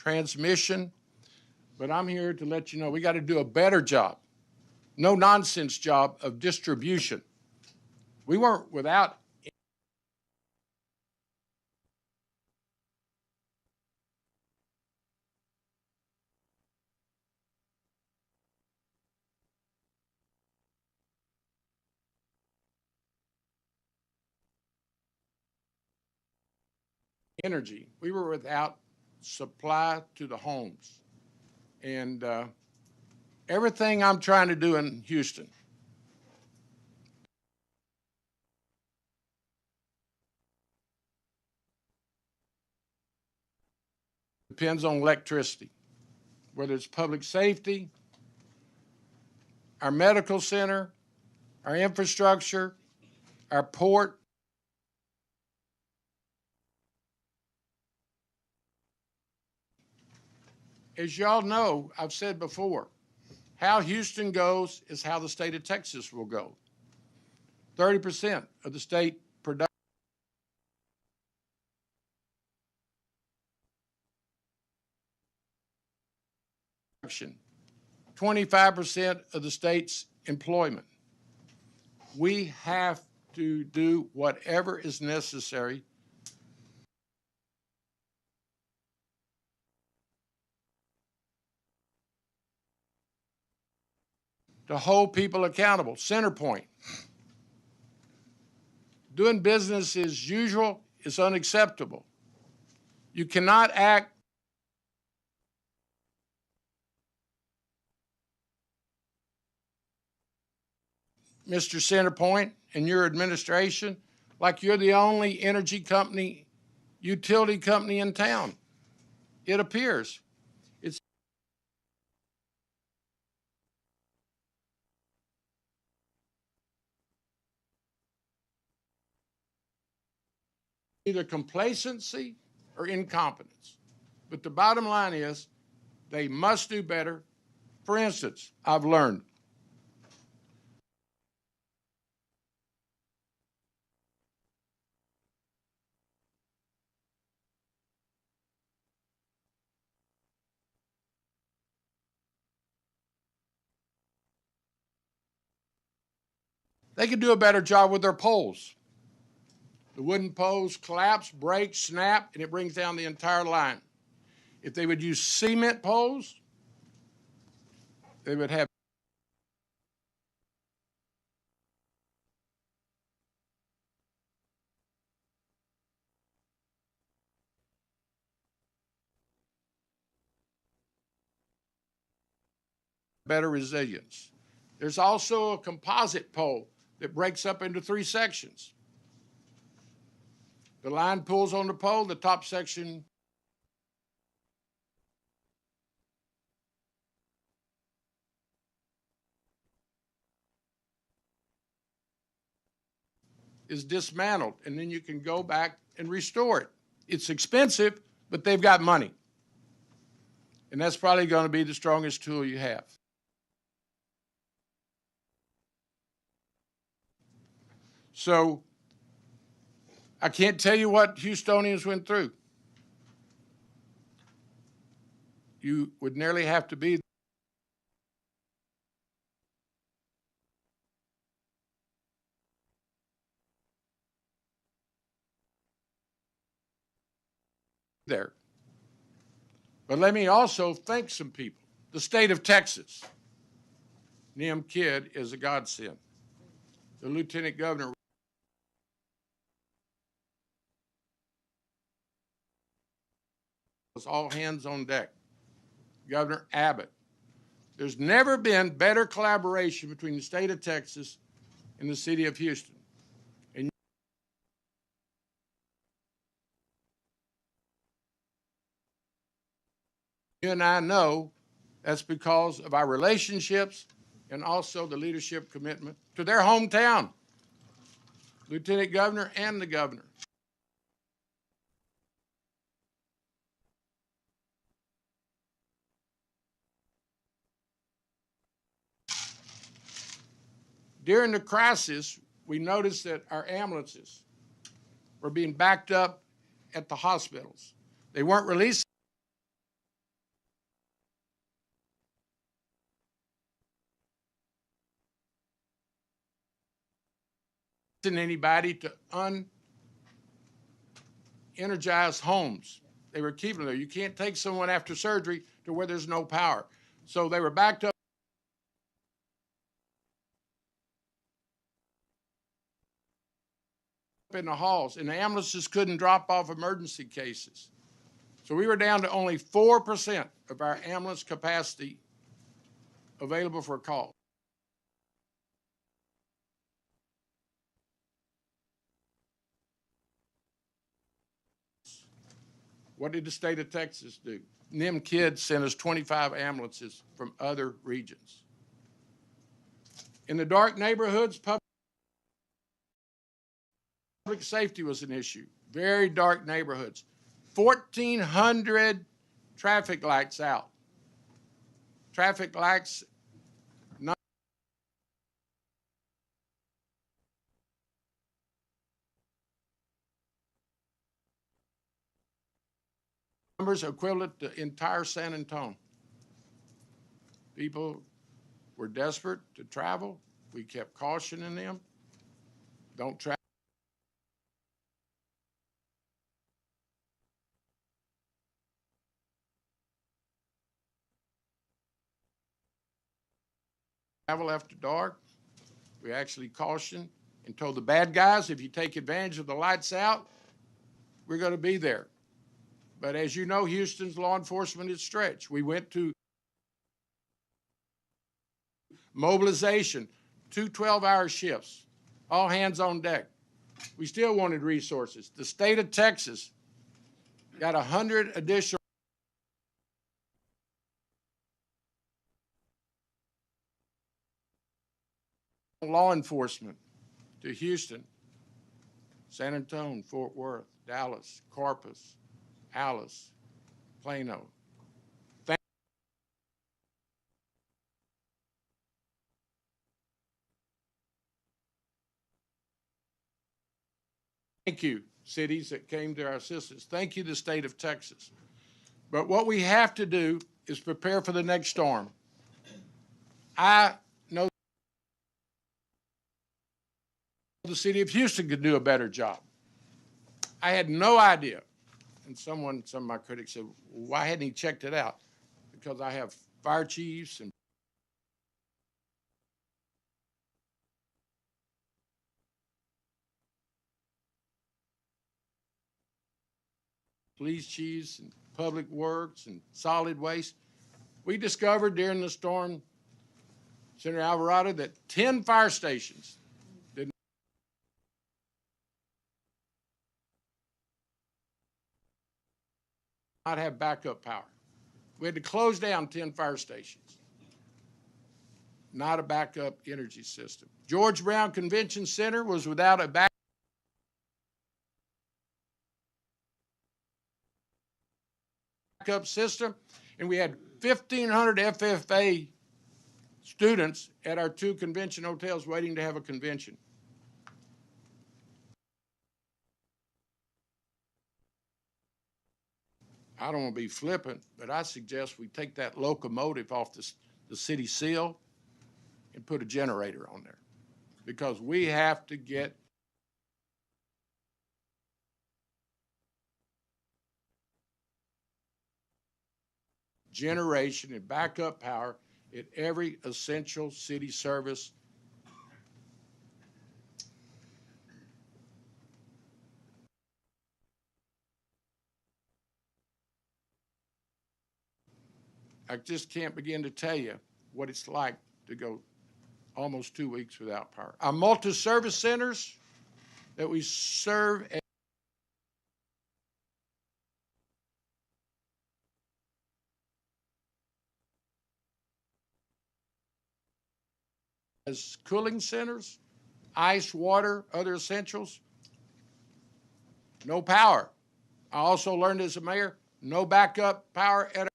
transmission, but I'm here to let you know we got to do a better job, no nonsense job of distribution. We weren't without energy. We were without supply to the homes. And everything I'm trying to do in Houston depends on electricity, whether it's public safety, our medical center, our infrastructure, our port. As y'all know, I've said before, how Houston goes is how the state of Texas will go. 30% of the state production, 25% of the state's employment. We have to do whatever is necessary to hold people accountable. CenterPoint. Doing business as usual is unacceptable. You cannot act Mr. CenterPoint and your administration like you're the only energy company, utility company in town. It appears. It's either complacency or incompetence. But the bottom line is they must do better. For instance, I've learned they could do a better job with their poles. The wooden poles collapse, break, snap, and it brings down the entire line. If they would use cement poles, they would have better resilience. There's also a composite pole that breaks up into 3 sections. The line pulls on the pole, the top section is dismantled, and then you can go back and restore it. It's expensive, but they've got money. And that's probably going to be the strongest tool you have. So I can't tell you what Houstonians went through. You would nearly have to be there. But let me also thank some people. The state of Texas, Nim Kidd is a godsend. The lieutenant governor was all hands on deck. Governor Abbott. There's never been better collaboration between the state of Texas and the city of Houston. And you and I know that's because of our relationships and also the leadership commitment to their hometown, Lieutenant Governor and the governor. During the crisis, we noticed that our ambulances were being backed up at the hospitals. They weren't released. anybody to unenergized homes. They were keeping them there. You can't take someone after surgery to where there's no power. So they were backed up in the halls, and the ambulances couldn't drop off emergency cases. So we were down to only 4% of our ambulance capacity available for calls. What did the state of Texas do? Them kids sent us 25 ambulances from other regions. In the dark neighborhoods, public safety was an issue. Very dark neighborhoods. 1,400 traffic lights out. Traffic lights, numbers equivalent to entire San Antonio. People were desperate to travel. We kept cautioning them, don't travel. Travel after dark. We actually cautioned and told the bad guys, if you take advantage of the lights out, we're going to be there. But as you know, Houston's law enforcement is stretched. We went to mobilization, 2 12-hour shifts, all hands on deck. We still wanted resources. The state of Texas got 100 additional law enforcement to Houston, San Antonio, Fort Worth, Dallas, Corpus, Alice, Plano. Thank you, cities that came to our assistance. Thank you, the state of Texas. But what we have to do is prepare for the next storm. I know the city of Houston could do a better job. I had no idea. And some of my critics said, well, why hadn't he checked it out? Because I have fire chiefs and police chiefs and public works and solid waste. We discovered during the storm, Senator Alvarado, that 10 fire stations did not have backup power. We had to close down 10 fire stations. Not a backup energy system. George Brown Convention Center was without a backup system, and we had 1,500 FFA students at our 2 convention hotels waiting to have a convention. I don't want to be flippant, but I suggest we take that locomotive off the city seal and put a generator on there, because we have to get generation and backup power at every essential city service. I just can't begin to tell you what it's like to go almost 2 weeks without power. Our multi-service centers that we serve as cooling centers, ice, water, other essentials, no power. I also learned as a mayor, no backup power at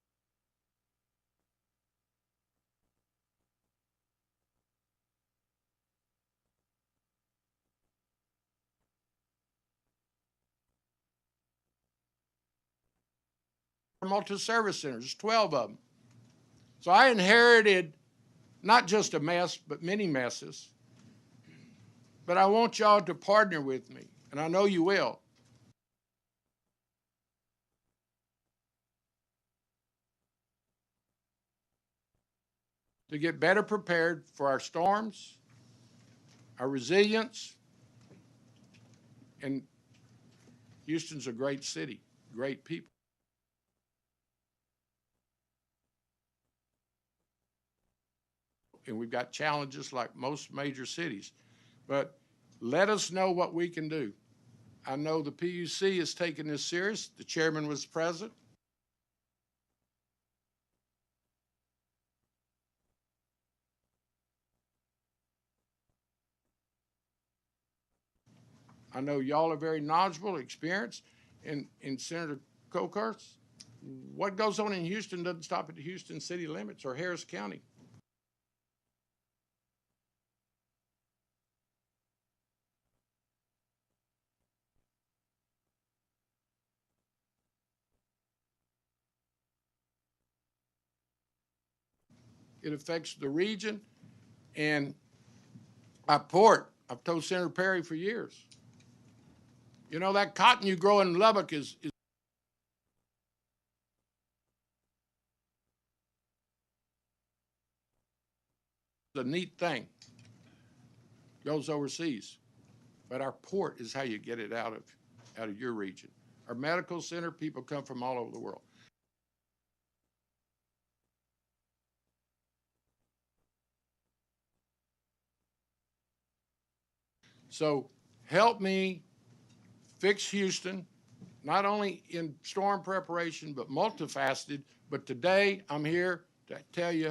our multi-service centers, 12 of them. So I inherited not just a mess, but many messes. But I want y'all to partner with me, and I know you will. To get better prepared for our storms, our resilience, and Houston's a great city, great people. And we've got challenges like most major cities. But let us know what we can do. I know the PUC is taking this serious. The chairman was present. I know y'all are very knowledgeable, experienced, and Senator Cokerts, what goes on in Houston doesn't stop at the Houston city limits or Harris County. It affects the region, and I've told Senator Perry for years, you know, that cotton you grow in Lubbock is a neat thing. Goes overseas. But our port is how you get it out of your region. Our medical center, people come from all over the world. So help me fix Houston, not only in storm preparation, but multifaceted. But today I'm here to tell you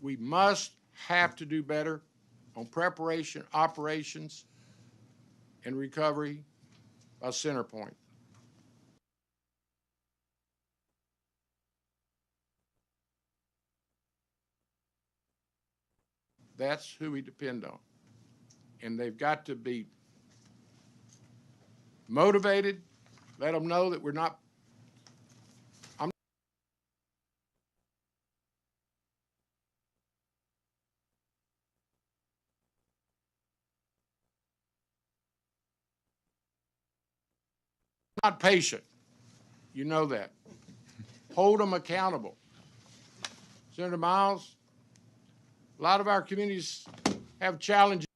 we have to do better on preparation, operations, and recovery by CenterPoint. That's who we depend on. And they've got to be motivated, let them know that we're not, I'm not patient. You know that. Hold them accountable. Senator Miles, a lot of our communities have challenges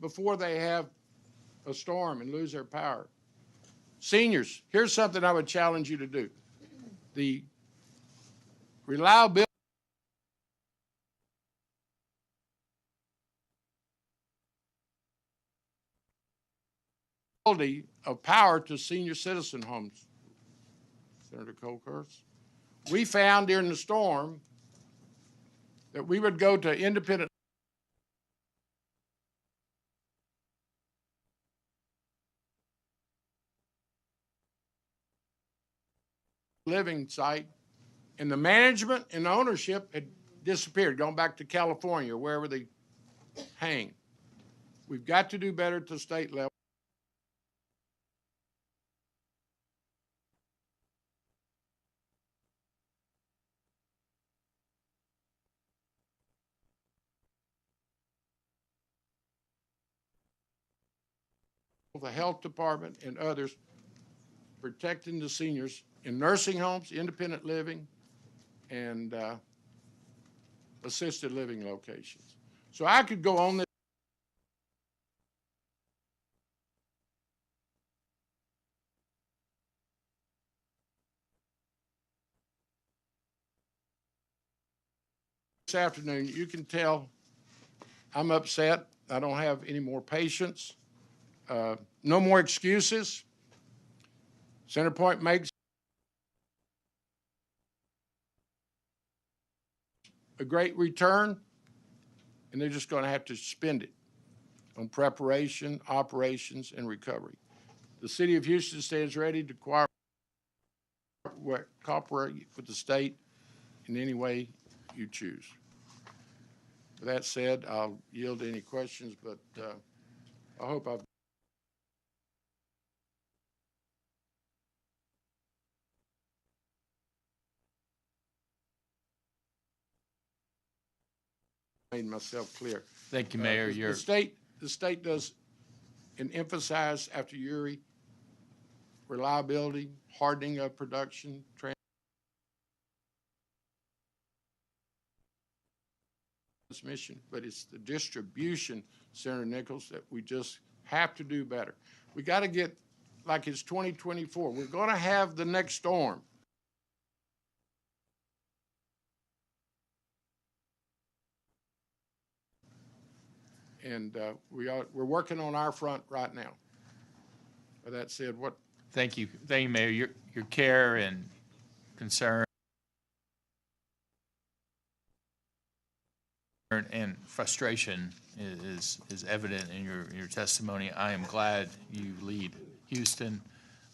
before they have a storm and lose their power. Seniors, here's something I would challenge you to do. The reliability of power to senior citizen homes. Senator Colkhurst, we found during the storm that we would go to independent living site, and the management and the ownership had disappeared, gone back to California, wherever they hang. We've got to do better at the state level. The health department and others protecting the seniors in nursing homes, independent living, and assisted living locations. So I could go on this afternoon. You can tell I'm upset. I don't have any more patience. No more excuses. CenterPoint makes a great return, and they're just going to have to spend it on preparation, operations, and recovery. The city of Houston stands ready to cooperate with the state in any way you choose. With that said, I'll yield to any questions, but I hope I've made myself clear. Thank you, Mayor. The state does and emphasize after Uri reliability, hardening of production, transmission, but it's the distribution, Senator Nichols, that we just have to do better. We got to get, like it's 2024, we're going to have the next storm. And we're working on our front right now. With that said, Thank you, Mayor. Your care and concern and frustration is evident in your testimony. I am glad you lead Houston.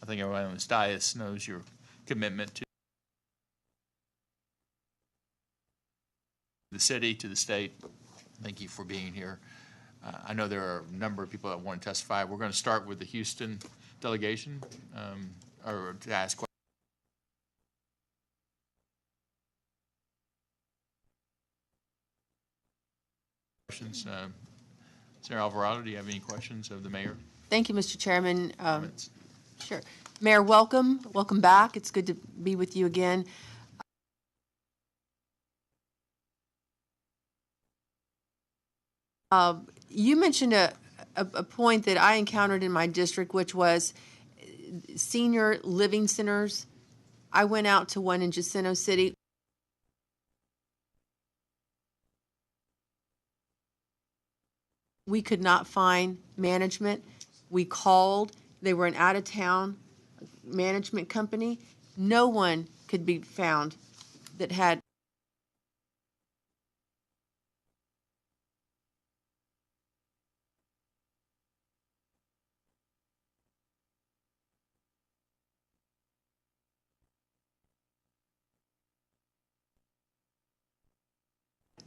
I think everyone on this dais knows your commitment to the city, to the state. Thank you for being here. I know there are a number of people that want to testify. We're going to start with the Houston delegation, or to ask questions. Senator Alvarado, do you have any questions of the mayor? Thank you, Mr. Chairman. Sure. Mayor, welcome. Welcome back. It's good to be with you again. You mentioned a point that I encountered in my district, which was senior living centers. I went out to one in Jacinto City. We could not find management. We called. They were an out-of-town management company. No one could be found that had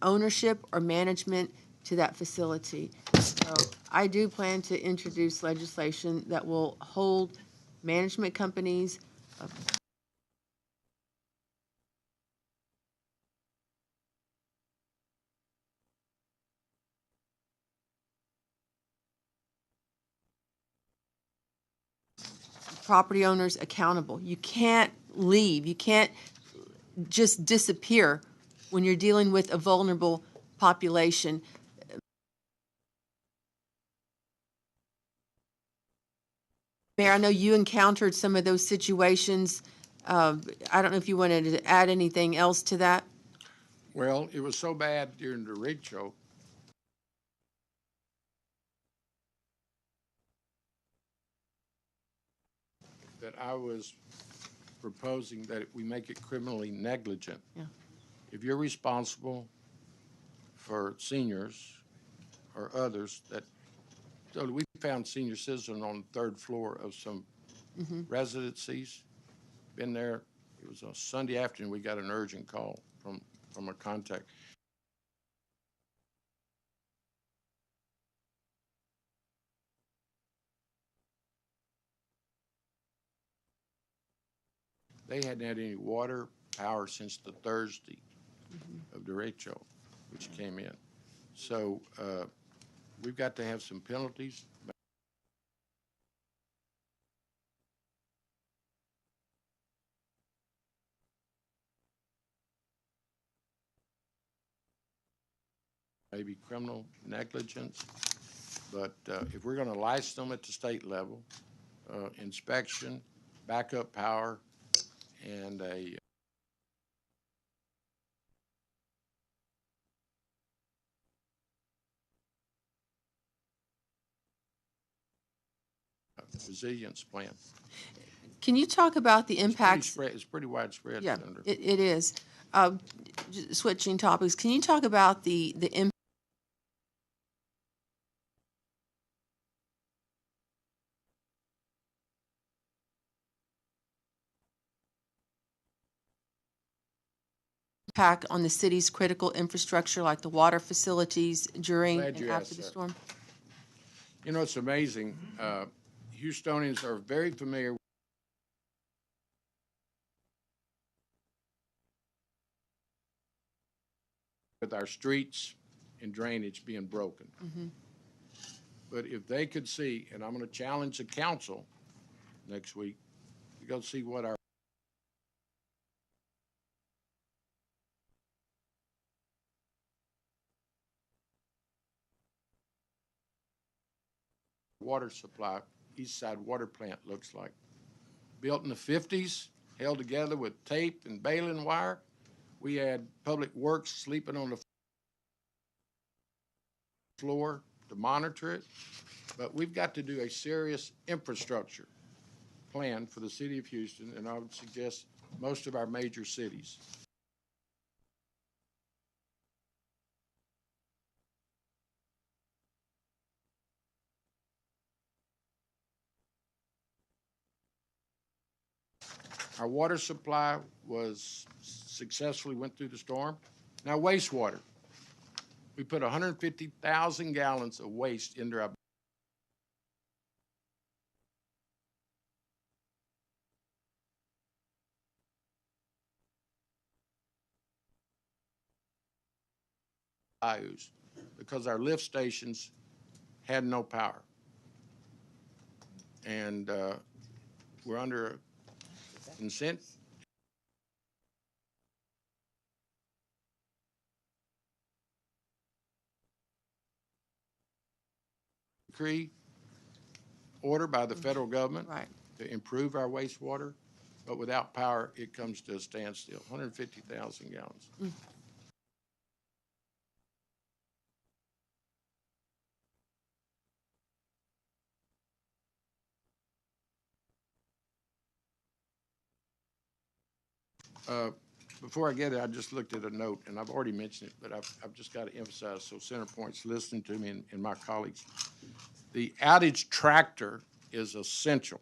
ownership or management to that facility. So I do plan to introduce legislation that will hold management companies property owners accountable. You can't leave. You can't just disappear when you're dealing with a vulnerable population. Mayor, I know you encountered some of those situations. I don't know if you wanted to add anything else to that. Well, it was so bad during the rig show that I was proposing that we make it criminally negligent. Yeah. If you're responsible for seniors or others so we found senior citizens on the third floor of some residencies. Been there. It was on Sunday afternoon. We got an urgent call from a contact. They hadn't had any water, power since the Thursday of derecho, which came in. So we've got to have some penalties. Maybe criminal negligence, but if we're going to license them at the state level, inspection, backup power, and a resilience plan. Can you talk about the impacts? It's pretty widespread. Yeah, Senator. it is. Switching topics, can you talk about the impact impact on the city's critical infrastructure like the water facilities during Glad and you after asked the that. storm? You know, it's amazing. Houstonians are very familiar with our streets and drainage being broken. But if they could see, and I'm going to challenge the council next week to go see what our water supply, East Side Water Plant looks like. Built in the 50s, held together with tape and baling wire. We had Public Works sleeping on the floor to monitor it. But we've got to do a serious infrastructure plan for the city of Houston, and I would suggest most of our major cities. Our water supply was successfully went through the storm. Now wastewater. We put 150,000 gallons of waste into our bayous because our lift stations had no power. And we're under consent decree order by the federal government Right. to improve our wastewater, but without power, it comes to a standstill, 150,000 gallons. Before I get it, I just looked at a note, and I've already mentioned it, but I've just got to emphasize so CenterPoint's listening to me and my colleagues. The outage tractor is essential.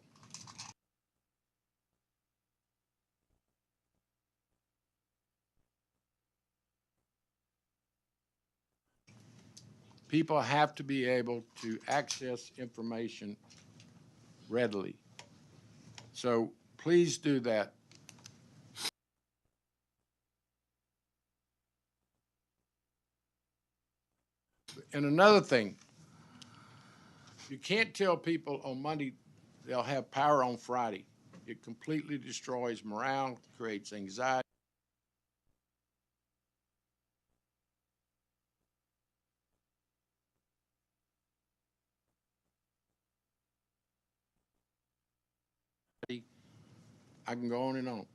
People have to be able to access information readily. So please do that. And another thing, you can't tell people on Monday they'll have power on Friday. It completely destroys morale, creates anxiety. I can go on and on.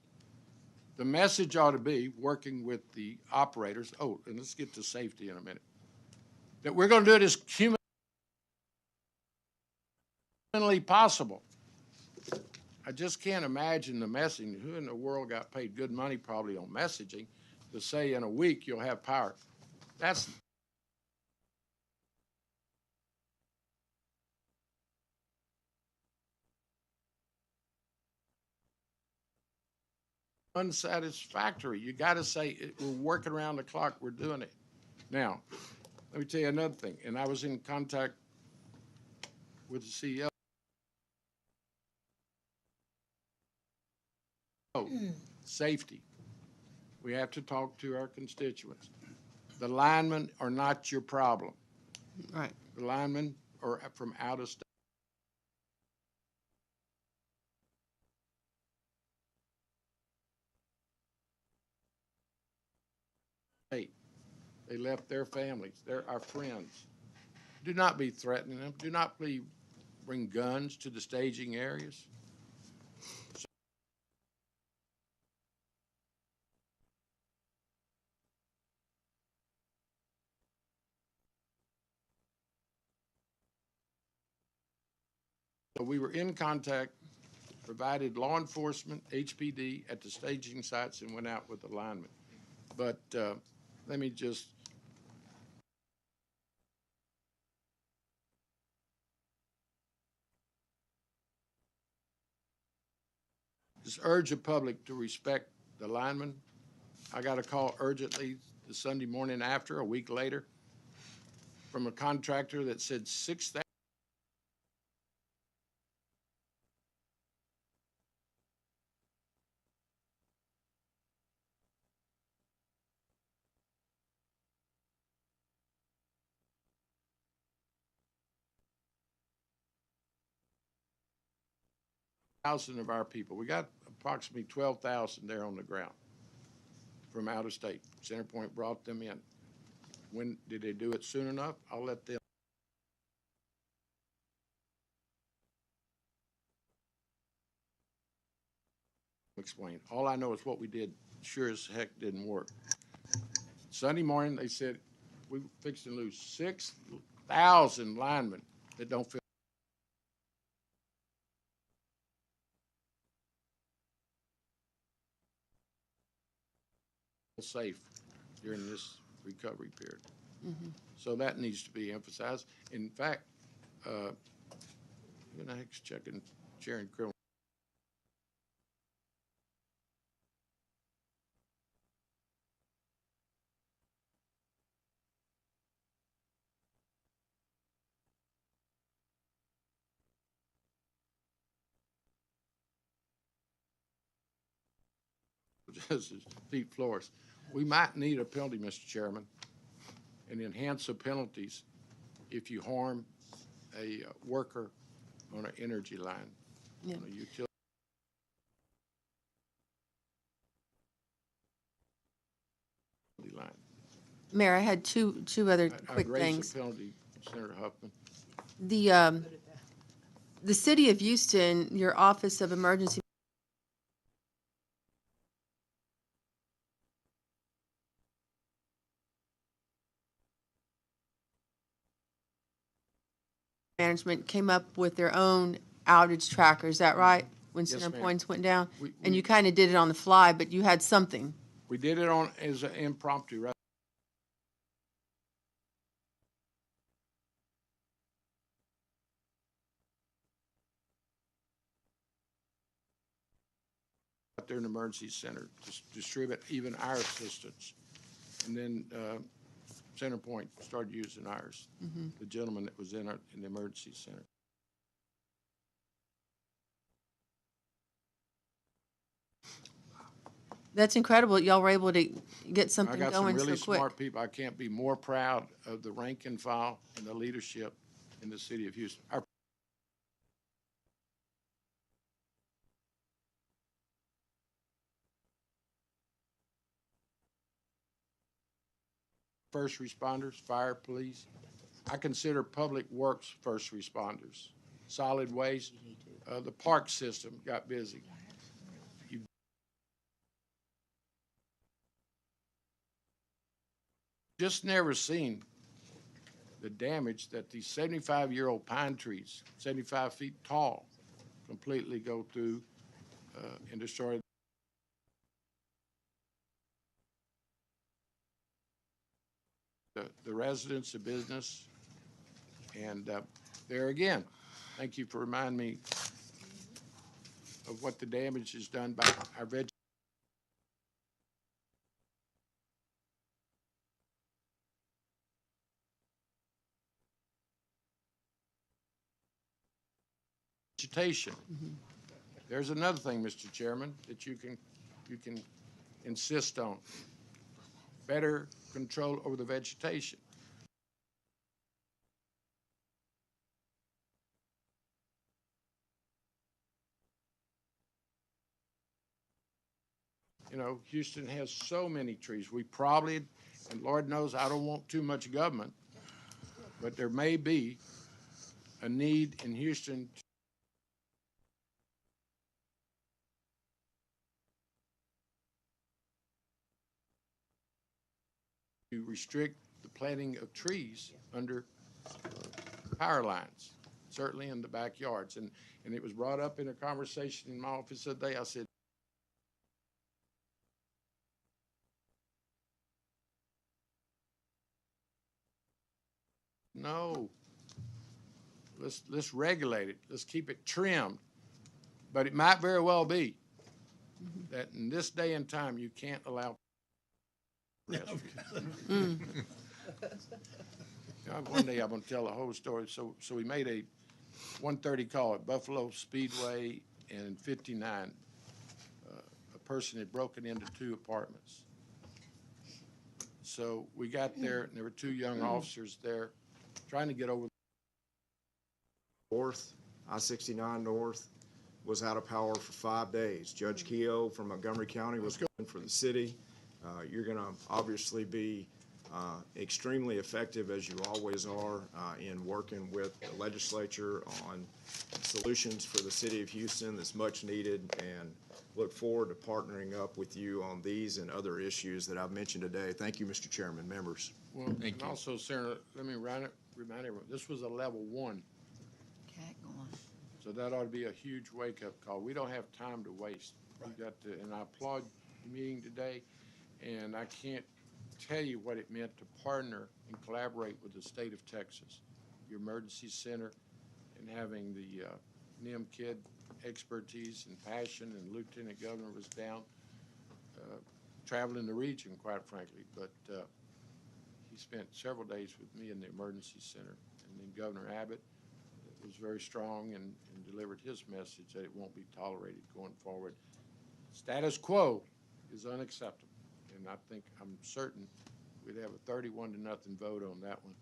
The message ought to be working with the operators. Oh, and let's get to safety in a minute. That we're going to do it as humanly possible. I just can't imagine the messaging. Who in the world got paid good money probably on messaging to say in a week you'll have power? That's unsatisfactory. You got to say we're working around the clock. We're doing it. Now, let me tell you another thing. And I was in contact with the CEO. Safety. We have to talk to our constituents. The linemen are not your problem. Right. The linemen are from out of state. They left their families. They're our friends. Do not be threatening them. Do not bring guns to the staging areas. So we were in contact, provided law enforcement, HPD at the staging sites, and went out with the linemen. But let me just urge the public to respect the linemen. I got a call urgently the Sunday morning after, a week later, from a contractor that said 6,000. Thousand of our people. We got approximately 12,000 there on the ground from out of state. CenterPoint brought them in. When did they do it soon enough? I'll let them explain. All I know is what we did sure as heck didn't work. Sunday morning, they said we fixed to lose 6,000 linemen that don't feel safe during this recovery period. So that needs to be emphasized. In fact, the heck's checking sharing criminal. Just as Pete Flores. We might need a penalty, Mr. Chairman, and enhance the penalties if you harm a worker on an energy line, Yeah. on a utility line. Mayor, I had two other I'd quick raise things. the penalty, Senator Huffman. The city of Houston, your Office of Emergency Management came up with their own outage tracker, is that right? When Yes, ma'am. CenterPoints went down? We- And we- you kind of did it on the fly, but you had something. We did it on as an impromptu, right? Out there in the emergency center to distribute even our assistance. And then CenterPoint started using ours, the gentleman that was in the emergency center. That's incredible. Y'all were able to get I something got some going really so quick. smart people. I can't be more proud of the rank and file and the leadership in the city of Houston. Our first responders, fire, police. I consider public works first responders. Solid waste, the park system got busy. You've just never seen the damage that these 75-year-old pine trees, 75 feet tall, completely go through and destroy the residents, the business. And there again, thank you for reminding me of what the damage is done by our vegetation. There's another thing, Mr. Chairman, that you can insist on. Better control over the vegetation. You know, Houston has so many trees. We probably, and Lord knows I don't want too much government, but there may be a need in Houston to restrict the planting of trees under power lines, certainly in the backyards. And it was brought up in a conversation in my office today. I said, no, let's regulate it. Let's keep it trimmed. But it might very well be that in this day and time, you can't allow One day I'm gonna tell the whole story. So we made a 1:30 call at Buffalo Speedway, and in 59, a person had broken into 2 apartments. So we got there, and there were 2 young officers there trying to get over. North, I-69 North was out of power for 5 days. Judge Keogh from Montgomery County was going for the city. You're going to obviously be extremely effective, as you always are, in working with the legislature on solutions for the city of Houston that's much needed, and look forward to partnering up with you on these and other issues that I've mentioned today. Thank you, Mr. Chairman, members. Well, and also, Senator, let me remind everyone, this was a level 1. Okay, go on. So that ought to be a huge wake-up call. We don't have time to waste. We got to, and I applaud the meeting today, and I can't tell you what it meant to partner and collaborate with the state of Texas, your emergency center, and having the NIM kid expertise and passion, and Lieutenant Governor was down traveling the region, quite frankly, but he spent several days with me in the emergency center, and then Governor Abbott was very strong and delivered his message that it won't be tolerated going forward. Status quo is unacceptable, and I'm certain we'd have a 31-0 vote on that one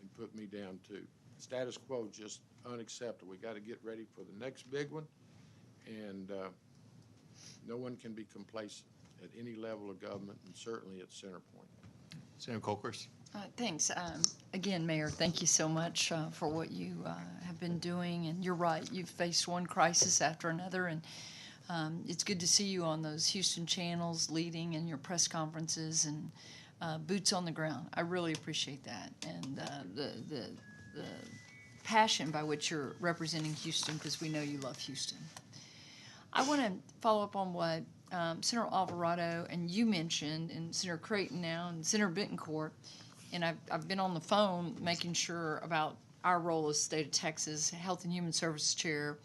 and put me down too. Status quo just unacceptable. We got to get ready for the next big one, and no one can be complacent at any level of government, and certainly at CenterPoint. Senator Colchers. Thanks. Again, Mayor, thank you so much for what you have been doing. And you're right, you've faced one crisis after another. And it's good to see you on those Houston channels leading in your press conferences and boots on the ground. I really appreciate that. And the passion by which you're representing Houston, because we know you love Houston. I want to follow up on what Senator Alvarado and you mentioned, and Senator Creighton now, and Senator Bittencourt. And I've been on the phone making sure about our role as state of Texas Health and Human Services Chair.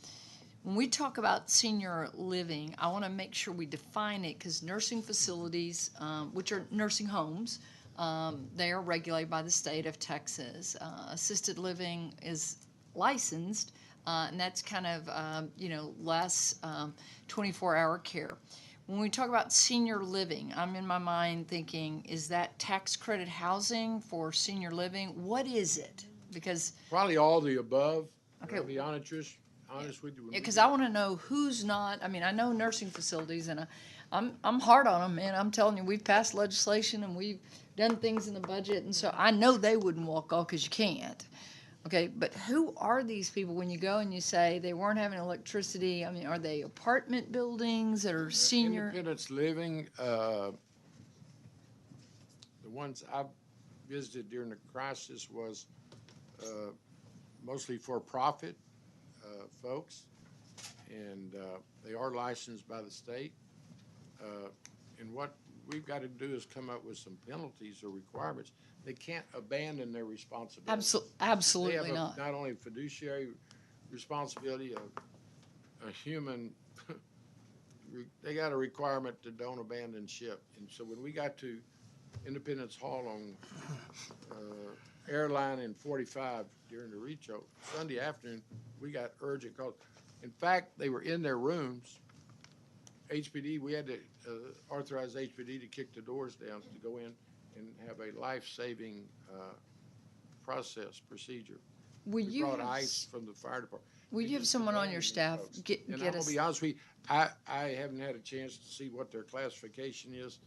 When we talk about senior living, I want to make sure we define it, because nursing facilities, which are nursing homes, they are regulated by the state of Texas. Assisted living is licensed, and that's kind of, less 24-hour care. When we talk about senior living, I'm in my mind thinking, is that tax credit housing for senior living? What is it? Because Probably all the above. Okay. I'll be honest with you. because I want to know who's not. I mean, I know nursing facilities, and I'm hard on them, man. I'm telling you, we've passed legislation and we've done things in the budget, and so I know they wouldn't walk off because you can't. Okay, but who are these people when you go and you say they weren't having electricity? I mean, are they apartment buildings that are senior? Independence living, the ones I've visited during the crisis was mostly for-profit folks, and they are licensed by the state. And what we've got to do is come up with some penalties or requirements. They can't abandon their responsibility. Absolutely They have not. not only a fiduciary responsibility, a human, they got a requirement to don't abandon ship. And so when we got to Independence Hall on Airline in 45 during the reach-out, Sunday afternoon, we got urgent calls. In fact, they were in their rooms. HPD, we had to authorize HPD to kick the doors down to go in and have a life-saving procedure. Will We you brought have ice from the fire department. Will you have just someone on your abandoned staff folks. get And I'm gonna us? be honest with you, I haven't had a chance to see what their classification is.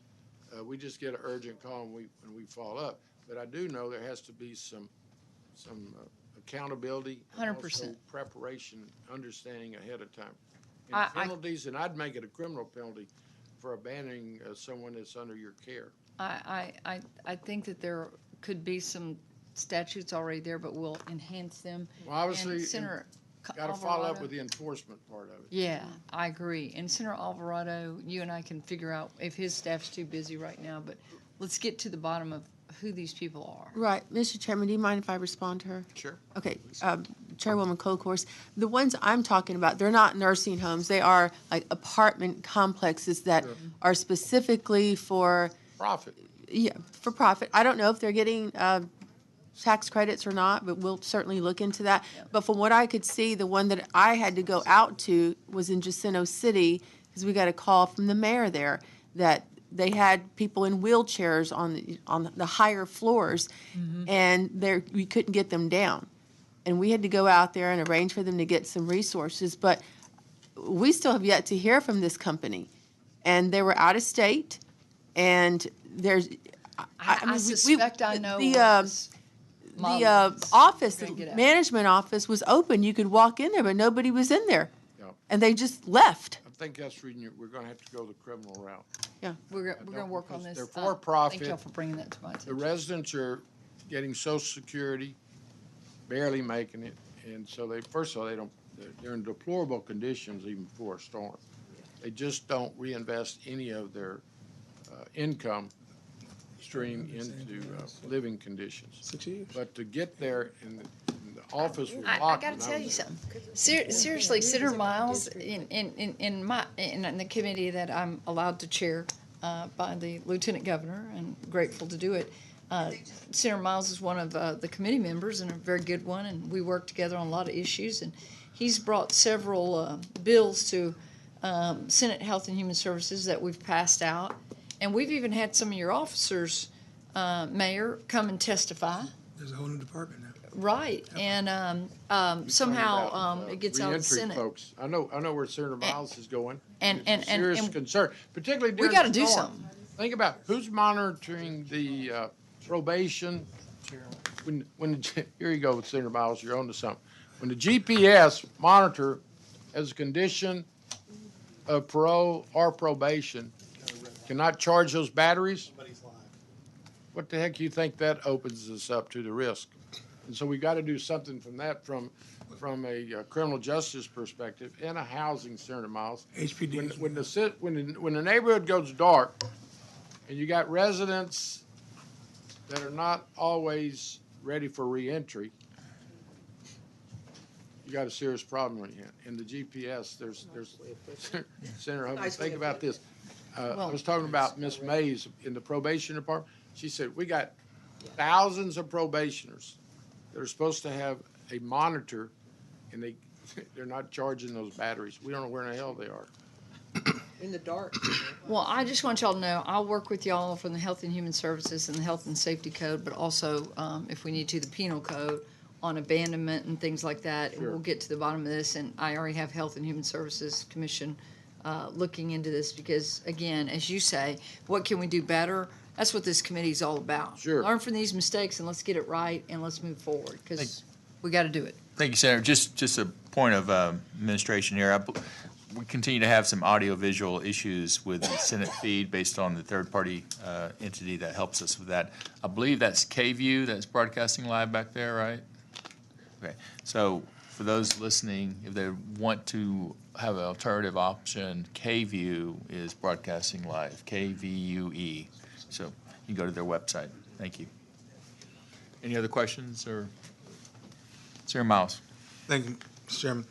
We just get an urgent call when we fall up. But I do know there has to be some accountability. and 100%. also preparation, understanding ahead of time. I- And penalties, and I'd make it a criminal penalty for abandoning someone that's under your care. I think that there could be some statutes already there, but we'll enhance them. Well, obviously, And Senator got to follow up Alvarado- with the enforcement part of it. Yeah, I agree. And Senator Alvarado, you and I can figure out if his staff's too busy right now, but let's get to the bottom of who these people are. Right, Mr. Chairman, do you mind if I respond to her? Sure. Okay, Chairwoman Colcourse, the ones I'm talking about, they're not nursing homes. They are like apartment complexes that are specifically for Profit. Yeah, for profit. I don't know if they're getting tax credits or not, but we'll certainly look into that. But from what I could see, the one that I had to go out to was in Jacinto City, because we got a call from the mayor there that they had people in wheelchairs on the higher floors, and we couldn't get them down. And we had to go out there and arrange for them to get some resources. But we still have yet to hear from this company. And they were out of state, and there's, I mean, suspect I know the, what this model is. office, We're gonna the get at. management office was open. You could walk in there, but nobody was in there. Yeah. And they just left. I think that's reading we're gonna have to go the criminal route. We're gonna work on this. They're for-profit. Thank y'all for bringing that to my The attention. residents are getting Social Security, barely making it, and so first of all, they're in deplorable conditions even before a storm. They just don't reinvest any of their income stream into living conditions. 6 years. But to get there, and the office was I locked. gotta when tell you was there. something. Seriously, Senator Miles, in the committee that I'm allowed to chair by the Lieutenant Governor, and grateful to do it. Senator Miles is one of the committee members and a very good one, and we work together on a lot of issues. And he's brought several bills to Senate Health and Human Services that we've passed out, and we've even had some of your officers, Mayor, come and testify. There's a whole new department now. Right, and somehow it gets out of the Reentry Senate. folks. I know where Senator Miles is going. and- It's a serious and- concern, particularly We during gotta the do storm. something. Think about who's monitoring the probation. Here you go with Senator Miles, you're on to something. When the GPS monitor as a condition of parole or probation cannot charge those batteries, what the heck do you think that opens us up to the risk? And so we got to do something from a criminal justice perspective and a housing, Senator Miles. HPD. When the neighborhood goes dark and you got residents that are not always ready for reentry, you got a serious problem on your hand. In the GPS, there's Senator Hubbard, think about this. I was talking about Miss Mays in the probation department. She said, we got thousands of probationers that are supposed to have a monitor, and they're not charging those batteries. We don't know where in the hell they are. In the dark. Well, I just want y'all to know, I'll work with y'all from the Health and Human Services and the Health and Safety Code, but also, if we need to, the Penal Code on abandonment and things like that. And Sure. we'll get to the bottom of this, and I already have Health and Human Services Commission looking into this because, again, as you say, what can we do better? That's what this committee is all about. Sure. Learn from these mistakes and let's get it right and let's move forward because we got to do it. Thank you, Senator. Just a point of administration here. We continue to have some audiovisual issues with the Senate feed based on the third-party entity that helps us with that. I believe that's KView that's broadcasting live back there, right? Okay. So for those listening, if they want to have an alternative option, KView is broadcasting live, KVUE. So you can go to their website. Thank you. Any other questions or? Senator Miles. Thank you, Mr. Chairman.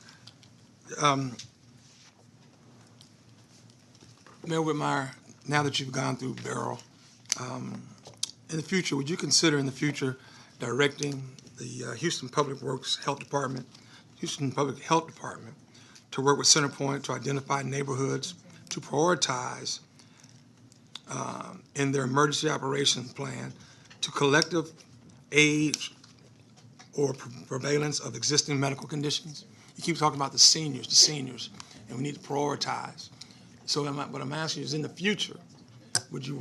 Mayor Whitmire, now that you've gone through Beryl, in the future, would you consider directing the Houston Public Health Department to work with CenterPoint to identify neighborhoods to prioritize in their emergency operations plan to collective aid or prevalence of existing medical conditions? You keep talking about the seniors, and we need to prioritize. So what I'm asking is, in the future, would you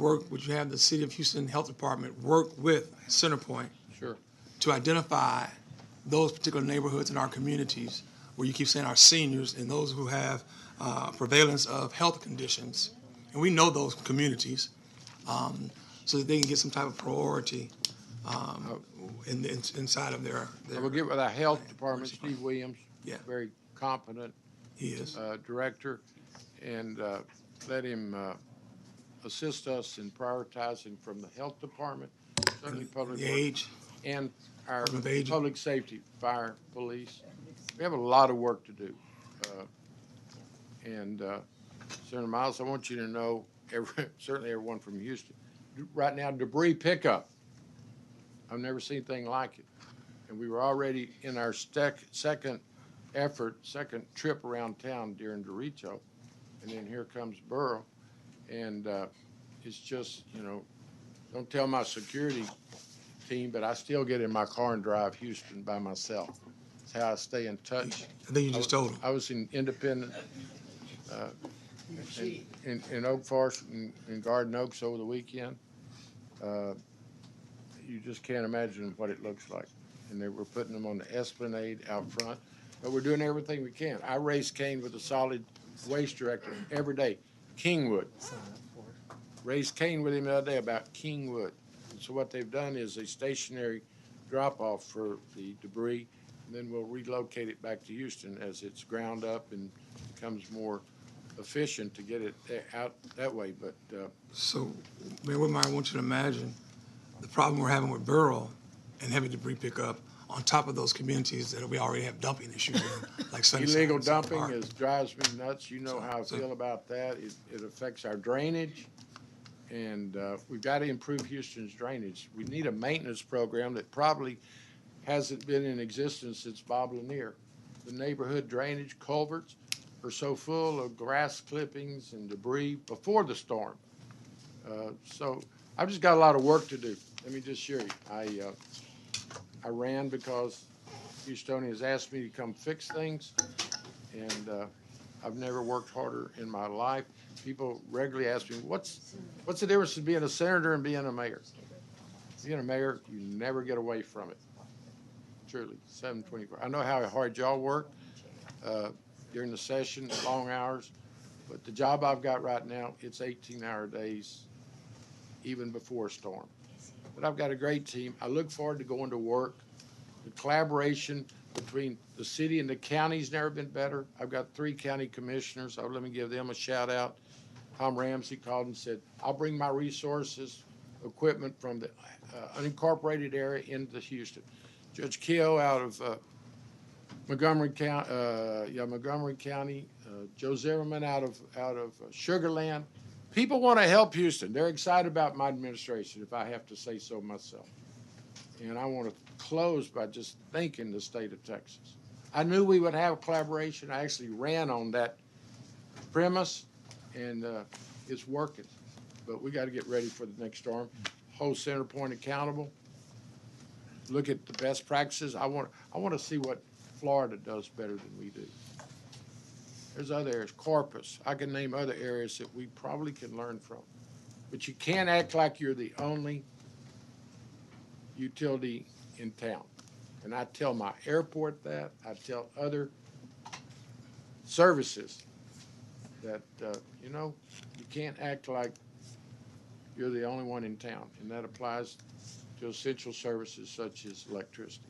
have the City of Houston Health Department work with CenterPoint Sure. to identify those particular neighborhoods in our communities where you keep saying our seniors and those who have prevalence of health conditions, and we know those communities, so that they can get some type of priority inside of their I will get with our health department, Steve Williams. Yeah. Very competent He is. director, and let him assist us in prioritizing from the health department, certainly public The works, age. and our Department of Aging. public safety, fire, police. We have a lot of work to do. Senator Miles, I want you to know, certainly everyone from Houston, right now debris pickup. I've never seen anything like it. And we were already in our second trip around town during Derecho. And then here comes Beryl. And it's just, don't tell my security team, but I still get in my car and drive Houston by myself. It's how I stay in touch. I think you just told them. I was in Independent, in Oak Forest and Garden Oaks over the weekend. You just can't imagine what it looks like. And they were putting them on the Esplanade out front. But we're doing everything we can. I race cane with the solid waste director every day, Kingwood. Raised cane with him the other day about Kingwood. And so what they've done is a stationary drop-off for the debris, and then we'll relocate it back to Houston as it's ground up and becomes more efficient to get it out that way. But So, Mayor Whitmire, I want you to imagine the problem we're having with Beryl and heavy debris pickup on top of those communities that we already have dumping issues in, like Sunnyside. illegal and Central dumping Park. drives me nuts. You know how I feel about that. It affects our drainage, and we've got to improve Houston's drainage. We need a maintenance program that probably hasn't been in existence since Bob Lanier. The neighborhood drainage culverts are so full of grass clippings and debris before the storm. So I've just got a lot of work to do. Let me just assure you, I ran because Houstonians asked me to come fix things, and I've never worked harder in my life. People regularly ask me, what's the difference in being a senator and being a mayor? Being a mayor, you never get away from it. Truly, 7/24. I know how hard y'all work during the session, long hours, but the job I've got right now, it's 18-hour days, even before a storm. But I've got a great team. I look forward to going to work. The collaboration between the city and the county's never been better. I've got 3 county commissioners. Let me give them a shout out. Tom Ramsey called and said, I'll bring my resources, equipment from the unincorporated area into Houston. Judge Keogh out of Montgomery County, Joe Zimmerman out of Sugar Land. People want to help Houston. They're excited about my administration, if I have to say so myself. And I want to close by just thanking the state of Texas. I knew we would have collaboration. I actually ran on that premise, and it's working. But we got to get ready for the next storm. Hold CenterPoint accountable. Look at the best practices. I want to see what Florida does better than we do. There's other areas, Corpus. I can name other areas that we probably can learn from. But you can't act like you're the only utility in town. And I tell my airport that. I tell other services that, you can't act like you're the only one in town. And that applies to essential services such as electricity.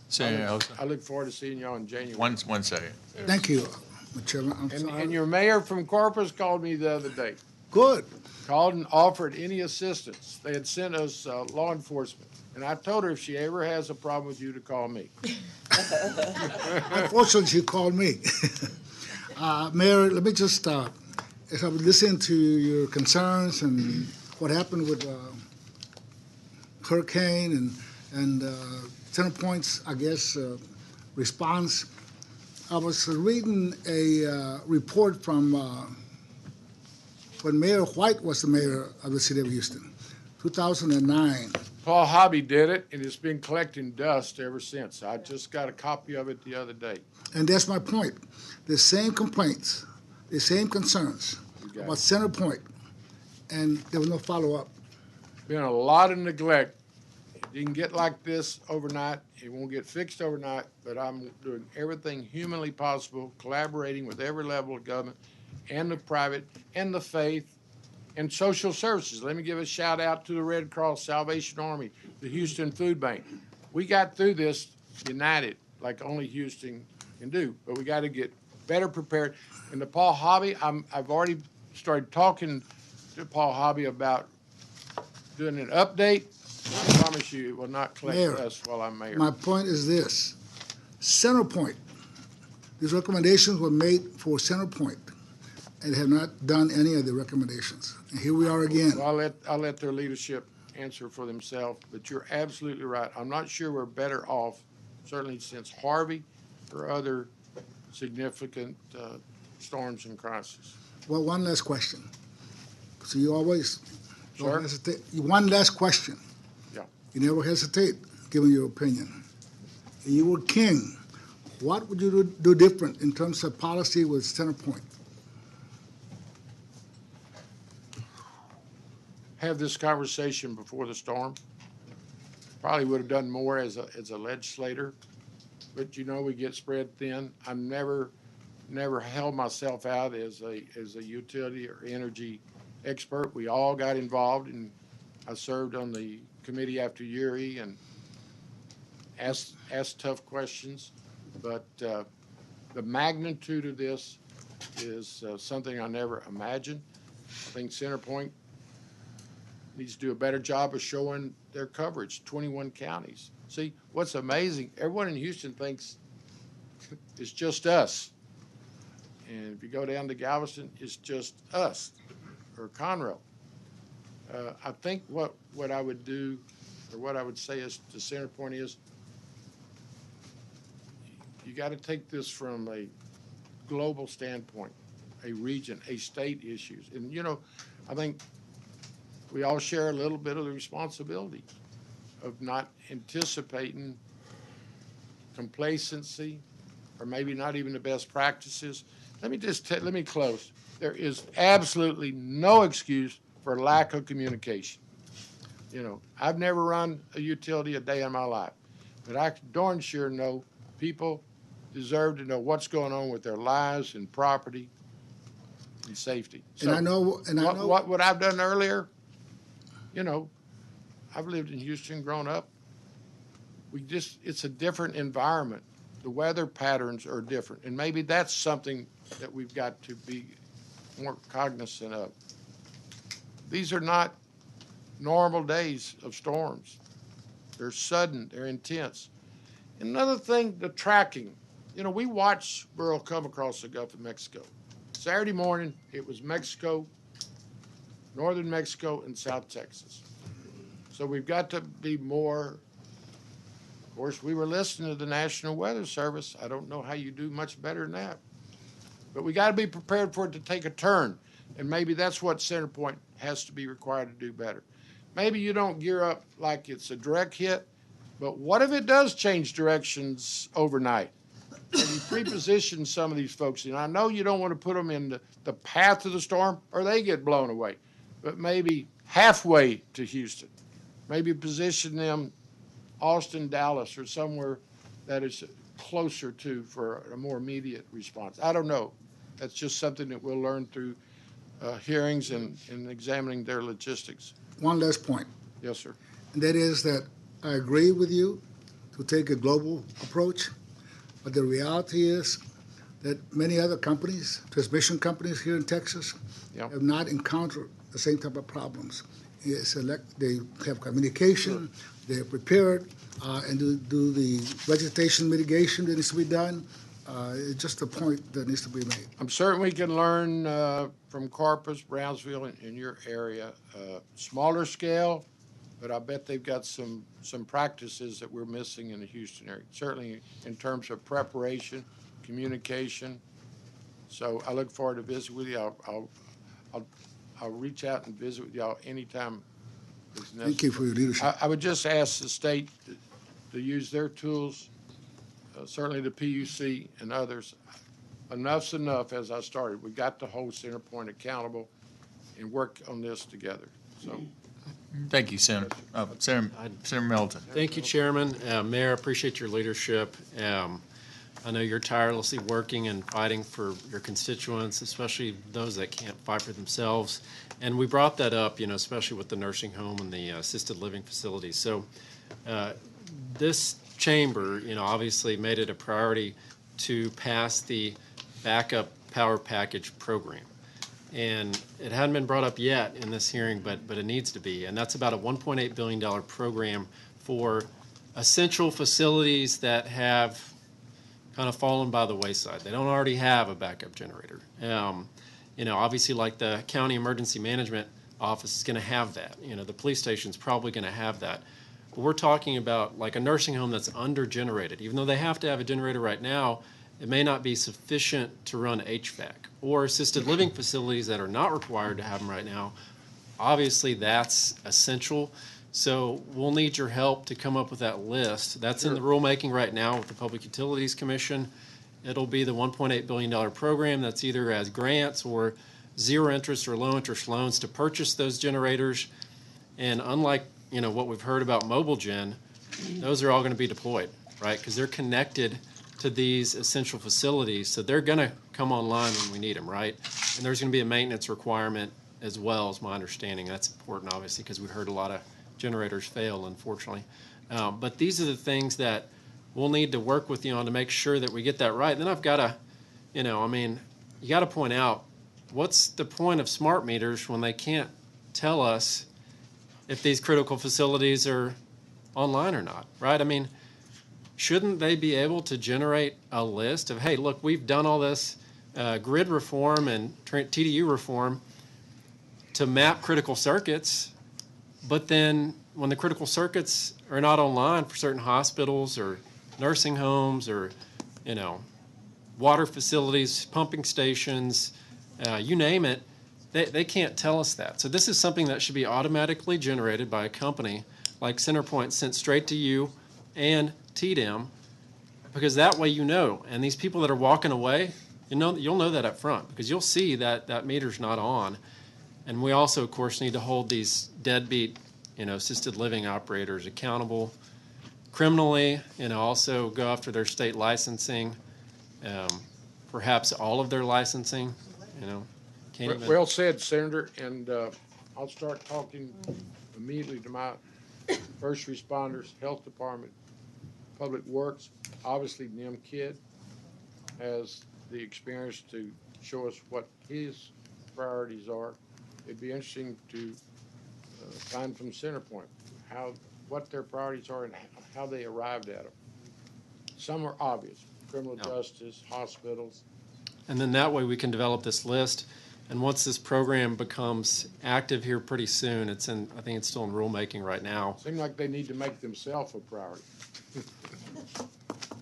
Senator Osa, I look forward to seeing y'all in January. one second. Thank you, Mr. Chairman. I'm sorry. And your mayor from Corpus called me the other day. Good. Called and offered any assistance. They had sent us law enforcement. And I told her if she ever has a problem with you to call me. Unfortunately, you called me. Mayor, let me just, as I was listening to your concerns and what happened with Hurricane and CenterPoint's, I guess, response, I was reading a report from when Mayor White was the mayor of the city of Houston, 2009. Paul Hobby did it, and it's been collecting dust ever since. I just got a copy of it the other day. And that's my point. The same complaints, the same concerns about CenterPoint, and there was no follow-up. Been a lot of neglect. It didn't get like this overnight. It won't get fixed overnight, but I'm doing everything humanly possible, collaborating with every level of government and the private and the faith and social services. Let me give a shout out to the Red Cross, Salvation Army, the Houston Food Bank. We got through this united like only Houston can do, but we got to get better prepared. And to Paul Hobby, I've already started talking to Paul Hobby about doing an update. I promise you it will not collect Mayor, dust while I'm mayor. My point is this. CenterPoint, these recommendations were made for CenterPoint. and have not done any of the recommendations. And here we are again. Well, I'll let their leadership answer for themselves, but you're absolutely right. I'm not sure we're better off, certainly since Harvey or other significant storms and crises. Well, one last question. So you always Sir? don't hesitate. One last question. Yeah. You never hesitate giving your opinion. If you were king, what would you do different in terms of policy with CenterPoint? Have this conversation before the storm. Probably would have done more as a legislator, but you know, we get spread thin. I never held myself out as a utility or energy expert. We all got involved, and I served on the committee after Uri and asked tough questions. But the magnitude of this is something I never imagined. I think CenterPoint needs to do a better job of showing their coverage, 21 counties. See, what's amazing, everyone in Houston thinks it's just us. And if you go down to Galveston, it's just us, or Conroe. I think what I would do, or what I would say is to CenterPoint is, you got to take this from a global standpoint, a region, a state issues. And, you know, I think we all share a little bit of the responsibility of not anticipating complacency or maybe not even the best practices. Let me close. There is absolutely no excuse for lack of communication. You know, I've never run a utility a day in my life, but I darn sure know people deserve to know what's going on with their lives and property and safety. So And I know what I've done earlier, you know, I've lived in Houston, grown up. It's a different environment. The weather patterns are different, and maybe that's something that we've got to be more cognizant of. These are not normal days of storms. They're sudden, they're intense. Another thing, the tracking. You know, we watched Beryl come across the Gulf of Mexico. Saturday morning, it was Mexico, northern Mexico, and South Texas. So we've got to be more. Of course, we were listening to the National Weather Service. I don't know how you do much better than that. But we got to be prepared for it to take a turn. And maybe that's what CenterPoint has to be required to do better. Maybe you don't gear up like it's a direct hit, but what if it does change directions overnight? And you pre-position some of these folks. And I know you don't want to put them in the path of the storm or they get blown away, but maybe halfway to Houston. Maybe position them Austin, Dallas, or somewhere that is closer to for a more immediate response. I don't know. That's just something that we'll learn through hearings and examining their logistics. one last point, Yes, sir. and that is that I agree with you to take a global approach, but the reality is that many other companies, transmission companies here in Texas, Yeah. have not encountered the same type of problems. They have communication, they're prepared, and do the vegetation mitigation that needs to be done. It's just a point that needs to be made. I'm certain we can learn from Corpus, Brownsville, in your area. Smaller scale, but I bet they've got some practices that we're missing in the Houston area, certainly in terms of preparation, communication. So I look forward to visit with you. I'll reach out and visit with y'all anytime it's necessary. Thank you for your leadership. I would just ask the state to use their tools, certainly the PUC and others. Enough's enough, as I started. We've got to hold CenterPoint accountable and work on this together. So, Thank you, Senator. Senator Middleton. Thank you, Chairman. Mayor, appreciate your leadership. I know you're tirelessly working and fighting for your constituents, especially those that can't fight for themselves. And we brought that up, you know, especially with the nursing home and the assisted living facilities. So this chamber, you know, obviously made it a priority to pass the backup power package program. And it hadn't been brought up yet in this hearing, but it needs to be. And that's about a $1.8 billion program for essential facilities that have kind of fallen by the wayside. They don't already have a backup generator. Obviously like the county emergency management office is going to have that. The police station's probably going to have that. But we're talking about like a nursing home that's under-generated. Even though they have to have a generator right now, it may not be sufficient to run HVAC. Or assisted living facilities that are not required to have them right now, obviously that's essential. So we'll need your help to come up with that list. That's in the rulemaking right now with the Public Utilities Commission. It'll be the $1.8 billion program that's either as grants or zero interest or low interest loans to purchase those generators. And unlike what we've heard about mobile gen, those are all going to be deployed, right? Because they're connected to these essential facilities, so they're going to come online when we need them, right? And there's going to be a maintenance requirement as well, is my understanding. That's important, obviously, because we heard a lot of generators fail, unfortunately. But these are the things that we'll need to work with you on to make sure that we get that right. Then I've got to, you got to point out, what's the point of smart meters when they can't tell us if these critical facilities are online or not, right? Shouldn't they be able to generate a list of, hey, look, we've done all this grid reform and TDU reform to map critical circuits, but then when the critical circuits are not online for certain hospitals or nursing homes or, water facilities, pumping stations, you name it, they can't tell us that. So this is something that should be automatically generated by a company like CenterPoint, sent straight to you and TDM, because that way and these people that are walking away, you'll know that up front, because you'll see that that meter's not on. And we also, of course, need to hold these deadbeat, assisted living operators accountable criminally, also go after their state licensing, perhaps all of their licensing, can't even. Well said, Senator, and I'll start talking immediately to my first responders, health department, public works. Obviously, NIM Kid has the experience to show us what his priorities are. It'd be interesting to find from CenterPoint what their priorities are and how they arrived at them. Some are obvious: criminal justice, hospitals. And then that way we can develop this list. And once this program becomes active here pretty soon, I think it's still in rulemaking right now. Seems like they need to make themselves a priority.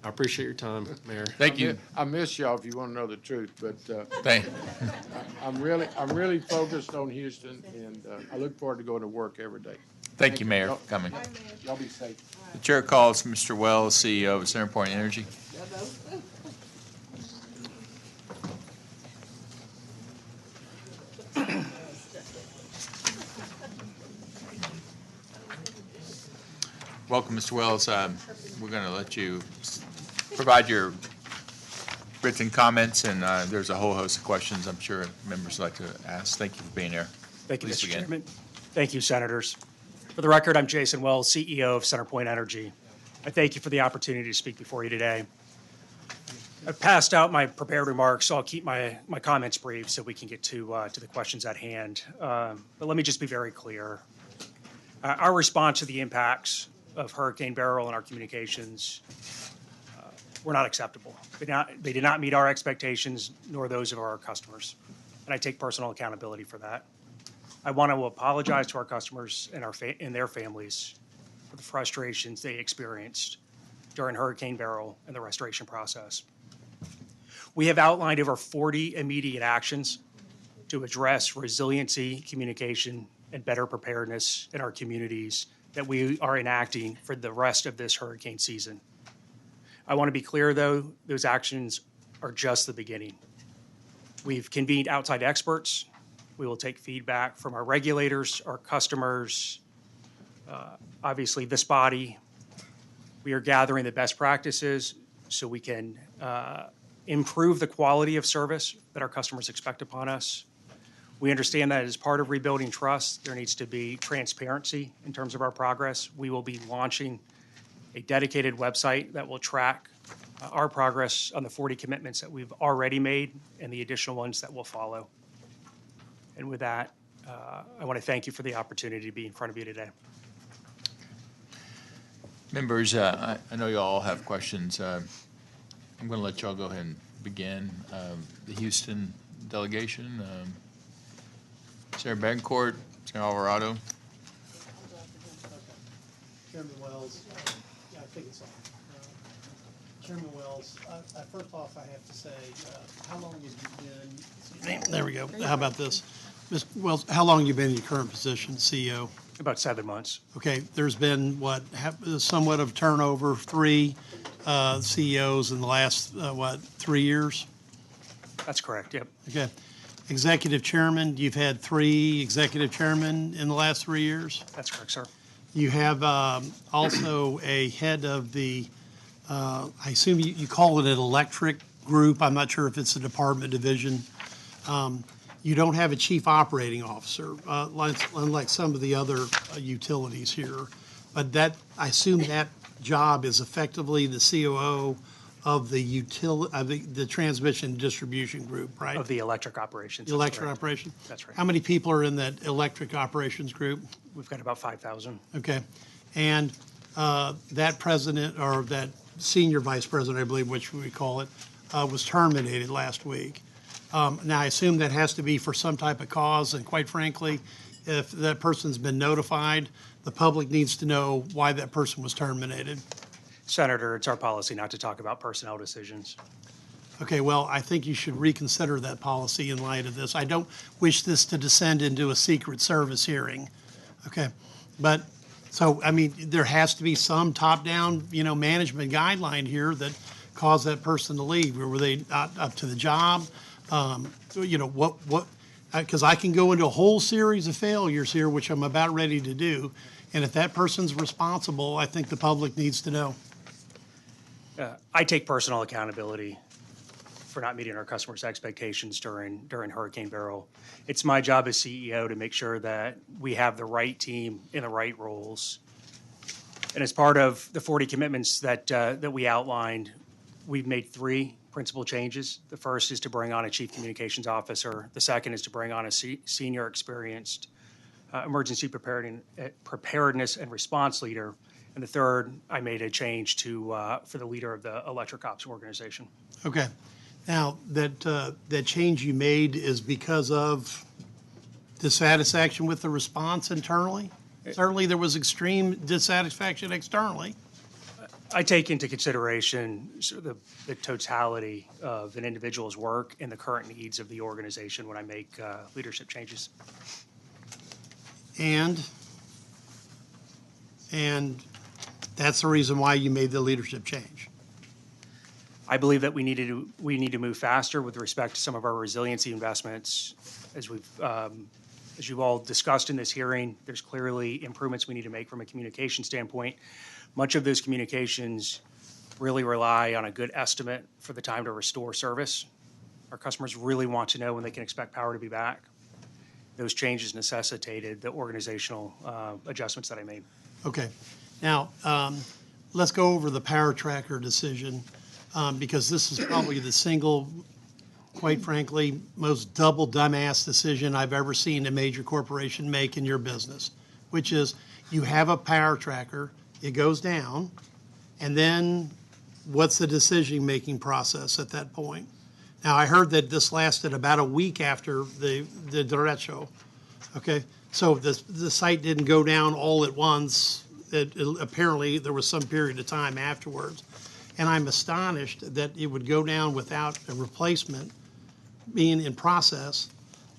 I appreciate your time, Mayor. Thank you. I miss y'all if you want to know the truth, but Thank I'm really focused on Houston, and I look forward to going to work every day. Thank you, Mayor, for coming. Y'all be safe. The chair calls Mr. Wells, CEO of CenterPoint Energy. Welcome, Mr. Wells. We're going to let you provide your written comments, and there's a whole host of questions I'm sure members would like to ask. Thank you for being here. Thank you, Please Mr. begin. Chairman. Thank you, Senators. For the record, I'm Jason Wells, CEO of CenterPoint Energy. I thank you for the opportunity to speak before you today. I've passed out my prepared remarks, so I'll keep my comments brief so we can get to the questions at hand. But let me just be very clear. Our response to the impacts of Hurricane Beryl in our communications were not acceptable. They did not meet our expectations nor those of our customers, and I take personal accountability for that. I want to apologize to our customers and their families for the frustrations they experienced during Hurricane Beryl and the restoration process. We have outlined over 40 immediate actions to address resiliency, communication, and better preparedness in our communities that we are enacting for the rest of this hurricane season. I want to be clear, though, those actions are just the beginning. We've convened outside experts. We will take feedback from our regulators, our customers, obviously this body. We are gathering the best practices so we can improve the quality of service that our customers expect upon us. We understand that as part of rebuilding trust, there needs to be transparency in terms of our progress. We will be launching a dedicated website that will track our progress on the 40 commitments that we've already made and the additional ones that will follow. And with that, I want to thank you for the opportunity to be in front of you today. Members, I know you all have questions. I'm going to let y'all go ahead and begin. The Houston delegation. Senator Betancourt, Senator Alvarado. Chairman Wells, yeah, I think it's on. Chairman Wells, first off, I have to say, how long have you been? There we go. How about this? Mr. Wells, how long have you been in your current position, CEO? About 7 months. Okay, there's been, somewhat of turnover, 3 CEOs in the last, 3 years? That's correct, yep. Okay. Executive chairman, you've had 3 executive chairmen in the last 3 years? That's correct, sir. You have also a head of the, I assume you call it an electric group. I'm not sure if it's a department division. You don't have a chief operating officer, unlike some of the other utilities here. But that, I assume that job is effectively the COO of the transmission distribution group, right? Of the electric operations. The that's electric correct. operation? That's right. How many people are in that electric operations group? We've got about 5,000. Okay. And that president, or that senior vice president, I believe, which we call it, was terminated last week. Now, I assume that has to be for some type of cause, and quite frankly, if that person's been notified, the public needs to know why that person was terminated. Senator, it's our policy not to talk about personnel decisions. Okay, well, I think you should reconsider that policy in light of this. I don't wish this to descend into a Secret Service hearing, okay? But, so, I mean, there has to be some top-down, management guideline here that caused that person to leave. Were they not up to the job? Because I can go into a whole series of failures here, which I'm about ready to do. And if that person's responsible, I think the public needs to know. I take personal accountability for not meeting our customers' expectations during Hurricane Beryl. It's my job as CEO to make sure that we have the right team in the right roles. And as part of the 40 commitments that we outlined, we've made 3 principal changes. The first is to bring on a chief communications officer. The second is to bring on a senior experienced emergency preparedness and response leader. And the third, I made a change for the leader of the electric ops organization. Okay. Now, that change you made is because of dissatisfaction with the response internally? Certainly, there was extreme dissatisfaction externally. I take into consideration sort of the totality of an individual's work and the current needs of the organization when I make leadership changes. And that's the reason why you made the leadership change. I believe that we need to move faster with respect to some of our resiliency investments. As you've all discussed in this hearing, there's clearly improvements we need to make from a communication standpoint. Much of those communications really rely on a good estimate for the time to restore service. Our customers really want to know when they can expect power to be back. Those changes necessitated the organizational adjustments that I made. Okay. Now, let's go over the power tracker decision, because this is probably the single, quite frankly, most double dumbass decision I've ever seen a major corporation make in your business, which is you have a power tracker, it goes down, and then what's the decision-making process at that point? Now, I heard that this lasted about a week after the derecho, okay? So the site didn't go down all at once. Apparently, there was some period of time afterwards. And I'm astonished that it would go down without a replacement being in process,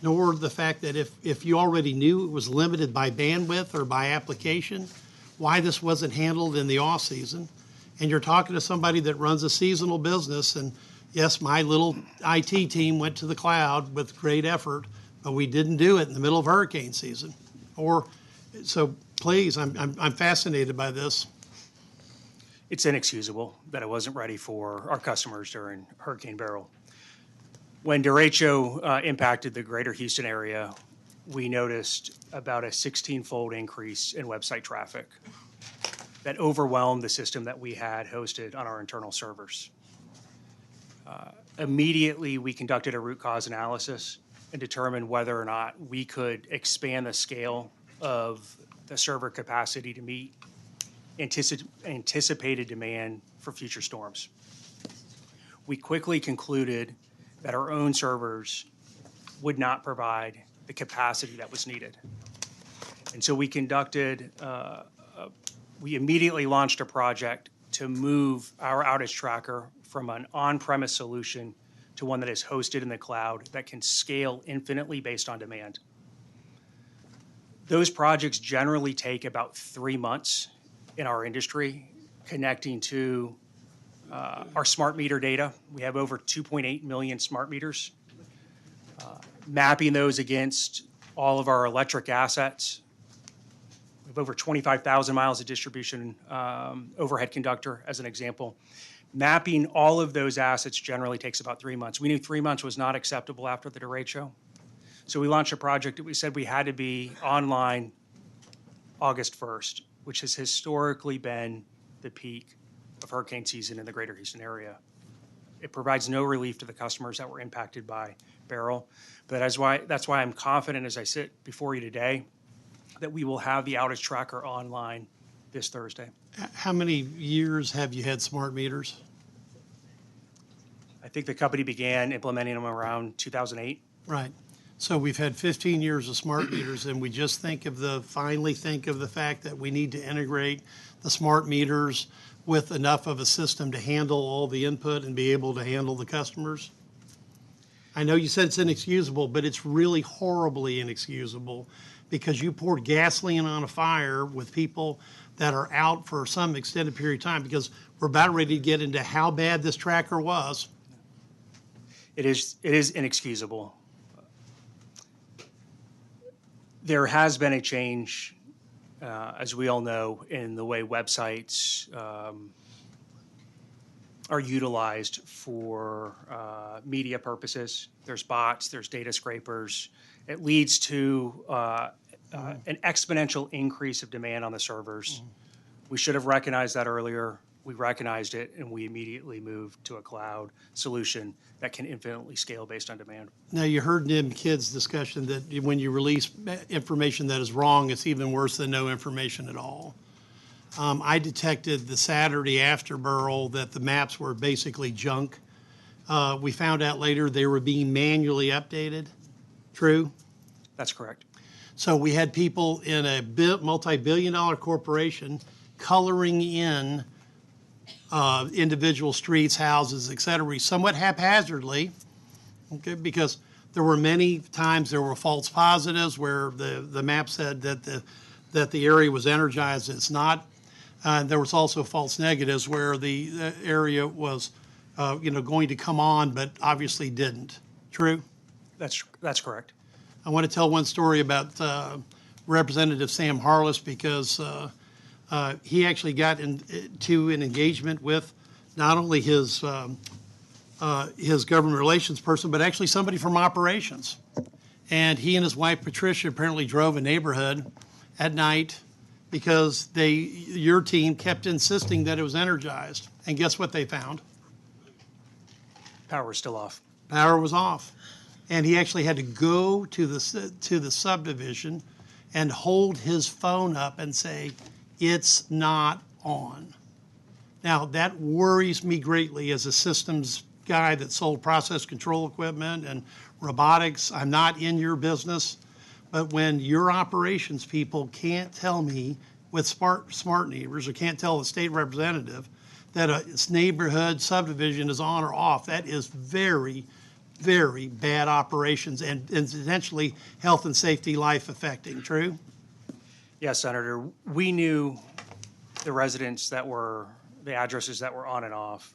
nor the fact that if you already knew it was limited by bandwidth or by application, why this wasn't handled in the off-season. And you're talking to somebody that runs a seasonal business, and yes, my little IT team went to the cloud with great effort, but we didn't do it in the middle of hurricane season. So please, I'm fascinated by this. It's inexcusable that I wasn't ready for our customers during Hurricane Beryl. When derecho impacted the greater Houston area, we noticed about a 16-fold increase in website traffic that overwhelmed the system that we had hosted on our internal servers. Immediately, we conducted a root cause analysis and determined whether or not we could expand the scale of the server capacity to meet anticipated demand for future storms. We quickly concluded that our own servers would not provide the capacity that was needed. And so we immediately launched a project to move our outage tracker from an on-premise solution to one that is hosted in the cloud that can scale infinitely based on demand. Those projects generally take about 3 months in our industry, connecting to our smart meter data. We have over 2.8 million smart meters, mapping those against all of our electric assets. We have over 25,000 miles of distribution overhead conductor, as an example. Mapping all of those assets generally takes about 3 months. We knew 3 months was not acceptable after the derecho. So we launched a project that we said we had to be online August 1st, which has historically been the peak of hurricane season in the greater Houston area. It provides no relief to the customers that were impacted by Beryl. But that's why I'm confident as I sit before you today that we will have the outage tracker online this Thursday. How many years have you had smart meters? I think the company began implementing them around 2008. Right. So we've had 15 years of smart meters, and we just finally think of the fact that we need to integrate the smart meters with enough of a system to handle all the input and be able to handle the customers. I know you said it's inexcusable, but it's really horribly inexcusable because you poured gasoline on a fire with people that are out for some extended period of time, because we're about ready to get into how bad this tracker was. It is inexcusable. There has been a change, as we all know, in the way websites are utilized for media purposes. There's bots, there's data scrapers. It leads to an exponential increase of demand on the servers. We should have recognized that earlier. We recognized it, and we immediately moved to a cloud solution that can infinitely scale based on demand. Now, you heard Nim Kidd's discussion that when you release information that is wrong, it's even worse than no information at all. I detected the Saturday after Beryl that the maps were basically junk. We found out later they were being manually updated. True? That's correct. So we had people in a multi-billion-dollar corporation coloring in individual streets, houses, et cetera, somewhat haphazardly, okay, because there were many times there were false positives where the map said that the area was energized. It's not. There was also false negatives where the area was, going to come on, but obviously didn't. True? That's correct. I want to tell one story about Representative Sam Harless, because he actually got into an engagement with not only his government relations person, but actually somebody from operations. And he and his wife Patricia apparently drove a neighborhood at night because your team kept insisting that it was energized. And guess what they found? Power was still off. Power was off. And he actually had to go to the subdivision and hold his phone up and say, "It's not on." Now, that worries me greatly as a systems guy that sold process control equipment and robotics. I'm not in your business, but when your operations people can't tell me with smart neighbors, or can't tell the state representative that a neighborhood subdivision is on or off, that is very, very bad operations and potentially health and safety life affecting. True? Yes, Senator. We knew the residents the addresses that were on and off.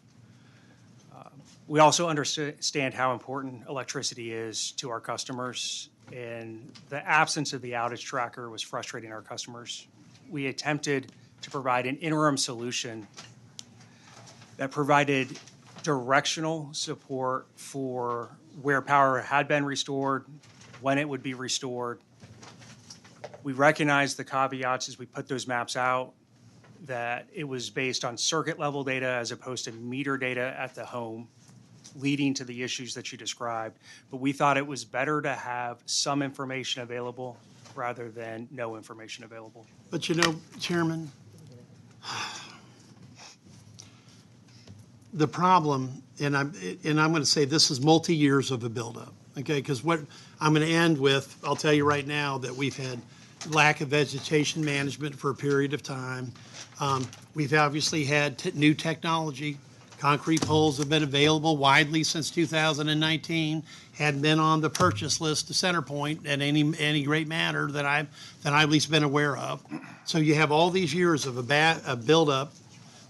We also understand how important electricity is to our customers, and the absence of the outage tracker was frustrating our customers. We attempted to provide an interim solution that provided directional support for where power had been restored, when it would be restored. We recognized the caveats as we put those maps out, that it was based on circuit level data as opposed to meter data at the home, leading to the issues that you described. But we thought it was better to have some information available rather than no information available. But Chairman, the problem, and I'm going to say this is multi-years of a buildup, okay? Because what I'm going to end with, I'll tell you right now that we've had lack of vegetation management for a period of time. We've obviously had new technology. Concrete poles have been available widely since 2019, hadn't been on the purchase list to CenterPoint in any great manner that I've at least been aware of. So you have all these years of a buildup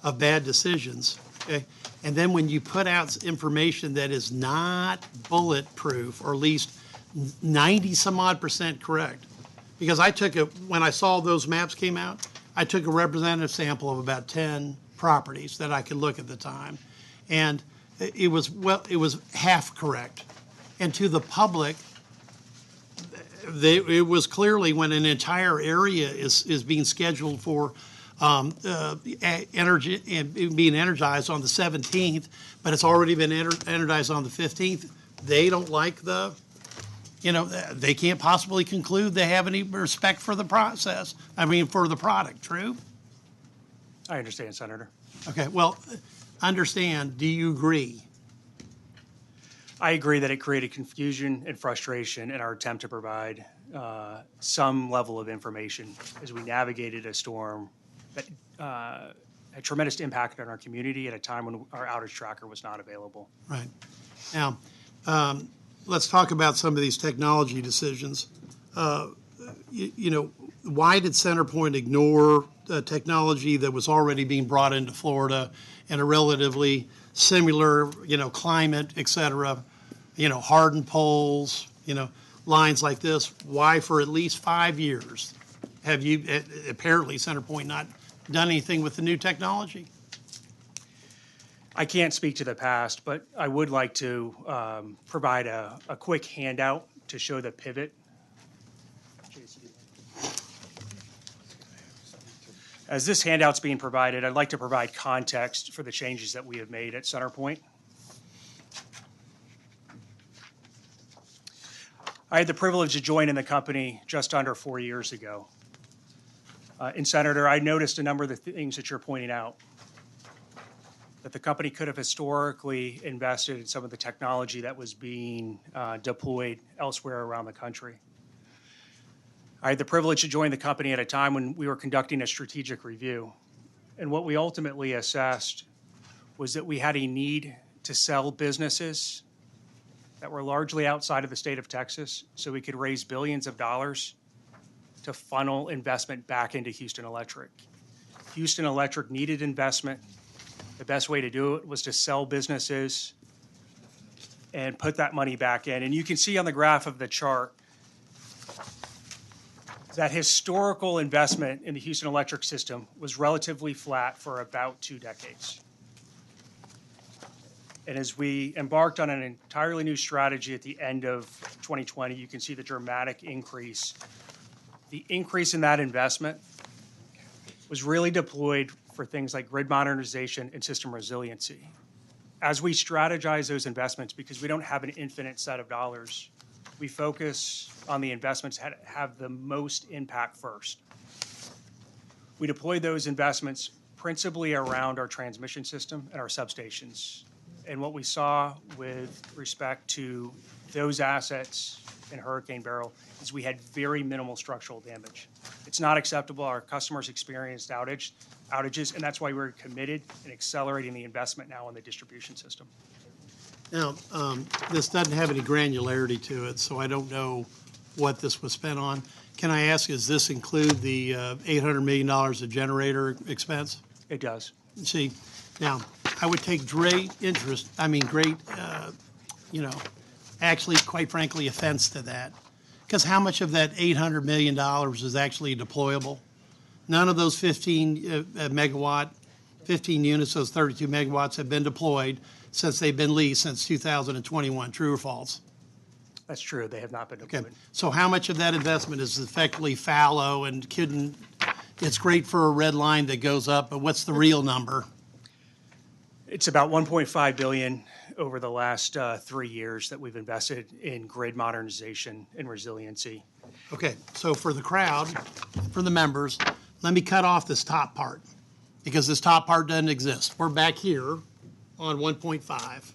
of bad decisions, okay? And then when you put out information that is not bulletproof, or at least 90-some-odd% correct, because when I saw those maps came out, I took a representative sample of about 10 properties that I could look at the time, and it was half correct. And to the public, it was clearly when an entire area is being scheduled for energy and being energized on the 17th, but it's already been energized on the 15th. They don't like they can't possibly conclude they have any respect for the process. For the product. True? I understand, Senator. Okay, well, understand, do you agree? I agree that it created confusion and frustration in our attempt to provide some level of information as we navigated a storm that had tremendous impact on our community at a time when our outage tracker was not available. Right. Now, let's talk about some of these technology decisions. Why did CenterPoint ignore technology that was already being brought into Florida in a relatively similar, climate, et cetera, hardened poles, lines like this? Why, for at least 5 years, have you, apparently CenterPoint, not done anything with the new technology? I can't speak to the past, but I would like to provide a quick handout to show the pivot. As this handout's being provided, I'd like to provide context for the changes that we have made at CenterPoint. I had the privilege to join in the company just under 4 years ago. And Senator, I noticed a number of the things that you're pointing out, that the company could have historically invested in some of the technology that was being deployed elsewhere around the country. I had the privilege to join the company at a time when we were conducting a strategic review. And what we ultimately assessed was that we had a need to sell businesses that were largely outside of the state of Texas so we could raise billions of dollars to funnel investment back into Houston Electric. Houston Electric needed investment. The best way to do it was to sell businesses and put that money back in. And you can see on the graph of the chart that historical investment in the Houston Electric system was relatively flat for about 2 decades. And as we embarked on an entirely new strategy at the end of 2020, you can see the dramatic increase. The increase in that investment was really deployed for things like grid modernization and system resiliency. As we strategize those investments, because we don't have an infinite set of dollars, we focus on the investments that have the most impact first. We deployed those investments principally around our transmission system and our substations. And what we saw with respect to those assets in Hurricane Beryl is we had very minimal structural damage. It's not acceptable. Our customers experienced outages, and that's why we're committed in accelerating the investment now in the distribution system. Now, this doesn't have any granularity to it, so I don't know what this was spent on. Can I ask, does this include the $800 million of generator expense? It does. See, now, I would take actually, quite frankly, offense to that. Because how much of that $800 million is actually deployable? None of those 15 units, those 32 megawatts have been deployed since they've been leased since 2021. True or false? That's true. They have not been deployed. Okay. So how much of that investment is effectively fallow and it's great for a red line that goes up, but what's the real number? It's about $1.5 billion over the last 3 years that we've invested in grid modernization and resiliency. Okay, so for the crowd, for the members, let me cut off this top part because this top part doesn't exist. We're back here on 1.5.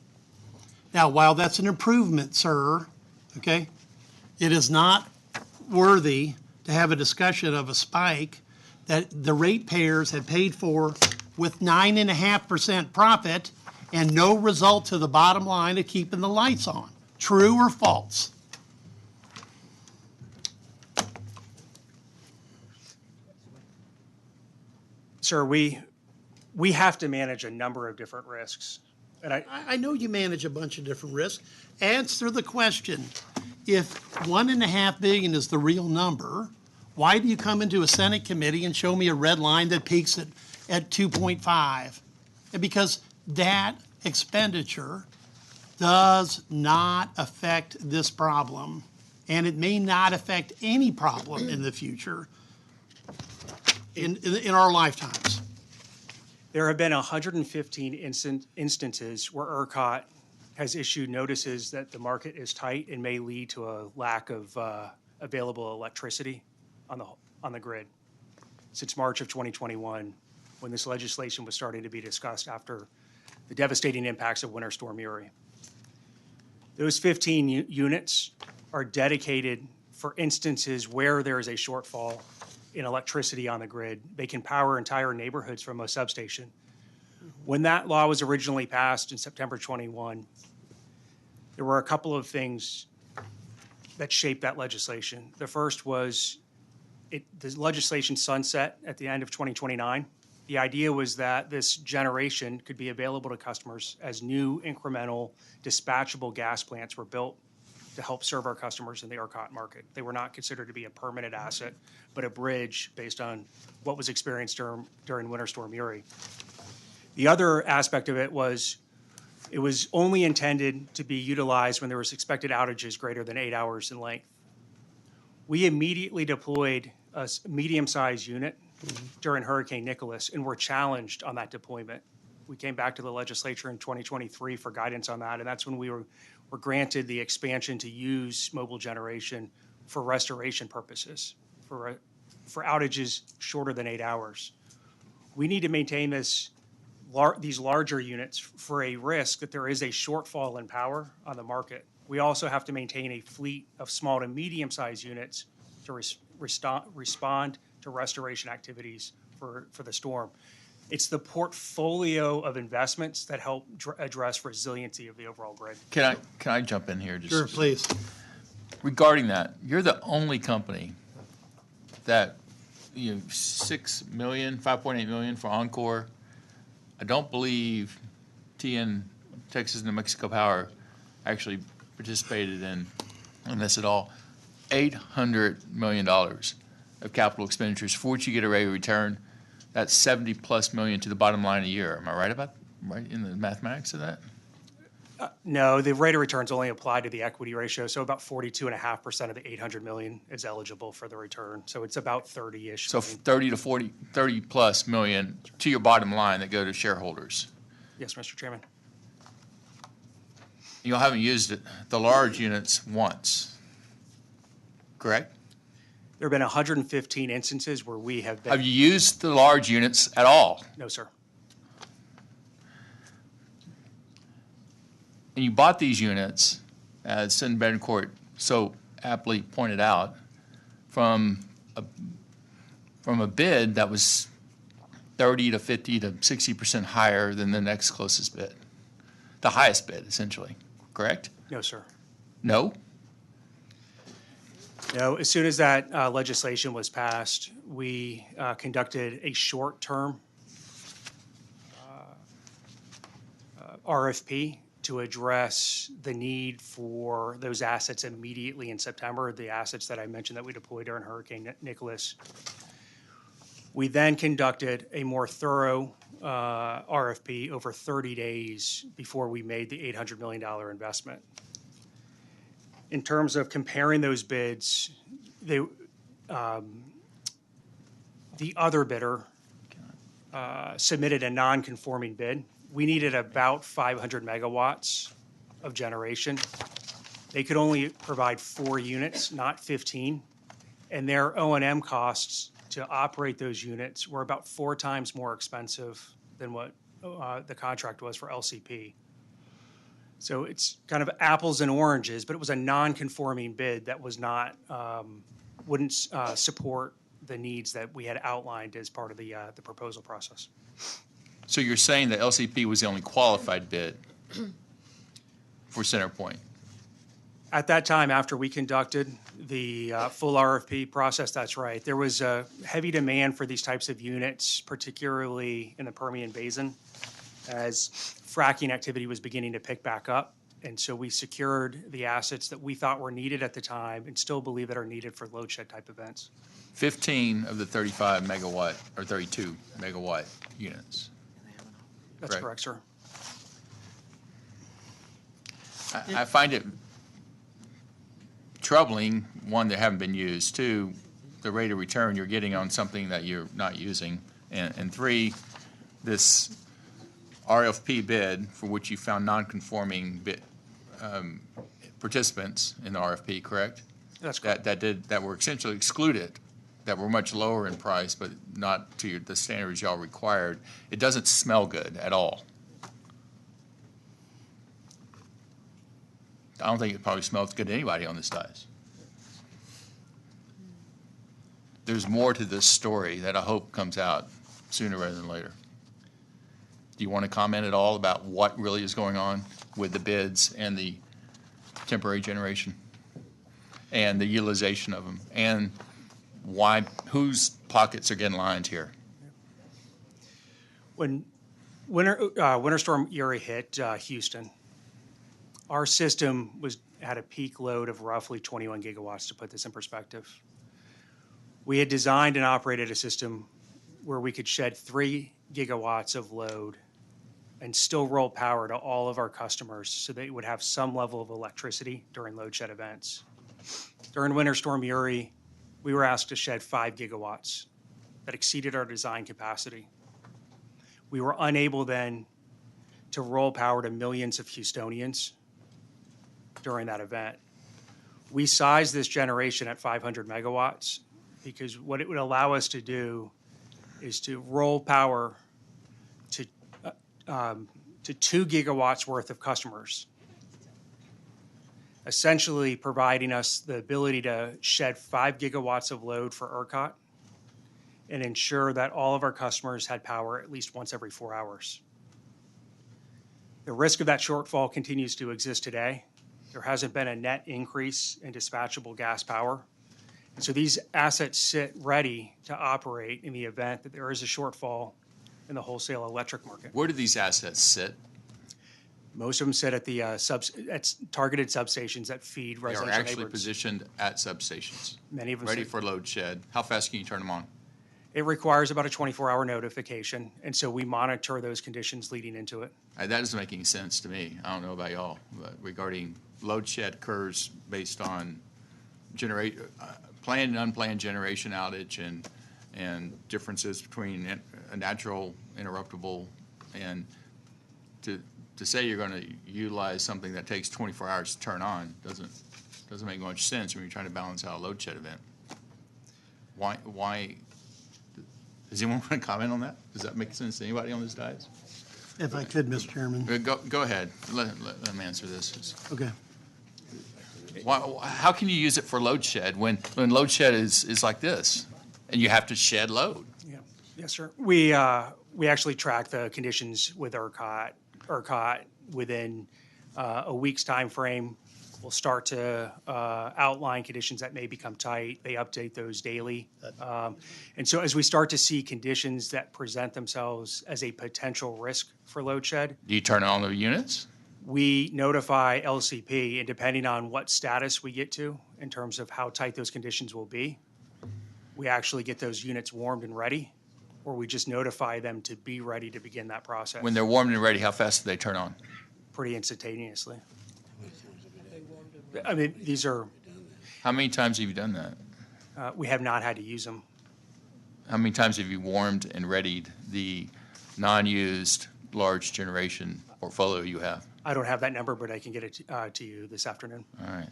Now, while that's an improvement, sir, okay? It is not worthy to have a discussion of a spike that the ratepayers had paid for with 9.5% profit and no result to the bottom line of keeping the lights on. True or false? Sir, we have to manage a number of different risks. And I know you manage a bunch of different risks. Answer the question. If $1.5 billion is the real number, why do you come into a Senate committee and show me a red line that peaks at 2.5? And because that expenditure does not affect this problem, and it may not affect any problem in the future in our lifetimes. there have been 115 instances where ERCOT has issued notices that the market is tight and may lead to a lack of available electricity on the grid since March of 2021, when this legislation was starting to be discussed after the devastating impacts of Winter Storm Uri. Those 15 units are dedicated for instances where there is a shortfall in electricity on the grid. They can power entire neighborhoods from a substation. When that law was originally passed in September 21, there were a couple of things that shaped that legislation. The first was the legislation sunset at the end of 2029. The idea was that this generation could be available to customers as new incremental dispatchable gas plants were built to help serve our customers in the ERCOT market. They were not considered to be a permanent asset, but a bridge based on what was experienced during Winter Storm Uri. The other aspect of it was only intended to be utilized when there was expected outages greater than 8 hours in length. We immediately deployed a medium-sized unit during Hurricane Nicholas and were challenged on that deployment. We came back to the legislature in 2023 for guidance on that, and that's when we were granted the expansion to use mobile generation for restoration purposes, for outages shorter than 8 hours. We need to maintain these larger units for a risk that there is a shortfall in power on the market. We also have to maintain a fleet of small to medium-sized units to respond to restoration activities for the storm. It's the portfolio of investments that help address resiliency of the overall grid. Can I jump in here? Sure, please. Regarding that, you're the only company that, $6 million, $5.8 million for Encore. I don't believe TN, Texas New Mexico Power, actually participated in this at all. $800 million of capital expenditures for which you get a rate of return. That's 70+ million to the bottom line a year. Am I right in the mathematics of that? No, the rate of returns only apply to the equity ratio, so about 42.5% of the $800 million is eligible for the return. So it's about 30-ish. So 30+ million to your bottom line that go to shareholders. Yes, Mr. Chairman. You haven't used the large units once, correct? There have been 115 instances where we have been. Have you used the large units at all? No, sir. And you bought these units, as Senator Betancourt so aptly pointed out, from a bid that was 30 to 50 to 60% higher than the next closest bid, the highest bid, essentially, correct? No, sir. No? No, as soon as that legislation was passed, we conducted a short-term RFP to address the need for those assets immediately in September, the assets that I mentioned that we deployed during Hurricane Nicholas. We then conducted a more thorough RFP over 30 days before we made the $800 million investment. In terms of comparing those bids, the other bidder submitted a non-conforming bid. We needed about 500 megawatts of generation. They could only provide 4 units, not 15, and their O&M costs to operate those units were about 4 times more expensive than what the contract was for LCP. So it's kind of apples and oranges, but it was a non-conforming bid that was not, wouldn't support the needs that we had outlined as part of the proposal process. So you're saying that LCP was the only qualified bid for CenterPoint? At that time, after we conducted the full RFP process, that's right. There was a heavy demand for these types of units, particularly in the Permian Basin, as fracking activity was beginning to pick back up. And so we secured the assets that we thought were needed at the time and still believe that are needed for load shed type events. 15 of the 35 megawatt or 32 megawatt units. That's correct, sir. I find it troubling, one, they haven't been used, two, the rate of return you're getting on something that you're not using, and three, this RFP bid for which you found non-conforming bid, participants in the RFP, correct? That's correct. That were essentially excluded, that were much lower in price, but not to the standards y'all required. It doesn't smell good at all. I don't think it probably smells good to anybody on this dais. There's more to this story that I hope comes out sooner rather than later. Do you want to comment at all about what really is going on with the bids and the temporary generation and the utilization of them, and why, whose pockets are getting lined here? When Winter Storm Uri hit Houston, our system had a peak load of roughly 21 gigawatts, to put this in perspective. We had designed and operated a system where we could shed 3 gigawatts of load and still roll power to all of our customers so they would have some level of electricity during load shed events. During Winter Storm Uri, we were asked to shed 5 gigawatts. That exceeded our design capacity. We were unable then to roll power to millions of Houstonians during that event. We sized this generation at 500 megawatts because what it would allow us to do is to roll power to 2 gigawatts worth of customers, essentially providing us the ability to shed 5 gigawatts of load for ERCOT and ensure that all of our customers had power at least once every 4 hours. The risk of that shortfall continues to exist today. There hasn't been a net increase in dispatchable gas power. And so these assets sit ready to operate in the event that there is a shortfall in the wholesale electric market. Where do these assets sit? Most of them sit at the at targeted substations that feed They are residential actually neighborhoods. positioned at substations, Many of them ready sit- for load shed. How fast can you turn them on? It requires about a 24-hour notification, and so we monitor those conditions leading into it. That doesn't make any sense to me. I don't know about y'all, but regarding load shed occurs based on planned and unplanned generation outage and differences between a natural interruptible, and to say you're going to utilize something that takes 24 hours to turn on doesn't make much sense when you're trying to balance out a load shed event. Why? Does anyone want to comment on that? Does that make sense to anybody on this dais? If I could, Mr. Chairman. Go ahead. Let them answer this. Okay. How can you use it for load shed when load shed is like this, and you have to shed load? Yeah. Yes, sir. We actually track the conditions with ERCOT. ERCOT within a week's time frame will start to outline conditions that may become tight. They update those daily. And so as we start to see conditions that present themselves as a potential risk for load shed, Do you turn on the units? we notify LCP, and depending on what status we get to in terms of how tight those conditions will be, we actually get those units warmed and ready, or we just notify them to be ready to begin that process When they're warm and ready, how fast do they turn on? pretty instantaneously. I mean, these are, How many times have you done that? we have not had to use them. How many times have you warmed and readied the non-used large generation portfolio you have? I don't have that number, but I can get it to you this afternoon. All right.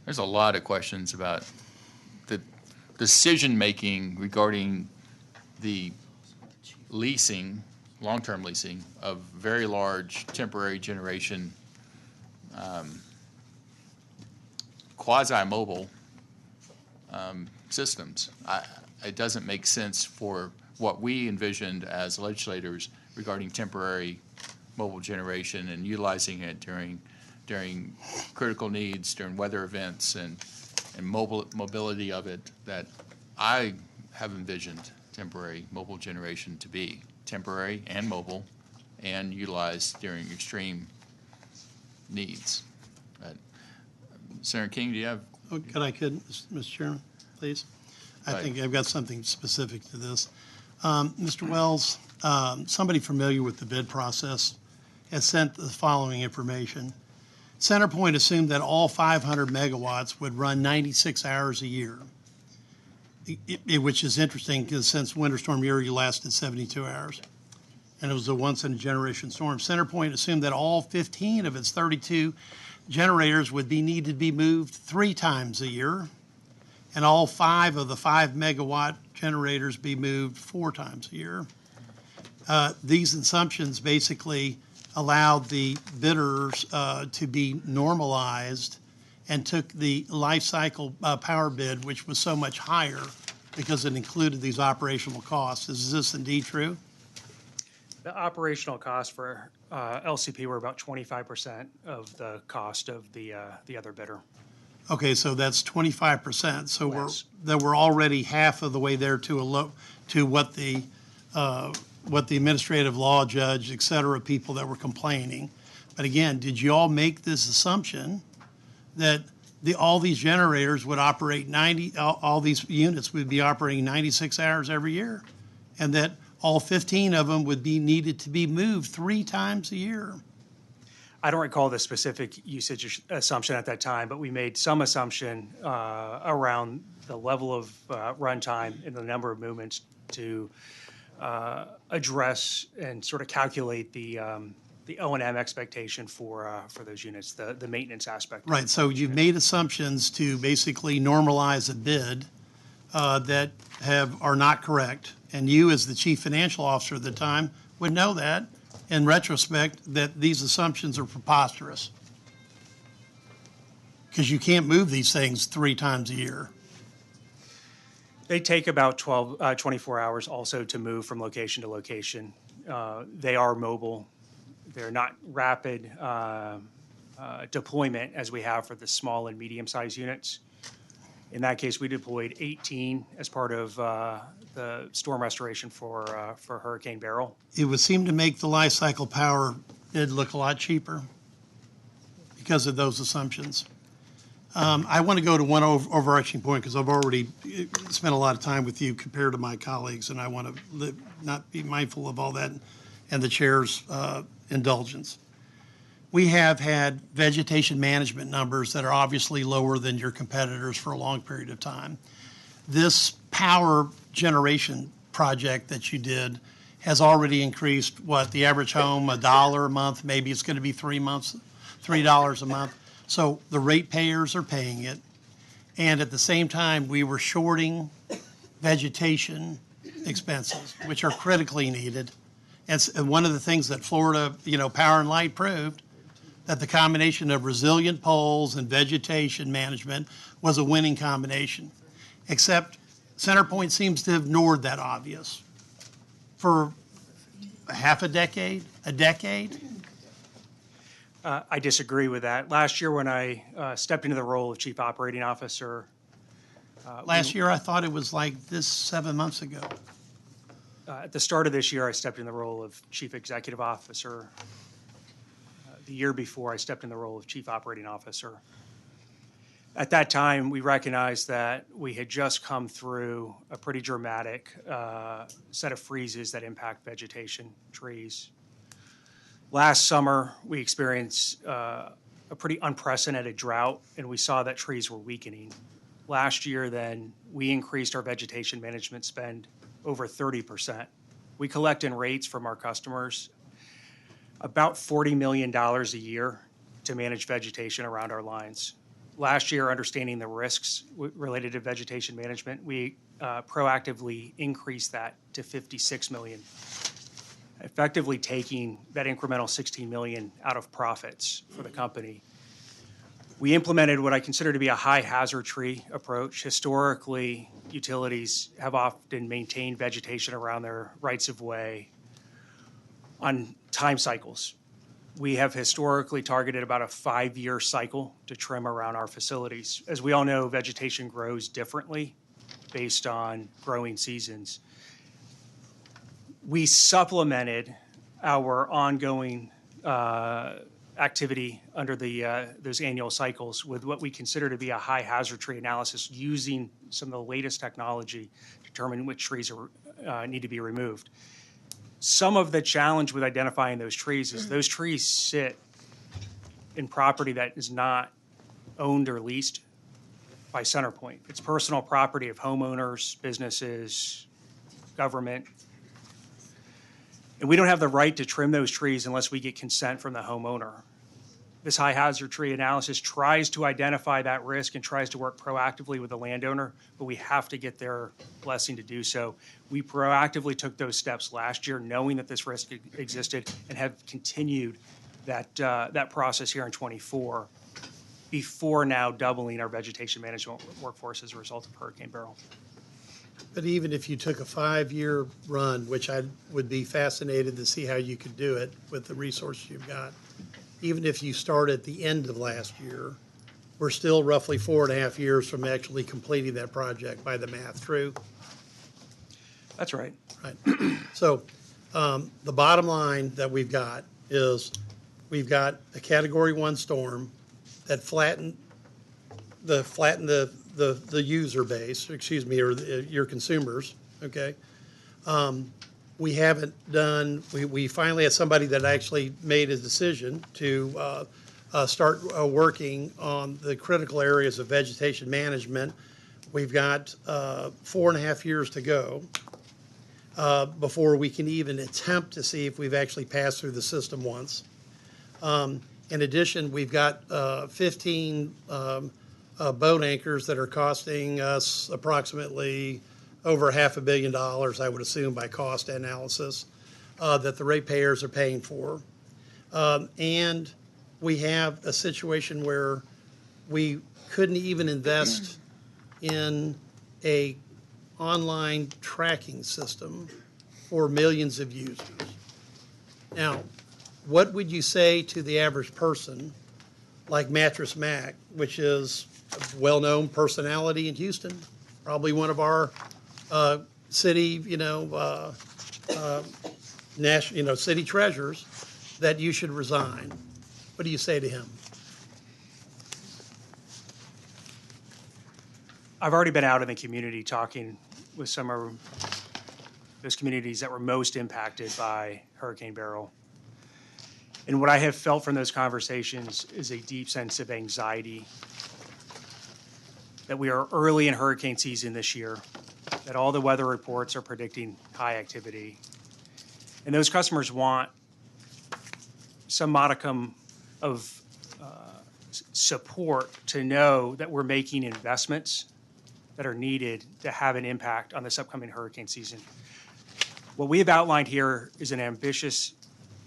There's a lot of questions about the decision-making regarding the leasing, long-term leasing of very large temporary generation quasi-mobile systems. It doesn't make sense for what we envisioned as legislators regarding temporary mobile generation and utilizing it during critical needs, during weather events, and mobility of it, that I have envisioned temporary mobile generation to be temporary and mobile and utilized during extreme needs. Senator King, do you have? Oh, Mr. Chairman, please? I Right. think I've got something specific to this. Mr. Wells, somebody familiar with the bid process has sent the following information. CenterPoint assumed that all 500 megawatts would run 96 hours a year, which is interesting because since Winter Storm Uri lasted 72 hours, and it was a once-in-a-generation storm. CenterPoint assumed that all 15 of its 32 generators would need to be moved 3 times a year, and all 5 of the 5-megawatt generators be moved 4 times a year. These assumptions basically allowed the bidders to be normalized and took the life cycle power bid, which was so much higher because it included these operational costs. Is this indeed true? The operational costs for LCP were about 25% of the cost of the other bidder. Okay, so that's 25%. So Less. we're already half of the way there to what the administrative law judge, et cetera, people that were complaining. But again, did you all make this assumption that all these generators would operate all these units would be operating 96 hours every year, and that all 15 of them would needed to be moved 3 times a year? I don't recall the specific usage assumption at that time, but we made some assumption around the level of runtime and the number of movements to address and sort of calculate the O&M expectation for those units, the maintenance aspect. Right, so you've made assumptions to basically normalize a bid that are not correct. And you, as the chief financial officer at the time, would know that, in retrospect, that these assumptions are preposterous. Because you can't move these things 3 times a year. They take about 24 hours also to move from location to location. They are mobile. They're not rapid deployment as we have for the small and medium-sized units. In that case, we deployed 18 as part of the storm restoration for Hurricane Beryl. It would seem to make the life cycle power bid look a lot cheaper because of those assumptions. I want to go to one overarching point because I've already spent a lot of time with you compared to my colleagues, and I want to not be mindful of all that and the chair's indulgence. We have had vegetation management numbers that are obviously lower than your competitors for a long period of time. This power generation project that you did has already increased, the average home, $1 a month, maybe it's going to be $3 a month. So the ratepayers are paying it. And at the same time, we were shorting vegetation expenses, which are critically needed. And one of the things that Florida, Power and Light proved, that the combination of resilient poles and vegetation management was a winning combination. Except CenterPoint seems to have ignored that obvious for half a decade. I disagree with that. Last year when I stepped into the role of Chief Operating Officer. Last year, I thought it was like this 7 months ago. At the start of this year, I stepped in the role of Chief Executive Officer. The year before, I stepped in the role of Chief Operating Officer. At that time, we recognized that we had just come through a pretty dramatic set of freezes that impact vegetation, trees. Last summer, we experienced a pretty unprecedented drought, and we saw that trees were weakening. Last year, then, we increased our vegetation management spend over 30%. We collect in rates from our customers about $40 million a year to manage vegetation around our lines. Last year, understanding the risks related to vegetation management, we proactively increased that to $56 million, effectively taking that incremental $16 million out of profits for the company. We implemented what I consider to be a high hazard tree approach. Historically, utilities have often maintained vegetation around their rights of way on time cycles. We have historically targeted about a 5-year cycle to trim around our facilities. As we all know, vegetation grows differently based on growing seasons. We supplemented our ongoing activity under those annual cycles with what we consider to be a high hazard tree analysis, using some of the latest technology to determine which trees need to be removed. Some of the challenge with identifying those trees is those trees sit in property that is not owned or leased by CenterPoint. It's personal property of homeowners, businesses, government. And we don't have the right to trim those trees unless we get consent from the homeowner. This high hazard tree analysis tries to identify that risk and tries to work proactively with the landowner, but we have to get their blessing to do so. We proactively took those steps last year, knowing that this risk existed, and have continued that process here in '24, before now doubling our vegetation management workforce as a result of Hurricane Beryl. But even if you took a 5-year run, which I would be fascinated to see how you could do it with the resources you've got, even if you start at the end of last year, we're still roughly 4.5 years from actually completing that project by the math, true? That's right. Right. So the bottom line that we've got is we've got a Category 1 storm that flattened the user base, excuse me, or your consumers, okay? We haven't done, we finally had somebody that actually made a decision to start working on the critical areas of vegetation management. We've got 4.5 years to go before we can even attempt to see if we've actually passed through the system once. In addition, we've got 15 boat anchors that are costing us approximately over $500 million, I would assume, by cost analysis, that the ratepayers are paying for. And we have a situation where we couldn't even invest in a online tracking system for millions of users. Now, what would you say to the average person like Mattress Mac, which is a well-known personality in Houston, probably one of our city, city treasurers, that you should resign? What do you say to him? I've already been out in the community talking with some of those communities that were most impacted by Hurricane Beryl. And what I have felt from those conversations is a deep sense of anxiety that we are early in hurricane season this year, that all the weather reports are predicting high activity. And those customers want some modicum of support to know that we're making investments that are needed to have an impact on this upcoming hurricane season. What we have outlined here is an ambitious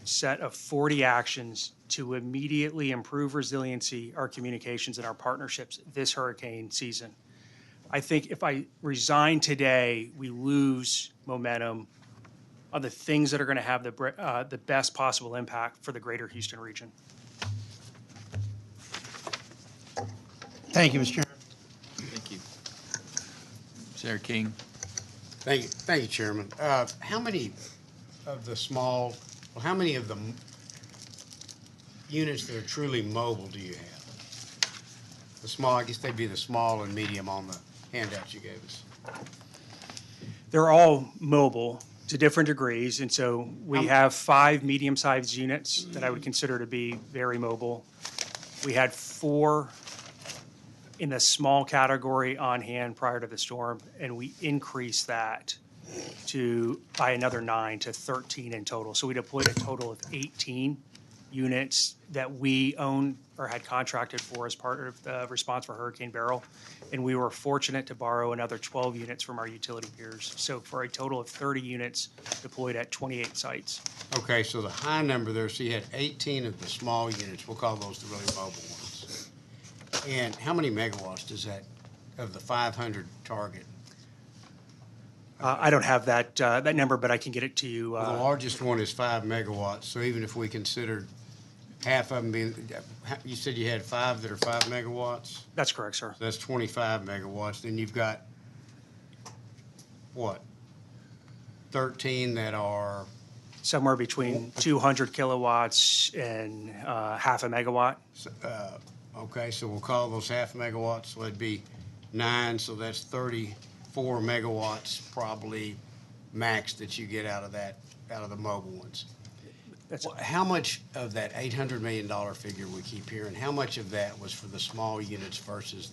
set of 40 actions to immediately improve resiliency, our communications, and our partnerships this hurricane season. I think if I resign today, we lose momentum on the things that are going to have the best possible impact for the greater Houston region. Thank you, Mr. Chairman. Thank you. Senator King. Thank you, Chairman. How many of the units that are truly mobile do you have? The small, I guess they'd be the small and medium on the handout you gave us. They're all mobile to different degrees, and so we have 5 medium-sized units that I would consider to be very mobile. We had 4 in the small category on hand prior to the storm, and we increased that by another 9 to 13 in total. So we deployed a total of 18 units that we own or had contracted for as part of the response for Hurricane Beryl. And we were fortunate to borrow another 12 units from our utility peers. So for a total of 30 units deployed at 28 sites. Okay, so the high number there, so you had 18 of the small units, we'll call those the really mobile ones. And how many megawatts does that, of the 500 target? I don't have that number, but I can get it to you. Well, the largest one is 5 megawatts, so even if we considered half of them being, you said you had 5 that are 5 megawatts? That's correct, sir. So that's 25 megawatts. Then you've got, what, 13 that are, Somewhere between 200 kilowatts and half a megawatt. okay, so we'll call those half megawatts, so it'd be 9, so that's 34 megawatts probably max that you get out of that, out of the mobile ones. How much of that $800 million figure we keep hearing, how much of that was for the small units versus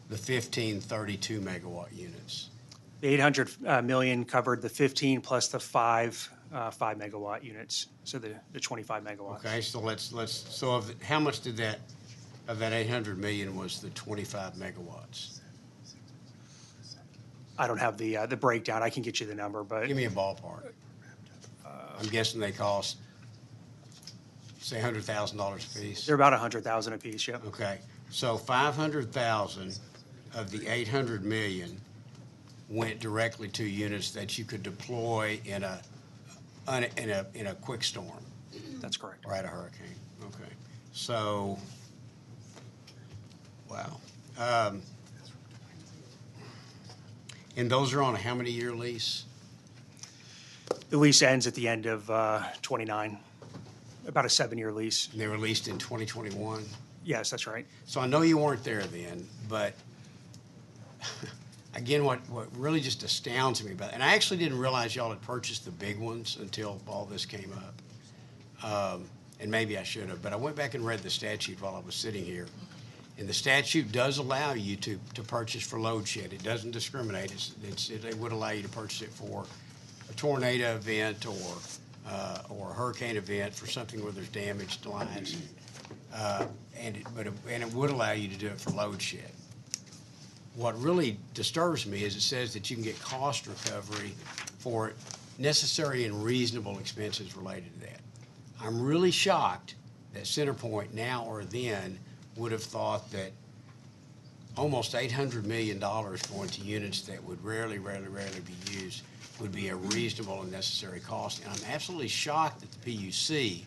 the 15, 32 megawatt units? The 800 million covered the 15 plus the 5 megawatt units, so the 25 megawatts. Okay, so so how much did that, of that 800 million was the 25 megawatts? I don't have the breakdown. I can get you the number, but Give me a ballpark. I'm guessing they cost, say, $100,000 a piece? they're about 100,000 apiece. Yep. Okay, so 500,000 of the 800 million went directly to units that you could deploy in a quick storm, That's correct. or at a hurricane. Okay, so, wow. And those are on a how many year lease? The lease ends at the end of 29, about a 7-year lease. And they were leased in 2021? Yes, that's right. So I know you weren't there then, but again, what really just astounds me about it, and I actually didn't realize y'all had purchased the big ones until all this came up. And maybe I should have, but I went back and read the statute while I was sitting here. And the statute does allow you to purchase for load shed. It doesn't discriminate. It would allow you to purchase it for a tornado event or a hurricane event, for something where there's damaged lines. And it would allow you to do it for load shed. What really disturbs me is it says that you can get cost recovery for necessary and reasonable expenses related to that. I'm really shocked that CenterPoint now or then would have thought that almost $800 million going to units that would rarely be used would be a reasonable and necessary cost. And I'm absolutely shocked that the PUC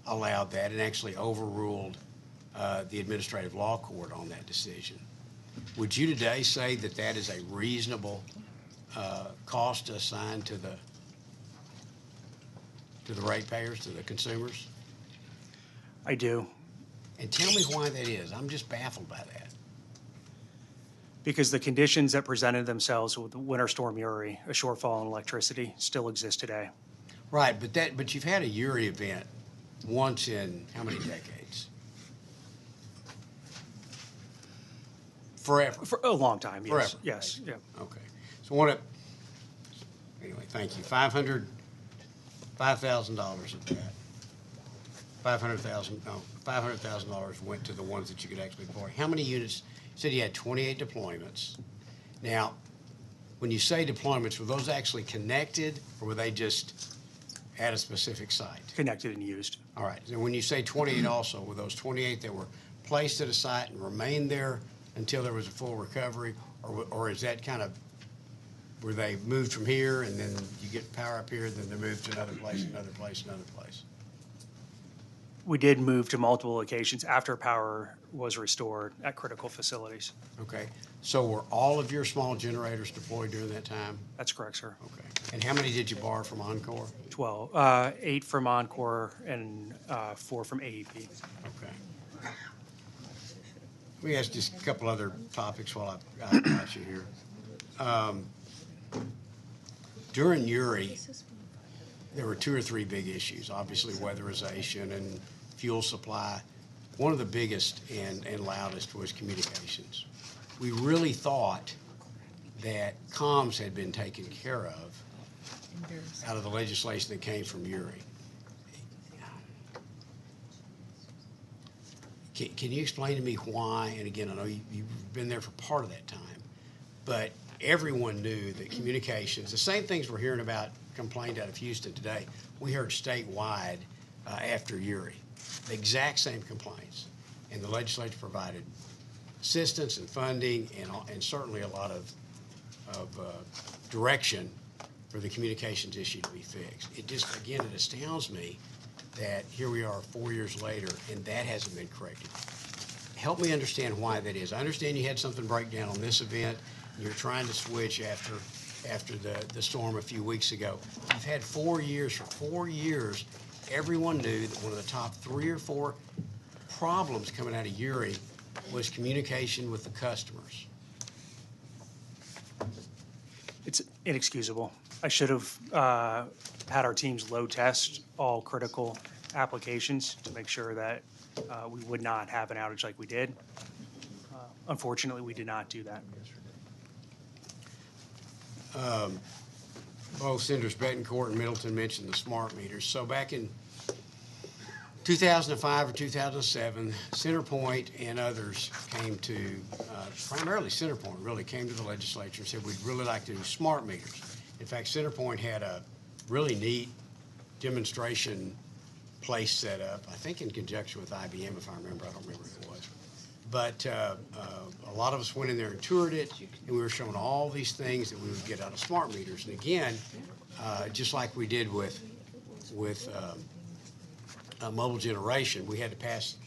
allowed that and actually overruled the Administrative Law Court on that decision. Would you today say that that is a reasonable cost assigned to the ratepayers, to the consumers? I do. And tell me why that is. I'm just baffled by that. Because the conditions that presented themselves with Winter Storm Uri, a shortfall in electricity, still exist today. Right, but you've had a Uri event once in how many decades? Forever. For a long time, yes. Forever. Yes, yeah. Okay. So anyway, thank you. $500,000 of that. $500,000 went to the ones that you could actually deploy. How many units? You said you had 28 deployments. Now, when you say deployments, were those actually connected, or were they just at a specific site? Connected and used. All right. And when you say 28 also, were those 28 that were placed at a site and remained there until there was a full recovery, or is that kind of, were they moved from here and then you get power up here, then they moved to another place, another place, another place? We did move to multiple locations after power was restored at critical facilities. Okay. So were all of your small generators deployed during that time? That's correct, sir. Okay. And how many did you borrow from Encore? 12, 8 from Encore and 4 from AEP. Okay. Let me ask just a couple other topics while I've got you here. During Uri, there were 2 or 3 big issues, obviously weatherization and fuel supply. One of the biggest and loudest was communications. We really thought that comms had been taken care of out of the legislation that came from Uri. Can you explain to me why, and again, I know you've been there for part of that time, but everyone knew that communications, the same things we're hearing about complained out of Houston today, we heard statewide after Uri. The exact same complaints. And the legislature provided assistance and funding and certainly a lot of direction for the communications issue to be fixed. It just, again, it astounds me that here we are 4 years later and that hasn't been corrected. Help me understand why that is. I understand you had something break down on this event. You're trying to switch after the storm a few weeks ago. You've had 4 years. For 4 years, everyone knew that one of the top 3 or 4 problems coming out of Uri was communication with the customers. It's inexcusable. I should have had our teams load test all critical applications to make sure that we would not have an outage like we did. Unfortunately, we did not do that. Both Senators Betancourt and Middleton mentioned the smart meters. So back in 2005 or 2007, CenterPoint and others came to, primarily CenterPoint really came to the legislature and said, we'd really like to do smart meters. In fact, CenterPoint had a really neat demonstration place set up, I think in conjunction with IBM, if I remember. I don't remember who it was. But a lot of us went in there and toured it, and we were showing all these things that we would get out of smart meters. And again, just like we did with mobile generation, we had to pass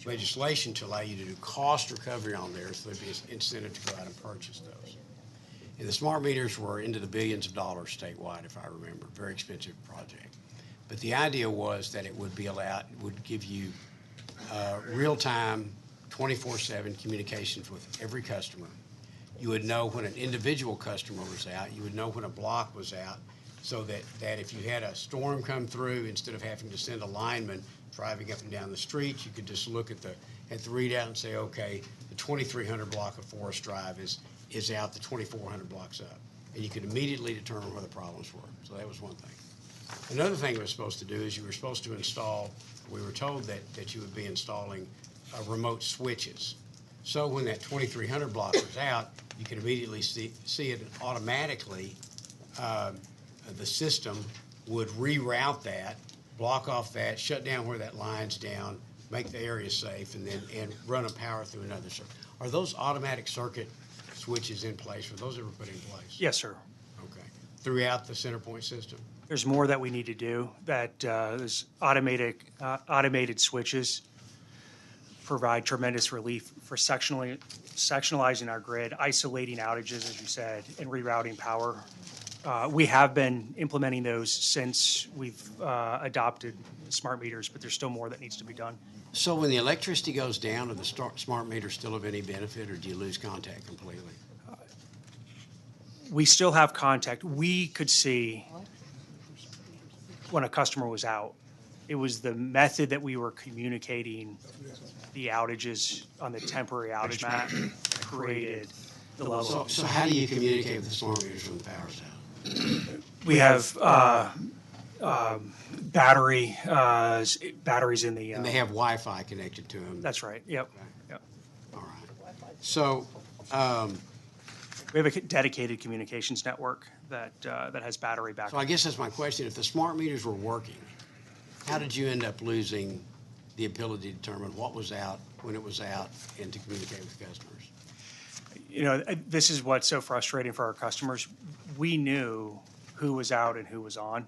legislation to allow you to do cost recovery on there, so there'd be an incentive to go out and purchase those. And the smart meters were into the billions of dollars statewide, if I remember. Very expensive project. But the idea was that it would be allowed, would give you real-time, 24/7 communications with every customer. You would know when an individual customer was out. You would know when a block was out, so that if you had a storm come through, instead of having to send a lineman driving up and down the street, you could just look at the readout and say, okay, the 2300 block of Forest Drive is out, the 2400 blocks up. And you could immediately determine where the problems were. So that was one thing. Another thing it was supposed to do is you were supposed to install, we were told that you would be installing remote switches. So when that 2300 block was out, you could immediately see it, and automatically the system would reroute that, block off that, shut down where that line's down, make the area safe, and run a power through another circuit. Are those automatic circuit switches in place? Were those ever put in place? Yes, sir. Okay. Throughout the CenterPoint system? There's more that we need to do. There's automated switches provide tremendous relief for sectionalizing our grid, isolating outages, as you said, and rerouting power. We have been implementing those since we've adopted smart meters, but there's still more that needs to be done. So when the electricity goes down, are the smart meters still of any benefit, or do you lose contact completely? We still have contact. We could see when a customer was out. It was the method that we were communicating the outages on the temporary outage map created the level. So how do you communicate with the smart meters when the power's out? We have batteries in the. And they have Wi-Fi connected to them? That's right. Yep. Okay. Yep. All right. So we have a dedicated communications network that has battery backup. So I guess that's my question. If the smart meters were working, how did you end up losing the ability to determine what was out, when it was out, and to communicate with customers? You know, this is what's so frustrating for our customers. We knew who was out and who was on.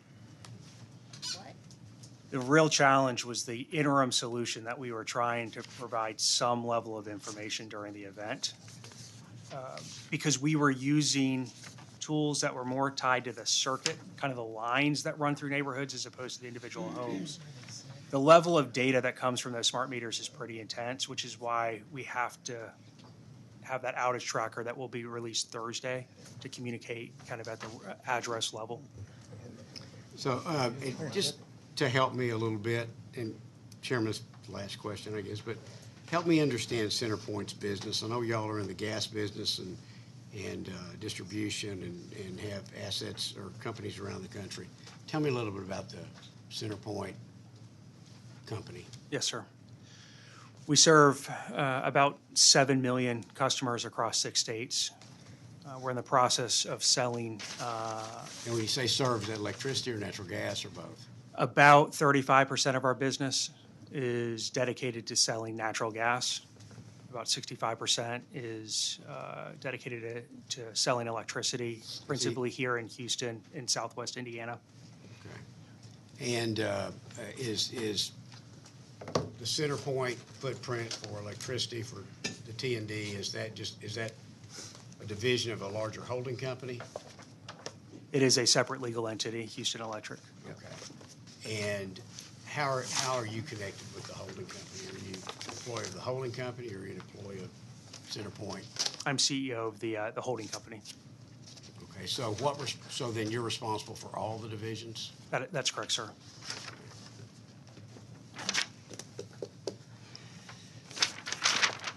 The real challenge was the interim solution that we were trying to provide some level of information during the event. Because we were using tools that were more tied to the circuit, kind of the lines that run through neighborhoods as opposed to the individual homes. The level of data that comes from those smart meters is pretty intense, which is why we have to have that outage tracker that will be released Thursday to communicate kind of at the address level. So just to help me a little bit, and Chairman's last question, I guess, but help me understand CenterPoint's business. I know y'all are in the gas business and distribution and have assets or companies around the country. Tell me a little bit about the CenterPoint company. Yes, sir. We serve about 7 million customers across 6 states. We're in the process of selling. And when you say serve, is that electricity or natural gas or both? About 35% of our business is dedicated to selling natural gas. About 65% is dedicated to selling electricity, principally here in Houston in southwest Indiana. Okay. And is the CenterPoint footprint for electricity for the T&D, is that a division of a larger holding company? It is a separate legal entity, Houston Electric. Okay. And how are you connected with the holding company? Are you an employee of the holding company, or are you an employee of CenterPoint? I'm CEO of the holding company. Okay, so so then you're responsible for all the divisions? That's correct, sir.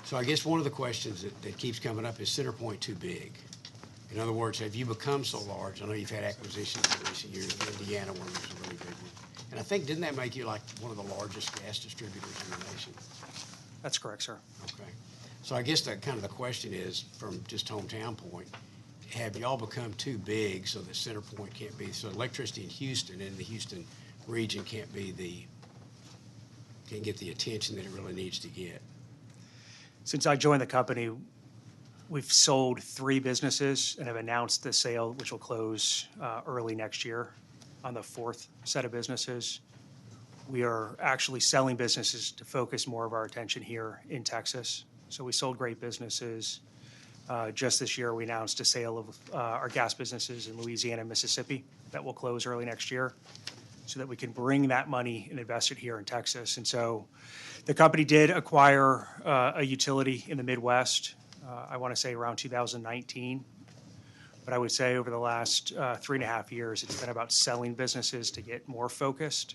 So I guess one of the questions that keeps coming up, is CenterPoint too big? In other words, have you become so large? I know you've had acquisitions in recent years. Indiana one was a really big one. And I think, didn't that make you like one of the largest gas distributors in the nation? That's correct, sir. Okay. So I guess that kind of the question is, from just hometown point, have y'all become too big so that CenterPoint can't be, so electricity in Houston and the Houston region can't get the attention that it really needs to get? Since I joined the company, we've sold 3 businesses and have announced the sale, which will close early next year, on the 4th set of businesses. We are actually selling businesses to focus more of our attention here in Texas. So we sold great businesses. Just this year, we announced a sale of our gas businesses in Louisiana and Mississippi that will close early next year, so that we can bring that money and invest it here in Texas. And so the company did acquire a utility in the Midwest, I want to say around 2019. But I would say over the last 3.5 years, it's been about selling businesses to get more focused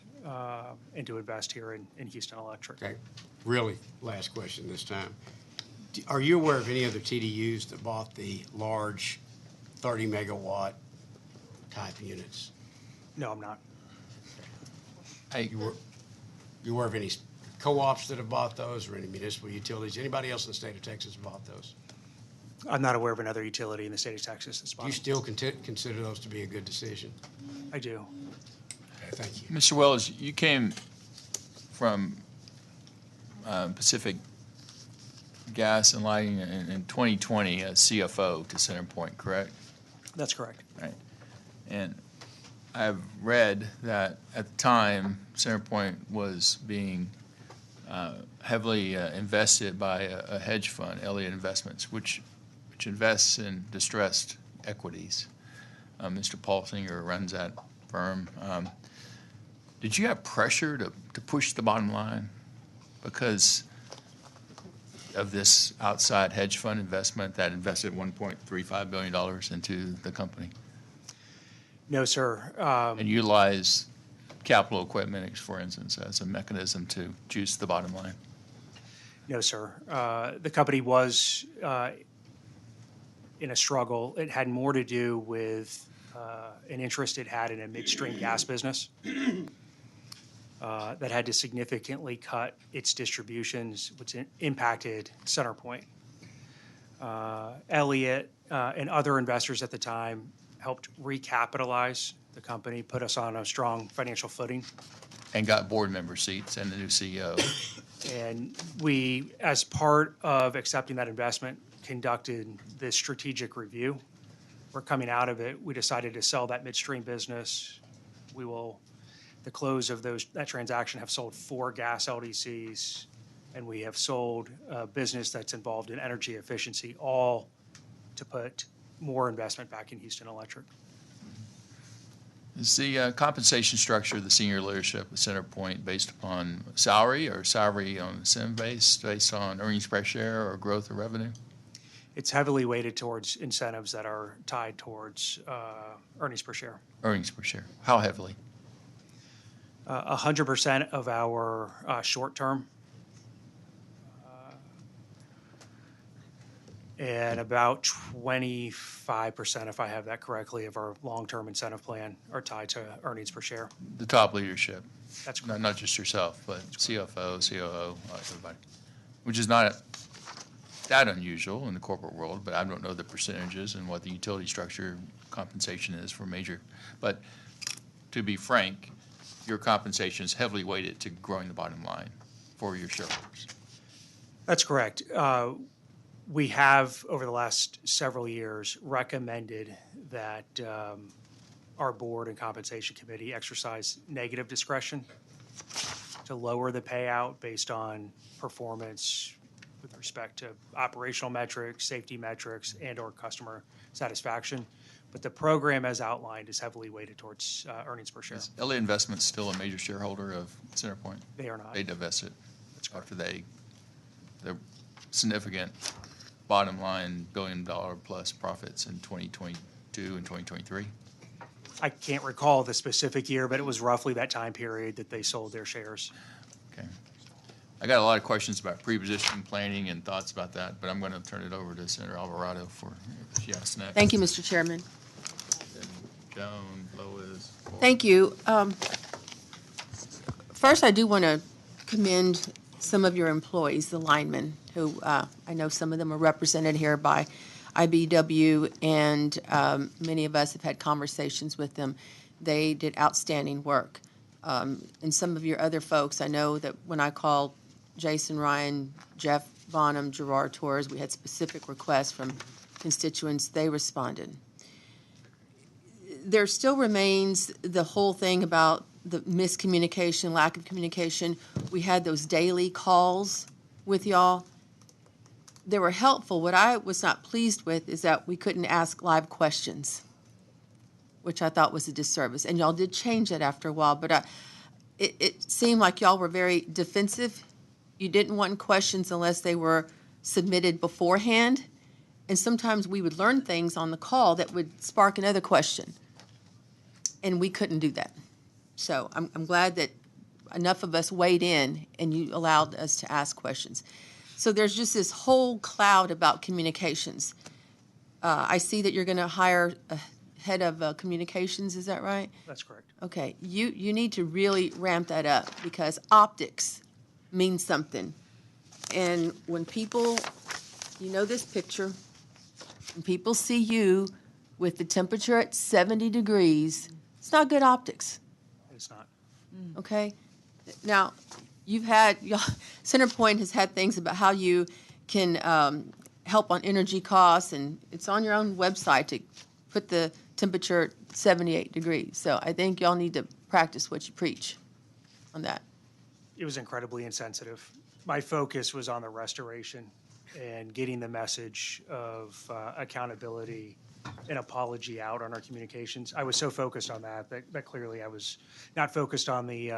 and to invest here in Houston Electric. Okay. Really, last question this time. Are you aware of any other TDUs that bought the large 30-megawatt type units? No, I'm not. You aware of any co-ops that have bought those, or any municipal utilities? Anybody else in the state of Texas have bought those? I'm not aware of another utility in the state of Texas that's Do you still consider those to be a good decision? I do. Okay, thank you. Mr. Wells, you came from Pacific Gas and Lighting in 2020 as CFO to CenterPoint, correct? That's correct. Right. And I've read that at the time, CenterPoint was being heavily invested by a hedge fund, Elliott Investments, which invests in distressed equities. Mr. Paulsinger runs that firm. Did you have pressure to push the bottom line because of this outside hedge fund investment that invested $1.35 billion into the company? No, sir. And utilize capital equipment, for instance, as a mechanism to juice the bottom line? No, sir. The company was in a struggle. It had more to do with an interest it had in a midstream gas business that had to significantly cut its distributions, which impacted CenterPoint. Elliott and other investors at the time helped recapitalize the company, put us on a strong financial footing. And got board member seats and the new CEO. And we, as part of accepting that investment, conducted this strategic review. We're coming out of it. We decided to sell that midstream business. We will, the close of that transaction, have sold 4 gas LDCs, and we have sold a business that's involved in energy efficiency, all to put more investment back in Houston Electric. Is the compensation structure of the senior leadership of CenterPoint based upon salary or salary on incentive based on earnings per share or growth of revenue? It's heavily weighted towards incentives that are tied towards earnings per share. Earnings per share. How heavily? 100% of our short term and about 25%, if I have that correctly, of our long-term incentive plan are tied to earnings per share. The top leadership. That's correct. Not just yourself, but CFO, COO, everybody. Which is not that unusual in the corporate world, but I don't know the percentages and what the utility structure compensation is for major. But to be frank, your compensation is heavily weighted to growing the bottom line for your shareholders. That's correct. We have, over the last several years, recommended that our board and compensation committee exercise negative discretion to lower the payout based on performance with respect to operational metrics, safety metrics, and/or customer satisfaction. But the program, as outlined, is heavily weighted towards earnings per share. Is LA Investments still a major shareholder of CenterPoint? They are not. They divested That's correct. after their significant bottom line billion-dollar-plus profits in 2022 and 2023? I can't recall the specific year, but it was roughly that time period that they sold their shares. Okay. I got a lot of questions about pre-positioning planning and thoughts about that, but I'm going to turn it over to Senator Alvarado for if she asks next. Thank you, Mr. Chairman. Then Joan, Lois. Thank you. First, I do want to commend some of your employees, the linemen, who I know some of them are represented here by IBW, and many of us have had conversations with them. They did outstanding work. And some of your other folks, I know that when I called Jason Ryan, Jeff Bonham, Gerard Torres, we had specific requests from constituents. They responded. There still remains the whole thing about the miscommunication, lack of communication. We had those daily calls with y'all. They were helpful. What I was not pleased with is that we couldn't ask live questions, which I thought was a disservice. And y'all did change that after a while, but it seemed like y'all were very defensive. You didn't want questions unless they were submitted beforehand. And sometimes we would learn things on the call that would spark another question. And we couldn't do that. So I'm glad that enough of us weighed in and you allowed us to ask questions. So there's just this whole cloud about communications. I see that you're going to hire a head of communications, is that right? That's correct. Okay, you need to really ramp that up because optics means something. And when people, you know this picture, when people see you with the temperature at 70 degrees, it's not good optics, It's not. okay? Now, CenterPoint has had things about how you can help on energy costs, and it's on your own website to put the temperature at 78 degrees. So I think y'all need to practice what you preach on that. It was incredibly insensitive. My focus was on the restoration and getting the message of accountability and apology out on our communications. I was so focused on that clearly I was not focused on the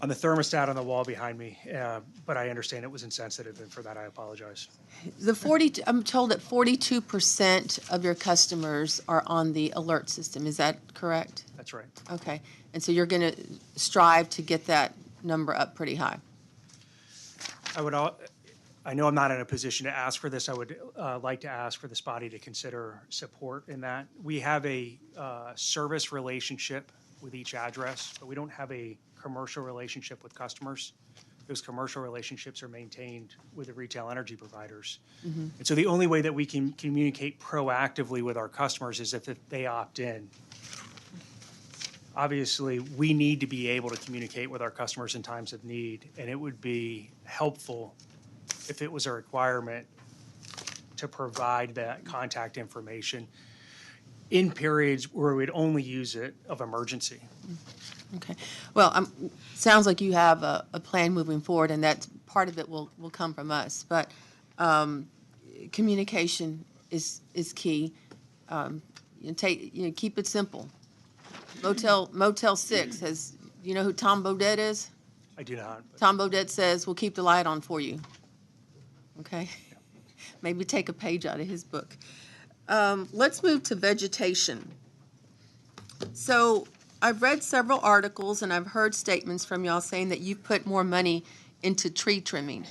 thermostat on the wall behind me, but I understand it was insensitive, and for that I apologize. I'm told that 42% of your customers are on the alert system. Is that correct? That's right. Okay. And so you're going to strive to get that number up pretty high. I know I'm not in a position to ask for this. I would like to ask for this body to consider support in that. We have a service relationship with each address, but we don't have a commercial relationship with customers. Those commercial relationships are maintained with the retail energy providers. Mm-hmm. And so the only way that we can communicate proactively with our customers is if they opt in. Obviously, we need to be able to communicate with our customers in times of need, and it would be helpful if it was a requirement to provide that contact information in periods where we'd only use it of emergency. Okay. Well, sounds like you have a plan moving forward, and that part of it will come from us. But communication is key. Keep it simple. Motel 6 has. You know who Tom Bodette is? I do not. Tom Bodette says, "We'll keep the light on for you." Okay. Yeah. Maybe take a page out of his book. Let's move to vegetation. So I've read several articles and I've heard statements from y'all saying that you put more money into tree trimming.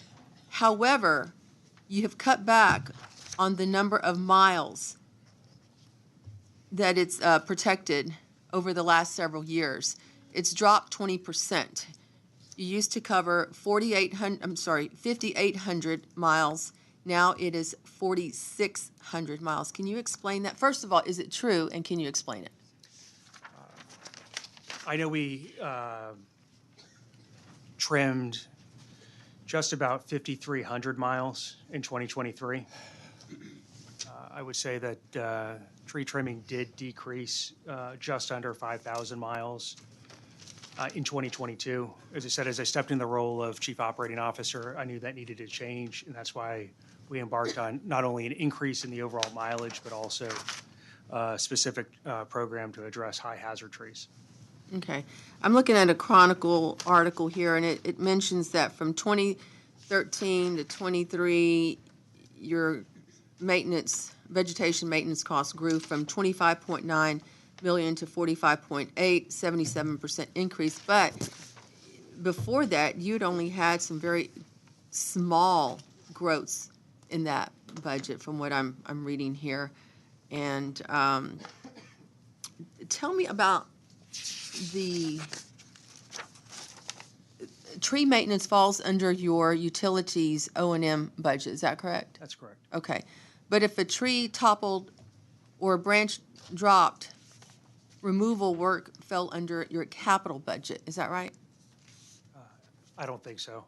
However, you have cut back on the number of miles that it's protected over the last several years. It's dropped 20%. You used to cover 5,800 miles. Now it is 4,600 miles. Can you explain that? First of all, is it true, and can you explain it? I know we trimmed just about 5,300 miles in 2023. I would say that tree trimming did decrease just under 5,000 miles in 2022. As I said, as I stepped in the role of Chief Operating Officer, I knew that needed to change, and that's why we embarked on not only an increase in the overall mileage, but also a specific program to address high hazard trees. Okay. I'm looking at a Chronicle article here, and it mentions that from 2013 to 23, your vegetation maintenance costs grew from 25.9 million to 45.8, 77% increase. But before that, you'd only had some very small growths in that budget from what I'm reading here. And tell me about the tree maintenance falls under your utilities O&M budget, is that correct? That's correct. Okay. But if a tree toppled or a branch dropped, removal work fell under your capital budget, is that right? I don't think so.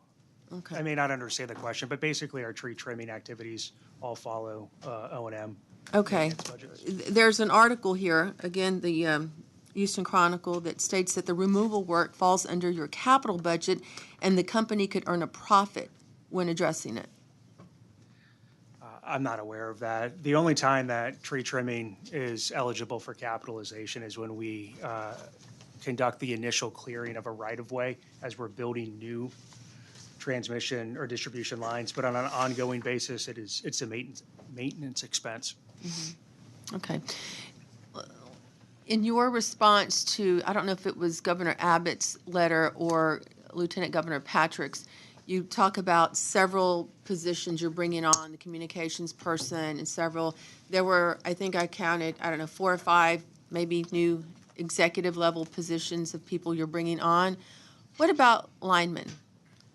Okay. I may not understand the question, but basically our tree trimming activities all follow O&M. Okay. maintenance budgets. There's an article here, again, the Houston Chronicle, that states that the removal work falls under your capital budget and the company could earn a profit when addressing it. I'm not aware of that. The only time that tree trimming is eligible for capitalization is when we conduct the initial clearing of a right-of-way as we're building new transmission or distribution lines. But on an ongoing basis, it's a maintenance expense. Mm-hmm. Okay. In your response to, I don't know if it was Governor Abbott's letter or Lieutenant Governor Patrick's, you talk about several positions you're bringing on, the communications person and several. There were, I think I counted, 4 or 5 maybe new executive level positions of people you're bringing on. What about linemen?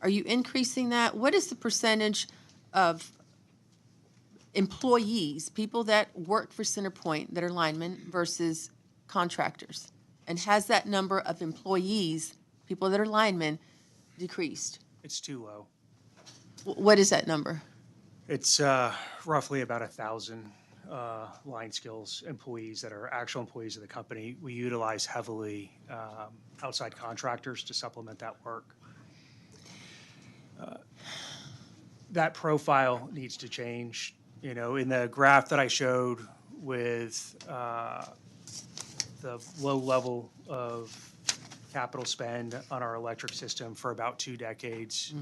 Are you increasing that? What is the percentage of employees, people that work for CenterPoint that are linemen versus contractors? And has that number of employees, people that are linemen, decreased? It's too low. What is that number? It's roughly about 1,000 line skills employees that are actual employees of the company. We utilize heavily outside contractors to supplement that work. That profile needs to change. You know, in the graph that I showed with the low level of capital spend on our electric system for about 2 decades.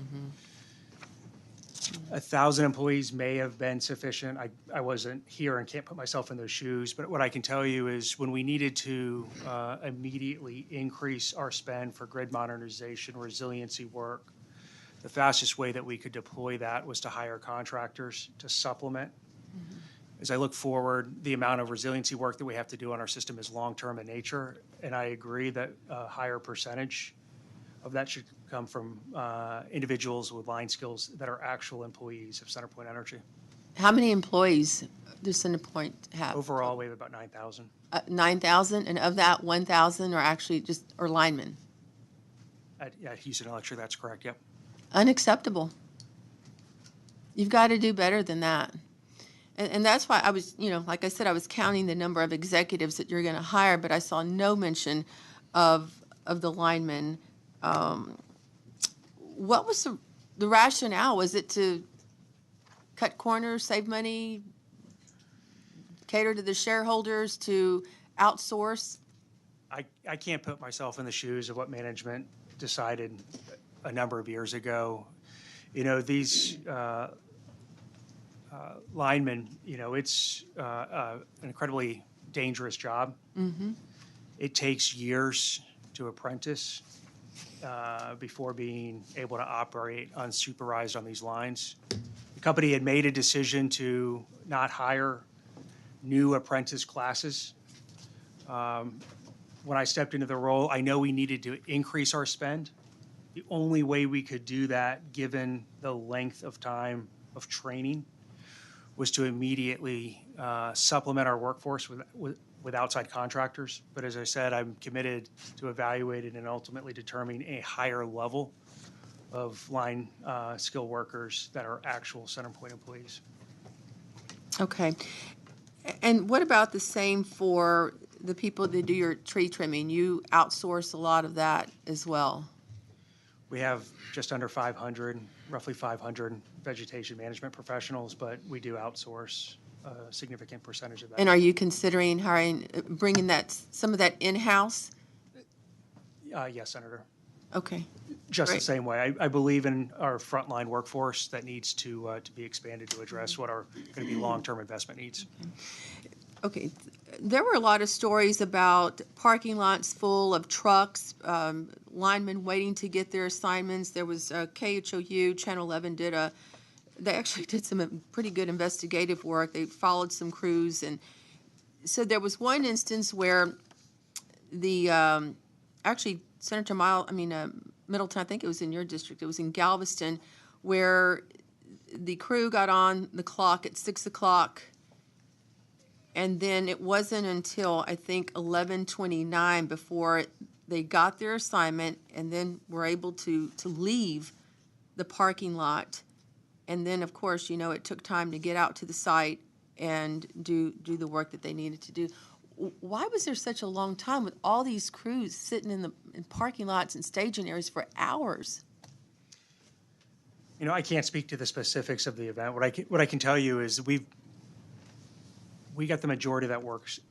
1,000 employees may have been sufficient. I wasn't here and can't put myself in those shoes, but what I can tell you is when we needed to immediately increase our spend for grid modernization, resiliency work, the fastest way that we could deploy that was to hire contractors to supplement. As I look forward, the amount of resiliency work that we have to do on our system is long-term in nature, and I agree that a higher percentage of that should come from individuals with line skills that are actual employees of CenterPoint Energy. How many employees does CenterPoint have? Overall, we have about 9,000. 9,000, and of that, 1,000 are actually are linemen. At Houston Electric, that's correct, yep. Unacceptable. You've got to do better than that. And that's why I was, like I said, I was counting the number of executives that you're going to hire, but I saw no mention of the linemen. What was the rationale? Was it to cut corners, save money, cater to the shareholders, to outsource? I can't put myself in the shoes of what management decided a number of years ago. These linemen, it's an incredibly dangerous job. Mm-hmm. It takes years to apprentice before being able to operate unsupervised on these lines. The company had made a decision to not hire new apprentice classes. When I stepped into the role, I know we needed to increase our spend. The only way we could do that, given the length of time of training, was to immediately supplement our workforce with outside contractors. But as I said, I'm committed to evaluating and ultimately determining a higher level of line skill workers that are actual CenterPoint employees. Okay. And what about the same for the people that do your tree trimming? You outsource a lot of that as well. We have just under 500, roughly 500 vegetation management professionals, but we do outsource a significant percentage of that. And are you considering hiring, bringing some of that in-house? Yes, Senator. Okay. Just the Great. same way. I believe in our frontline workforce that needs to be expanded to address what are going to be long-term investment needs. Okay. There were a lot of stories about parking lots full of trucks, linemen waiting to get their assignments. There was KHOU, Channel 11 they actually did some pretty good investigative work. They followed some crews. And so there was one instance where actually Senator Middleton, I think it was in your district, it was in Galveston, where the crew got on the clock at 6 o'clock, and then it wasn't until, I think, 11:29 before they got their assignment, and then were able to leave the parking lot. And then, of course, it took time to get out to the site and do the work that they needed to do. Why was there such a long time with all these crews sitting in parking lots and staging areas for hours? I can't speak to the specifics of the event. What I can tell you is we got the majority of that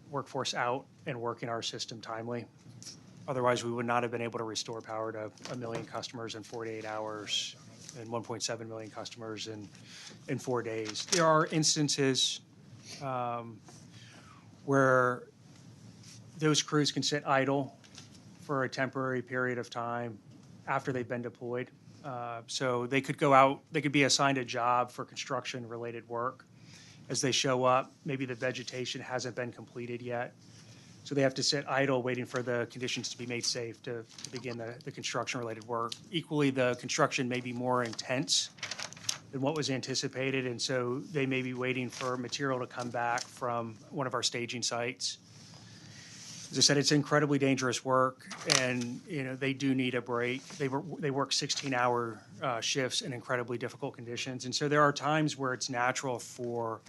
workforce out and working our system timely. Otherwise, we would not have been able to restore power to 1 million customers in 48 hours and 1.7 million customers in 4 days. There are instances where those crews can sit idle for a temporary period of time after they've been deployed. So they could go out, they could be assigned a job for construction-related work. As they show up, maybe the vegetation hasn't been completed yet. So they have to sit idle waiting for the conditions to be made safe to begin the construction-related work. Equally, the construction may be more intense than what was anticipated, and so they may be waiting for material to come back from one of our staging sites. As I said, it's incredibly dangerous work, and they do need a break. They work 16-hour shifts in incredibly difficult conditions, and so there are times where it's natural for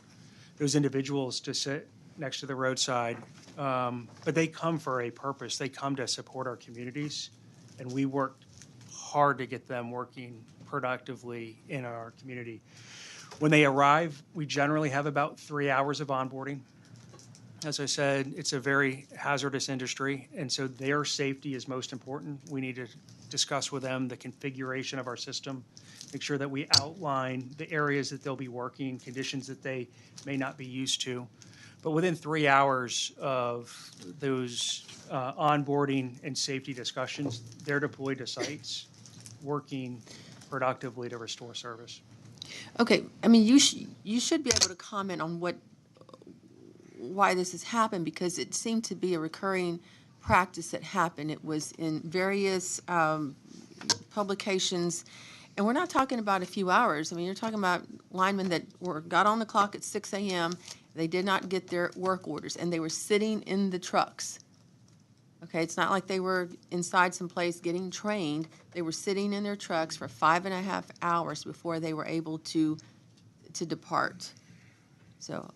those individuals to sit next to the roadside, but they come for a purpose. They come to support our communities, and we work hard to get them working productively in our community. When they arrive, we generally have about 3 hours of onboarding. As I said, it's a very hazardous industry, and so their safety is most important. We need to discuss with them the configuration of our system, make sure that we outline the areas that they'll be working, conditions that they may not be used to. But within 3 hours of those onboarding and safety discussions, they're deployed to sites, working productively to restore service. Okay, you should be able to comment on why this has happened, because it seemed to be a recurring practice that happened. It was in various publications, and we're not talking about a few hours. You're talking about linemen that got on the clock at 6 a.m. They did not get their work orders, and they were sitting in the trucks. Okay, it's not like they were inside someplace getting trained. They were sitting in their trucks for 5.5 hours before they were able to depart. So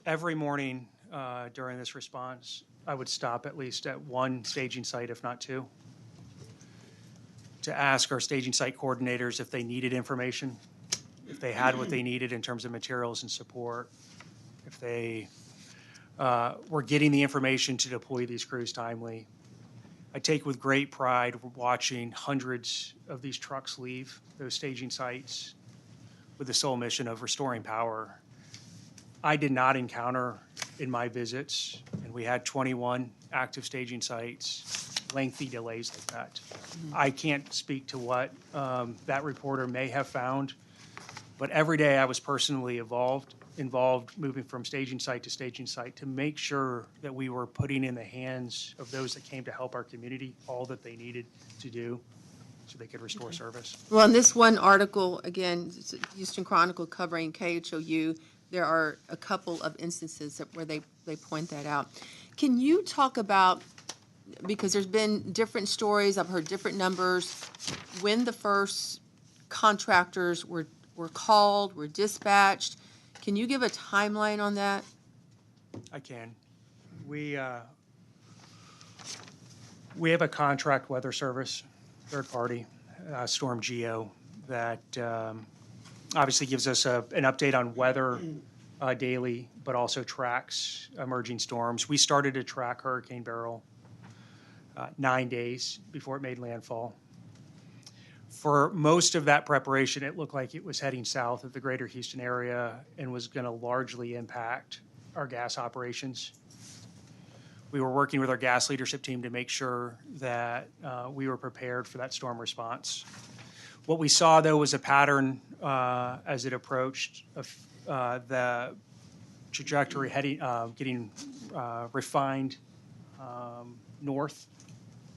Every morning during this response, I would stop at least at one staging site, if not two, to ask our staging site coordinators if they needed information, if they had what they needed in terms of materials and support, if they were getting the information to deploy these crews timely. I take with great pride watching hundreds of these trucks leave those staging sites with the sole mission of restoring power. I did not encounter in my visits, and we had 21 active staging sites, lengthy delays like that. I can't speak to what that reporter may have found, but every day I was personally involved moving from staging site to make sure that we were putting in the hands of those that came to help our community all that they needed to do so they could restore service. Well, in this one article, again, it's Houston Chronicle covering KHOU, there are a couple of instances where they point that out. Can you talk about, because there's been different stories, I've heard different numbers, when the first contractors were called, were dispatched. Can you give a timeline on that? I can. We have a contract weather service, third party, Storm Geo, that obviously gives us an update on weather daily, but also tracks emerging storms. We started to track Hurricane Beryl 9 days before it made landfall. For most of that preparation, it looked like it was heading south of the greater Houston area and was going to largely impact our gas operations. We were working with our gas leadership team to make sure that we were prepared for that storm response. What we saw, though, was a pattern as it approached the trajectory getting refined north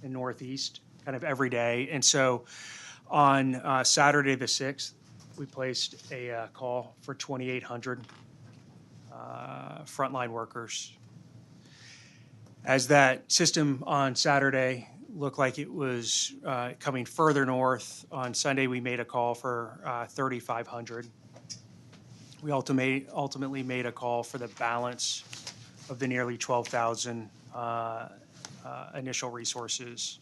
and northeast kind of every day. And so on Saturday the 6th, we placed a call for 2,800 frontline workers. As that system on Saturday looked like it was coming further north, on Sunday we made a call for 3,500. We ultimately made a call for the balance of the nearly 12,000 initial resources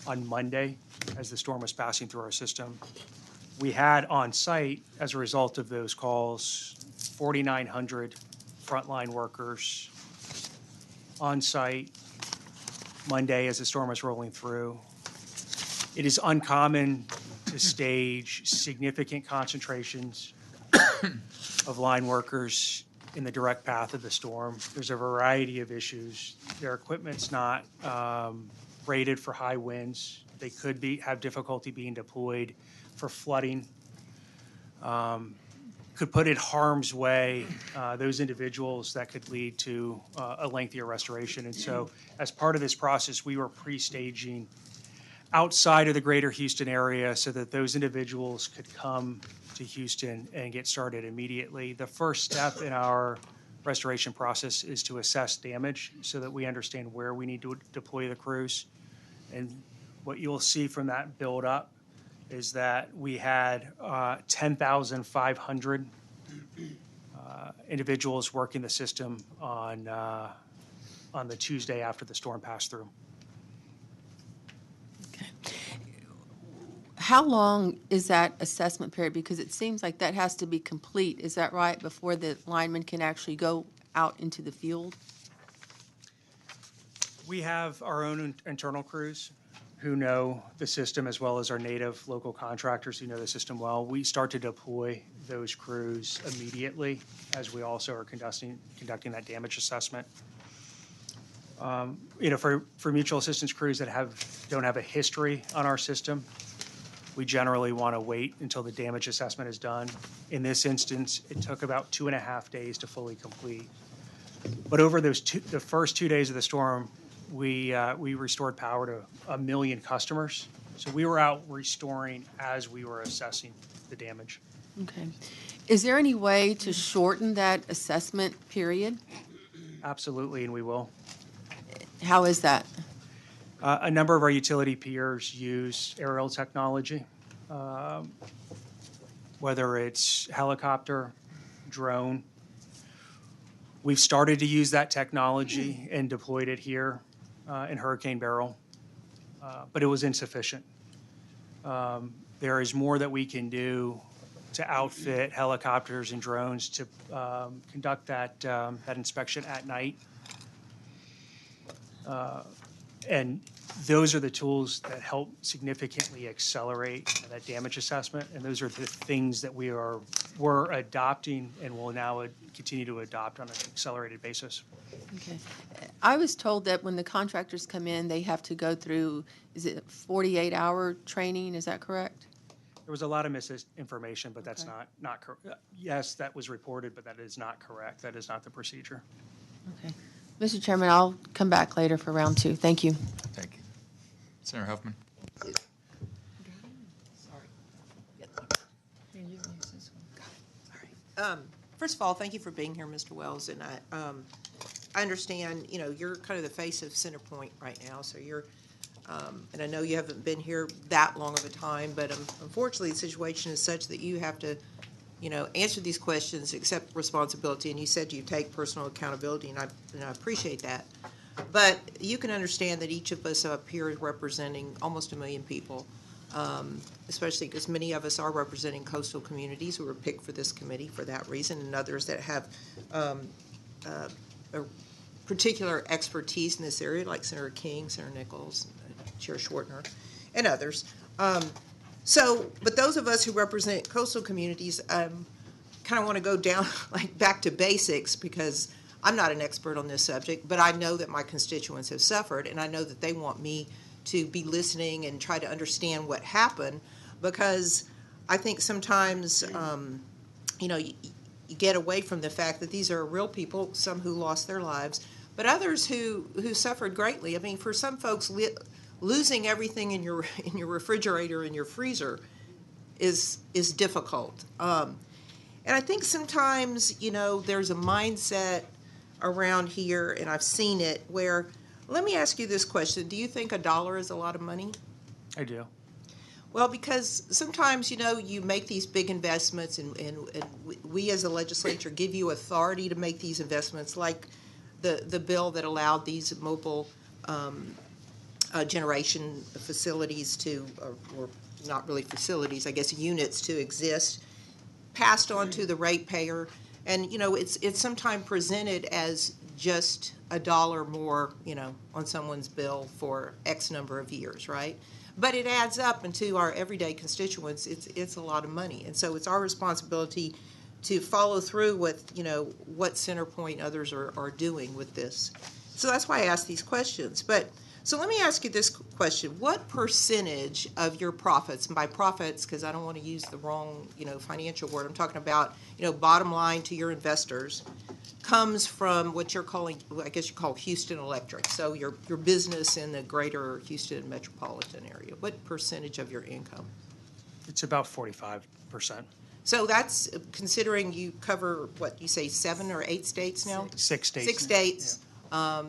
on Monday as the storm was passing through our system. We had on site, as a result of those calls, 4,900 frontline workers on site Monday as the storm was rolling through. It is uncommon to stage significant concentrations of line workers in the direct path of the storm. There's a variety of issues. Their equipment's not rated for high winds. They could have difficulty being deployed for flooding. Could put in harm's way those individuals that could lead to a lengthier restoration. And so as part of this process, we were pre-staging outside of the greater Houston area so that those individuals could come to Houston and get started immediately. The first step in our restoration process is to assess damage so that we understand where we need to deploy the crews. And what you'll see from that build up is that we had 10,500 individuals working the system on the Tuesday after the storm passed through. Okay. How long is that assessment period? Because it seems like that has to be complete, is that right, before the lineman can actually go out into the field? We have our own internal crews who know the system as well as our native local contractors who know the system well. We start to deploy those crews immediately as we also are conducting that damage assessment. For mutual assistance crews that don't have a history on our system, we generally want to wait until the damage assessment is done. In this instance, it took about 2.5 days to fully complete. But over the first 2 days of the storm, we restored power to 1 million customers. So we were out restoring as we were assessing the damage. Okay. Is there any way to shorten that assessment period? Absolutely, and we will. How is that? A number of our utility peers use aerial technology, whether it's helicopter, drone. We've started to use that technology and deployed it here in Hurricane Beryl, but it was insufficient. There is more that we can do to outfit helicopters and drones to conduct that inspection at night. And those are the tools that help significantly accelerate that damage assessment. And those are the things that we're adopting and will now continue to adopt on an accelerated basis. Okay. I was told that when the contractors come in, they have to go through, is it 48-hour training? Is that correct? There was a lot of misinformation, but that's not correct. Yes, that was reported, but that is not correct. That is not the procedure. Okay. Mr. Chairman, I'll come back later for round 2. Thank you. Thank you. Senator Huffman. First of all, thank you for being here, Mr. Wells, and I understand, you're kind of the face of CenterPoint right now, so you're And I know you haven't been here that long of a time, but unfortunately, the situation is such that you have to, answer these questions, accept responsibility, and you said you take personal accountability, and I appreciate that. But you can understand that each of us up here is representing almost 1 million people, especially because many of us are representing coastal communities who were picked for this committee for that reason, and others that have a particular expertise in this area, like Senator King, Senator Nichols, Chair Schwartner, and others. But those of us who represent coastal communities kind of want to go down back to basics, because I'm not an expert on this subject, but I know that my constituents have suffered, and I know that they want me to be listening and try to understand what happened, because I think sometimes, you get away from the fact that these are real people, some who lost their lives, but others who suffered greatly. I mean, for some folks, losing everything in your refrigerator and your freezer is difficult. And I think sometimes, there's a mindset around here, and I've seen it, where, let me ask you this question. Do you think $1 is a lot of money? I do. Well, because sometimes, you make these big investments, and we as a legislature give you authority to make these investments, like the bill that allowed these mobile generation facilities to, or not really facilities, I guess units to exist, passed on to the ratepayer. And, it's sometimes presented as just $1 more, on someone's bill for X number of years, right? But it adds up, and to our everyday constituents, it's a lot of money. And so it's our responsibility to follow through with, what CenterPoint and others are doing with this. So that's why I ask these questions. So let me ask you this question. What percentage of your profits, and by profits, because I don't want to use the wrong, financial word, I'm talking about, bottom line to your investors, comes from what you're calling, I guess you call Houston Electric, so your business in the greater Houston metropolitan area? What percentage of your income? It's about 45%. So that's considering you cover, what, you say 7 or 8 states now? 6 states. 6 states. Yeah.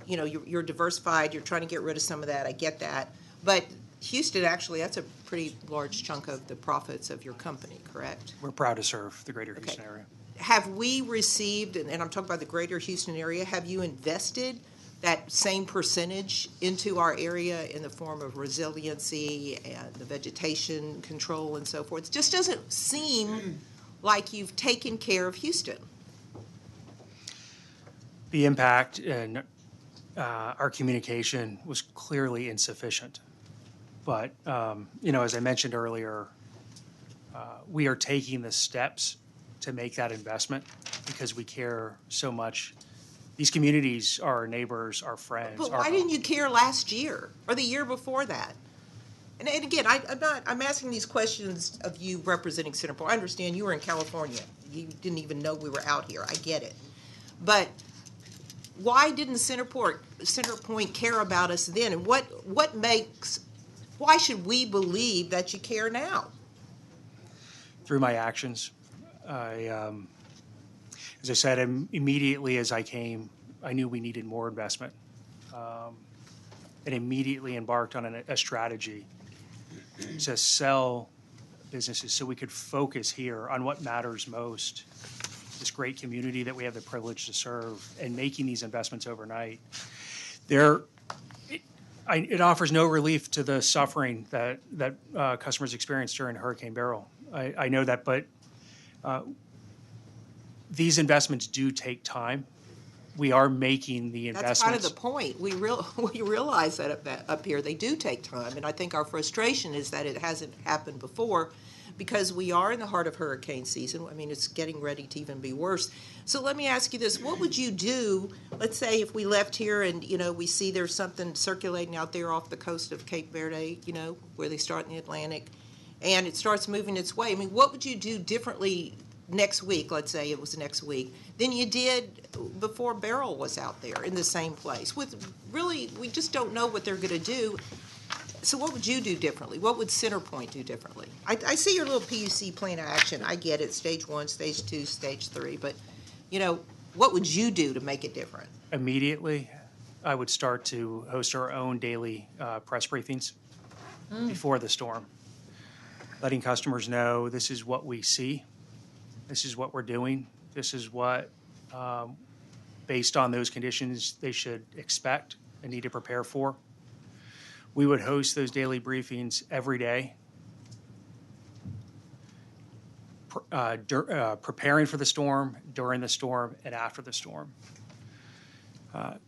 You're diversified, you're trying to get rid of some of that, I get that. But Houston, actually, that's a pretty large chunk of the profits of your company, correct? We're proud to serve the greater Houston area. Have we received, and I'm talking about the greater Houston area, have you invested that same percentage into our area in the form of resiliency and the vegetation control and so forth? It just doesn't seem like you've taken care of Houston. The impact and our communication was clearly insufficient. But, as I mentioned earlier, we are taking the steps to make that investment because we care so much. These communities are our neighbors, our friends. But why didn't you care last year or the year before that? And again, I'm asking these questions of you representing CenterPoint. I understand you were in California. You didn't even know we were out here. I get it. But why didn't CenterPoint care about us then? And why should we believe that you care now? Through my actions. As I said, immediately as I came, I knew we needed more investment, and immediately embarked on a strategy to sell businesses so we could focus here on what matters most, this great community that we have the privilege to serve, and making these investments overnight. It offers no relief to the suffering that customers experienced during Hurricane Beryl. I know that, but these investments do take time. We are making the investments. That's kind of the point. We realize that up here. They do take time, and I think our frustration is that it hasn't happened before because we are in the heart of hurricane season. I mean, it's getting ready to even be worse. So let me ask you this. What would you do, let's say if we left here and, we see there's something circulating out there off the coast of Cape Verde, where they start in the Atlantic, and it starts moving its way. I mean, what would you do differently next week, let's say it was next week, than you did before Beryl was out there in the same place? We just don't know what they're going to do. So what would you do differently? What would CenterPoint do differently? I see your little PUC plan of action. I get it, stage 1, stage 2, stage 3, but, what would you do to make it different? Immediately, I would start to host our own daily press briefings before the storm, letting customers know this is what we see, this is what we're doing, this is what, based on those conditions, they should expect and need to prepare for. We would host those daily briefings every day, preparing for the storm, during the storm, and after the storm.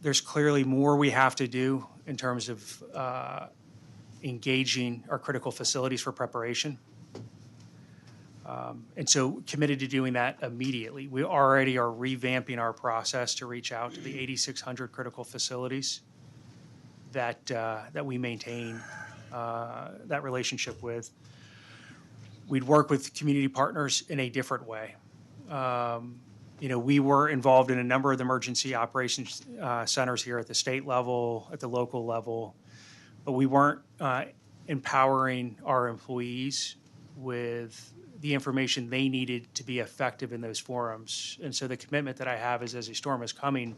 There's clearly more we have to do in terms of engaging our critical facilities for preparation. And so committed to doing that immediately. We already are revamping our process to reach out to the 8,600 critical facilities that we maintain that relationship with. We'd work with community partners in a different way. We were involved in a number of the emergency operations centers here at the state level, at the local level, but we weren't empowering our employees with the information they needed to be effective in those forums. And so the commitment that I have is, as a storm is coming,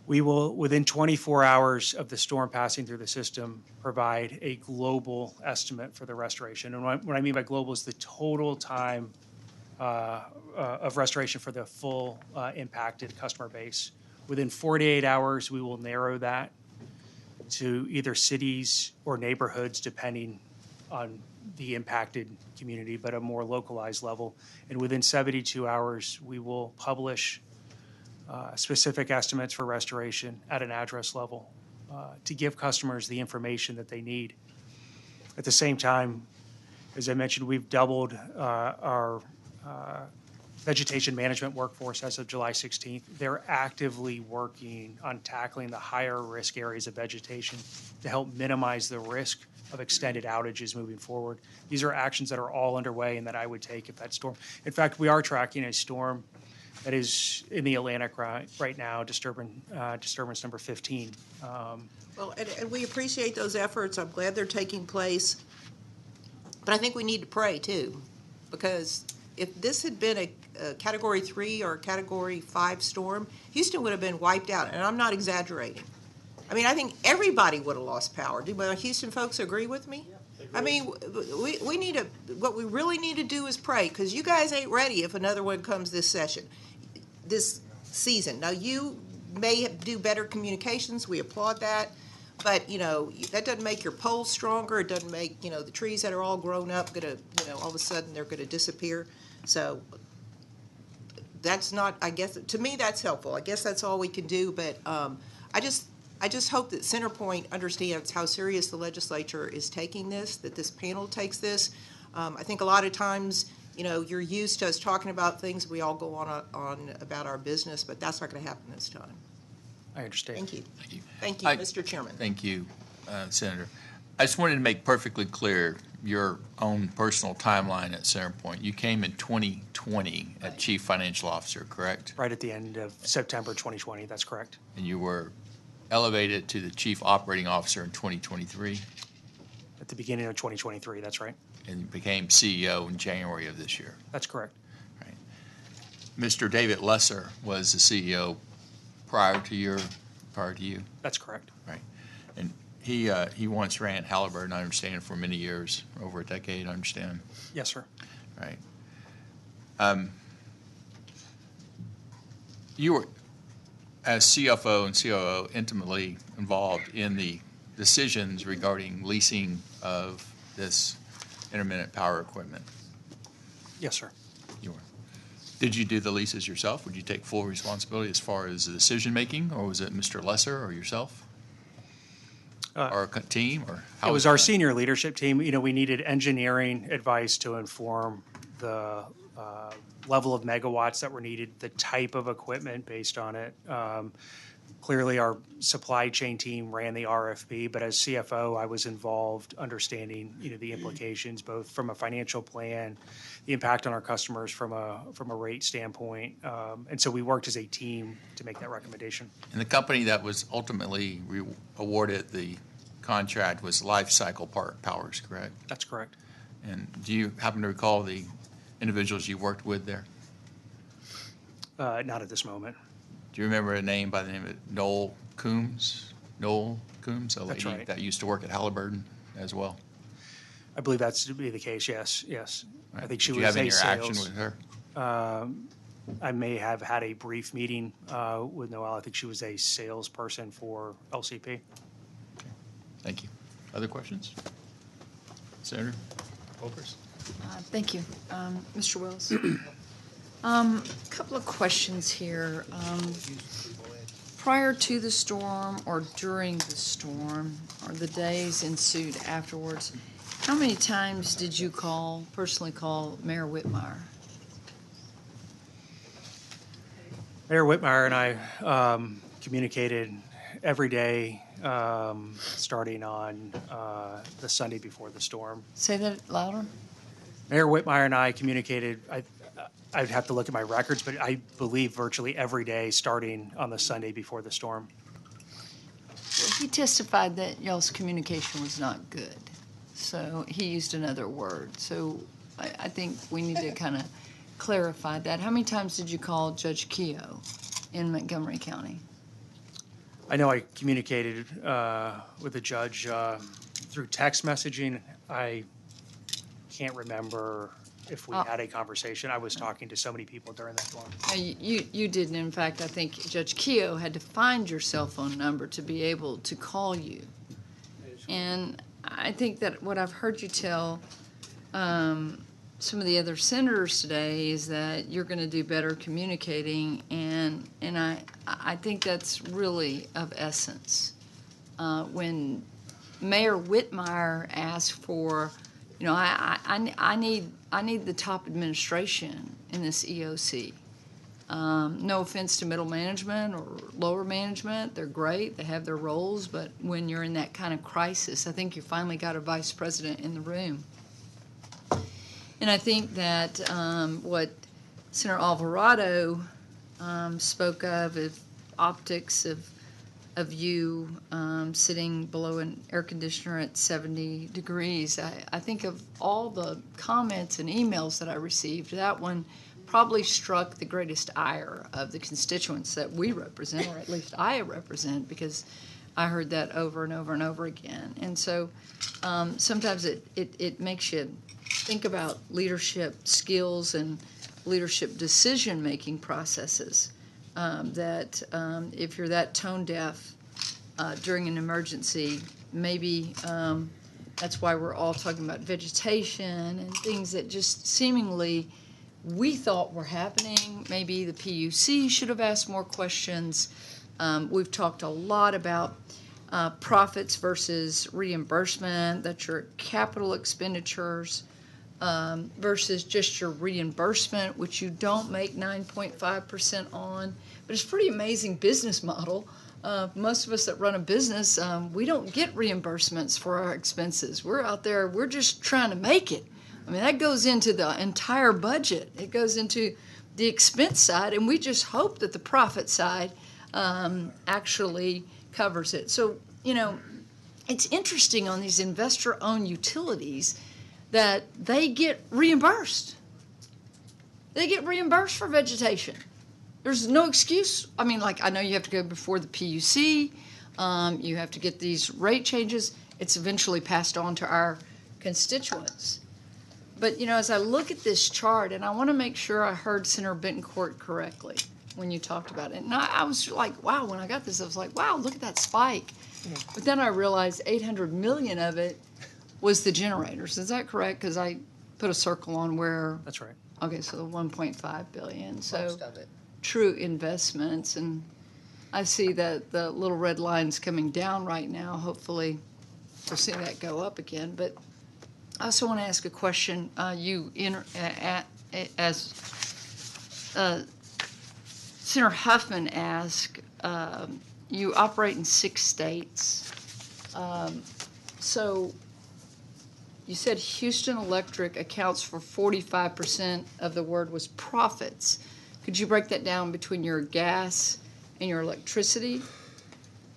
we will, within 24 hours of the storm passing through the system, provide a global estimate for the restoration. And what I mean by global is the total time of restoration for the full impacted customer base. Within 48 hours, we will narrow that to either cities or neighborhoods, depending on the impacted community, but a more localized level. And within 72 hours, we will publish specific estimates for restoration at an address level to give customers the information that they need. At the same time, as I mentioned, we've doubled our vegetation management workforce as of July 16th. They're actively working on tackling the higher risk areas of vegetation to help minimize the risk of extended outages moving forward. These are actions that are all underway and that I would take if that storm. In fact, we are tracking a storm that is in the Atlantic right now, disturbance number 15. Well, and we appreciate those efforts. I'm glad they're taking place. But I think we need to pray, too, because if this had been a Category 3 or a Category 5 storm, Houston would have been wiped out, and I'm not exaggerating. I mean, I think everybody would have lost power. Do my Houston folks agree with me? I mean, we need to, what we really need to do is pray, because you guys ain't ready if another one comes this season. Now, you may do better communications. We applaud that. But, that doesn't make your poles stronger. It doesn't make, the trees that are all grown up all of a sudden they're going to disappear. So that's not, I guess, to me, that's helpful. I guess that's all we can do. But I just hope that CenterPoint understands how serious the legislature is taking this, that this panel takes this. I think a lot of times, you're used to us talking about things. We all go on about our business, but that's not going to happen this time. I understand. Thank you. Thank you. Thank you, Mr. Chairman. Thank you, Senator. I just wanted to make perfectly clear your own personal timeline at CenterPoint. You came in 2020 as Chief Financial Officer, correct? Right at the end of September 2020, that's correct. And you were elevated to the Chief Operating Officer in 2023? At the beginning of 2023, that's right. And you became CEO in January of this year? That's correct. Right. Mr. David Lesser was the CEO prior to you? That's correct. Right. And he once ran Halliburton, I understand, for many years, over a decade, I understand. Yes, sir. Right. You were, as CFO and COO, intimately involved in the decisions regarding leasing of this intermittent power equipment. Yes, sir. You were. Did you do the leases yourself? Would you take full responsibility as far as the decision-making, or was it Mr. Lesser or yourself? Or a team, or how? It was our senior leadership team. We needed engineering advice to inform the level of megawatts that were needed, the type of equipment based on it. Clearly, our supply chain team ran the RFP, but as CFO, I was involved understanding, the implications, both from a financial plan, the impact on our customers from a rate standpoint. And so we worked as a team to make that recommendation. And the company that was ultimately awarded the contract was Life Cycle Powers, correct? That's correct. And do you happen to recall the individuals you worked with there? Not at this moment. Do you remember a name by the name of Noel Coombs? Noel Coombs, a That's lady right. that used to work at Halliburton as well? I believe that's to be the case, yes. I Right. think she Did was you have a any interaction sales. with her? I may have had a brief meeting with Noelle. I think she was a salesperson for LCP. Thank you. Other questions? Senator Wolfers? Thank you. Mr. Wells? Couple of questions here. Prior to the storm or during the storm or the days ensued afterwards, how many times did you personally call Mayor Whitmire? Mayor Whitmire and I communicated every day starting on the Sunday before the storm. Say that louder. Mayor Whitmire and I communicated, I'd have to look at my records, but I believe virtually every day starting on the Sunday before the storm. He testified that y'all's communication was not good. So he used another word. So I think we need to kind of clarify that. How many times did you call Judge Keough in Montgomery County? I know I communicated with the judge through text messaging. I can't remember if we had a conversation. I was talking to so many people during that storm. No, you didn't. In fact, I think Judge Keough had to find your cell phone number to be able to call you. And I think that what I've heard you tell some of the other senators today is that you're going to do better communicating, and I think that's really of essence. When Mayor Whitmire asked for, you know, I need the top administration in this EOC. No offense to middle management or lower management, they're great, they have their roles, but when you're in that kind of crisis, I think you finally got a vice president in the room. And I think that what Senator Alvarado spoke of is optics of you sitting below an air conditioner at 70 degrees. I think of all the comments and emails that I received, that one probably struck the greatest ire of the constituents that we represent, or at least I represent, because I heard that over and over and over again. And so sometimes it makes you think about leadership skills and leadership decision-making processes, that if you're that tone deaf during an emergency, maybe that's why we're all talking about vegetation and things that just seemingly we thought were happening. Maybe the PUC should have asked more questions. We've talked a lot about profits versus reimbursement, that's your capital expenditures versus just your reimbursement, which you don't make 9.5% on. But it's a pretty amazing business model. Most of us that run a business, we don't get reimbursements for our expenses. We're out there, we're just trying to make it. I mean, that goes into the entire budget. It goes into the expense side, and we just hope that the profit side actually covers it. So, you know, it's interesting on these investor-owned utilities that they get reimbursed. They get reimbursed for vegetation. There's no excuse. I mean, like, I know you have to go before the PUC. You have to get these rate changes. It's eventually passed on to our constituents. But, you know, as I look at this chart, and I want to make sure I heard Senator Betancourt correctly when you talked about it. And I was like, wow, when I got this, I was like, wow, look at that spike. But then I realized 800 million of it was the generators. Is that correct? Because I put a circle on where. That's right. Okay, so the 1.5 billion. So Most of it. true investments. And I see that the little red line's coming down right now. Hopefully we'll see that go up again. But I also want to ask a question. As Senator Huffman asked, you operate in 6 states. So you said Houston Electric accounts for 45% of the word was profits. Could you break that down between your gas and your electricity?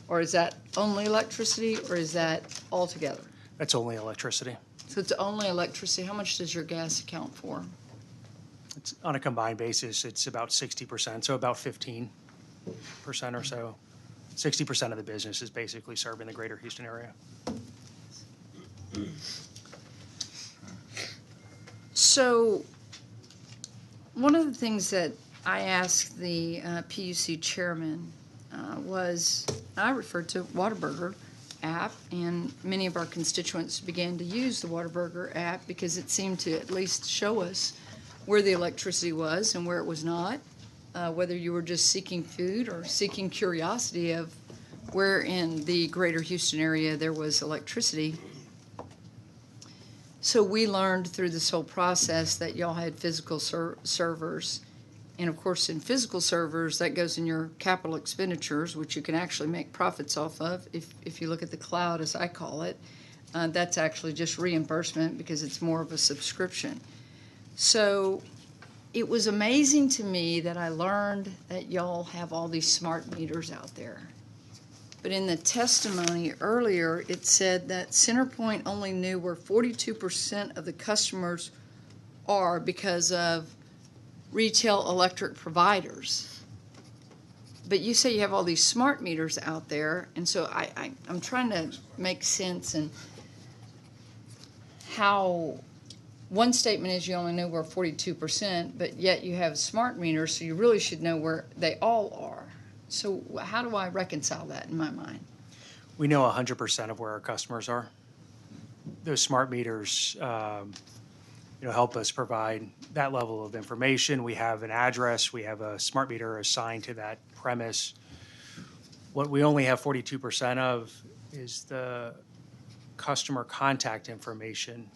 Or is that only electricity, or is that all together? That's only electricity. So it's only electricity. How much does your gas account for? It's on a combined basis, it's about 60%, so about 15. or so. 60% of the business is basically serving the greater Houston area. So, one of the things that I asked the PUC chairman was, I referred to Whataburger app, and many of our constituents began to use the Whataburger app because it seemed to at least show us where the electricity was and where it was not, whether you were just seeking food or seeking curiosity of where in the greater Houston area there was electricity. So we learned through this whole process that y'all had physical servers. And of course, in physical servers, that goes in your capital expenditures, which you can actually make profits off of. If you look at the cloud, as I call it, that's actually just reimbursement because it's more of a subscription. So it was amazing to me that I learned that y'all have all these smart meters out there. But in the testimony earlier, it said that CenterPoint only knew where 42% of the customers are because of retail electric providers. But you say you have all these smart meters out there, and so I'm trying to make sense in how one statement is you only know where 42%, but yet you have smart meters, so you really should know where they all are. So how do I reconcile that in my mind? We know 100% of where our customers are. Those smart meters, help us provide that level of information. We have an address. We have a smart meter assigned to that premise. What we only have 42% of is the customer contact information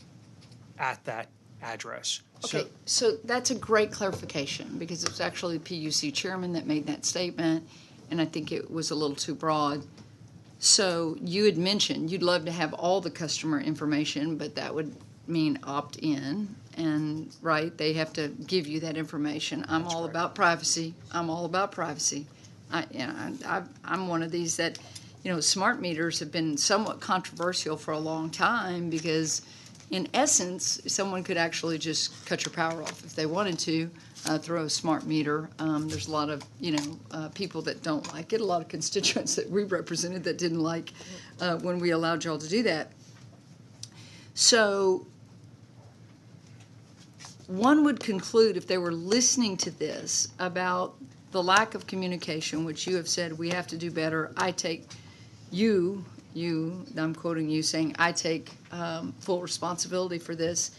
at that address. Okay, so that's a great clarification because it was actually the PUC chairman that made that statement, and I think it was a little too broad. So you had mentioned you'd love to have all the customer information, but that would mean opt-in, and right, they have to give you that information. I'm all about privacy. I'm all about privacy. I'm one of these that, smart meters have been somewhat controversial for a long time because in essence, someone could actually just cut your power off if they wanted to throw a smart meter. There's a lot of, people that don't like it, a lot of constituents that we represented that didn't like when we allowed y'all to do that. So one would conclude if they were listening to this about the lack of communication, which you have said we have to do better. I take I'm quoting you saying, I take full responsibility for this,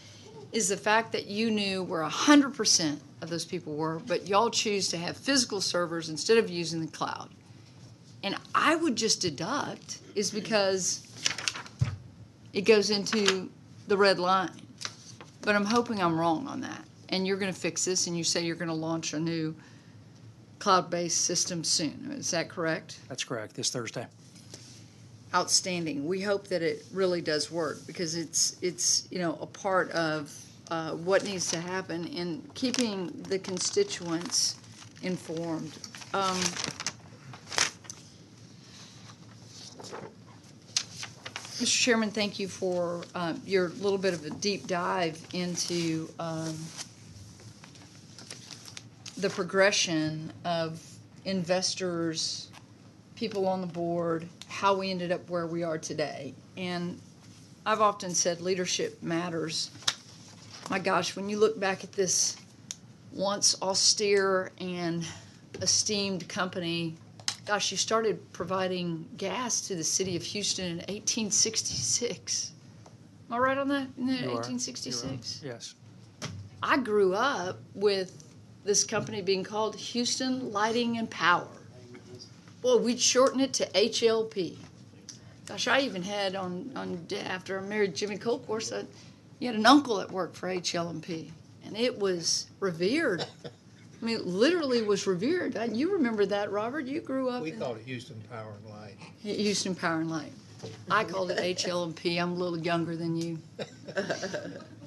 is the fact that you knew where 100% of those people were, but y'all choose to have physical servers instead of using the cloud. And I would just deduct is because it goes into the red line. But I'm hoping I'm wrong on that. And you're going to fix this, and you say you're going to launch a new cloud-based system soon. Is that correct? That's correct, this Thursday. Outstanding. We hope that it really does work because it's a part of what needs to happen in keeping the constituents informed. Mr. Chairman, thank you for your little bit of a deep dive into the progression of investors, people on the board, how we ended up where we are today. And I've often said leadership matters. My gosh, when you look back at this once austere and esteemed company, gosh, you started providing gas to the city of Houston in 1866. Am I right on that? In 1866? Yes. I grew up with this company being called Houston Lighting and Power. Boy, we'd shorten it to HLP. Gosh, I even had after I married Jimmy Colcourse, you had an uncle that worked for HLP, and it was revered. I mean, it literally was revered. You remember that, Robert? You grew up. We called it Houston Power and Light. Houston Power and Light. I called it HLP. I'm a little younger than you.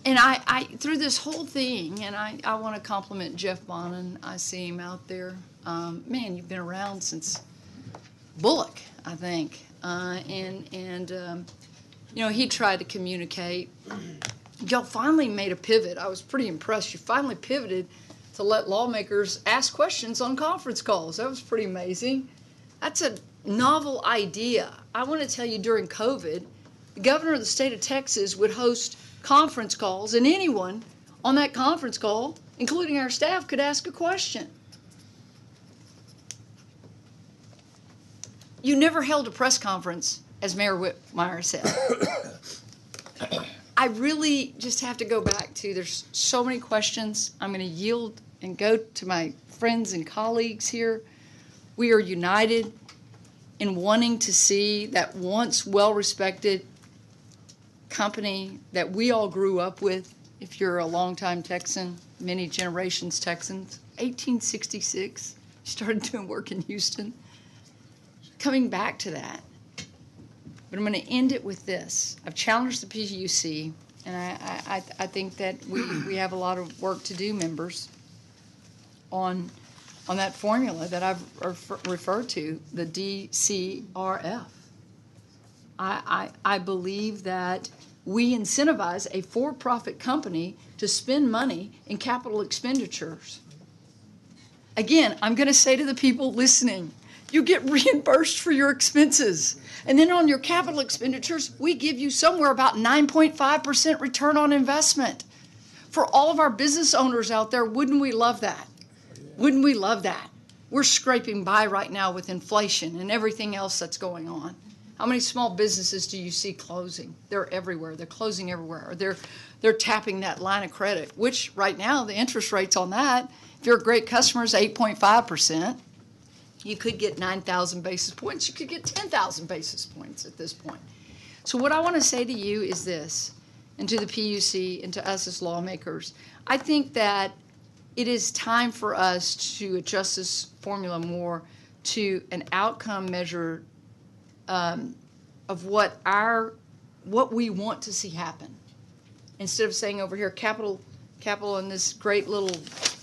And I through this whole thing, and I want to compliment Jeff Bonin. I see him out there. Man, you've been around since Bullock, I think. He tried to communicate. Y'all finally made a pivot. I was pretty impressed. You finally pivoted to let lawmakers ask questions on conference calls. That was pretty amazing. That's a novel idea. I want to tell you, during COVID, the governor of the state of Texas would host conference calls, and anyone on that conference call, including our staff, could ask a question. You never held a press conference, as Mayor Whitmire said. I really just have to go back to, there's so many questions. I'm going to yield and go to my friends and colleagues here. We are united in wanting to see that once well-respected company that we all grew up with. If you're a longtime Texan, many generations Texans, 1866, started doing work in Houston. Coming back to that, but I'm going to end it with this. I've challenged the PUC, and I think that we have a lot of work to do, members, on that formula that I've referred to, the DCRF. I believe that we incentivize a for-profit company to spend money in capital expenditures. Again, I'm going to say to the people listening, you get reimbursed for your expenses. And then on your capital expenditures, we give you somewhere about 9.5% return on investment. For all of our business owners out there, wouldn't we love that? Wouldn't we love that? We're scraping by right now with inflation and everything else that's going on. How many small businesses do you see closing? They're everywhere. They're closing everywhere. Or they're tapping that line of credit, which right now the interest rates on that, if you're a great customer, is 8.5%. You could get 9,000 basis points. You could get 10,000 basis points at this point. So what I want to say to you is this, and to the PUC and to us as lawmakers, I think that it is time for us to adjust this formula more to an outcome measure of what we want to see happen. Instead of saying over here, capital in this great little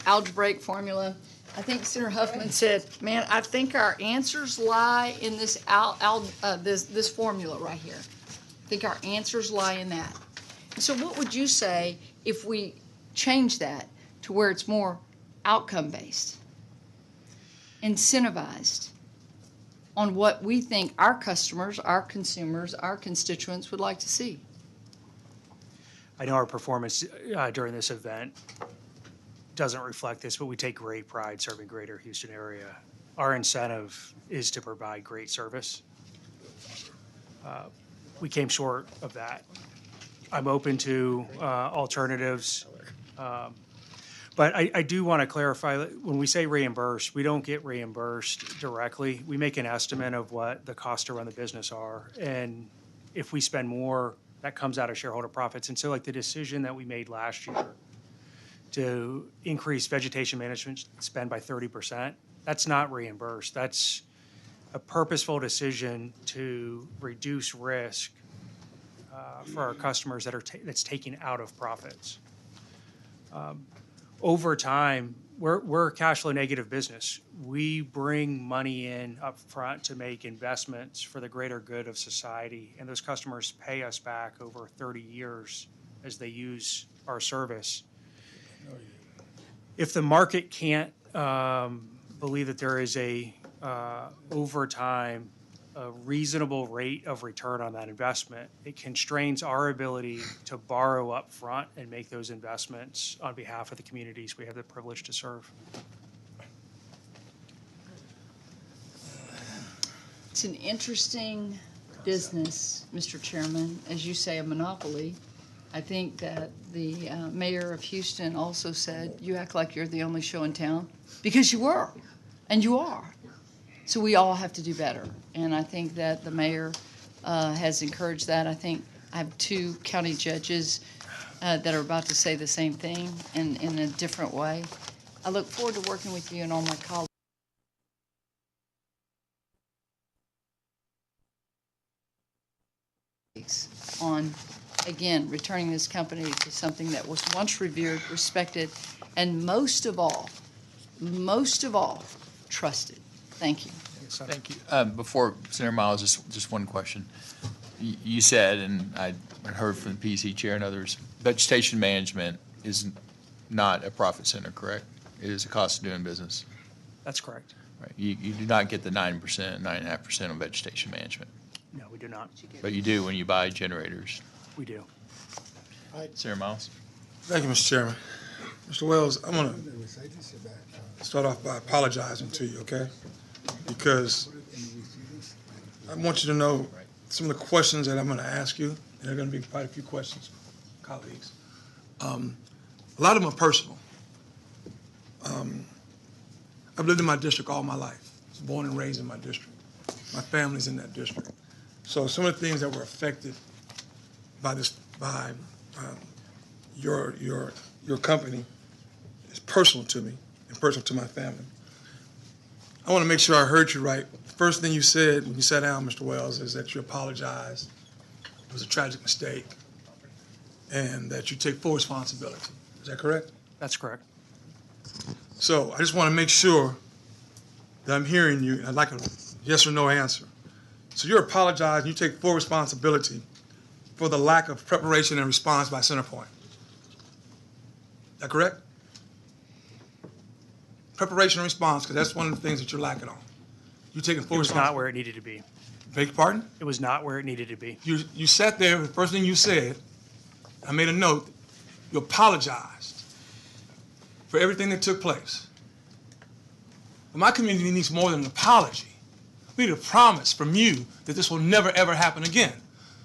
algebraic formula, I think Senator Huffman said, man, I think our answers lie in this this formula right here. I think our answers lie in that. And so what would you say if we change that to where it's more outcome-based, incentivized on what we think our customers, our consumers, our constituents would like to see? I know our performance during this event doesn't reflect this, but we take great pride serving greater Houston area. Our incentive is to provide great service. We came short of that. I'm open to alternatives, but I do want to clarify that when we say reimbursed, we don't get reimbursed directly. We make an estimate of what the costs to run the business are, and if we spend more, that comes out of shareholder profits. And so like the decision that we made last year to increase vegetation management spend by 30%, that's not reimbursed. That's a purposeful decision to reduce risk for our customers that's taken out of profits. Over time, we're a cash flow negative business. We bring money in up front to make investments for the greater good of society, and those customers pay us back over 30 years as they use our service. If the market can't believe that there is over time, a reasonable rate of return on that investment, it constrains our ability to borrow up front and make those investments on behalf of the communities we have the privilege to serve. It's an interesting business, Mr. Chairman. As you say, a monopoly. I think that the mayor of Houston also said, you act like you're the only show in town, because you were, and you are. So we all have to do better. And I think that the mayor has encouraged that. I think I have 2 county judges that are about to say the same thing in a different way. I look forward to working with you and all my colleagues on, again, returning this company to something that was once revered, respected, and most of all, trusted. Thank you. Thank you. Before Senator Miles, just one question. You said, and I heard from the PUC chair and others, vegetation management is not a profit center, correct? It is a cost of doing business. That's correct. Right. You do not get the 9%, 9.5% on vegetation management, No, we do not. but you do when you buy generators. We do. Senator Miles? Thank you, Mr. Chairman. Mr. Wells, I want to start off by apologizing to you, okay? Because I want you to know some of the questions that I'm going to ask you, and there are going to be quite a few questions, colleagues. A lot of them are personal. I've lived in my district all my life. I was born and raised in my district. My family's in that district. So some of the things that were affected by your company is personal to me and personal to my family. I want to make sure I heard you right. The first thing you said when you sat down, Mr. Wells, is that you apologized. It was a tragic mistake, and that you take full responsibility. Is that correct? That's correct. So I just want to make sure that I'm hearing you, and I'd like a yes or no answer. So you're apologizing, you take full responsibility for the lack of preparation and response by CenterPoint. Is that correct? Preparation and response, because that's one of the things that you're lacking on. You taking full It was responsibility. not where it needed to be. Beg your pardon? It was not where it needed to be. You sat there, the first thing you said, I made a note, you apologized for everything that took place. But my community needs more than an apology. We need a promise from you that this will never, ever happen again.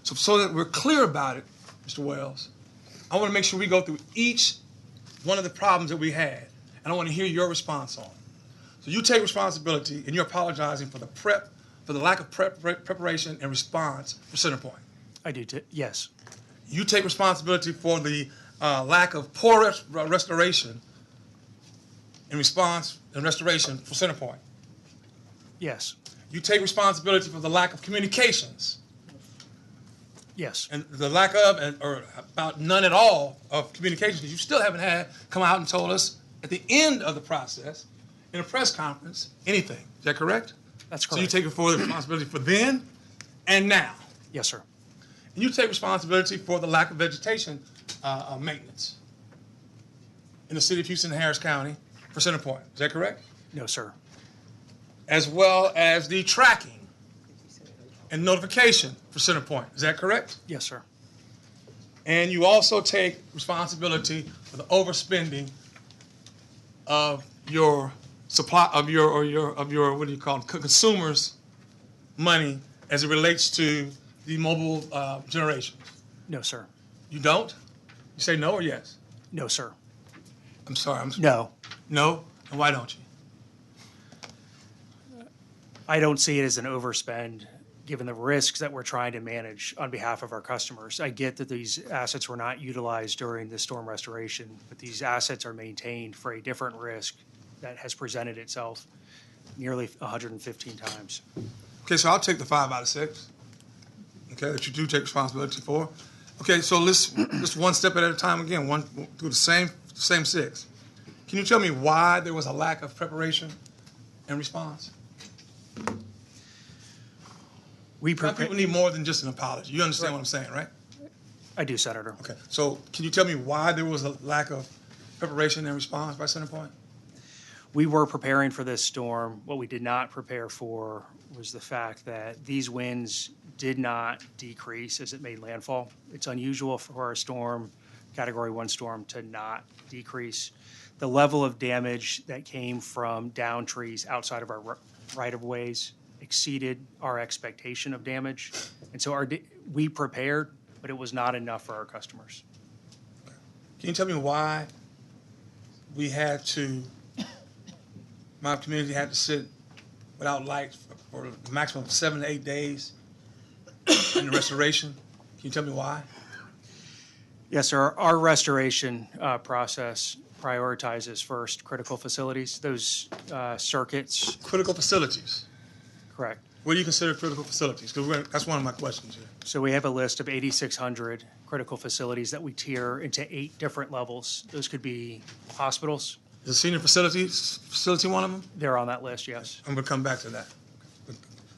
So that we're clear about it, Mr. Wells, I want to make sure we go through each one of the problems that we had, and I want to hear your response on it. So you take responsibility, and you're apologizing for the lack of preparation and response for CenterPoint. I do, yes. You take responsibility for the lack of poor restoration and response and restoration for CenterPoint. Yes. You take responsibility for the lack of communications Yes. and the lack of, or about none at all of communications, because you still haven't had come out and told us at the end of the process in a press conference anything. Is that correct? That's So you correct. take full responsibility for then and now. Yes, sir. And you take responsibility for the lack of vegetation maintenance in the city of Houston and Harris County for CenterPoint. Is that correct? No, sir. As well as the tracking and notification for CenterPoint. Is that correct? Yes, sir. And you also take responsibility for the overspending of your supply of your what do you call them, consumers' money as it relates to the mobile generations. No, sir. You don't? You say no or yes? No, sir. I'm sorry. No. No? And why don't you? I don't see it as an overspend, given the risks that we're trying to manage on behalf of our customers. I get that these assets were not utilized during the storm restoration, but these assets are maintained for a different risk that has presented itself nearly 115 times. Okay, so I'll take the 5 out of 6. Okay, that you do take responsibility for. Okay, so let's just one step at a time again. Do the same 6. Can you tell me why there was a lack of preparation and response? Now, people need more than just an apology. You understand what I'm saying, right? I do, Senator. Okay, so can you tell me why there was a lack of preparation and response by CenterPoint? We were preparing for this storm. What we did not prepare for was the fact that these winds did not decrease as it made landfall. It's unusual for a storm, Category 1 storm, to not decrease. The level of damage that came from down trees outside of our right-of-ways exceeded our expectation of damage. And so we prepared, but it was not enough for our customers. Can you tell me why my community had to sit without lights for a maximum of 7 to 8 days in the restoration? Can you tell me why? Yes, sir. Our restoration process prioritizes first critical facilities, those circuits. Critical facilities. Correct. What do you consider critical facilities? Because that's one of my questions here. So we have a list of 8,600 critical facilities that we tier into 8 different levels. Those could be hospitals. Is the senior facility one of them? They're on that list, yes. I'm going to come back to that.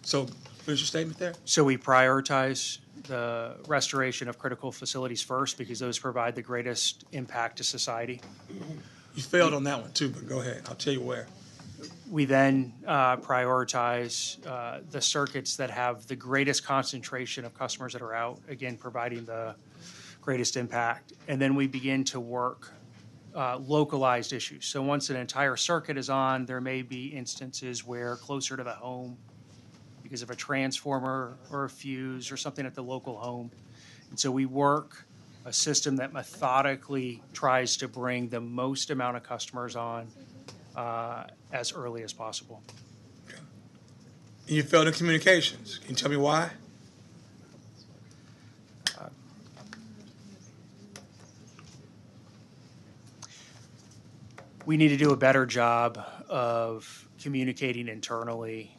So finish your statement there. So we prioritize the restoration of critical facilities first because those provide the greatest impact to society. You failed on that one too, but go ahead. I'll tell you where. We then prioritize the circuits that have the greatest concentration of customers that are out, again, providing the greatest impact. And then we begin to work localized issues. So once an entire circuit is on, there may be instances where closer to the home, because of a transformer or a fuse or something at the local home. And so we work a system that methodically tries to bring the most amount of customers on as early as possible. And you failed in communications. Can you tell me why? We need to do a better job of communicating internally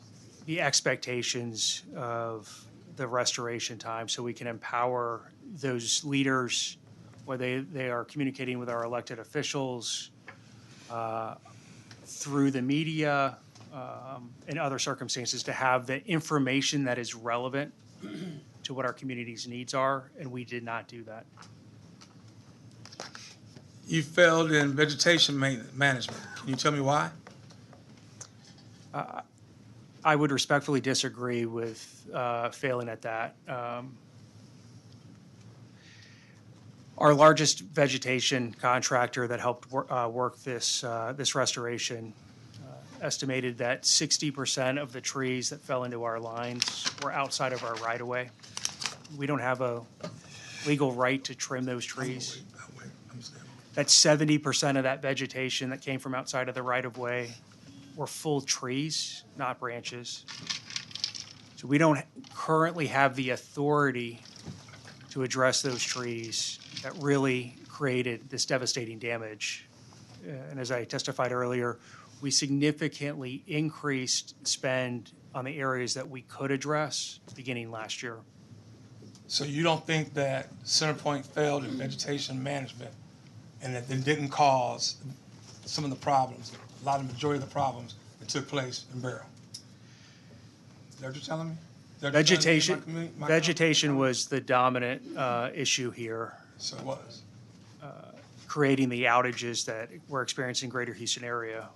the expectations of the restoration time so we can empower those leaders, whether they are communicating with our elected officials, through the media, and other circumstances, to have the information that is relevant to what our community's needs are, and we did not do that. You failed in vegetation management. Can you tell me why? I would respectfully disagree with failing at that. Our largest vegetation contractor that helped work this restoration estimated that 60% of the trees that fell into our lines were outside of our right-of-way. We don't have a legal right to trim those trees. That 70% of that vegetation that came from outside of the right-of-way were full trees, not branches. So we don't currently have the authority to address those trees that really created this devastating damage. And as I testified earlier, we significantly increased spend on the areas that we could address beginning last year. So you don't think that CenterPoint failed in vegetation management and that it didn't cause some of the problems, a lot of the majority of the problems that took place in Beryl? Is that what you're telling me? Vegetation was the dominant issue here. So it was. Creating the outages that we're experiencing in Greater Houston area.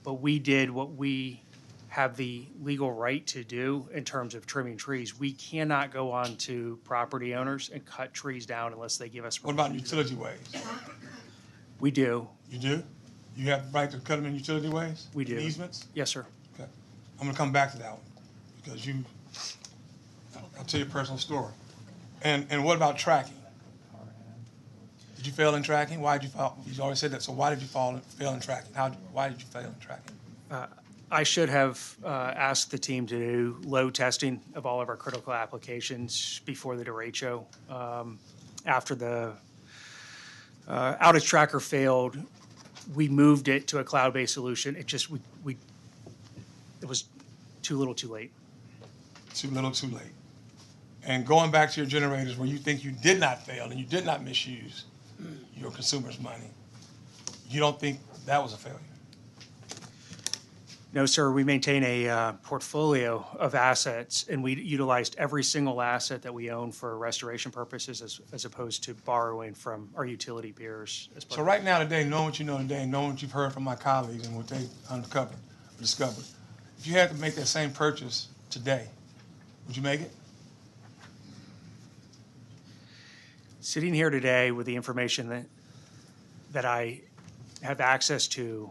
But we did what we have the legal right to do in terms of trimming trees. We cannot go on to property owners and cut trees down unless they give us. What about utility ways? We do. You do? You have the right to cut them in utility ways? We do. Easements? Yes, sir. Okay. I'm going to come back to that one because I'll tell you a personal story. And what about tracking? Did you fail in tracking? Why did you fail? You already said that. So why did you fail in tracking? Why did you fail in tracking? I should have asked the team to do load testing of all of our critical applications before the derecho. After the outage tracker failed, we moved it to a cloud-based solution. It just it was too little, too late. Too little, too late. And going back to your generators where you think you did not fail and you did not misuse your consumers' money, you don't think that was a failure? No, sir. We maintain a portfolio of assets, and we utilized every single asset that we own for restoration purposes as opposed to borrowing from our utility peers. So right now today, knowing what you know today, knowing what you've heard from my colleagues and what they discovered, if you had to make that same purchase today, would you make it? Sitting here today with the information that I have access to,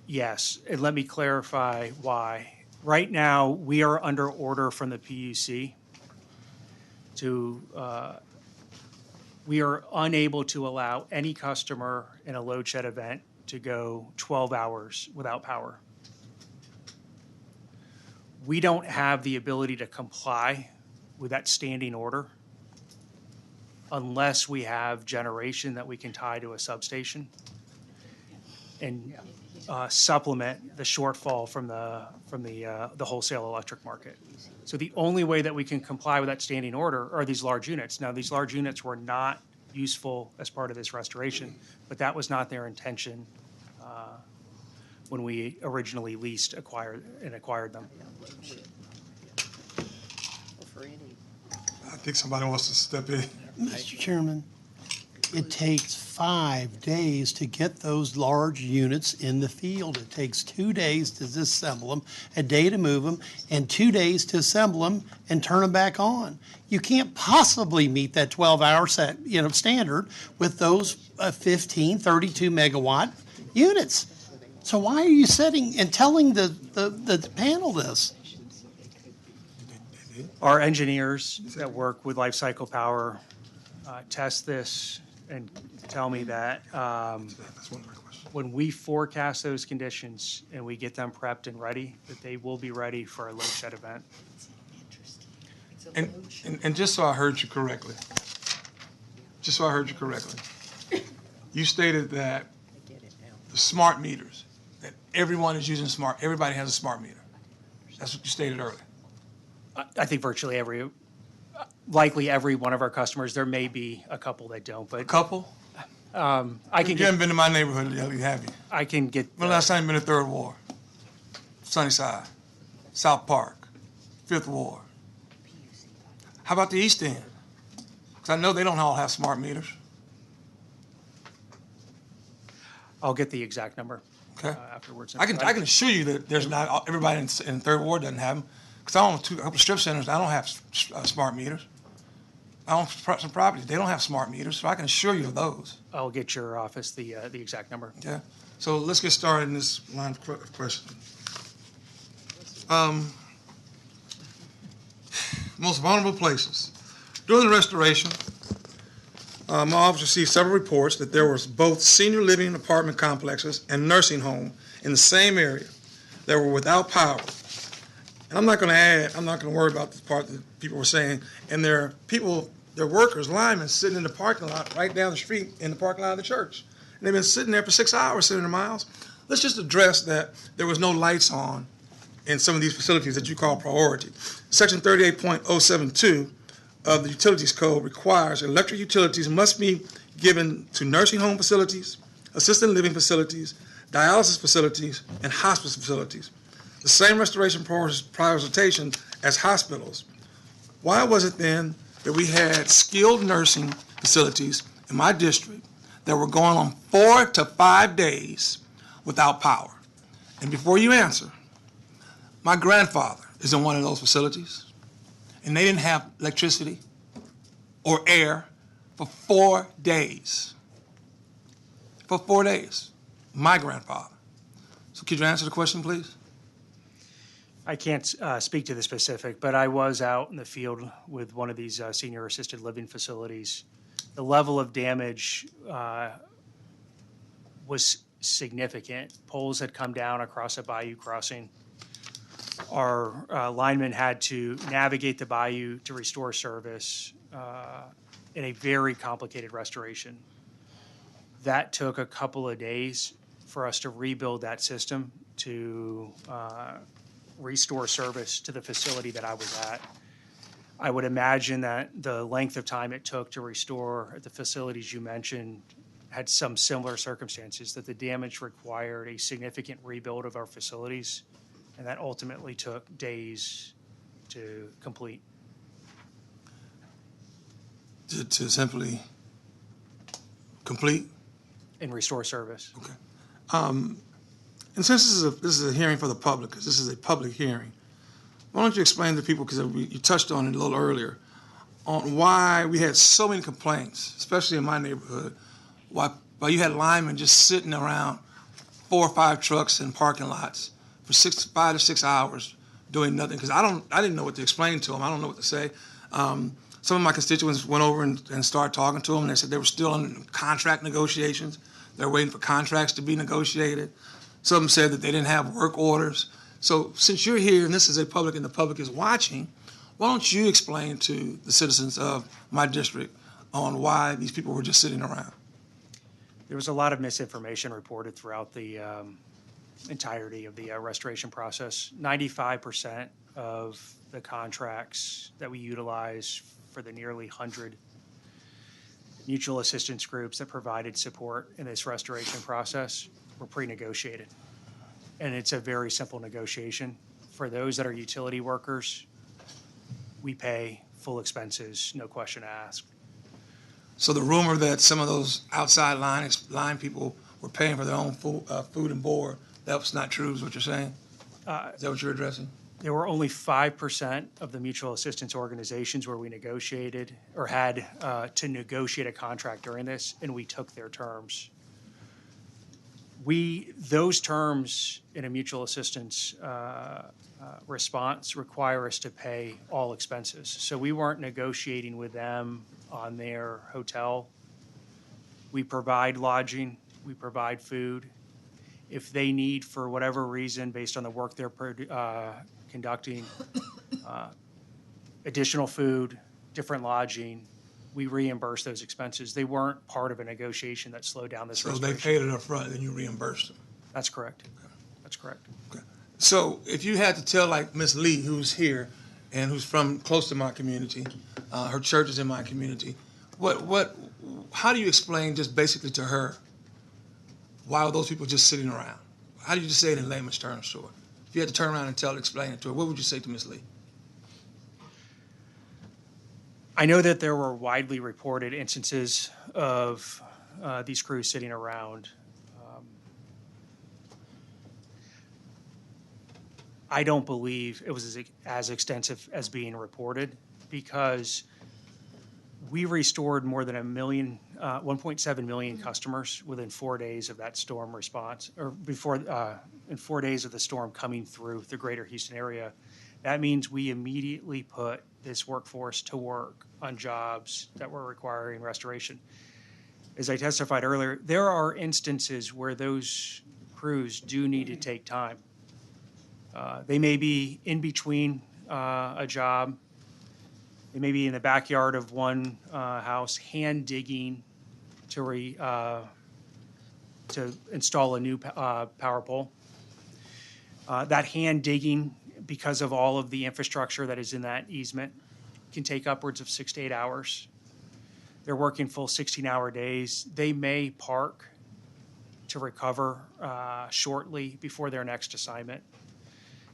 yes, and let me clarify why. Right now, we are under order from the PUC we are unable to allow any customer in a load shed event to go 12 hours without power. We don't have the ability to comply with that standing order unless we have generation that we can tie to a substation and supplement the shortfall from the wholesale electric market. So the only way that we can comply with that standing order are these large units. Now, these large units were not useful as part of this restoration, but that was not their intention when we originally acquired them. I think somebody wants to step in. Mr. Chairman, It takes 5 days to get those large units in the field. It takes 2 days to disassemble them, a day to move them, and 2 days to assemble them and turn them back on. You can't possibly meet that 12-hour standard with those 15, 32 megawatt units. So why are you sitting and telling the panel this? Our engineers that work with Life Cycle Power test this and tell me that when we forecast those conditions and we get them prepped and ready, that they will be ready for a load shed event. And just so I heard you correctly, you stated that the smart meters, that everyone is using everybody has a smart meter. That's what you stated earlier. I think virtually likely every one of our customers, there may be a couple that don't, but. A couple? I can You haven't been to my neighborhood, have you? I can get. When the last time you been to Third Ward? Sunnyside, South Park, Fifth Ward. How about the East End? Because I know they don't all have smart meters. I'll get the exact number. Okay. Afterwards. I can assure you that there's not everybody in Third Ward doesn't have them. Because I own a couple strip centers. I don't have smart meters. I own some properties. They don't have smart meters, so I can assure you of those. I'll get your office the exact number. Yeah. So let's get started in this line of questioning. Most vulnerable places. During the restoration, my office received several reports that there was both senior living apartment complexes and nursing home in the same area that were without power. And I'm not going to worry about the part that people were saying, and their workers, linemen, sitting in the parking lot right down the street in the parking lot of the church. And they've been sitting there for 6 hours, sitting there miles. Let's just address that there was no lights on in some of these facilities that you call priority. Section 38.072 of the Utilities Code requires electric utilities must be given to nursing home facilities, assisted living facilities, dialysis facilities, and hospice facilities. The same restoration prioritization as hospitals. Why was it then that we had skilled nursing facilities in my district that were going on 4 to 5 days without power? And before you answer, my grandfather is in one of those facilities, and they didn't have electricity or air for 4 days. For 4 days, my grandfather. So could you answer the question, please? I can't speak to the specific, but I was out in the field with one of these senior assisted living facilities. The level of damage was significant. Poles had come down across a bayou crossing. Our linemen had to navigate the bayou to restore service in a very complicated restoration. That took a couple of days for us to rebuild that system to restore service to the facility that I was at. I would imagine that the length of time it took to restore at the facilities you mentioned had some similar circumstances, that the damage required a significant rebuild of our facilities, and that ultimately took days to complete. To simply complete? And restore service. Okay. And since this is a hearing for the public, because this is a public hearing, why don't you explain to people, because you touched on it a little earlier, on why we had so many complaints, especially in my neighborhood, why you had linemen just sitting around 4 or 5 trucks in parking lots for 5 to 6 hours doing nothing, because I didn't know what to explain to them. I don't know what to say. Some of my constituents went over and started talking to them, and they said they were still in contract negotiations. They're waiting for contracts to be negotiated. Some said that they didn't have work orders. So since you're here and this is a public and the public is watching, why don't you explain to the citizens of my district on why these people were just sitting around? There was a lot of misinformation reported throughout the entirety of the restoration process. 95% of the contracts that we utilize for the nearly 100 mutual assistance groups that provided support in this restoration process were pre-negotiated. And it's a very simple negotiation. For those that are utility workers, we pay full expenses, no question asked. So the rumor that some of those outside line people were paying for their own food and board, that was not true, is what you're saying? Is that what you're addressing? There were only 5% of the mutual assistance organizations where we negotiated or had to negotiate a contract during this, and we took their terms. Those terms in a mutual assistance response require us to pay all expenses. So we weren't negotiating with them on their hotel. We provide lodging, we provide food. If they need, for whatever reason, based on the work they're conducting, additional food, different lodging, we reimburse those expenses. They weren't part of a negotiation that slowed down this So restoration. they paid it up front, and then you reimbursed them? That's correct. That's correct. Okay. So if you had to tell, like Ms. Lee, who's here and who's from close to my community, her church is in my community, how do you explain just basically to her why are those people just sitting around? How do you just say it in layman's terms to her? If you had to turn around and explain it to her, what would you say to Ms. Lee? I know that there were widely reported instances of these crews sitting around. I don't believe it was as extensive as being reported, because we restored more than 1.7 million customers within 4 days of that storm response, or in 4 days of the storm coming through the greater Houston area. That means we immediately put this workforce to work on jobs that were requiring restoration. As I testified earlier, there are instances where those crews do need to take time. They may be in between a job. They may be in the backyard of one house, hand digging to install a new power pole. That hand digging, because of all of the infrastructure that is in that easement, can take upwards of 6 to 8 hours. They're working full 16-hour days. They may park to recover shortly before their next assignment.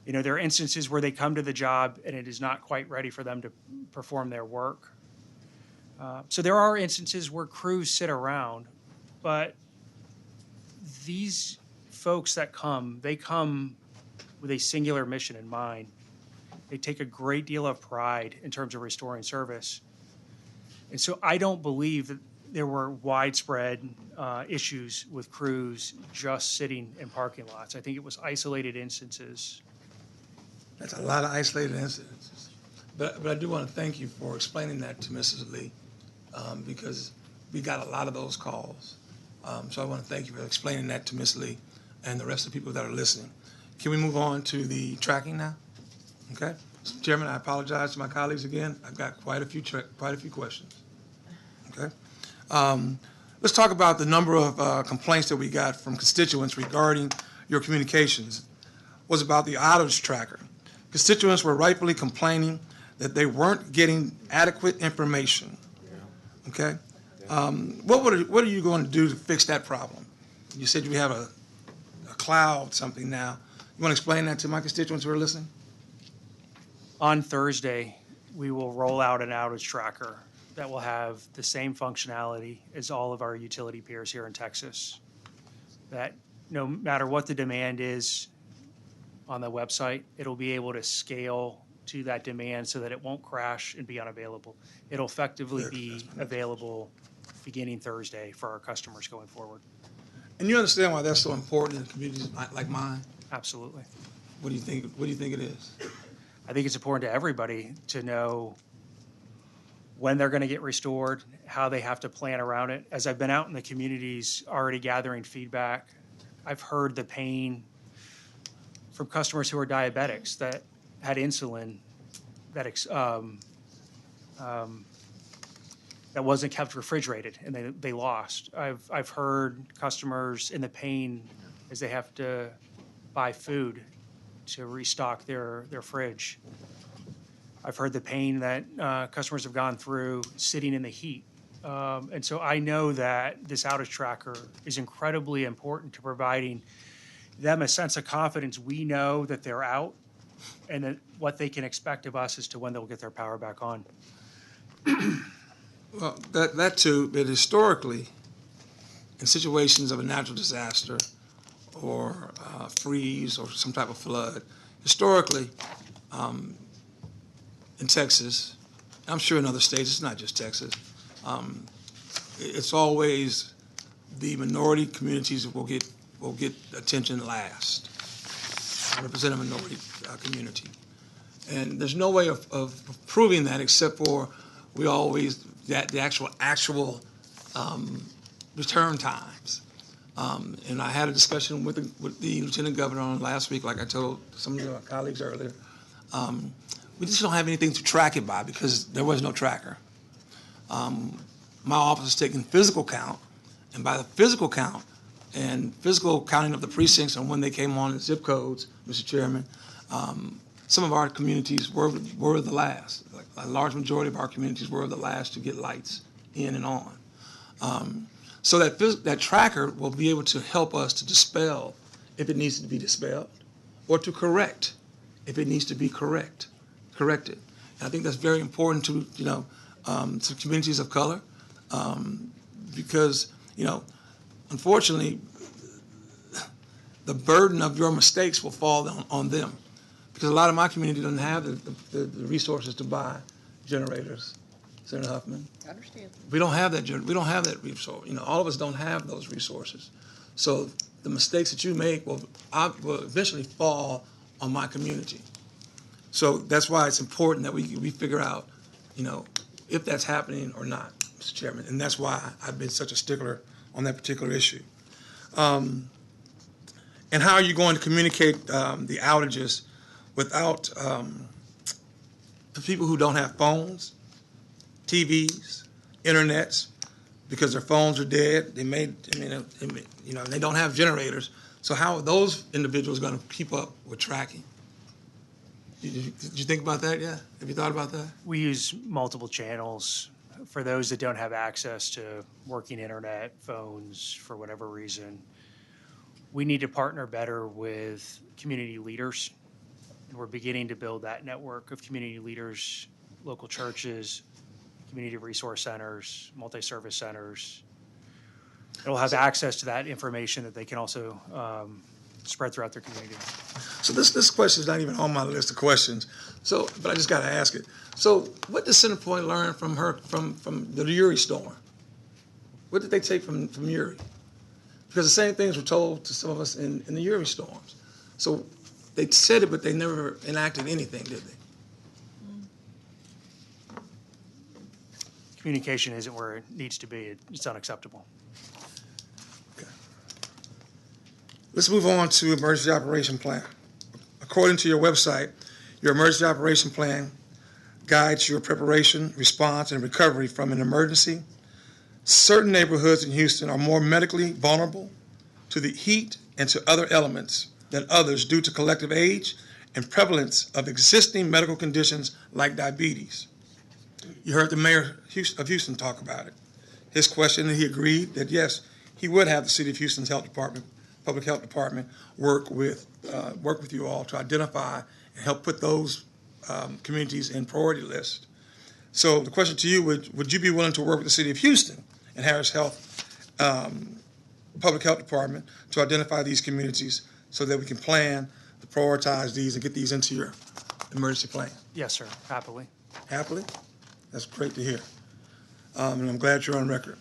You know, there are instances where they come to the job and it is not quite ready for them to perform their work. So there are instances where crews sit around, but these folks that come, they come with a singular mission in mind. They take a great deal of pride in terms of restoring service. And so I don't believe that there were widespread issues with crews just sitting in parking lots. I think it was isolated instances. That's a lot of isolated incidents. But I do want to thank you for explaining that to Mrs. Lee, because we got a lot of those calls. So I want to thank you for explaining that to Ms. Lee and the rest of the people that are listening. Can we move on to the tracking now? Okay. Mr. Chairman, I apologize to my colleagues again. I've got quite a few questions. Okay. Let's talk about the number of complaints that we got from constituents regarding your communications. Was about the outage tracker. Constituents were rightfully complaining that they weren't getting adequate information. Okay. What are you going to do to fix that problem? You said you have a cloud something now. You want to explain that to my constituents who are listening? On Thursday, we will roll out an outage tracker that will have the same functionality as all of our utility peers here in Texas. That no matter what the demand is on the website, it'll be able to scale to that demand so that it won't crash and be unavailable. It'll effectively be available beginning Thursday for our customers going forward. And you understand why that's so important in communities like mine? Absolutely. What do you think? What do you think it is? I think it's important to everybody to know when they're going to get restored, how they have to plan around it. As I've been out in the communities already gathering feedback, I've heard the pain from customers who are diabetics that had insulin that wasn't kept refrigerated and they lost. I've heard customers in the pain as they have to buy food to restock their fridge. I've heard the pain that customers have gone through sitting in the heat. And so I know that this outage tracker is incredibly important to providing them a sense of confidence. We know that they're out and that what they can expect of us as to when they'll get their power back on. Well, that too, but historically, in situations of a natural disaster or freeze or some type of flood, historically, in Texas, I'm sure in other states, it's not just Texas, it's always the minority communities that will get attention last. I represent a minority community. And there's no way of proving that except for the actual return times. And I had a discussion with the Lieutenant Governor on last week, like I told some of my colleagues earlier. We just don't have anything to track it by because there was no tracker. My office is taking physical count, and by the physical count and physical counting of the precincts and when they came on in zip codes, Mr. Chairman, some of our communities were the last. Like, a large majority of our communities were the last to get lights in and on. So that tracker will be able to help us to dispel if it needs to be dispelled, or to correct if it needs to be corrected. And I think that's very important to to communities of color, because unfortunately, the burden of your mistakes will fall on them, because a lot of my community doesn't have the resources to buy generators. Senator Huffman. I understand. We don't have that. We don't have that resource. All of us don't have those resources. So the mistakes that you make will eventually fall on my community. So that's why it's important that we figure out, if that's happening or not, Mr. Chairman. And that's why I've been such a stickler on that particular issue. And how are you going to communicate the outages without the people who don't have phones, TVs, internets, because their phones are dead? They don't have generators. So how are those individuals going to keep up with tracking? Did you think about that yet? Have you thought about that? We use multiple channels. For those that don't have access to working internet, phones, for whatever reason, we need to partner better with community leaders. And we're beginning to build that network of community leaders, local churches, community resource centers, multi-service centers. It'll have access to that information that they can also spread throughout their community. So this question is not even on my list of questions. But I just got to ask it. So what did CenterPoint learn from the Uri storm? What did they take from Uri? Because the same things were told to some of us in the Uri storms. So they said it, but they never enacted anything, did they? Communication isn't where it needs to be. It's unacceptable. Okay. Let's move on to emergency operation plan. According to your website, your emergency operation plan guides your preparation, response, and recovery from an emergency. Certain neighborhoods in Houston are more medically vulnerable to the heat and to other elements than others due to collective age and prevalence of existing medical conditions like diabetes. You heard the mayor of Houston talk about it. His question, and he agreed that yes, he would have the city of Houston's health department, public health department, work with you all to identify and help put those communities in priority list. So the question to you, would you be willing to work with the city of Houston and Harris Health Public Health Department to identify these communities so that we can plan to prioritize these and get these into your emergency plan? Yes, sir, happily. Happily? That's great to hear. And I'm glad you're on record.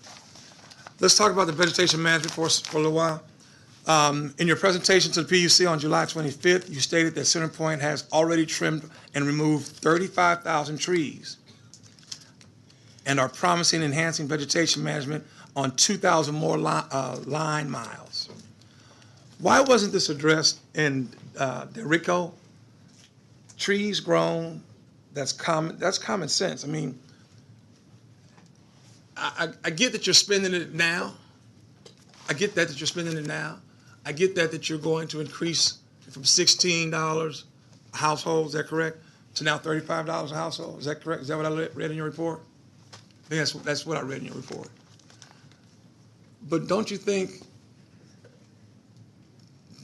Let's talk about the vegetation management for a little while. In your presentation to the PUC on July 25th, you stated that CenterPoint has already trimmed and removed 35,000 trees and are promising enhancing vegetation management on 2,000 more line miles. Why wasn't this addressed in Derico? Trees grown, that's common sense. I mean, I get that you're spending it now. I get that you're spending it now. I get that you're going to increase from $16 a household, is that correct, to now $35 a household. Is that correct? Is that what I read in your report? I think that's what I read in your report. But don't you think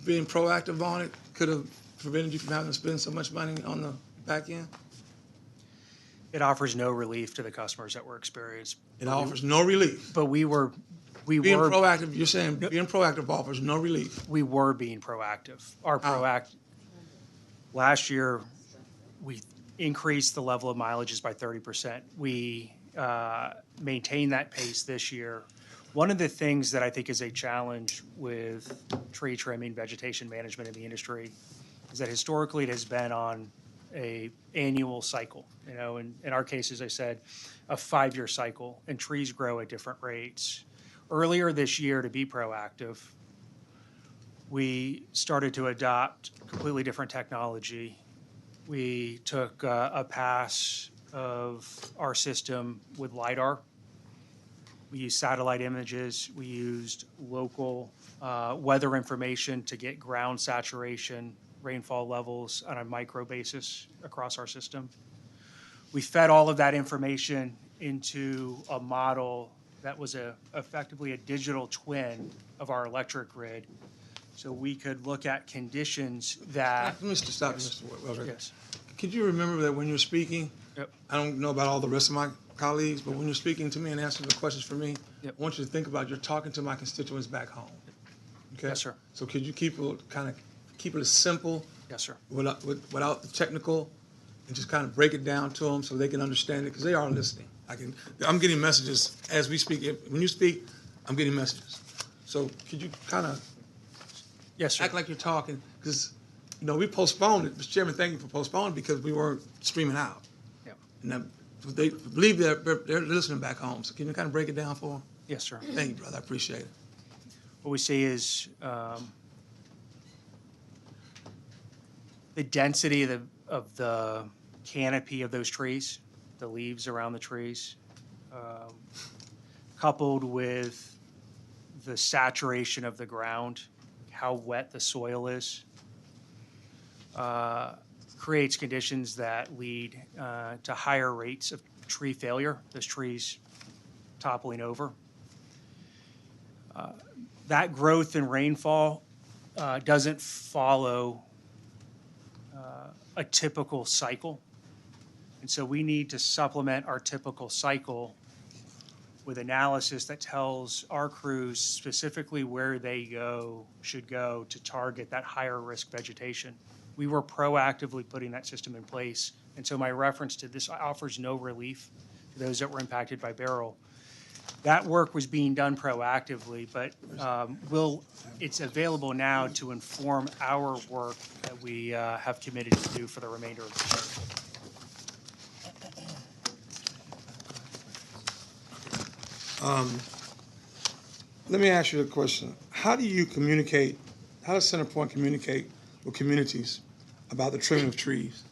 being proactive on it could have prevented you from having to spend so much money on the back end? It offers no relief to the customers that were experienced. It offers no relief. But we were Being proactive, you're saying being proactive offers no relief. we were being proactive. Last year, we increased the level of mileages by 30%. We maintained that pace this year. One of the things that I think is a challenge with tree trimming, vegetation management in the industry is that historically it has been on a annual cycle. You know, in our case, as I said, a 5-year cycle, and trees grow at different rates. Earlier this year, to be proactive, we started to adopt completely different technology. We took a pass of our system with LiDAR. We used satellite images. We used local weather information to get ground saturation, rainfall levels on a micro basis across our system. We fed all of that information into a model that was effectively a digital twin of our electric grid, so we could look at conditions that. Stop, Mr. Wells. Yes. Could you remember that when you're speaking, Yep. I don't know about all the rest of my colleagues, but when you're speaking to me and answering the questions for me, Yep. I want you to think about you're talking to my constituents back home. Okay? Yes, sir. So could you keep it as simple Yes, sir. without the technical, and just kind of break it down to them so they can understand it, because they are listening. I'm getting messages as we speak. When you speak, I'm getting messages. So could you kind of Yes, sir. act like you're talking? Because, you know, we postponed it. Mr. Chairman, thank you for postponing because we weren't streaming out. Yep. And they believe they're listening back home. So can you kind of break it down for them? Yes, sir. Thank you, brother. I appreciate it. What we see is the density of the canopy of those trees, the leaves around the trees, coupled with the saturation of the ground, how wet the soil is, creates conditions that lead to higher rates of tree failure, those trees toppling over. That growth in rainfall doesn't follow a typical cycle. And so we need to supplement our typical cycle with analysis that tells our crews specifically where they should go to target that higher risk vegetation. We were proactively putting that system in place. And so my reference to this offers no relief to those that were impacted by Beryl. That work was being done proactively, but it's available now to inform our work that we have committed to do for the remainder of the year. Let me ask you a question. How does CenterPoint communicate with communities about the trimming of trees?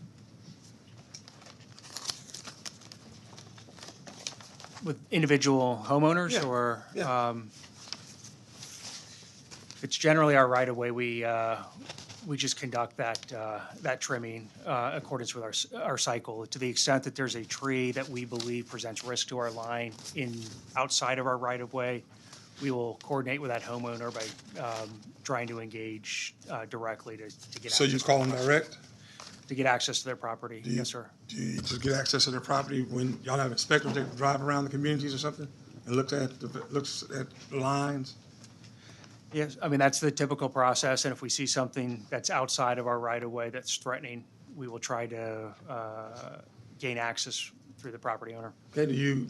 With individual homeowners, Yeah, or yeah. it's generally our right of way. We just conduct that trimming in accordance with our cycle. To the extent that there's a tree that we believe presents risk to our line outside of our right of way, we will coordinate with that homeowner by trying to engage directly to get. So you call them direct? To get access to their property. Yes, sir. Do you just get access to their property when y'all have inspectors that drive around the communities or something and looks at the lines? Yes, I mean, that's the typical process, and if we see something that's outside of our right-of-way that's threatening, we will try to gain access through the property owner. Okay, do you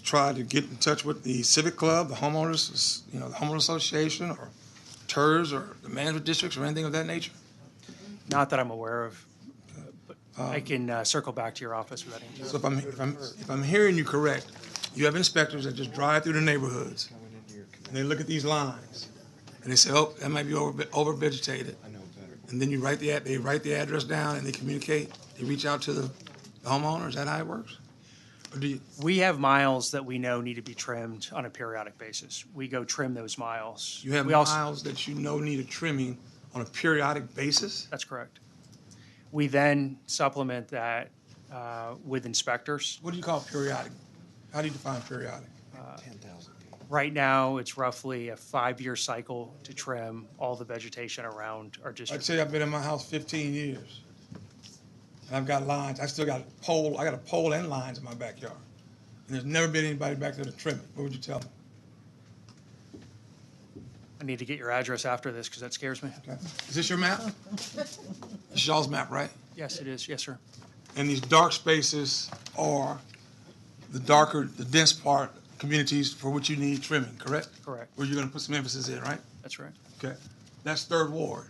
try to get in touch with the civic club, the homeowners, the homeowner association, or TERS, or the management districts, or anything of that nature? Not that I'm aware of, but I can circle back to your office with that answer. So if I'm hearing you correct, you have inspectors that just drive through the neighborhoods, and they look at these lines, and they say, oh, that might be over vegetated. And then they write the address down, and they communicate, they reach out to the homeowner. Is that how it works? Or do you? We have miles that we know need to be trimmed on a periodic basis. We go trim those miles. You have miles that you know need a trimming on a periodic basis? That's correct. We then supplement that with inspectors. What do you call periodic? How do you define periodic? 10,000. Right now, it's roughly a 5-year cycle to trim all the vegetation around our district. I'd say I've been in my house 15 years. and I've got lines. I still got a pole. I got a pole and lines in my backyard. And there's never been anybody back there to trim it. What would you tell me? I need to get your address after this because that scares me. Okay. Is this your map? This is y'all's map, right? Yes, it is. Yes, sir. And these dark spaces are the darker, the dense part, communities for which you need trimming, correct? Correct. Where you're going to put some emphasis in, right? That's right. Okay. That's Third Ward.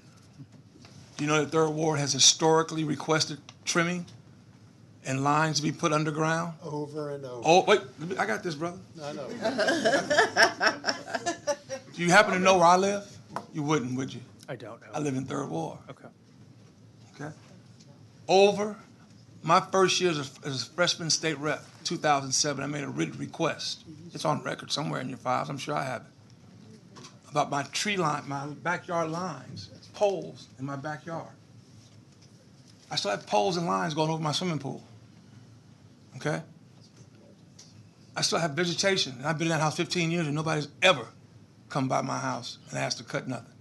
Do you know that Third Ward has historically requested trimming and lines to be put underground? Over and over. Oh, wait, I got this, brother. I know. Do you happen to know where I live? You wouldn't, would you? I don't know. I live in Third Ward. Okay. Okay. Over my first year as a freshman state rep, 2007, I made a written request. It's on record somewhere in your files. I'm sure I have it. About my tree line, my backyard lines, poles in my backyard. I still have poles and lines going over my swimming pool. Okay? I still have vegetation. And I've been in that house 15 years and nobody's ever come by my house and asked to cut nothing.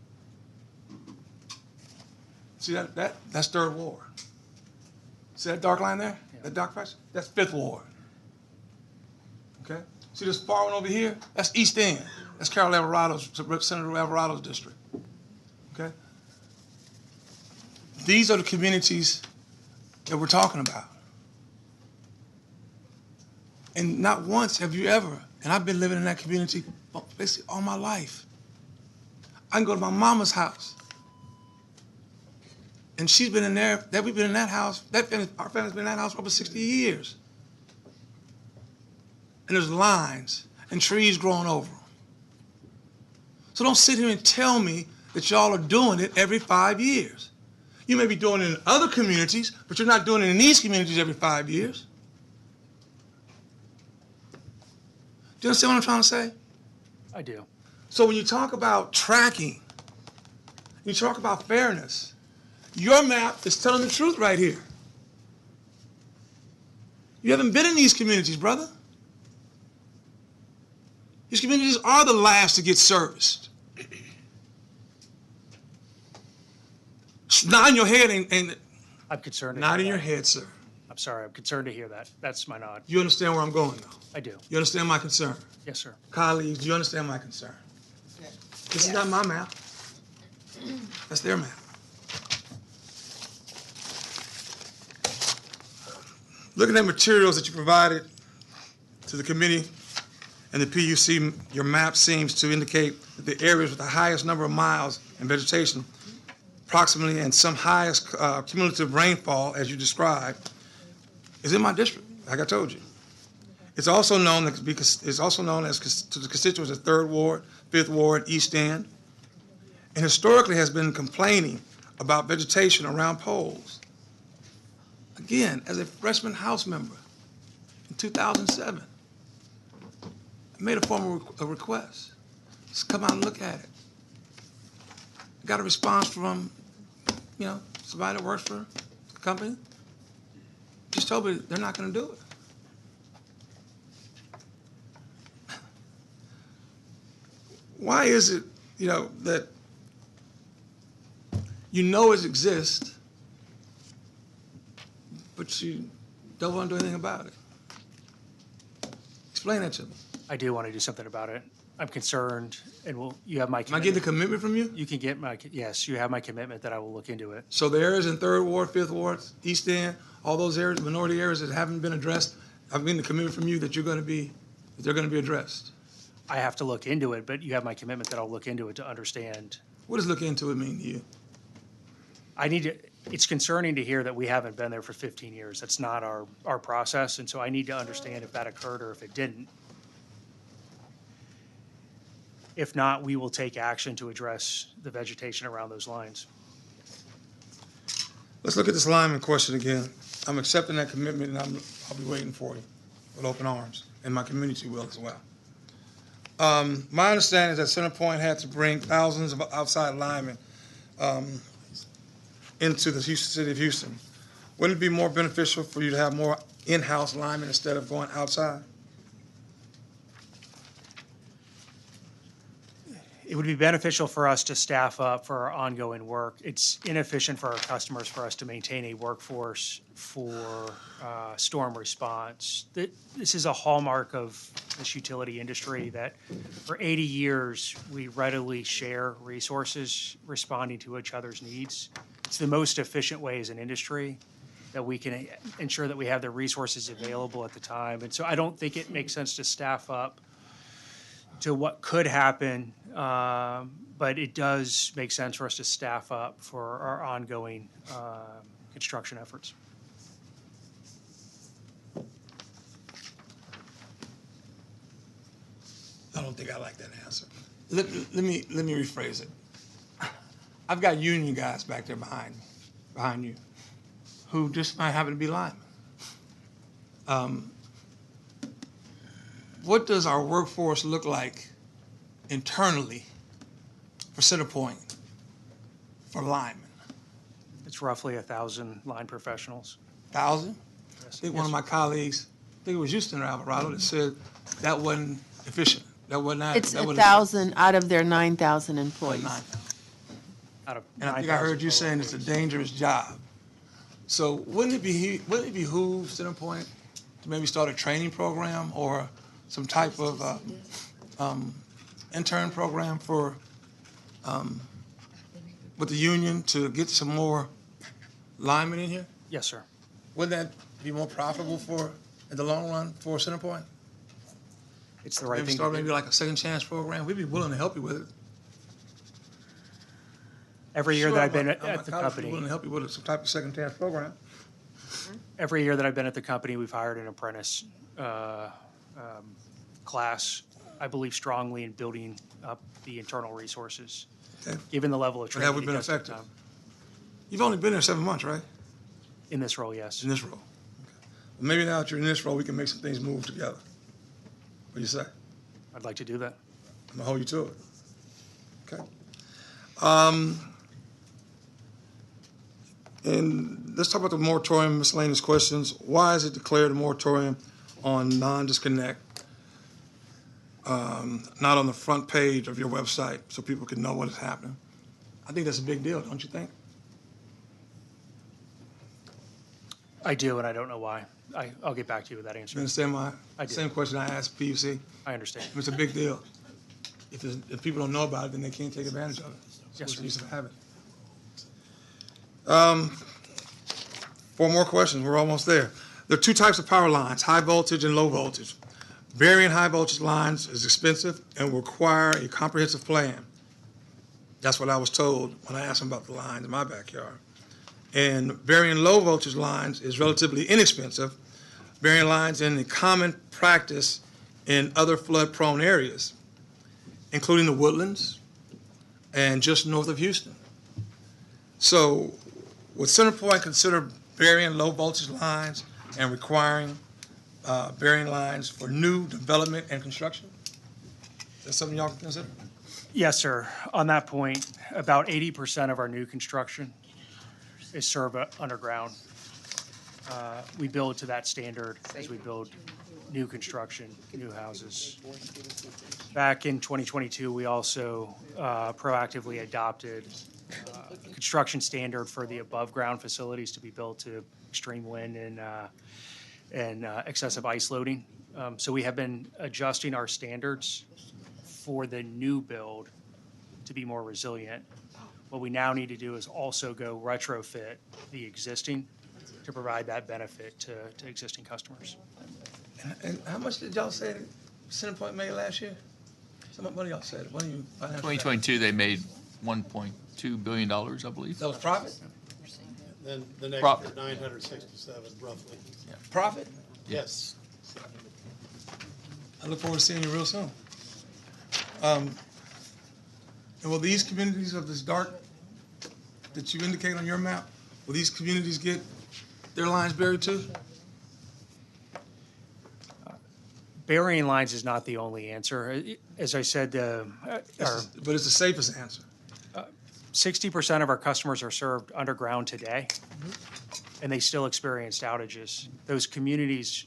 See that's Third Ward. See that dark line there? Yeah. That dark patch? That's Fifth Ward. Okay? See this far one over here? That's East End. That's Carol Alvarado's, Senator Alvarado's district. Okay? These are the communities that we're talking about. And not once have you ever, and I've been living in that community basically all my life. I can go to my mama's house. And she's been in there, we've been in that house, our family's been in that house for over 60 years. And there's lines and trees growing over them. So don't sit here and tell me that y'all are doing it every 5 years. You may be doing it in other communities, but you're not doing it in these communities every 5 years. Do you understand what I'm trying to say? I do. So when you talk about tracking, you talk about fairness, your map is telling the truth right here. You haven't been in these communities, brother. These communities are the last to get serviced. It's not in your head, and I'm concerned. Not in your head, sir. I'm sorry. I'm concerned to hear that. That's my nod. You understand where I'm going now? I do. You understand my concern? Yes, sir. Colleagues, do you understand my concern? This is not my map. That's their map. Looking at materials that you provided to the committee and the PUC, your map seems to indicate that the areas with the highest number of miles in vegetation, approximately, and some highest cumulative rainfall, as you described, is in my district, like I told you. It's also known as to the constituents of Third Ward, Fifth Ward, East End, and historically has been complaining about vegetation around poles. Again, as a freshman House member in 2007, I made a formal request. Just come out and look at it. I got a response from, somebody that works for the company. Just told me they're not going to do it. Why is it, that it exists, but you don't want to do anything about it? Explain that to me. I do want to do something about it. I'm concerned, and you have my Can I commitment. get the commitment from you? You can get yes, you have my commitment that I will look into it. So the areas in Third Ward, Fifth Ward, East End, all those areas, minority areas that haven't been addressed, I've been the commitment from you that they're going to be addressed. I have to look into it, but you have my commitment that I'll look into it to understand. What does look into it mean to you? It's concerning to hear that we haven't been there for 15 years. That's not our process, and so I need to understand if that occurred or if it didn't. If not, we will take action to address the vegetation around those lines. Let's look at this Lineman question again. I'm accepting that commitment, and I'll be waiting for you with open arms, and my community will as well. My understanding is that CenterPoint had to bring thousands of outside linemen into the city of Houston. Wouldn't it be more beneficial for you to have more in-house linemen instead of going outside? It would be beneficial for us to staff up for our ongoing work. It's inefficient for our customers for us to maintain a workforce for storm response. This is a hallmark of this utility industry that for 80 years, we readily share resources responding to each other's needs. It's the most efficient way as an industry that we can ensure that we have the resources available at the time. And so I don't think it makes sense to staff up to what could happen, but it does make sense for us to staff up for our ongoing construction efforts. I don't think I like that answer. Let me rephrase it. I've got union guys back there behind you, who just might happen to be linemen. What does our workforce look like internally for CenterPoint for linemen? It's roughly 1,000 line professionals. 1,000? Yes. I think one of my colleagues, I think it was Houston or Alvarado, that said that wasn't efficient. That wasn't. It's that wasn't 1,000 out of their 9,000 employees. 9,000. Out of And I think I heard you saying it's a dangerous job. So wouldn't it behoove CenterPoint to maybe start a training program or some type of intern program for with the union to get some more linemen in here? Yes, sir. Wouldn't that be more profitable in the long run for CenterPoint? It's the right Maybe thing start to maybe do. like a second chance program. We'd be willing to help you with it. Every year Sure, that I've been my at the college would be company, willing to help you with some type of second chance program. every year that I've been at the company, we've hired an apprentice class. I believe strongly in building up the internal resources, Okay. given the level of But training. have we it been does take effective? time. You've only been there 7 months, right? In this role, yes. In this role. Okay. Well, maybe now that you're in this role, we can make some things move together. What do you say? I'd like to do that. I'm gonna hold you to it. Okay. And let's talk about the moratorium, miscellaneous questions. Why is it declared a moratorium on non-disconnect? Not on the front page of your website so people can know what is happening. I think that's a big deal, don't you think? I do, and I don't know why. I'll get back to you with that You answer. understand my I do. same question I asked PUC? I understand. It's a big deal. If people don't know about it, then they can't take advantage of it. Yes, What's sir. the use of having it? 4 more questions. We're almost there. There are 2 types of power lines, high voltage and low voltage. Burying high voltage lines is expensive and will require a comprehensive plan. That's what I was told when I asked them about the lines in my backyard. And burying low voltage lines is relatively inexpensive. Burying lines in the common practice in other flood-prone areas, including the Woodlands and just north of Houston. So would CenterPoint consider burying low voltage lines and requiring burying lines for new development and construction? Is that something y'all can consider? Yes, sir. On that point, about 80% of our new construction is served underground. We build to that standard as we build new construction, new houses. Back in 2022, we also proactively adopted a construction standard for the above-ground facilities to be built to extreme wind and excessive ice loading. So we have been adjusting our standards for the new build to be more resilient. What we now need to do is also go retrofit the existing to provide that benefit to existing customers. And how much did y'all say CenterPoint made last year? What do y'all say? What do you? 2022, they made $1.2 billion, I believe. That was profit? Then the next Profit. year, 967 roughly. Profit? Yes. I look forward to seeing you real soon. And will these communities of this dark that you indicate on your map, will these communities get their lines buried too? Burying lines is not the only answer. As I said, But it's the safest answer. 60% of our customers are served underground today, and they still experienced outages. Those communities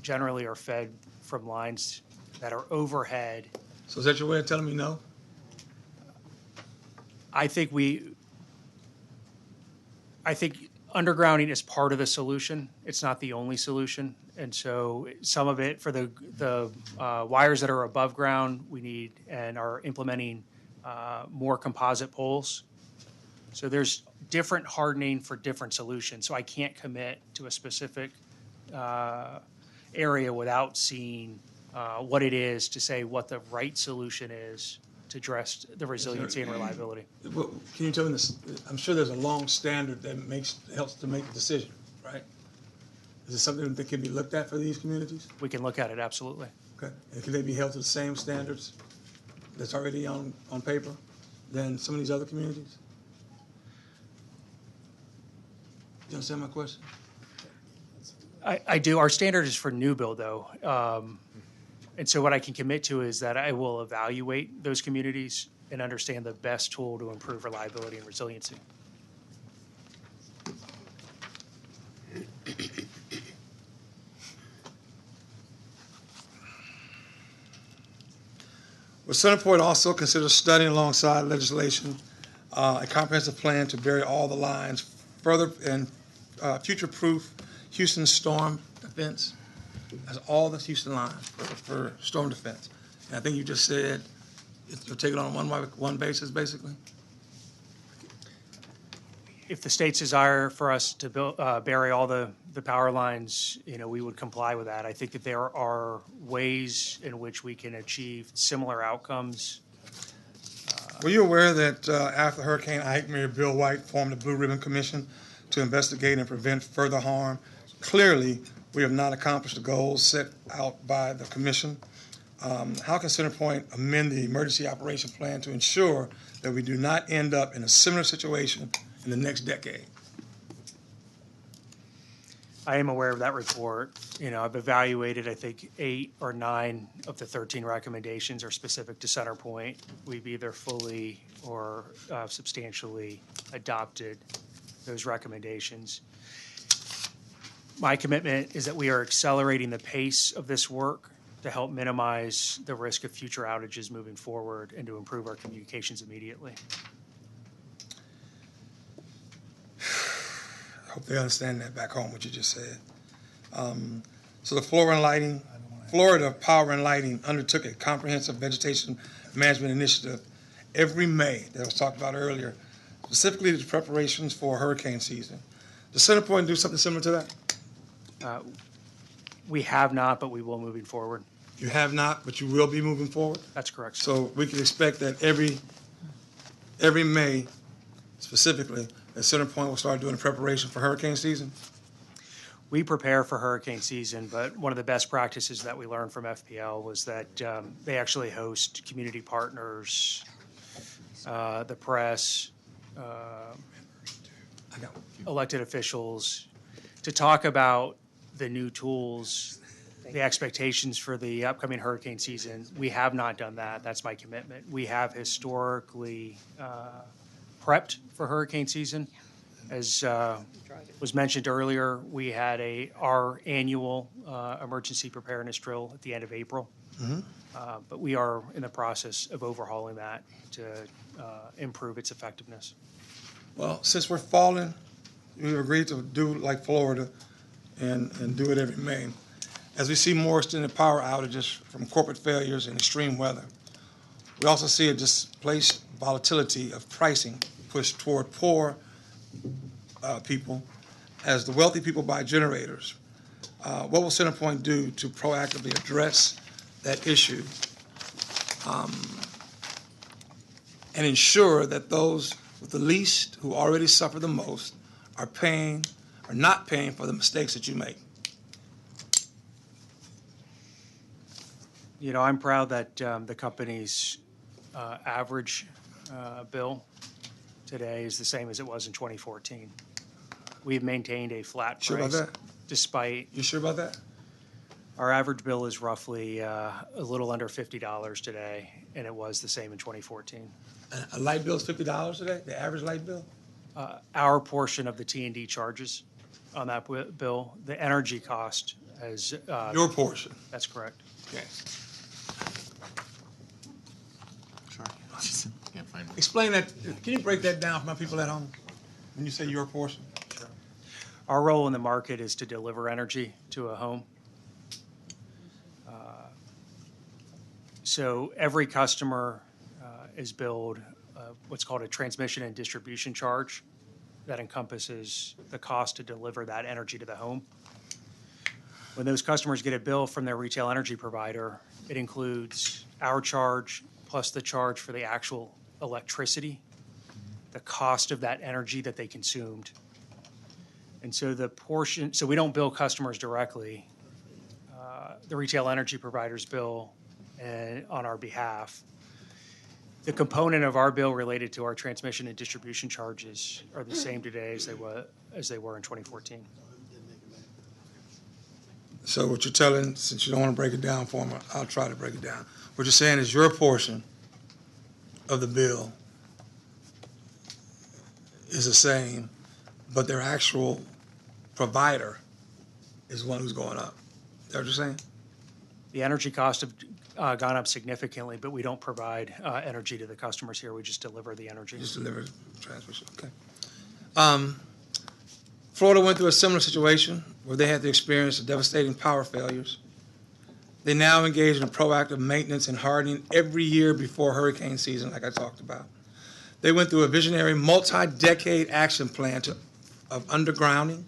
generally are fed from lines that are overhead. So is that your way of telling me no? I think undergrounding is part of the solution. It's not the only solution. And so some of it for the wires that are above ground, we need and are implementing more composite poles. So there's different hardening for different solutions. So I can't commit to a specific area without seeing what it is to say what the right solution is to address the resiliency and reliability. Well, can you tell me this? I'm sure there's a long standard that helps to make the decision, right? Is it something that can be looked at for these communities? We can look at it, absolutely. Okay. And can they be held to the same standards that's already on paper than some of these other communities? Do you understand my question? I do. Our standard is for new build, though. And so what I can commit to is that I will evaluate those communities and understand the best tool to improve reliability and resiliency. Well, CenterPoint also considers studying alongside legislation a comprehensive plan to bury all the lines further and future-proof Houston storm defense. That's all the Houston lines for storm defense. And I think you just said you'll take it on a one basis, basically? If the state's desire for us to bury all the power lines, we would comply with that. I think that there are ways in which we can achieve similar outcomes. Were you aware that after Hurricane Ike, Mayor Bill White formed the Blue Ribbon Commission to investigate and prevent further harm? Clearly, we have not accomplished the goals set out by the commission. How can CenterPoint amend the emergency operation plan to ensure that we do not end up in a similar situation in the next decade? I am aware of that report. I've evaluated, I think, 8 or 9 of the 13 recommendations are specific to CenterPoint. We've either fully or substantially adopted those recommendations. My commitment is that we are accelerating the pace of this work to help minimize the risk of future outages moving forward and to improve our communications immediately. I hope they understand that back home, what you just said. So the Florida Power and Lighting undertook a comprehensive vegetation management initiative every May that was talked about earlier, specifically the preparations for hurricane season. Does CenterPoint do something similar to that? We have not, but we will moving forward. You have not, but you will be moving forward? That's correct, sir. So we can expect that every May, specifically, that CenterPoint will start doing the preparation for hurricane season? We prepare for hurricane season, but one of the best practices that we learned from FPL was that they actually host community partners, the press, elected officials, to talk about the new tools, the expectations for the upcoming hurricane season. We have not done that. That's my commitment. We have historically prepped for hurricane season. As was mentioned earlier, we had our annual emergency preparedness drill at the end of April. Mm-hmm. But we are in the process of overhauling that to improve its effectiveness. Well, since we're falling, we've agreed to do like Florida and do it every May. As we see more extended power outages from corporate failures and extreme weather, we also see a displaced volatility of pricing pushed toward poor people as the wealthy people buy generators. What will CenterPoint do to proactively address that issue and ensure that those with the least who already suffer the most are not paying for the mistakes that you make? I'm proud that the company's average bill today is the same as it was in 2014. We've maintained a flat price. Sure about that? Despite. You sure about that? Our average bill is roughly a little under $50 today, and it was the same in 2014. A light bill is $50 today, the average light bill? Our portion of the T&D charges on that bill, the energy cost has. Your portion? That's correct. Okay. Sorry. Can't find it. Explain that, can you break that down for my people at home? When you say your portion? Our role in the market is to deliver energy to a home. So every customer is billed what's called a transmission and distribution charge that encompasses the cost to deliver that energy to the home. When those customers get a bill from their retail energy provider, it includes our charge plus the charge for the actual electricity, the cost of that energy that they consumed. And so so we don't bill customers directly. The retail energy providers bill on our behalf. The component of our bill related to our transmission and distribution charges are the same today as they were in 2014. So what you're telling, since you don't want to break it down for me, I'll try to break it down. What you're saying is your portion of the bill is the same, but their actual provider is one who's going up. Is that what you're saying? The energy costs have gone up significantly, but we don't provide energy to the customers here. We just deliver the energy. Just deliver transmission, okay. Florida went through a similar situation where they had to experience devastating power failures. They now engage in proactive maintenance and hardening every year before hurricane season, like I talked about. They went through a visionary multi-decade action plan of undergrounding,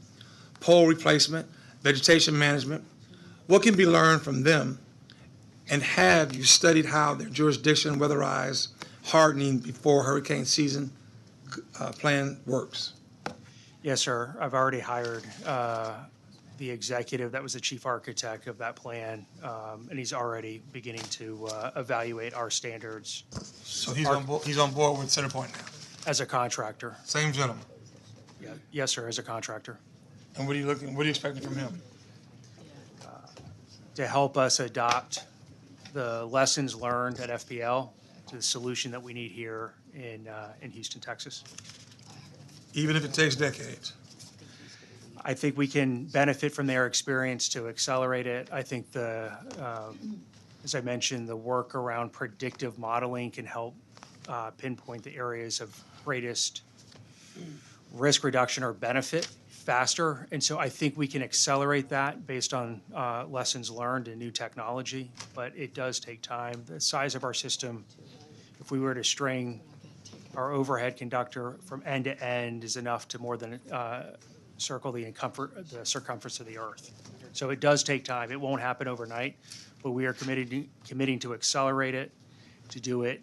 pole replacement, vegetation management. What can be learned from them? And have you studied how their jurisdiction weatherized hardening before hurricane season plan works? Yes, sir. I've already hired the executive that was the chief architect of that plan, and he's already beginning to evaluate our standards. So he's on board with CenterPoint now? As a contractor. Same gentleman? Yeah. Yes, sir, as a contractor. And what are you expecting from him? To help us adopt the lessons learned at FPL to the solution that we need here in Houston, Texas. Even if it takes decades? I think we can benefit from their experience to accelerate it. I think as I mentioned, the work around predictive modeling can help pinpoint the areas of greatest risk reduction or benefit faster. And so I think we can accelerate that based on lessons learned and new technology, but it does take time. The size of our system, if we were to string our overhead conductor from end to end, is enough to more than circle the circumference of the earth. So it does take time. It won't happen overnight, but we are committing to accelerate it, to do it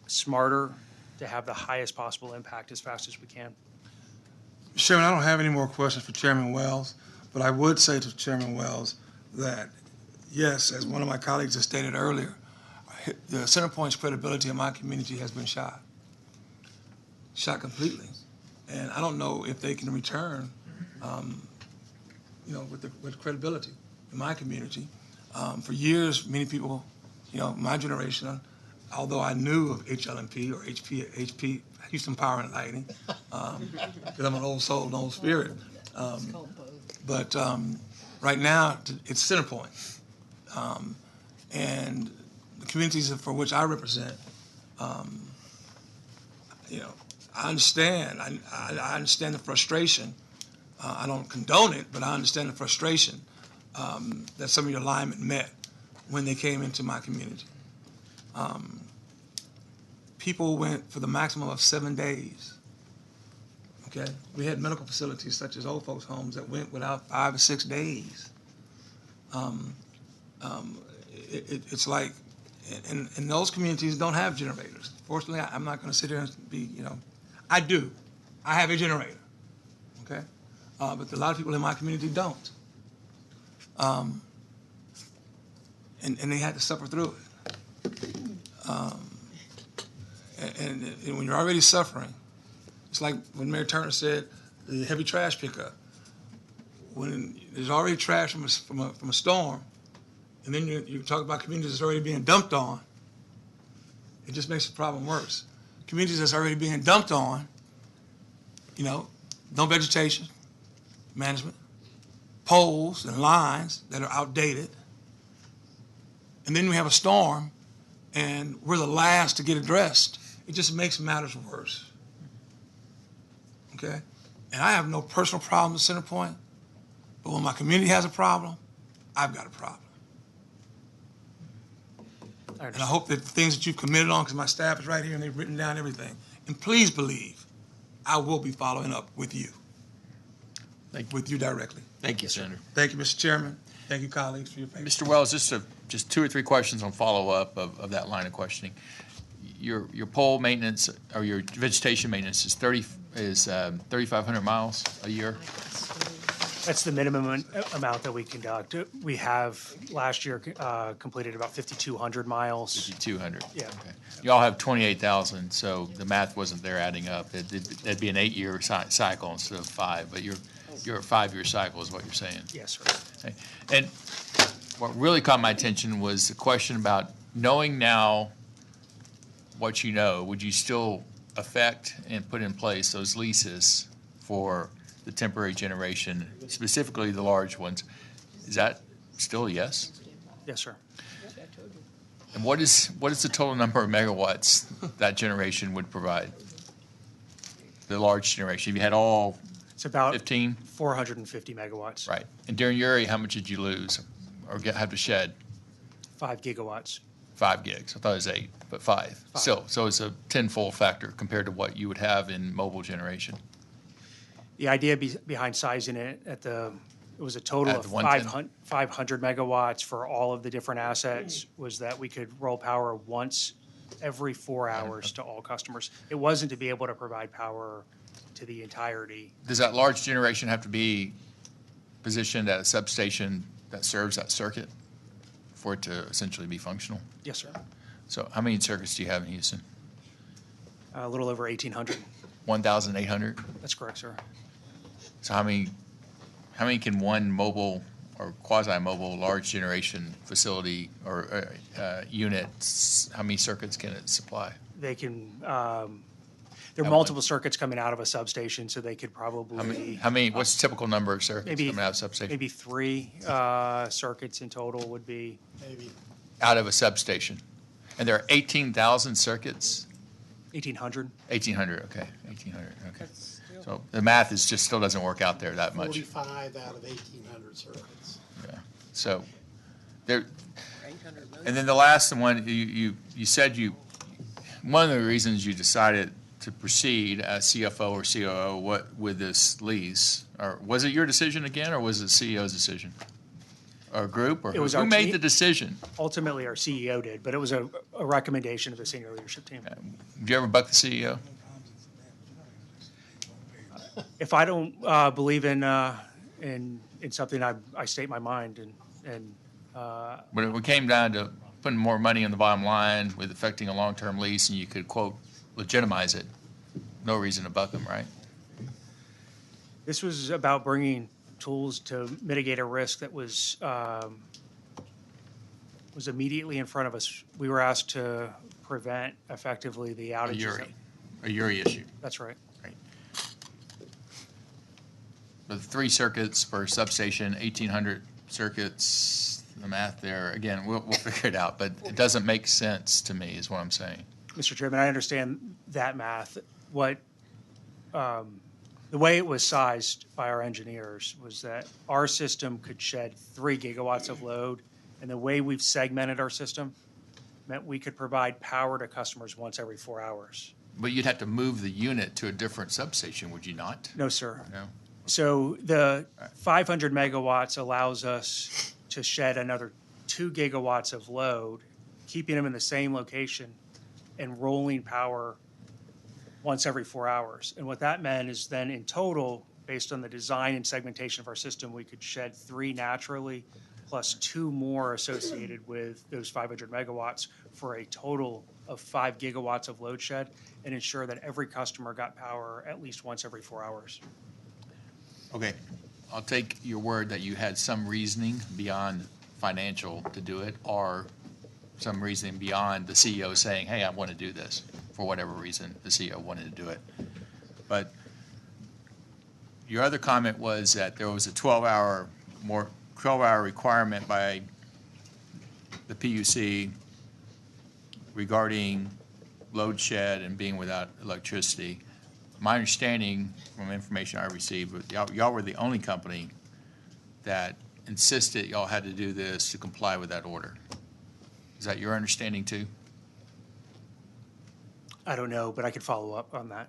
smarter, to have the highest possible impact as fast as we can. Chairman, I don't have any more questions for Chairman Wells, but I would say to Chairman Wells that, yes, as one of my colleagues has stated earlier, the CenterPoint's credibility in my community has been shot completely. And I don't know if they can return, with credibility in my community. For years, many people, my generation, although I knew of HLMP or HP, Houston Power and Lighting, because I'm an old soul, an old spirit. But right now, it's CenterPoint. And the communities for which I represent, I understand. I understand the frustration. I don't condone it, but I understand the frustration that some of your linemen met when they came into my community. People went for the maximum of 7 days. Okay, we had medical facilities such as old folks' homes that went without 5 or 6 days. It's like, and those communities don't have generators. Fortunately, I'm not going to sit here and be, I do. I have a generator. Okay, but a lot of people in my community don't. And they had to suffer through it. And when you're already suffering, it's like when Mayor Turner said, the heavy trash pickup. When there's already trash from a storm, and then you talk about communities that's already being dumped on, it just makes the problem worse. Communities that's already being dumped on, no vegetation management, poles and lines that are outdated, and then we have a storm, and we're the last to get addressed, it just makes matters worse. Okay? And I have no personal problem with CenterPoint, but when my community has a problem, I've got a problem. And I hope that the things that you've committed on, because my staff is right here and they've written down everything. And please believe, I will be following up with you. With you directly. Thank you, Senator. Thank you, Mr. Chairman. Thank you, colleagues, for your patience. Mr. Wells, just 2 or 3 questions on follow-up of that line of questioning. Your pole maintenance or your vegetation maintenance is 3,500 miles a year? That's the minimum amount that we conduct. We have last year completed about 5,200 miles. 5,200? Yeah. Okay. You all have 28,000, so the math wasn't there adding up. That'd be an 8-year cycle instead of 5, but your 5-year cycle is what you're saying. Yes, sir. Okay. And what really caught my attention was the question about knowing now what you know, would you still affect and put in place those leases for the temporary generation, specifically the large ones? Is that still a yes? Yes, sir. And what is the total number of megawatts that generation would provide? The large generation, if you had all It's about 15? 450 megawatts. Right. And during your area, how much did you lose or have to shed? 5 gigawatts. 5 gigs. I thought it was 8, but 5. Still, so it's a tenfold factor compared to what you would have in mobile generation. The idea behind sizing it it was a total At of the 110? 500 megawatts for all of the different assets, was that we could roll power once every 4 hours to all customers. It wasn't to be able to provide power to the entirety. Does that large generation have to be positioned at a substation that serves that circuit for it to essentially be functional? Yes, sir. So how many circuits do you have in Houston? A little over 1,800. 1,800? That's correct, sir. So how many can one mobile or quasi-mobile large generation facility or units, how many circuits can it supply? They can, there are multiple circuits coming out of a substation, so they could probably. How many, what's the typical number of circuits Maybe, coming out of a substation? maybe 3 circuits in total would be. Maybe. Out of a substation. And there are 18,000 circuits? 1,800. 1,800, okay, 1,800, okay. So the math still doesn't work out there that much. 45 out of 1,800 circuits. Yeah. So there, and then the last one, you said one of the reasons you decided to proceed as CFO or COO with this lease, or was it your decision again, or was it CEO's decision? Or a group, or who made the decision? Ultimately, our CEO did, but it was a recommendation of the senior leadership team. Did you ever buck the CEO? If I don't believe in something, I state my mind, and But if it came down to putting more money on the bottom line with affecting a long-term lease, and you could, quote, legitimize it, no reason to buck them, right? this was about bringing tools to mitigate a risk that was immediately in front of us. We were asked to prevent effectively the outages. A URI issue. That's right. With 3 circuits per substation, 1,800 circuits, the math there, again, we'll figure it out, but it doesn't make sense to me, is what I'm saying. Mr. Chairman, I understand that math. The way it was sized by our engineers was that our system could shed 3 gigawatts of load, and the way we've segmented our system meant we could provide power to customers once every 4 hours. But you'd have to move the unit to a different substation, would you not? No, sir. No? So the 500 megawatts allows us to shed another 2 gigawatts of load, keeping them in the same location and rolling power once every 4 hours. And what that meant is then in total, based on the design and segmentation of our system, we could shed 3 naturally plus 2 more associated with those 500 megawatts for a total of 5 gigawatts of load shed and ensure that every customer got power at least once every 4 hours. Okay, I'll take your word that you had some reasoning beyond financial to do it, or some reasoning beyond the CEO saying, hey, I want to do this, for whatever reason the CEO wanted to do it. But your other comment was that there was a 12-hour requirement by the PUC regarding load shed and being without electricity. My understanding from information I received, y'all were the only company that insisted y'all had to do this to comply with that order. Is that your understanding too? I don't know, but I could follow up on that.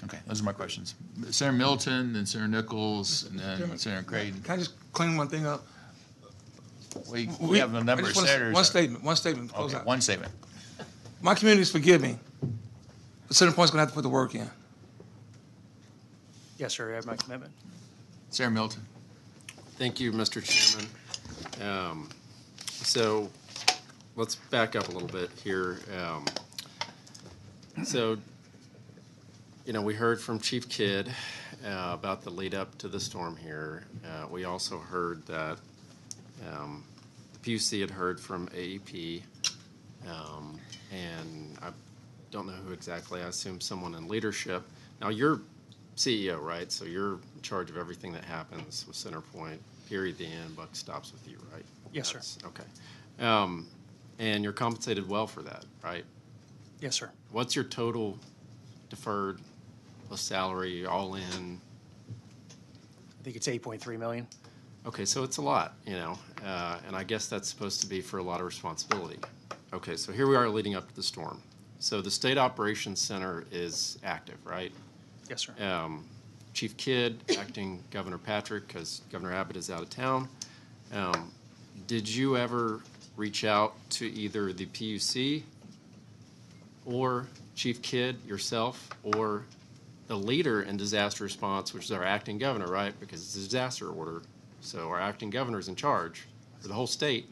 Okay, those are my questions. Senator Middleton, then Senator Nichols, and then Senator Creighton. Can I just clean one thing up? We have a number of senators. One statement, close Okay, out. one statement. My community's forgiving, but CenterPoint's gonna have to put the work in. Yes, sir, I have my commitment. Senator Middleton. Thank you, Mr. Chairman. So let's back up a little bit here. We heard from Chief Kidd about the lead up to the storm here. We also heard that the PUC had heard from AEP, and I don't know who exactly. I assume someone in leadership. Now, you're CEO, right? So you're in charge of everything that happens with CenterPoint, period, the end, buck stops with you, right? Yes, sir. Okay. And you're compensated well for that, right? Yes, sir. What's your total deferred plus salary, all in? I think it's 8.3 million. Okay, so it's a lot, and I guess that's supposed to be for a lot of responsibility. Okay, so here we are leading up to the storm. So the State Operations Center is active, right? Yes, sir. Chief Kidd, acting Governor Patrick, because Governor Abbott is out of town. Did you ever reach out to either the PUC or Chief Kidd yourself or the leader in disaster response, which is our acting governor, right? Because it's a disaster order. So our acting governor is in charge for the whole state,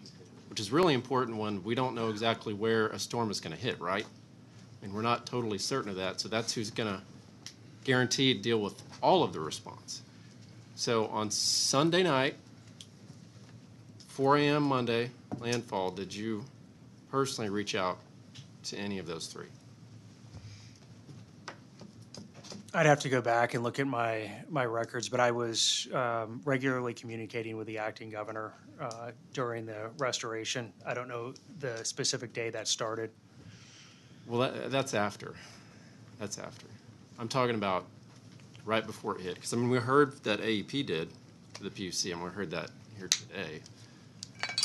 which is really important when we don't know exactly where a storm is going to hit, right? And we're not totally certain of that. So that's who's going to guaranteed deal with all of the response. So on Sunday night, 4 a.m. Monday, landfall, did you personally reach out to any of those three? I'd have to go back and look at my records, but I was regularly communicating with the acting governor during the restoration. I don't know the specific day that started. Well, that's after. That's after. I'm talking about right before it hit. Because, we heard that AEP did to the PUC, and we heard that here today.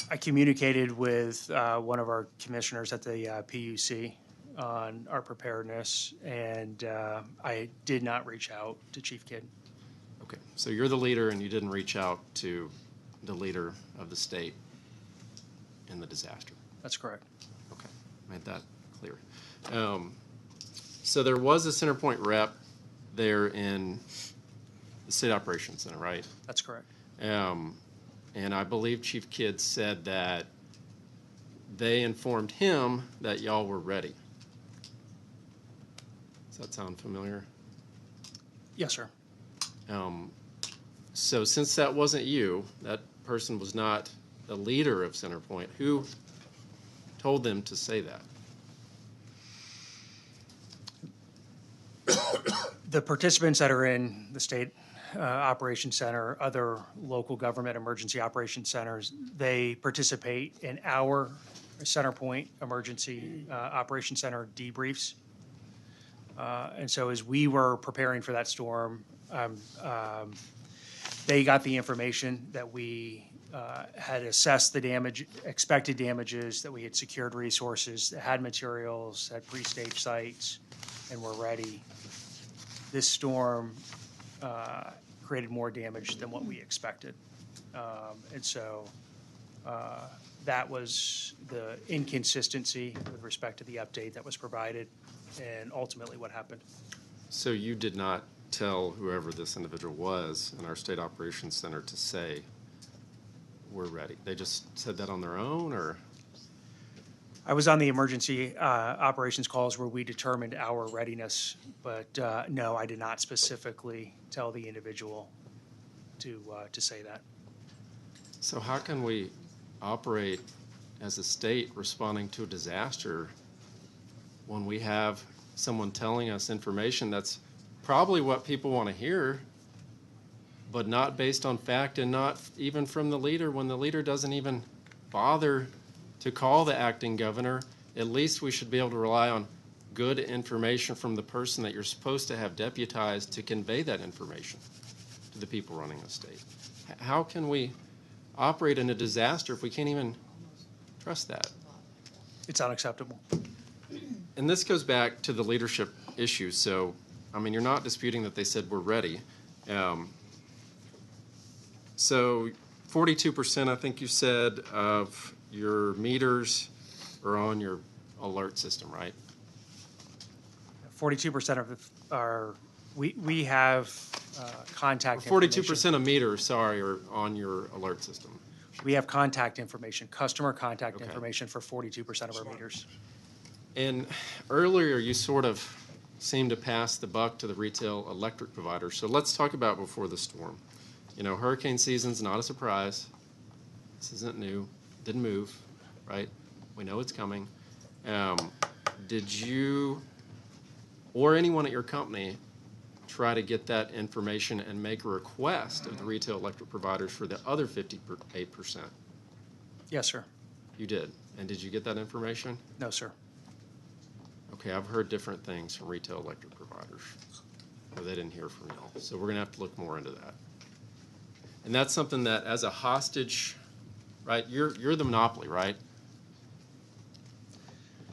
I communicated with one of our commissioners at the PUC on our preparedness, and I did not reach out to Chief Kidd. Okay, so you're the leader, and you didn't reach out to the leader of the state in the disaster. That's correct. Okay, made that clear. So there was a CenterPoint rep there in the State Operations Center, right? That's correct. And I believe Chief Kidd said that they informed him that y'all were ready. Does that sound familiar? Yes, sir. So since that wasn't you, that person was not the leader of CenterPoint, who told them to say that? The participants that are in the State Operations Center, other local government emergency operations centers, they participate in our CenterPoint Emergency Operations Center debriefs. And so as we were preparing for that storm, they got the information that we had assessed the damage, expected damages, that we had secured resources, that had materials, had pre-staged sites, and were ready. This storm created more damage than what we expected. And so that was the inconsistency with respect to the update that was provided and ultimately what happened. So you did not tell whoever this individual was in our State Operations Center to say, we're ready? They just said that on their own, or? I was on the emergency operations calls where we determined our readiness, but no, I did not specifically tell the individual to say that. So how can we operate as a state responding to a disaster when we have someone telling us information that's probably what people want to hear, but not based on fact and not even from the leader, when the leader doesn't even bother to call the acting governor at least we should be able to rely on good information from the person that you're supposed to have deputized to convey that information to the people running the state. How can we operate in a disaster if we can't even trust that? It's unacceptable. And this goes back to the leadership issue. So, I mean, you're not disputing that they said we're ready. So 42%, I think you said, of your meters are on your alert system, right? 42% of we have contact information. 42% of meters, sorry, are on your alert system. We have contact information, customer contact Okay. information for 42% of our meters. And earlier, you sort of seemed to pass the buck to the retail electric provider. So let's talk about before the storm. You know, hurricane season's not a surprise. This isn't new. Didn't move, right? We know it's coming. Did you or anyone at your company try to get that information and make a request of the retail electric providers for the other 58%? Yes, sir. You did. And did you get that information? No, sir. Okay, I've heard different things from retail electric providers, but they didn't hear from y'all. So we're gonna have to look more into that. And that's something that, as a hostage, right? You're the monopoly, right?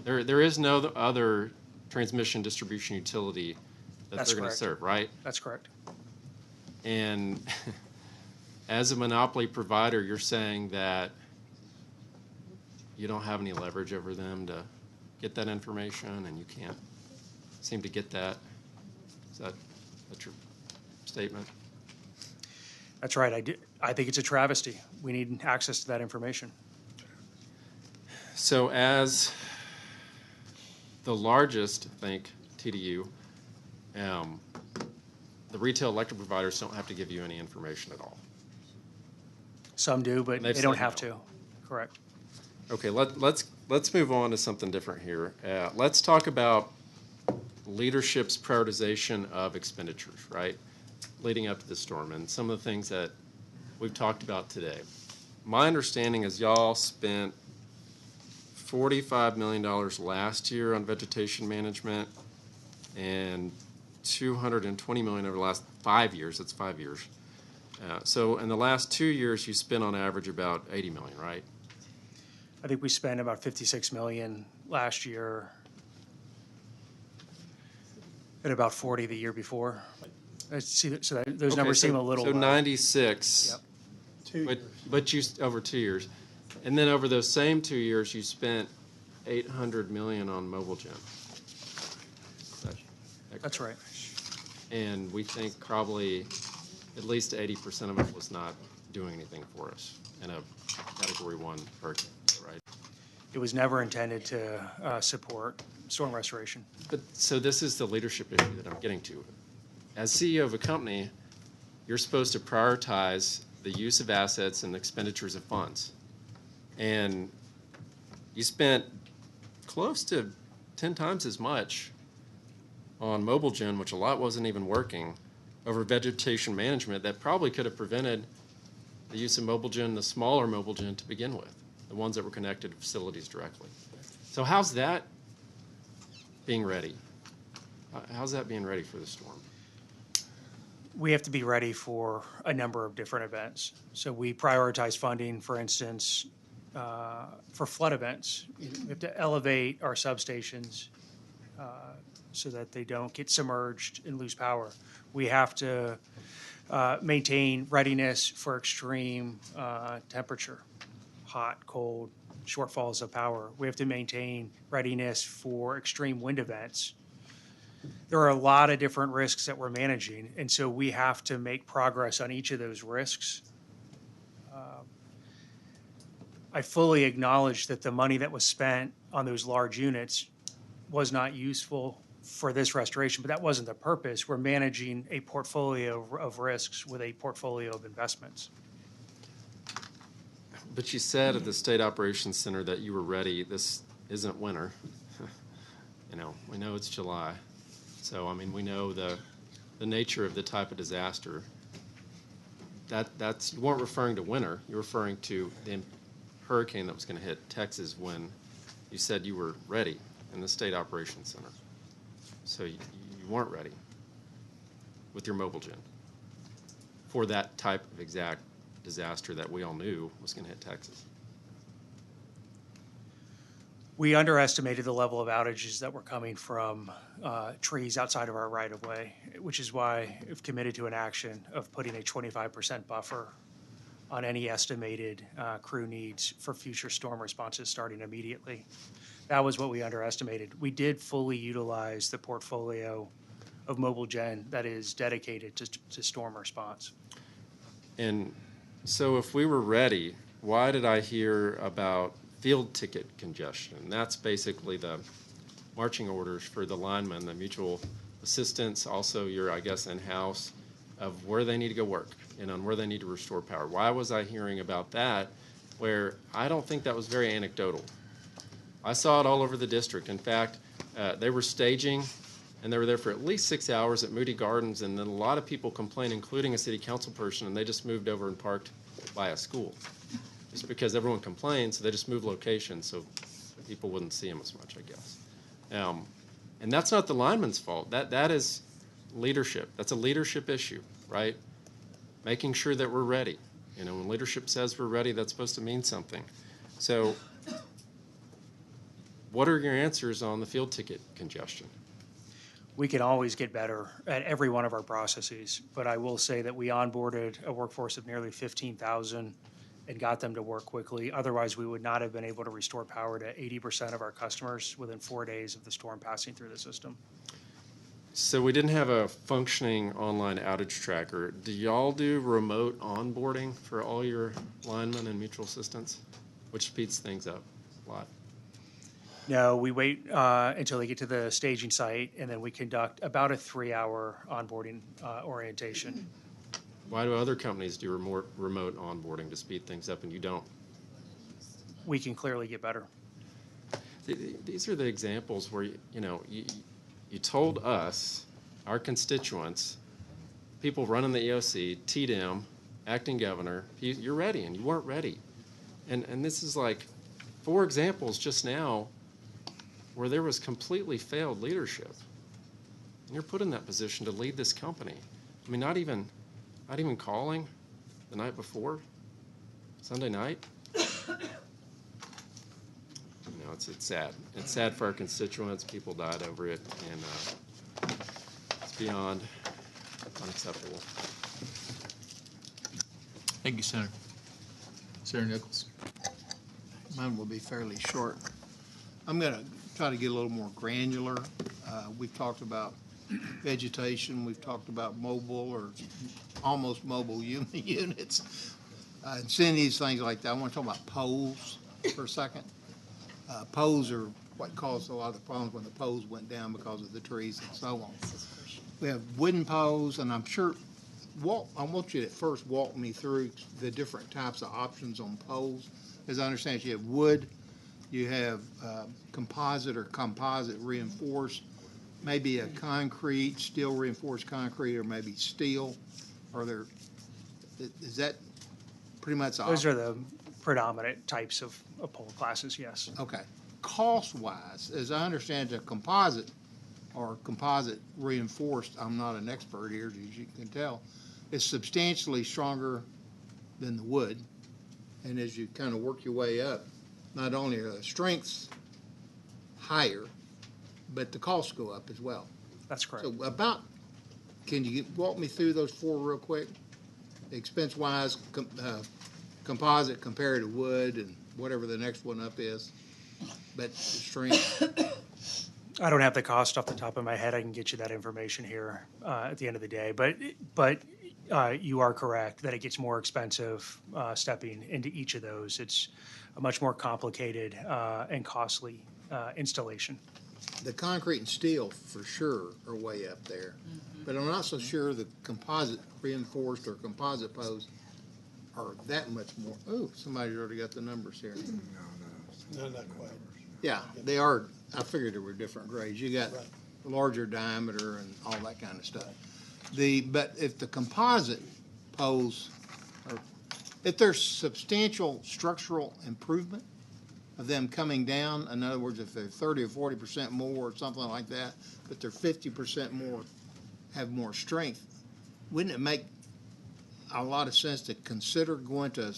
There is no other transmission distribution utility that That's they're going to correct. serve, right? That's correct. And as a monopoly provider, you're saying that you don't have any leverage over them to get that information, and you can't seem to get that. Is that your statement? That's right. I think it's a travesty. We need access to that information. So as the largest, I think, TDU, the retail electric providers don't have to give you any information at all. Some do, but They've they don't said have no. to. Correct. Okay, let's move on to something different here. Let's talk about leadership's prioritization of expenditures, right, leading up to the storm, and some of the things that we've talked about today. My understanding is y'all spent $45 million last year on vegetation management and $220 million over the last 5 years. That's 5 years. So in the last 2 years, you spent on average about $80 million, right? I think we spent about $56 million last year and about 40 the year before. Those numbers seem a little So low. 96. Yep. But you over 2 years, and then over those same 2 years, you spent $800 million on mobile gen. That's right. And we think probably at least 80% of it was not doing anything for us in a Category 1 hurricane, right? It was never intended to support storm restoration. But so this is the leadership issue that I'm getting to. As CEO of a company, you're supposed to prioritize the use of assets and expenditures of funds. And you spent close to 10 times as much on mobile gen, which a lot wasn't even working, over vegetation management that probably could have prevented the use of mobile gen, the smaller mobile gen to begin with, the ones that were connected to facilities directly. So how's that being ready? How's that being ready for the storm? We have to be ready for a number of different events. So we prioritize funding, for instance, for flood events. We have to elevate our substations so that they don't get submerged and lose power. We have to maintain readiness for extreme temperature, hot, cold, shortfalls of power. We have to maintain readiness for extreme wind events. There are a lot of different risks that we're managing, and so we have to make progress on each of those risks. I fully acknowledge that the money that was spent on those large units was not useful for this restoration, but that wasn't the purpose. We're managing a portfolio of risks with a portfolio of investments. But you said at the State Operations Center that you were ready. This isn't winter. We know it's July. So, I mean, we know the nature of the type of disaster. You weren't referring to winter. You're referring to the hurricane that was going to hit Texas when you said you were ready in the State Operations Center. So you weren't ready with your mobile gen for that type of exact disaster that we all knew was going to hit Texas. We underestimated the level of outages that were coming from trees outside of our right-of-way, which is why we've committed to an action of putting a 25% buffer on any estimated crew needs for future storm responses starting immediately. That was what we underestimated. We did fully utilize the portfolio of mobile gen that is dedicated to storm response. And so if we were ready, why did I hear about field ticket congestion? That's basically the marching orders for the linemen, the mutual assistance, also your, I guess, in-house of where they need to go work and on where they need to restore power. Why was I hearing about that where I don't think that was very anecdotal? I saw it all over the district. In fact, they were staging and they were there for at least 6 hours at Moody Gardens, and then a lot of people complained, including a city council person, and they just moved over and parked by a school. Just because everyone complained, so they just moved locations so people wouldn't see them as much, I guess. And that's not the lineman's fault. That is leadership. That's a leadership issue, right? Making sure that we're ready. You know, when leadership says we're ready, that's supposed to mean something. So what are your answers on the field ticket congestion? We can always get better at every one of our processes, but I will say that we onboarded a workforce of nearly 15,000 and got them to work quickly. Otherwise, we would not have been able to restore power to 80% of our customers within 4 days of the storm passing through the system. So we didn't have a functioning online outage tracker. Do y'all do remote onboarding for all your linemen and mutual assistants, which speeds things up a lot? No, we wait until they get to the staging site, and then we conduct about a 3-hour onboarding orientation. Why do other companies do remote onboarding to speed things up and you don't? We can clearly get better. These are the examples where, you told us, our constituents, people running the EOC, TDM, acting governor, you're ready, and you weren't ready. And this is like 4 examples just now where there was completely failed leadership. And you're put in that position to lead this company. I mean, not even calling the night before, Sunday night. It's sad. It's sad for our constituents. People died over it, and it's beyond unacceptable. Thank you, Senator. Senator Nichols. Mine will be fairly short. I'm going to try to get a little more granular. We've talked about vegetation. We've talked about mobile or almost mobile units, incentives, things like that. I want to talk about poles for a second. Poles are what caused a lot of the problems when the poles went down because of the trees and so on. We have wooden poles, and I'm sure, I want you to first walk me through the different types of options on poles. As I understand, you have wood, you have composite or composite reinforced, maybe a concrete, steel reinforced concrete, or maybe steel. Is that pretty much all? Those are the predominant types of pole classes, yes. Okay. Cost-wise, as I understand, a composite or composite reinforced, I'm not an expert here, as you can tell, is substantially stronger than the wood. And as you kind of work your way up, not only are the strengths higher, but the costs go up as well. That's correct. So can you walk me through those 4 real quick? Expense-wise, composite compared to wood, and whatever the next one up is, but the strength. I don't have the cost off the top of my head. I can get you that information here at the end of the day. But you are correct that it gets more expensive stepping into each of those. It's a much more complicated and costly installation. The concrete and steel for sure are way up there, but I'm not so sure the composite reinforced or composite posts are that much more. Oh, somebody's already got the numbers here. No, not quite. Yeah, they are. I figured there were different grades. You got larger diameter and all that kind of stuff. But if the composite poles if there's substantial structural improvement, of them coming down? In other words, if they're 30 or 40% more or something like that, but they're 50% more, have more strength, wouldn't it make a lot of sense to consider going to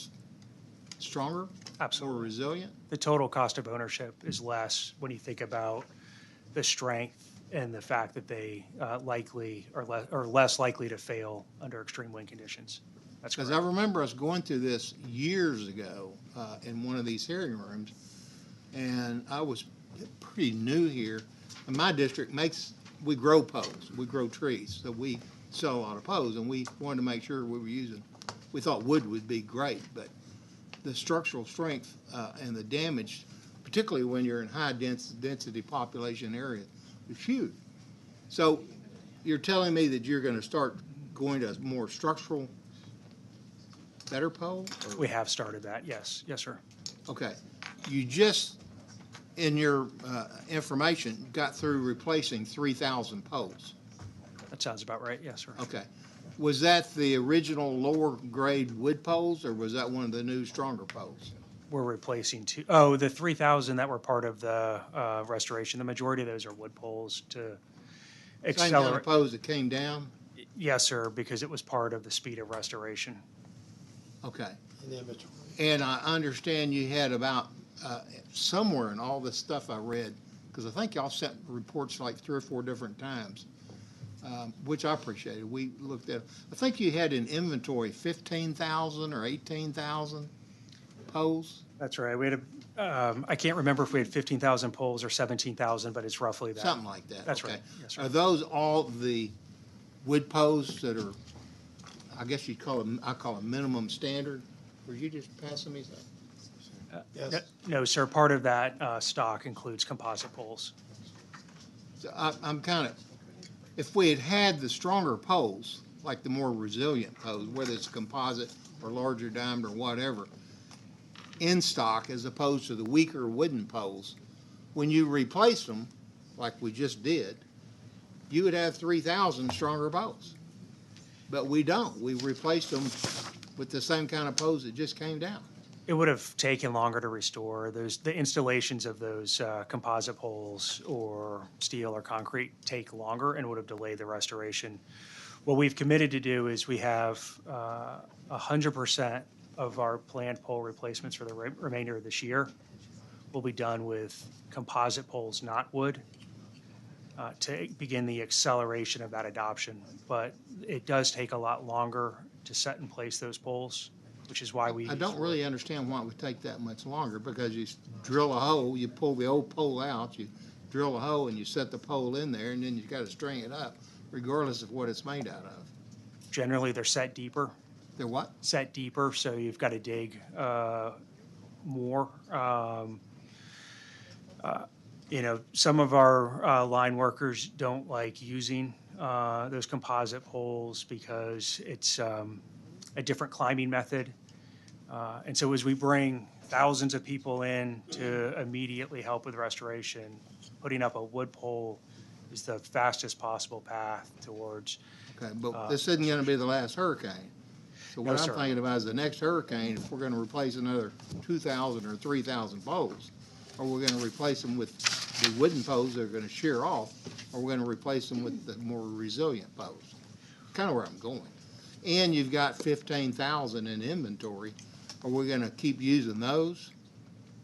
stronger, Absolutely. more resilient? The total cost of ownership is less when you think about the strength and the fact that they likely are less likely to fail under extreme wind conditions. That's Because correct. I remember us going through this years ago in one of these hearing rooms, and I was pretty new here. And my district we grow poles, we grow trees, so we sell a lot of poles, and we wanted to make sure we thought wood would be great, but the structural strength and the damage, particularly when you're in high density population area, is huge. So you're telling me that you're going to start going to more structural, better pole? Or? We have started that, yes. Yes, sir. Okay. You just, in your information, got through replacing 3,000 poles. That sounds about right, yes, sir. Okay. Was that the original lower grade wood poles, or was that one of the new stronger poles? We're replacing the 3,000 that were part of the restoration. The majority of those are wood poles to Same kind accelerate. of poles that came down? Yes, sir, because it was part of the speed of restoration. Okay. And I understand you had about, somewhere in all this stuff I read, because I think y'all sent reports like 3 or 4 different times, which I appreciated. We looked at, I think you had in inventory 15,000 or 18,000 poles? That's right. We had I can't remember if we had 15,000 poles or 17,000, but it's roughly that. Something like that. That's okay. right. Yes, sir. Are those all the wood posts that are, I guess you'd call them, I call them minimum standard? Were you just passing me that? Yes. No, sir. Part of that stock includes composite poles. So I'm kind of, if we had the stronger poles, like the more resilient poles, whether it's composite or larger diameter or whatever, in stock as opposed to the weaker wooden poles, when you replace them, like we just did, you would have 3,000 stronger poles. But we don't. We replaced them with the same kind of poles that just came down. It would have taken longer to restore. The installations of those composite poles or steel or concrete take longer and would have delayed the restoration. What we've committed to do is we have 100% of our planned pole replacements for the remainder of this year will be done with composite poles, not wood, to begin the acceleration of that adoption. But it does take a lot longer to set in place those poles, which is why I don't really understand why it would take that much longer, because you drill a hole, you pull the old pole out, you drill a hole and you set the pole in there, and then you got to string it up, regardless of what it's made out of. Generally, they're set deeper. They're what? Set deeper, so you've got to dig more. Some of our line workers don't like using those composite poles because it's a different climbing method. And so as we bring thousands of people in to immediately help with restoration, putting up a wood pole is the fastest possible path towards. Okay, but this isn't going to be the last hurricane. So No, what sir. I'm thinking about is the next hurricane, if we're going to replace another 2,000 or 3,000 poles, or we're going to replace them with the wooden poles that are going to shear off, or we're going to replace them with the more resilient poles. Kind of where I'm going. And you've got 15,000 in inventory. Are we going to keep using those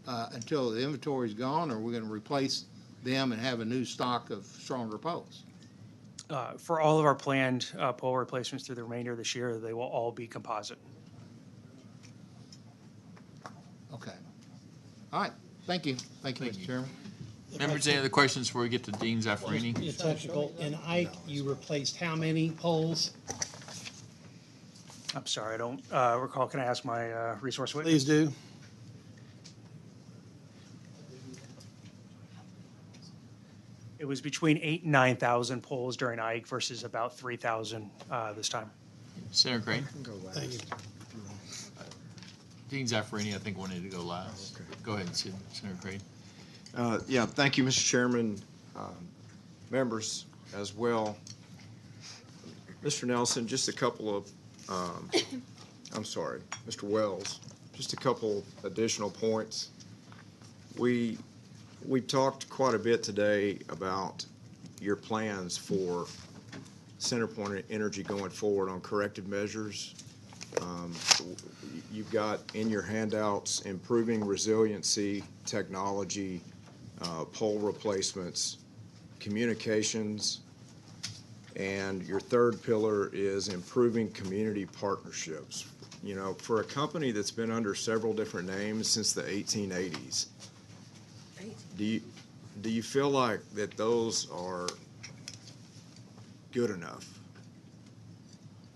until the inventory's gone, or are we going to replace them and have a new stock of stronger poles? For all of our planned pole replacements through the remainder of this year, they will all be composite. Okay. All right. Thank you. Thank you, Mr. Chairman. Members, any other questions before we get to Dean Zaffarini? It's technical. In Ike, you replaced how many poles? I'm sorry, I don't recall. Can I ask my resource witness? Please do. It was between 8,000 and 9,000 poles during Ike versus about 3,000 this time. Senator Crane? Thank you. Dean Zaffarini, I think, wanted to go last. Go ahead, Senator Crane. Yeah, thank you, Mr. Chairman, members as well. Mr. Nelson, just a couple of, I'm sorry, Mr. Wells, just a couple additional points. we talked quite a bit today about your plans for CenterPoint Energy going forward on corrective measures. You've got in your handouts improving resiliency, technology, pole replacements, communications, and your third pillar is improving community partnerships. You know, for a company that's been under several different names since the 1880s, do you feel like that those are good enough?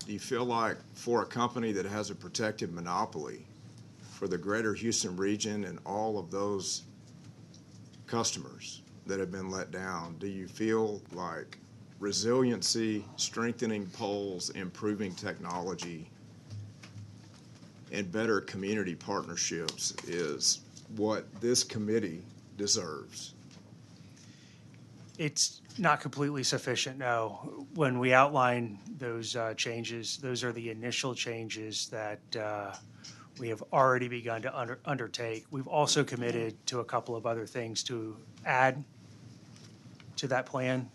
Do you feel like for a company that has a protected monopoly for the greater Houston region and all of those customers that have been let down, do you feel like resiliency, strengthening poles, improving technology, and better community partnerships is what this committee deserves? It's not completely sufficient, no. When we outline those changes, those are the initial changes that we have already begun to undertake. We've also committed to a couple of other things to add to that plan.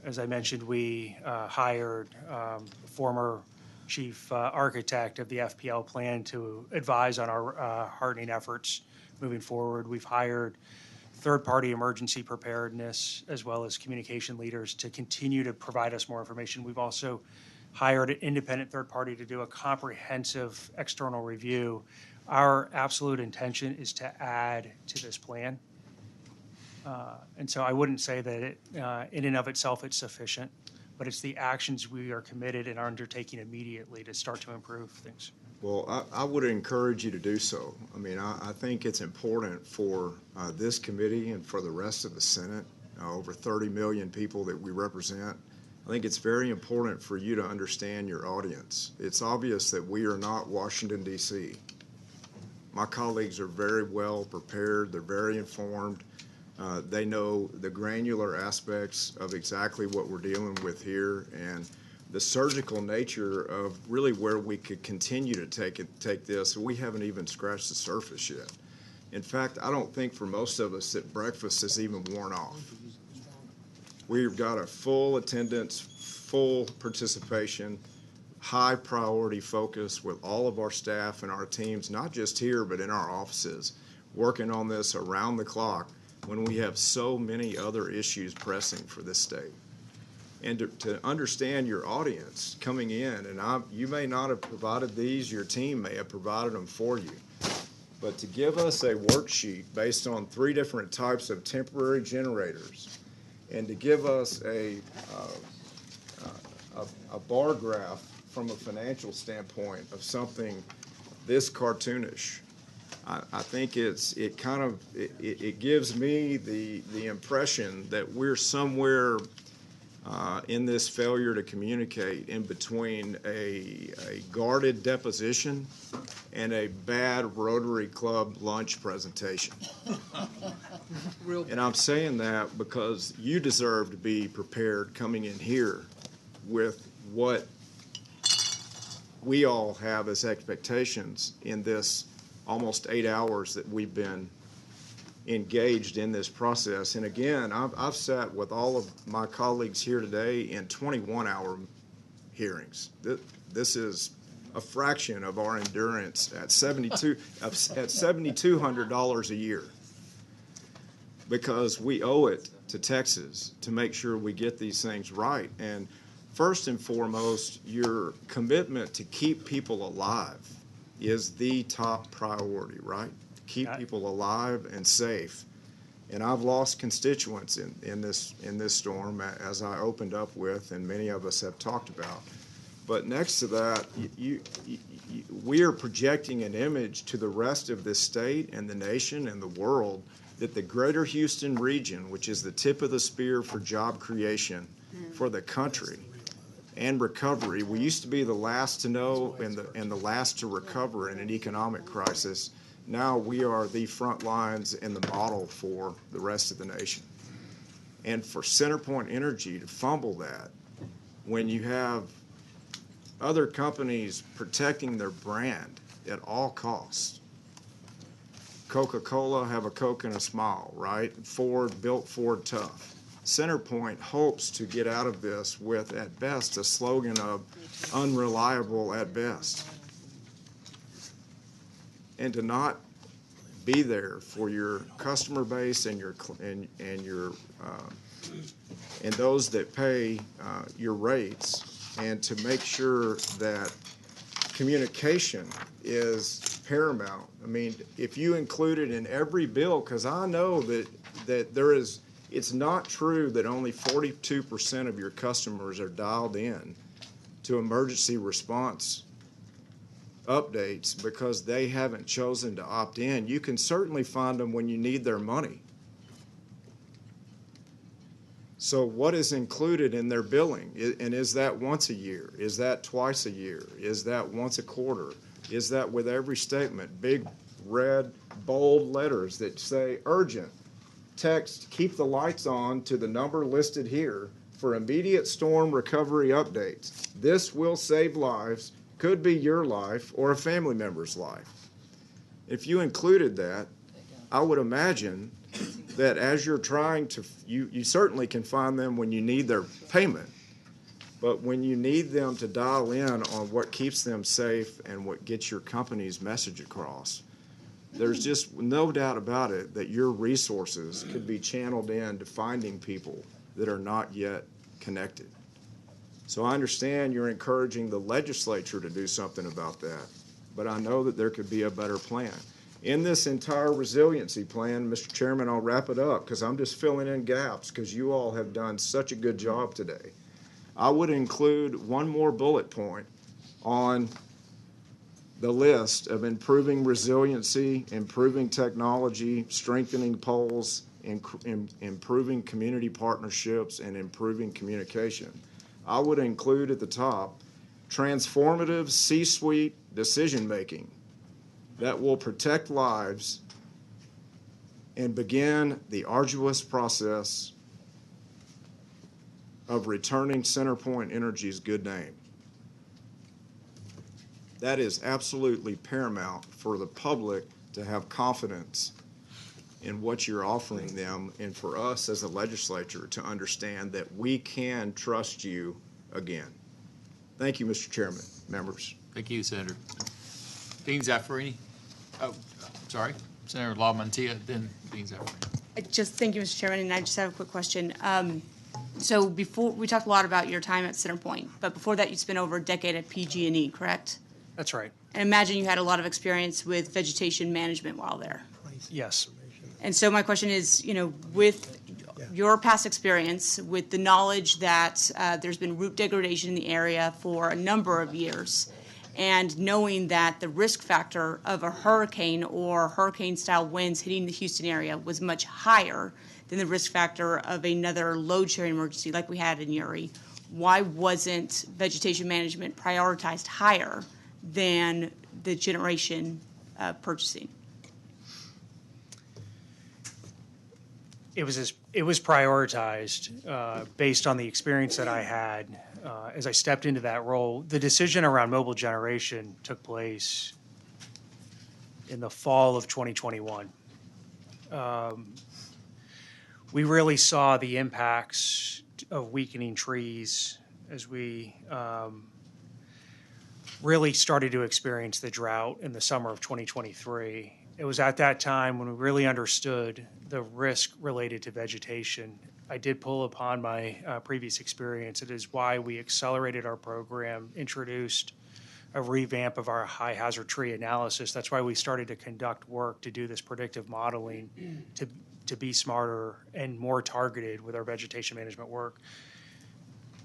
As I mentioned, we hired former chief architect of the FPL plan to advise on our hardening efforts moving forward. We've hired third-party emergency preparedness as well as communication leaders to continue to provide us more information. We've also hired an independent third party to do a comprehensive external review. Our absolute intention is to add to this plan. And so I wouldn't say that it, in and of itself it's sufficient, but it's the actions we are committed and are undertaking immediately to start to improve things. Well, I would encourage you to do so. I mean, I think it's important for this committee and for the rest of the Senate, over 30 million people that we represent. I think it's very important for you to understand your audience. It's obvious that we are not Washington, D.C. My colleagues are very well prepared. They're very informed. They know the granular aspects of exactly what we're dealing with here and the surgical nature of really where we could continue to take this. We haven't even scratched the surface yet. In fact, I don't think for most of us that breakfast is even worn off. We've got a full attendance, full participation, high priority focus with all of our staff and our teams, not just here, but in our offices, working on this around the clock when we have so many other issues pressing for this state. And to understand your audience coming in, and you may not have provided these, your team may have provided them for you, but to give us a worksheet based on 3 different types of temporary generators, and to give us a bar graph from a financial standpoint of something this cartoonish, I think it gives me the impression that we're somewhere in this failure to communicate in between a guarded deposition and a bad Rotary Club lunch presentation. And I'm saying that because you deserve to be prepared coming in here with what we all have as expectations in this almost 8 hours that we've been engaged in this process. And again, I've sat with all of my colleagues here today in 21-hour hearings. This is a fraction of our endurance at $7,200 a year, because we owe it to Texas to make sure we get these things right. And first and foremost, your commitment to keep people alive is the top priority, right? Keep people alive and safe. And I've lost constituents in this storm, as I opened up with, and many of us have talked about. But next to that, we are projecting an image to the rest of this state and the nation and the world that the greater Houston region, which is the tip of the spear for job creation for the country and recovery, we used to be the last to know and the last to recover in an economic crisis. Now we are the front lines and the model for the rest of the nation. And for CenterPoint Energy to fumble that when you have other companies protecting their brand at all costs, Coca-Cola have a Coke and a smile, right? Ford built Ford tough. CenterPoint hopes to get out of this with, at best, a slogan of unreliable at best. And to not be there for your customer base and your and those that pay your rates, and to make sure that communication is paramount. I mean, if you include it in every bill, because I know that there is, it's not true that only 42% of your customers are dialed in to emergency response updates because they haven't chosen to opt in. You can certainly find them when you need their money. So what is included in their billing? And is that once a year? Is that twice a year? Is that once a quarter? Is that with every statement? Big, red, bold letters that say urgent. Text, keep the lights on to the number listed here for immediate storm recovery updates. This will save lives, could be your life or a family member's life. If you included that, I would imagine that as you're trying to, you certainly can find them when you need their payment, but when you need them to dial in on what keeps them safe and what gets your company's message across, there's just no doubt about it that your resources could be channeled in to finding people that are not yet connected. So I understand you're encouraging the legislature to do something about that, but I know that there could be a better plan. In this entire resiliency plan, Mr. Chairman, I'll wrap it up because I'm just filling in gaps because you all have done such a good job today. I would include one more bullet point on the list of improving resiliency, improving technology, strengthening poles, improving community partnerships, and improving communication. I would include at the top transformative C-suite decision-making that will protect lives and begin the arduous process of returning CenterPoint Energy's good name. That is absolutely paramount for the public to have confidence in what you're offering them, and for us as a legislature to understand that we can trust you again. Thank you, Mr. Chairman, members. Thank you, Senator. Dean Zaffarini. Oh, sorry, Senator LaMantia, then Dean Zaffarini. Thank you, Mr. Chairman, and I just have a quick question. So before, we talked a lot about your time at CenterPoint, but before that you spent over a decade at PG&E, correct? That's right. And imagine you had a lot of experience with vegetation management while there. Yes. And so my question is, with your past experience, with the knowledge that there's been root degradation in the area for a number of years, and knowing that the risk factor of a hurricane or hurricane-style winds hitting the Houston area was much higher than the risk factor of another load-sharing emergency like we had in Uri, why wasn't vegetation management prioritized higher than the generation purchasing? It was prioritized based on the experience that I had as I stepped into that role. The decision around mobile generation took place in the fall of 2021. We really saw the impacts of weakening trees as we really started to experience the drought in the summer of 2023. It was at that time when we really understood the risk related to vegetation. I did pull upon my previous experience. It is why we accelerated our program, introduced a revamp of our high hazard tree analysis. That's why we started to conduct work to do this predictive modeling to be smarter and more targeted with our vegetation management work.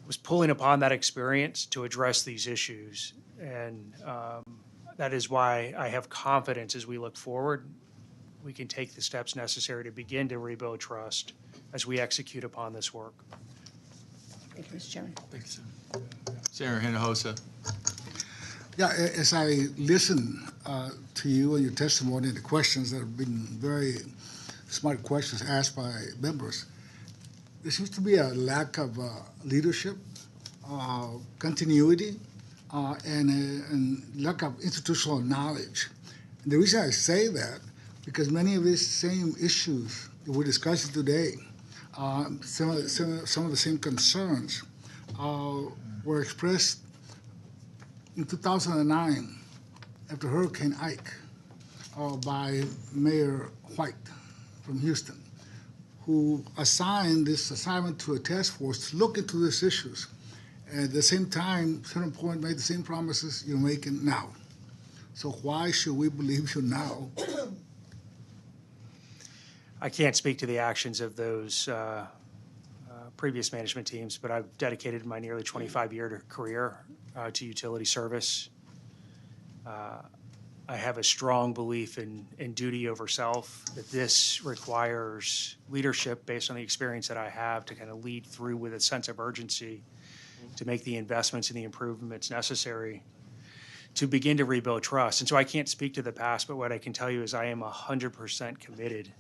Was pulling upon that experience to address these issues. And that is why I have confidence as we look forward, we can take the steps necessary to begin to rebuild trust as we execute upon this work. Thank you, Mr. Chairman. Thank you, Senator Hinojosa. Yeah, as I listen to you and your testimony and the questions that have been very smart questions asked by members, there seems to be a lack of leadership, continuity, and lack of institutional knowledge. And the reason I say that, because many of these same issues that we're discussing today, some of the same concerns were expressed in 2009 after Hurricane Ike by Mayor White from Houston, who assigned this assignment to a task force to look into these issues. And at the same time, CenterPoint made the same promises you're making now. So why should we believe you now? I can't speak to the actions of those previous management teams, but I've dedicated my nearly 25-year career to utility service. I have a strong belief in duty over self, that this requires leadership based on the experience that I have to kind of lead through with a sense of urgency to make the investments and the improvements necessary to begin to rebuild trust. And so I can't speak to the past, but what I can tell you is I am 100% committed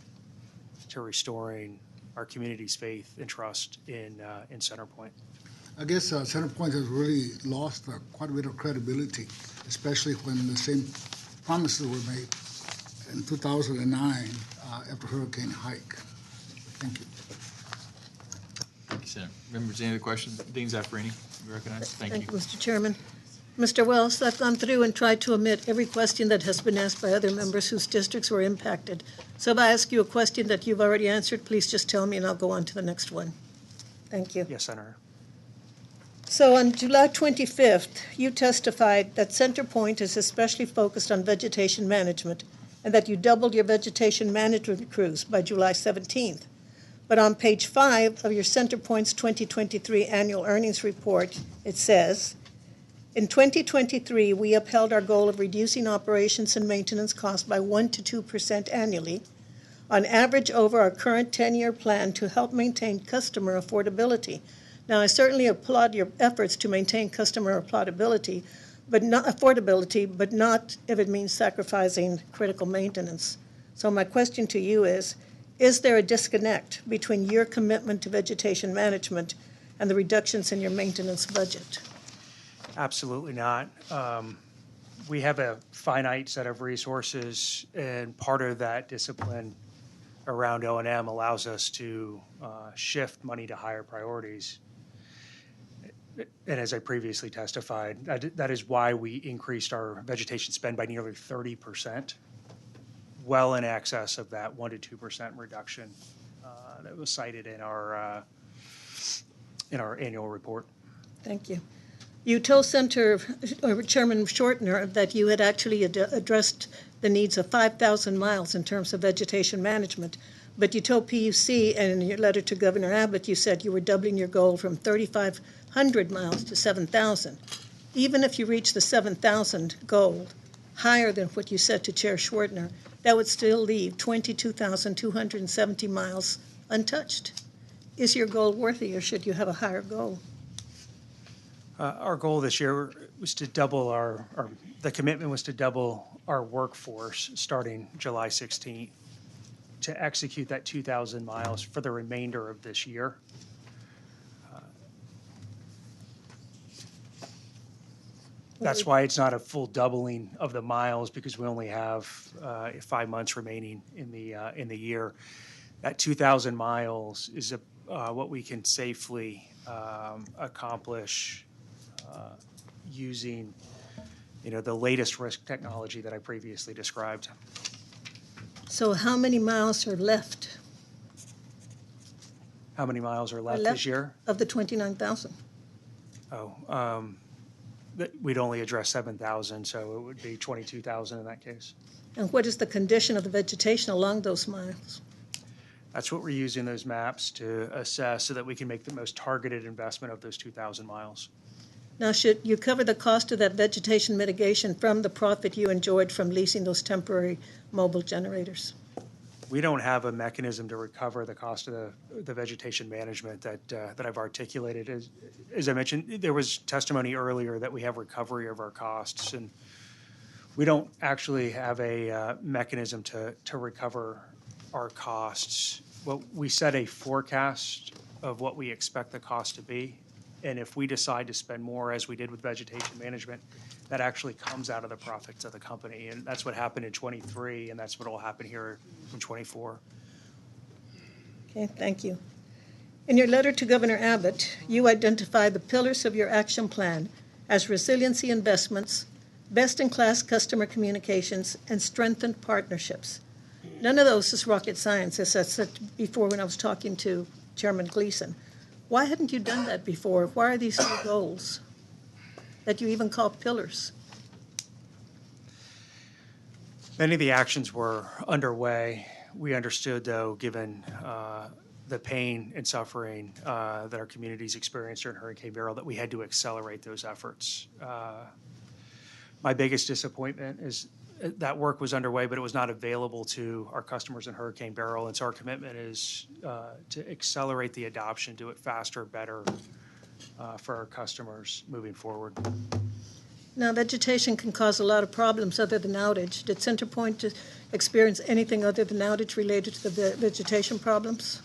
to restoring our community's faith and trust in CenterPoint. I guess CenterPoint has really lost quite a bit of credibility, especially when the same promises were made in 2009 after Hurricane Ike. Thank you. Thank you, Senator. Members, any other questions? Dean Zaffarini, you recognize? Thank you. Mr. Chairman. Mr. Wells, I've gone through and tried to omit every question that has been asked by other members whose districts were impacted. So if I ask you a question that you've already answered, please just tell me and I'll go on to the next one. Thank you. Yes, Senator. So on July 25th, you testified that CenterPoint is especially focused on vegetation management and that you doubled your vegetation management crews by July 17th. But on page 5 of your CenterPoint's 2023 annual earnings report, it says, in 2023, we upheld our goal of reducing operations and maintenance costs by 1% to 2% annually, on average over our current 10-year plan to help maintain customer affordability. Now, I certainly applaud your efforts to maintain customer affordability, but not if it means sacrificing critical maintenance. So my question to you is there a disconnect between your commitment to vegetation management and the reductions in your maintenance budget? Absolutely not. We have a finite set of resources, and part of that discipline around O&M allows us to shift money to higher priorities. And as I previously testified, that is why we increased our vegetation spend by nearly 30%, well in excess of that 1% to 2% reduction that was cited in our annual report. Thank you. You told Chairman Shortner that you had actually addressed the needs of 5,000 miles in terms of vegetation management, but you told PUC, and in your letter to Governor Abbott, you said you were doubling your goal from 3,500 miles to 7,000. Even if you reach the 7,000 goal, higher than what you said to Chair Schwartner, that would still leave 22,270 miles untouched. Is your goal worthy, or should you have a higher goal? Our goal this year was to double the commitment was to double our workforce starting July 16th to execute that 2,000 miles for the remainder of this year. That's why it's not a full doubling of the miles, because we only have 5 months remaining in the year. That 2,000 miles is what we can safely accomplish using, the latest risk technology that I previously described. So how many miles are left? How many miles are left this year? Of the 29,000. We'd only address 7,000, so it would be 22,000 in that case. And what is the condition of the vegetation along those miles? That's what we're using those maps to assess so that we can make the most targeted investment of those 2,000 miles. Now, should you cover the cost of that vegetation mitigation from the profit you enjoyed from leasing those temporary mobile generators? We don't have a mechanism to recover the cost of the vegetation management that I've articulated. As I mentioned, there was testimony earlier that we have recovery of our costs, and we don't actually have a mechanism to recover our costs. Well, we set a forecast of what we expect the cost to be, And if we decide to spend more, as we did with vegetation management, that actually comes out of the profits of the company. And that's what happened in '23, and that's what will happen here in '24. Okay, thank you. In your letter to Governor Abbott, you identify the pillars of your action plan as resiliency investments, best-in-class customer communications, and strengthened partnerships. None of those is rocket science, as I said before when I was talking to Chairman Gleason. Why hadn't you done that before? Why are these new goals that you even call pillars? Many of the actions were underway. We understood, though, given the pain and suffering that our communities experienced during Hurricane Beryl, that we had to accelerate those efforts. My biggest disappointment is that work was underway, but it was not available to our customers in Hurricane Beryl. And so our commitment is to accelerate the adoption, do it faster, better for our customers moving forward. Now, vegetation can cause a lot of problems other than outage. Did CenterPoint experience anything other than outage related to the vegetation problems?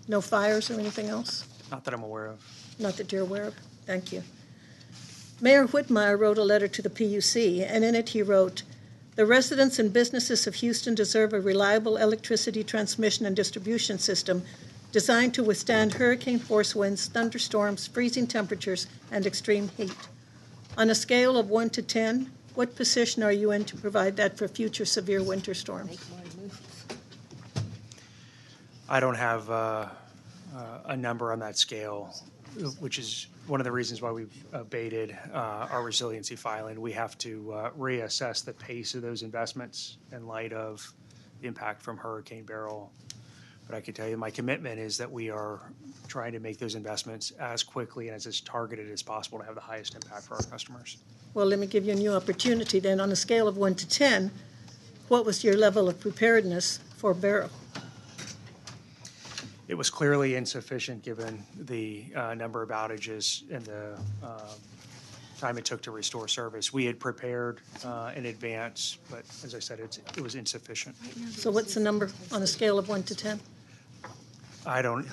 No fires or anything else? Not that I'm aware of. Not that you're aware of. Thank you. Mayor Whitmire wrote a letter to the PUC, and in it he wrote, "The residents and businesses of Houston deserve a reliable electricity transmission and distribution system designed to withstand hurricane-force winds, thunderstorms, freezing temperatures, and extreme heat. On a scale of 1 to 10, what position are you in to provide that for future severe winter storms?" I don't have a number on that scale, which is one of the reasons why we've abated our resiliency filing. We have to reassess the pace of those investments in light of the impact from Hurricane Beryl. But I can tell you my commitment is that we are trying to make those investments as quickly and as targeted as possible to have the highest impact for our customers. Well, let me give you a new opportunity then. On a scale of 1 to 10, what was your level of preparedness for Beryl? It was clearly insufficient given the number of outages and the time it took to restore service. We had prepared in advance, but as I said, it was insufficient. So what's the number on a scale of 1 to 10? I don't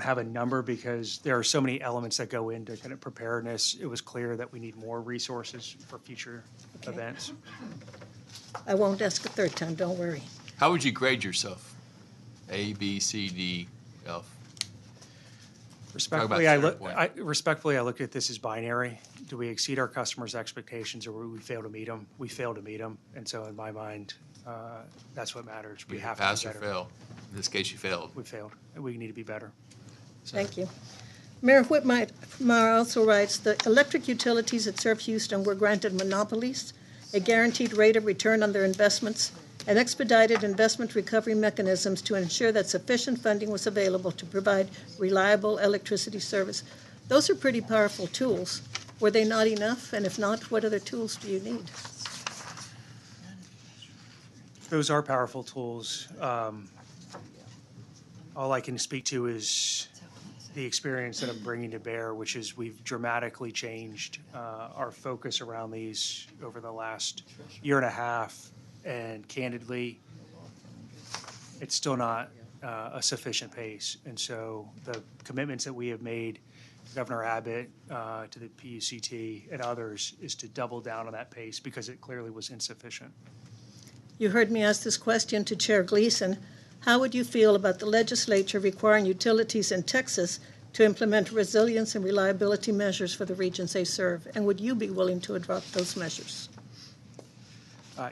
have a number because there are so many elements that go into kind of preparedness. It was clear that we need more resources for future events. I won't ask a third time, don't worry. How would you grade yourself? A, B, C, D, F? Respectfully, I look at this as binary. Do we exceed our customers' expectations or will we fail to meet them? We fail to meet them. And so in my mind, that's what matters. We have to be pass or better. fail. In this case, you failed. We failed, and we need to be better. Thank you. Mayor Whitmire also writes, "The electric utilities that serve Houston were granted monopolies, a guaranteed rate of return on their investments, and expedited investment recovery mechanisms to ensure that sufficient funding was available to provide reliable electricity service." Those are pretty powerful tools. Were they not enough? And if not, what other tools do you need? Those are powerful tools. All I can speak to is the experience that I'm bringing to bear, which is we've dramatically changed our focus around these over the last year and a half. And candidly, it's still not a sufficient pace. And so the commitments that we have made to Governor Abbott, to the PUCT, and others is to double down on that pace because it clearly was insufficient. You heard me ask this question to Chair Gleason. How would you feel about the legislature requiring utilities in Texas to implement resilience and reliability measures for the regions they serve? And would you be willing to adopt those measures?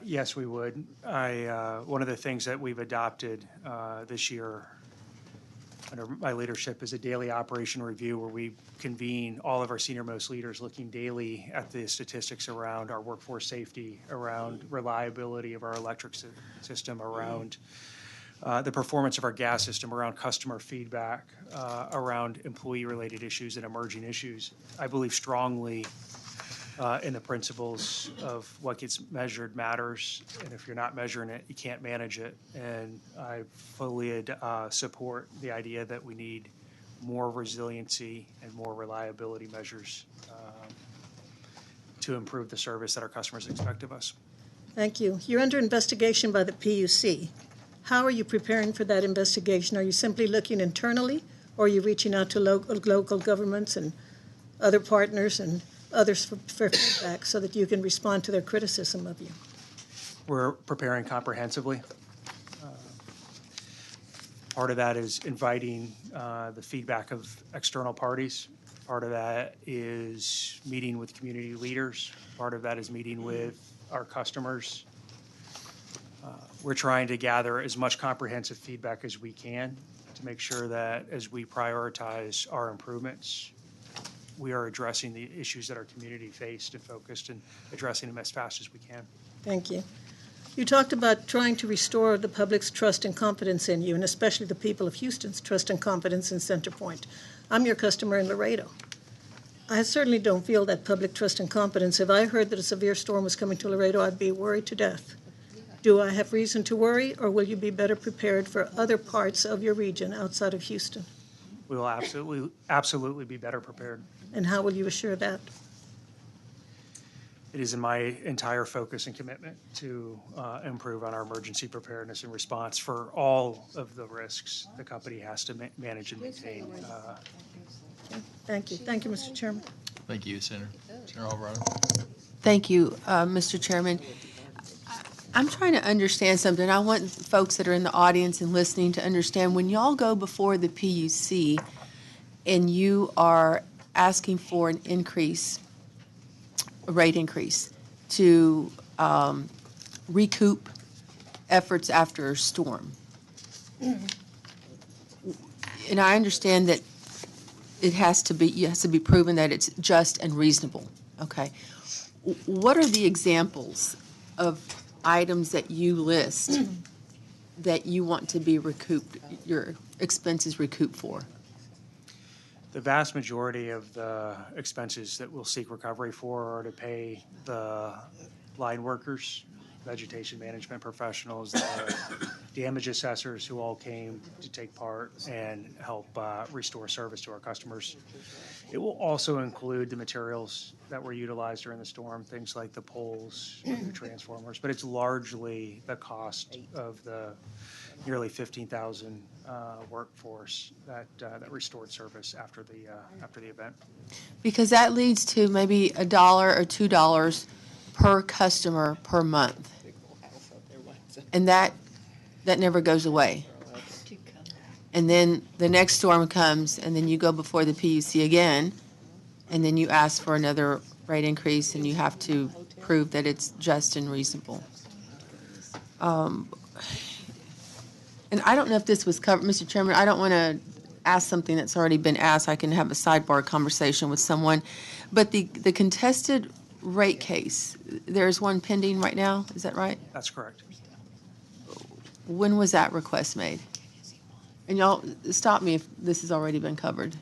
Yes, we would. One of the things that we've adopted this year under my leadership is a daily operation review where we convene all of our senior-most leaders looking daily at the statistics around our workforce safety, around reliability of our electric system, around the performance of our gas system, around customer feedback, around employee-related issues and emerging issues. I believe strongly in the principles of what gets measured matters, and if you're not measuring it, you can't manage it. And I fully support the idea that we need more resiliency and more reliability measures to improve the service that our customers expect of us. Thank you. You're under investigation by the PUC. How are you preparing for that investigation? Are you simply looking internally, or are you reaching out to local governments and other partners and others for feedback so that you can respond to their criticism of you? We're preparing comprehensively. Part of that is inviting the feedback of external parties. Part of that is meeting with community leaders. Part of that is meeting with our customers. We're trying to gather as much comprehensive feedback as we can to make sure that as we prioritize our improvements, we are addressing the issues that our community faced and focused and addressing them as fast as we can. Thank you. You talked about trying to restore the public's trust and confidence in you, and especially the people of Houston's trust and confidence in CenterPoint. I'm your customer in Laredo. I certainly don't feel that public trust and confidence. If I heard that a severe storm was coming to Laredo, I'd be worried to death. Do I have reason to worry, or will you be better prepared for other parts of your region outside of Houston? We will absolutely be better prepared. And how will you assure that? It is in my entire focus and commitment to improve on our emergency preparedness and response for all of the risks the company has to manage and maintain. Thank you. Thank you, Mr. Chairman. Thank you, Senator. Senator Alvarado. Thank you, Mr. Chairman. I'm trying to understand something. I want folks that are in the audience and listening to understand when y'all go before the PUC and you are asking for an increase, a rate increase to recoup efforts after a storm. And I understand that it has to be proven that it's just and reasonable. Okay. What are the examples of items that you list that you want to be recouped, your expenses recouped for? The vast majority of the expenses that we'll seek recovery for are to pay the line workers, vegetation management professionals, the damage assessors who all came to take part and help restore service to our customers. It will also include the materials that were utilized during the storm, things like the poles, the transformers, but it's largely the cost of the nearly 15,000 workforce that restored service after the event. Because that leads to maybe $1 or $2 per customer per month, and that never goes away. And then the next storm comes, and then you go before the PUC again, and then you ask for another rate increase, and you have to prove that it's just and reasonable. And I don't know if this was covered, Mr. Chairman. I don't want to ask something that's already been asked. I can have a sidebar conversation with someone. But the contested rate case, there's one pending right now, is that right? That's correct. When was that request made? And y'all, stop me if this has already been covered.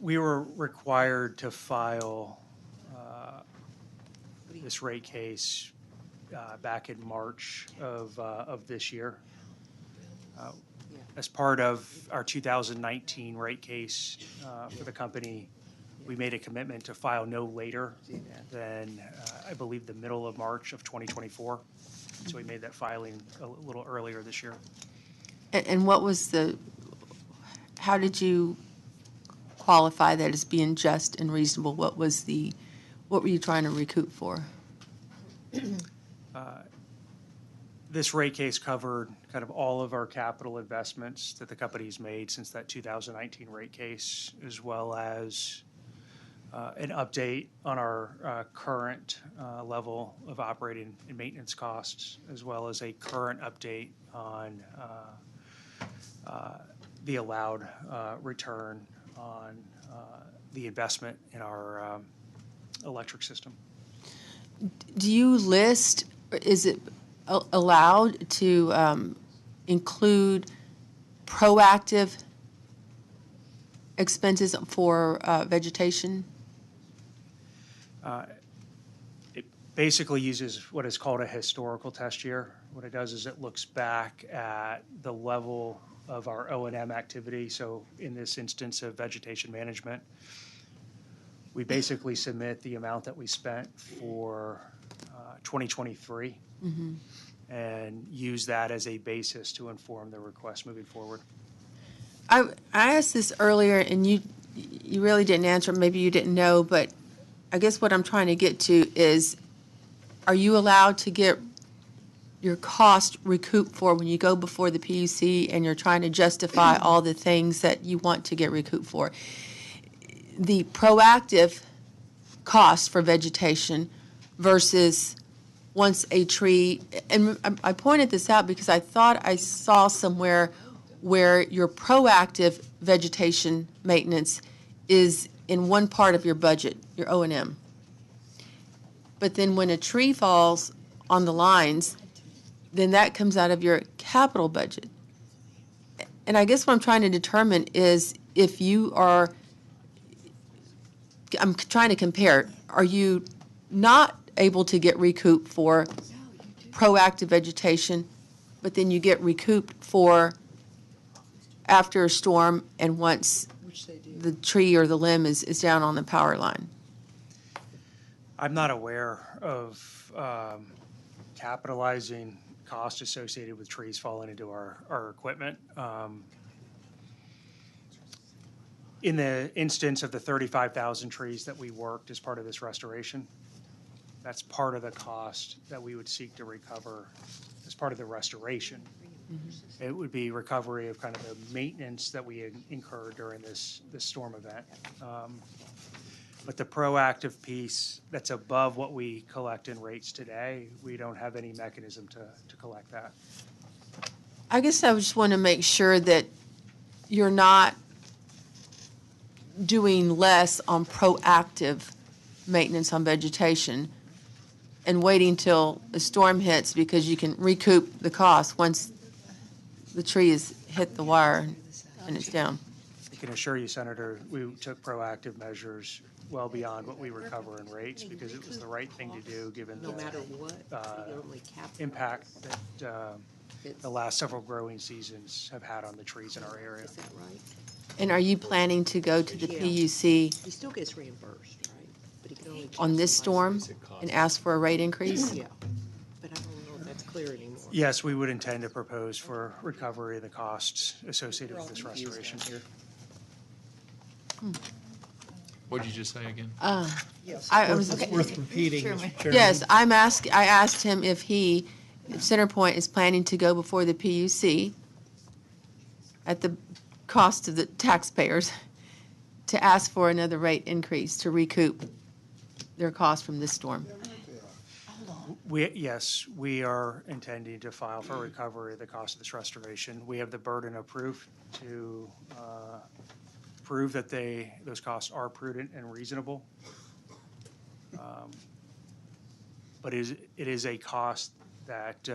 We were required to file this rate case back in March of this year. As part of our 2019 rate case for the company, we made a commitment to file no later than, I believe, the middle of March of 2024. So we made that filing a little earlier this year. And what was how did you qualify that as being just and reasonable? What were you trying to recoup for? This rate case covered kind of all of our capital investments that the company's made since that 2019 rate case, as well as an update on our current level of operating and maintenance costs, as well as a current update on the allowed return on the investment in our electric system. Do you list, is it allowed to include proactive expenses for vegetation? It basically uses what is called a historical test year. What it does is it looks back at the level of our O&M activity. So in this instance of vegetation management, we basically submit the amount that we spent for 2023. Mm-hmm. and use that as a basis to inform the request moving forward. I asked this earlier, and you really didn't answer. Maybe you didn't know, but I guess what I'm trying to get to is, are you allowed to get your cost recouped for when you go before the PUC and you're trying to justify all the things that you want to get recouped for? The proactive cost for vegetation versus once a tree, and I pointed this out because I thought I saw somewhere where your proactive vegetation maintenance is in one part of your budget, your O&M. But then when a tree falls on the lines, then that comes out of your capital budget. And I guess what I'm trying to determine is if you are, I'm trying to compare, are you not able to get recouped for proactive vegetation, but then you get recouped for after a storm and once the tree or the limb is down on the power line? I'm not aware of capitalizing costs associated with trees falling into our equipment. In the instance of the 35,000 trees that we worked as part of this restoration, that's part of the cost that we would seek to recover as part of the restoration. Mm-hmm. It would be recovery of kind of the maintenance that we incurred during this storm event. But the proactive piece that's above what we collect in rates today, we don't have any mechanism to collect that. I guess I just want to make sure that you're not doing less on proactive maintenance on vegetation and waiting till the storm hits because you can recoup the cost once the tree has hit the wire and it's down. I can assure you, Senator, we took proactive measures well beyond what we recover in rates because it was the right thing to do given No the matter what, impact that the last several growing seasons have had on the trees in our area. Is that right? And are you planning to go to the Yeah. PUC He still gets reimbursed, right? But he can only on this storm and ask for a rate increase? Yeah, but I don't know if that's clear anymore. Yes, we would intend to propose for recovery of the costs associated with this restoration here. What did you just say again? I was, It's worth repeating, Mr. Chairman. yes, I asked him if CenterPoint is planning to go before the PUC at the cost of the taxpayers to ask for another rate increase to recoup their cost from this storm. Yes, we are intending to file for recovery of the cost of this restoration. We have the burden of proof to prove that those costs are prudent and reasonable. But it is a cost that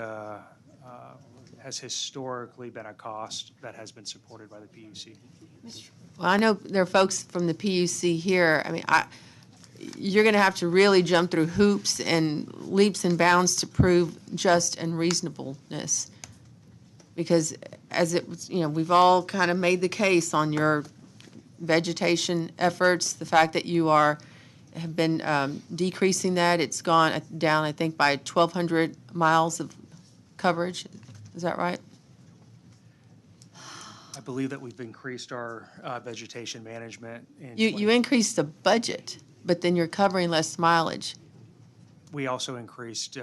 has historically been a cost that has been supported by the PUC. Well, I know there are folks from the PUC here. I mean, you're going to have to really jump through hoops and leaps and bounds to prove just and reasonableness. Because as it was, we've all kind of made the case on your vegetation efforts, the fact that you have been decreasing that. It's gone down, I think, by 1,200 miles of coverage. Is that right? I believe that we've increased our vegetation management. You increased the budget, but then you're covering less mileage. We also increased,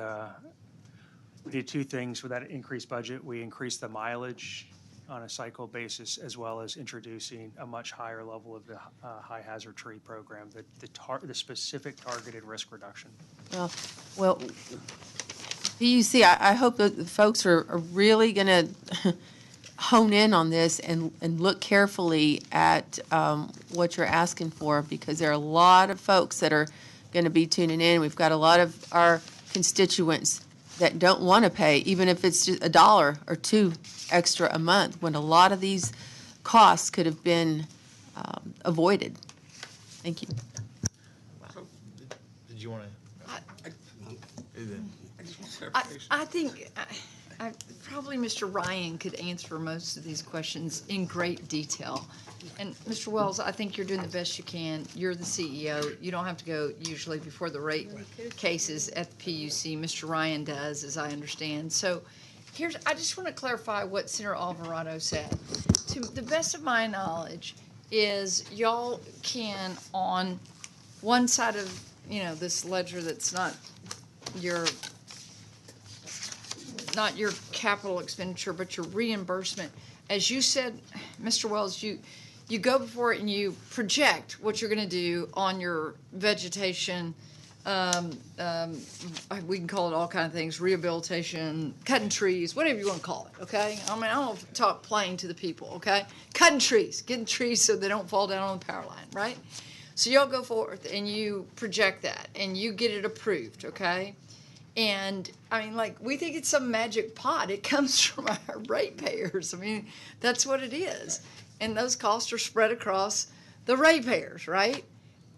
we did two things with that increased budget. We increased the mileage on a cycle basis, as well as introducing a much higher level of the high hazard tree program, the specific targeted risk reduction. Well, PUC, I hope that the folks are really going to hone in on this and look carefully at what you're asking for, because there are a lot of folks that are going to be tuning in. We've got a lot of our constituents that don't want to pay, even if it's just $1 or $2 extra a month, when a lot of these costs could have been avoided. Thank you. Did you want to? I think probably Mr. Ryan could answer most of these questions in great detail. And Mr. Wells, I think you're doing the best you can. You're the CEO. You don't have to go usually before the rate cases at the PUC. Mr. Ryan does, as I understand. So I just want to clarify what Senator Alvarado said. To the best of my knowledge is y'all can, on one side of, this ledger that's not your capital expenditure, but your reimbursement. As you said, Mr. Wells, you go before it and you project what you're going to do on your vegetation. We can call it all kinds of things, rehabilitation, cutting trees, whatever you want to call it, okay? I mean, I don't talk plain to the people, okay? Cutting trees, getting trees so they don't fall down on the power line, right? So y'all go forth and you project that and you get it approved, okay? And I mean, like, we think it's some magic pot. It comes from our ratepayers. I mean, that's what it is. And those costs are spread across the ratepayers, right?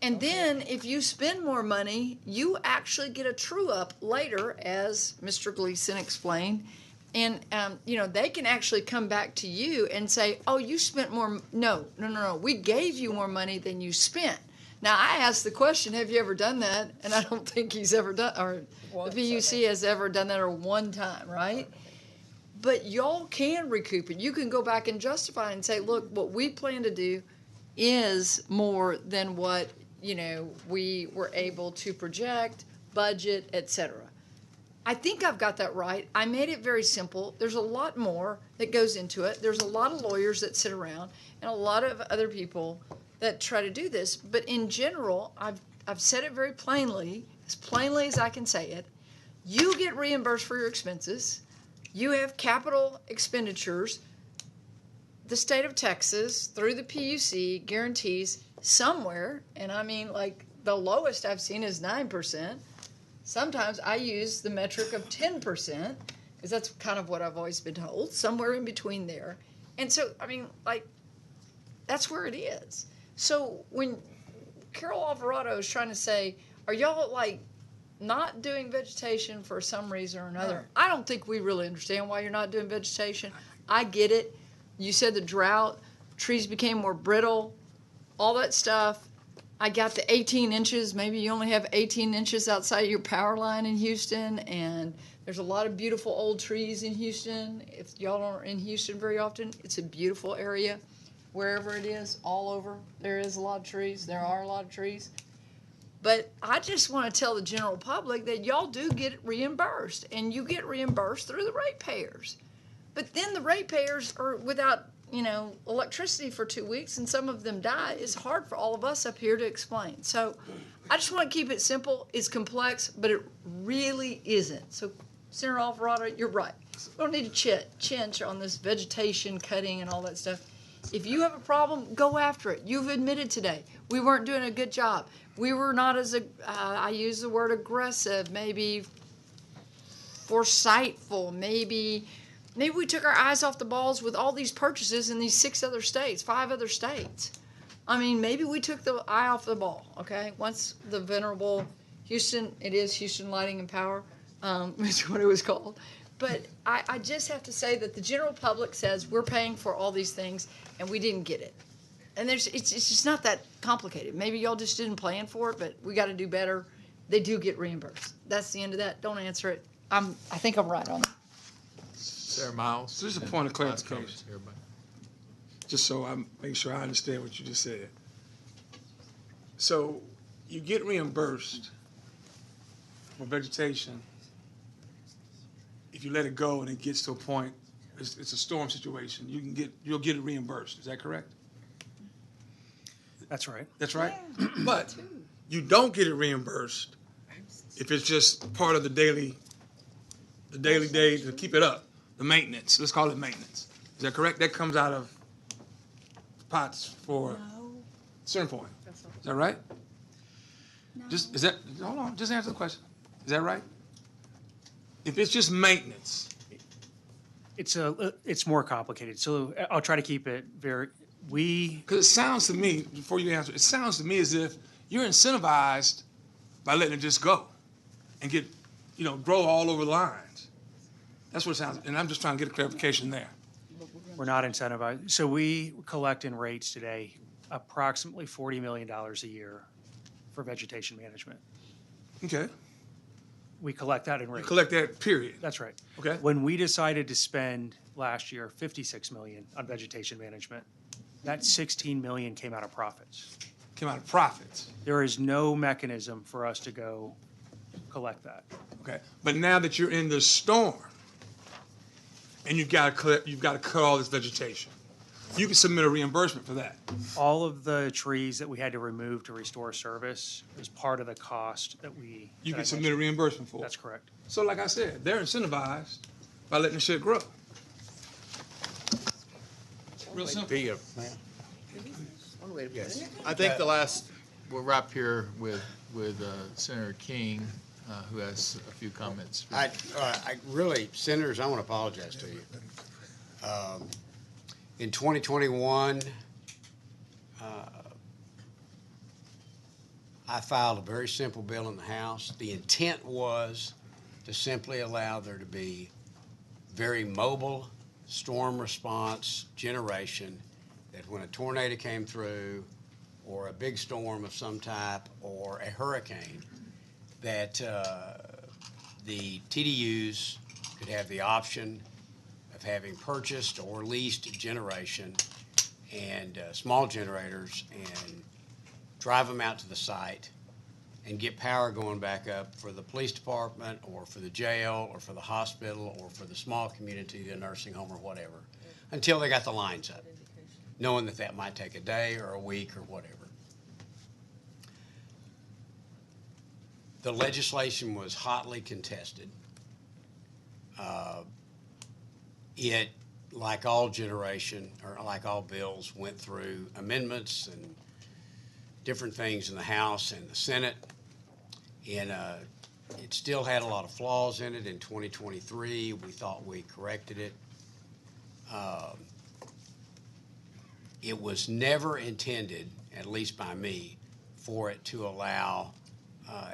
And then if you spend more money, you actually get a true up later, as Mr. Gleason explained. And, they can actually come back to you and say, oh, you spent more. No. We gave you more money than you spent. Now, I asked the question, have you ever done that? And I don't think he's ever done, or the PUC has ever done that, or one time, right? But y'all can recoup it. You can go back and justify and say, look, what we plan to do is more than what, we were able to project, budget, etc. I think I've got that right. I made it very simple. There's a lot more that goes into it. There's a lot of lawyers that sit around and a lot of other people that try to do this. But in general, I've said it very plainly as I can say it. You get reimbursed for your expenses. You have capital expenditures. The state of Texas, through the PUC, guarantees somewhere, and I mean, like, the lowest I've seen is 9%. Sometimes I use the metric of 10%, because that's kind of what I've always been told, somewhere in between there. And so, I mean, like, that's where it is. So when Carol Alvarado is trying to say, are y'all, like, not doing vegetation for some reason or another? I don't think we really understand why you're not doing vegetation. I get it. You said the drought, trees became more brittle, all that stuff. I got the 18 inches. Maybe you only have 18 inches outside your power line in Houston, and there's a lot of beautiful old trees in Houston. If y'all aren't in Houston very often, it's a beautiful area. Wherever it is, all over, there is a lot of trees. There are a lot of trees. But I just want to tell the general public that y'all do get reimbursed, and you get reimbursed through the ratepayers. But then the ratepayers are without, electricity for 2 weeks, and some of them die. It's hard for all of us up here to explain. So I just want to keep it simple. It's complex, but it really isn't. So, Senator Alvarado, you're right. We don't need to chinch on this vegetation cutting and all that stuff. If you have a problem, go after it. You've admitted today we weren't doing a good job. We were not as, I use the word aggressive, maybe foresightful, maybe we took our eyes off the balls with all these purchases in these 5 other states. I mean, maybe we took the eye off the ball, okay? Once the venerable Houston, it is Houston Lighting and Power, is what it was called. But I just have to say that the general public says we're paying for all these things and we didn't get it. And it's just not that complicated. Maybe y'all just didn't plan for it, but we got to do better. They do get reimbursed. That's the end of that. Don't answer it. I think I'm right on it. Sarah Miles. So just a point of clarification, just so I make sure I understand what you just said. So you get reimbursed for vegetation if you let it go and it gets to a point, it's a storm situation, you'll get it reimbursed. Is that correct? That's right. That's right. But you don't get it reimbursed if it's just part of the daily day to keep it up, the maintenance. Let's call it maintenance. Is that correct? That comes out of pots for CenterPoint. Is that right? No. Hold on, just answer the question. Is that right? If it's just maintenance. It's more complicated. So I'll try to keep it very, because it sounds to me, before you answer, it sounds to me as if you're incentivized by letting it just go and get, grow all over the lines. That's what it sounds, and I'm just trying to get a clarification there. We're not incentivized. So we collect in rates today approximately $40 million a year for vegetation management. Okay, We collect that in you rates. collect that, period. That's right. Okay. When we decided to spend last year $56 million on vegetation management, that $16 million came out of profits. Came out of profits. There is no mechanism for us to go collect that. Okay, but now that you're in the storm, and you've got to cut all this vegetation, you can submit a reimbursement for that. All of the trees that we had to remove to restore service is part of the cost that we. You that can I submit a mentioned. reimbursement for it. That's correct. So like I said, they're incentivized by letting the shit grow. Real simple. One way to put it. I think we'll wrap here with Senator King, who has a few comments. I really, Senators, I want to apologize to you. In 2021, I filed a very simple bill in the House. The intent was to simply allow there to be very mobile storm response generation, that when a tornado came through or a big storm of some type or a hurricane, that the TDUs could have the option of having purchased or leased generation and small generators and drive them out to the site and get power going back up for the police department or for the jail or for the hospital or for the small community, the nursing home or whatever, until they got the lines up, knowing that that might take a day or a week or whatever. The legislation was hotly contested. It, like all generation, or like all bills, went through amendments and different things in the House and the Senate. And it still had a lot of flaws in it. In 2023, we thought we corrected it. It was never intended, at least by me, for it to allow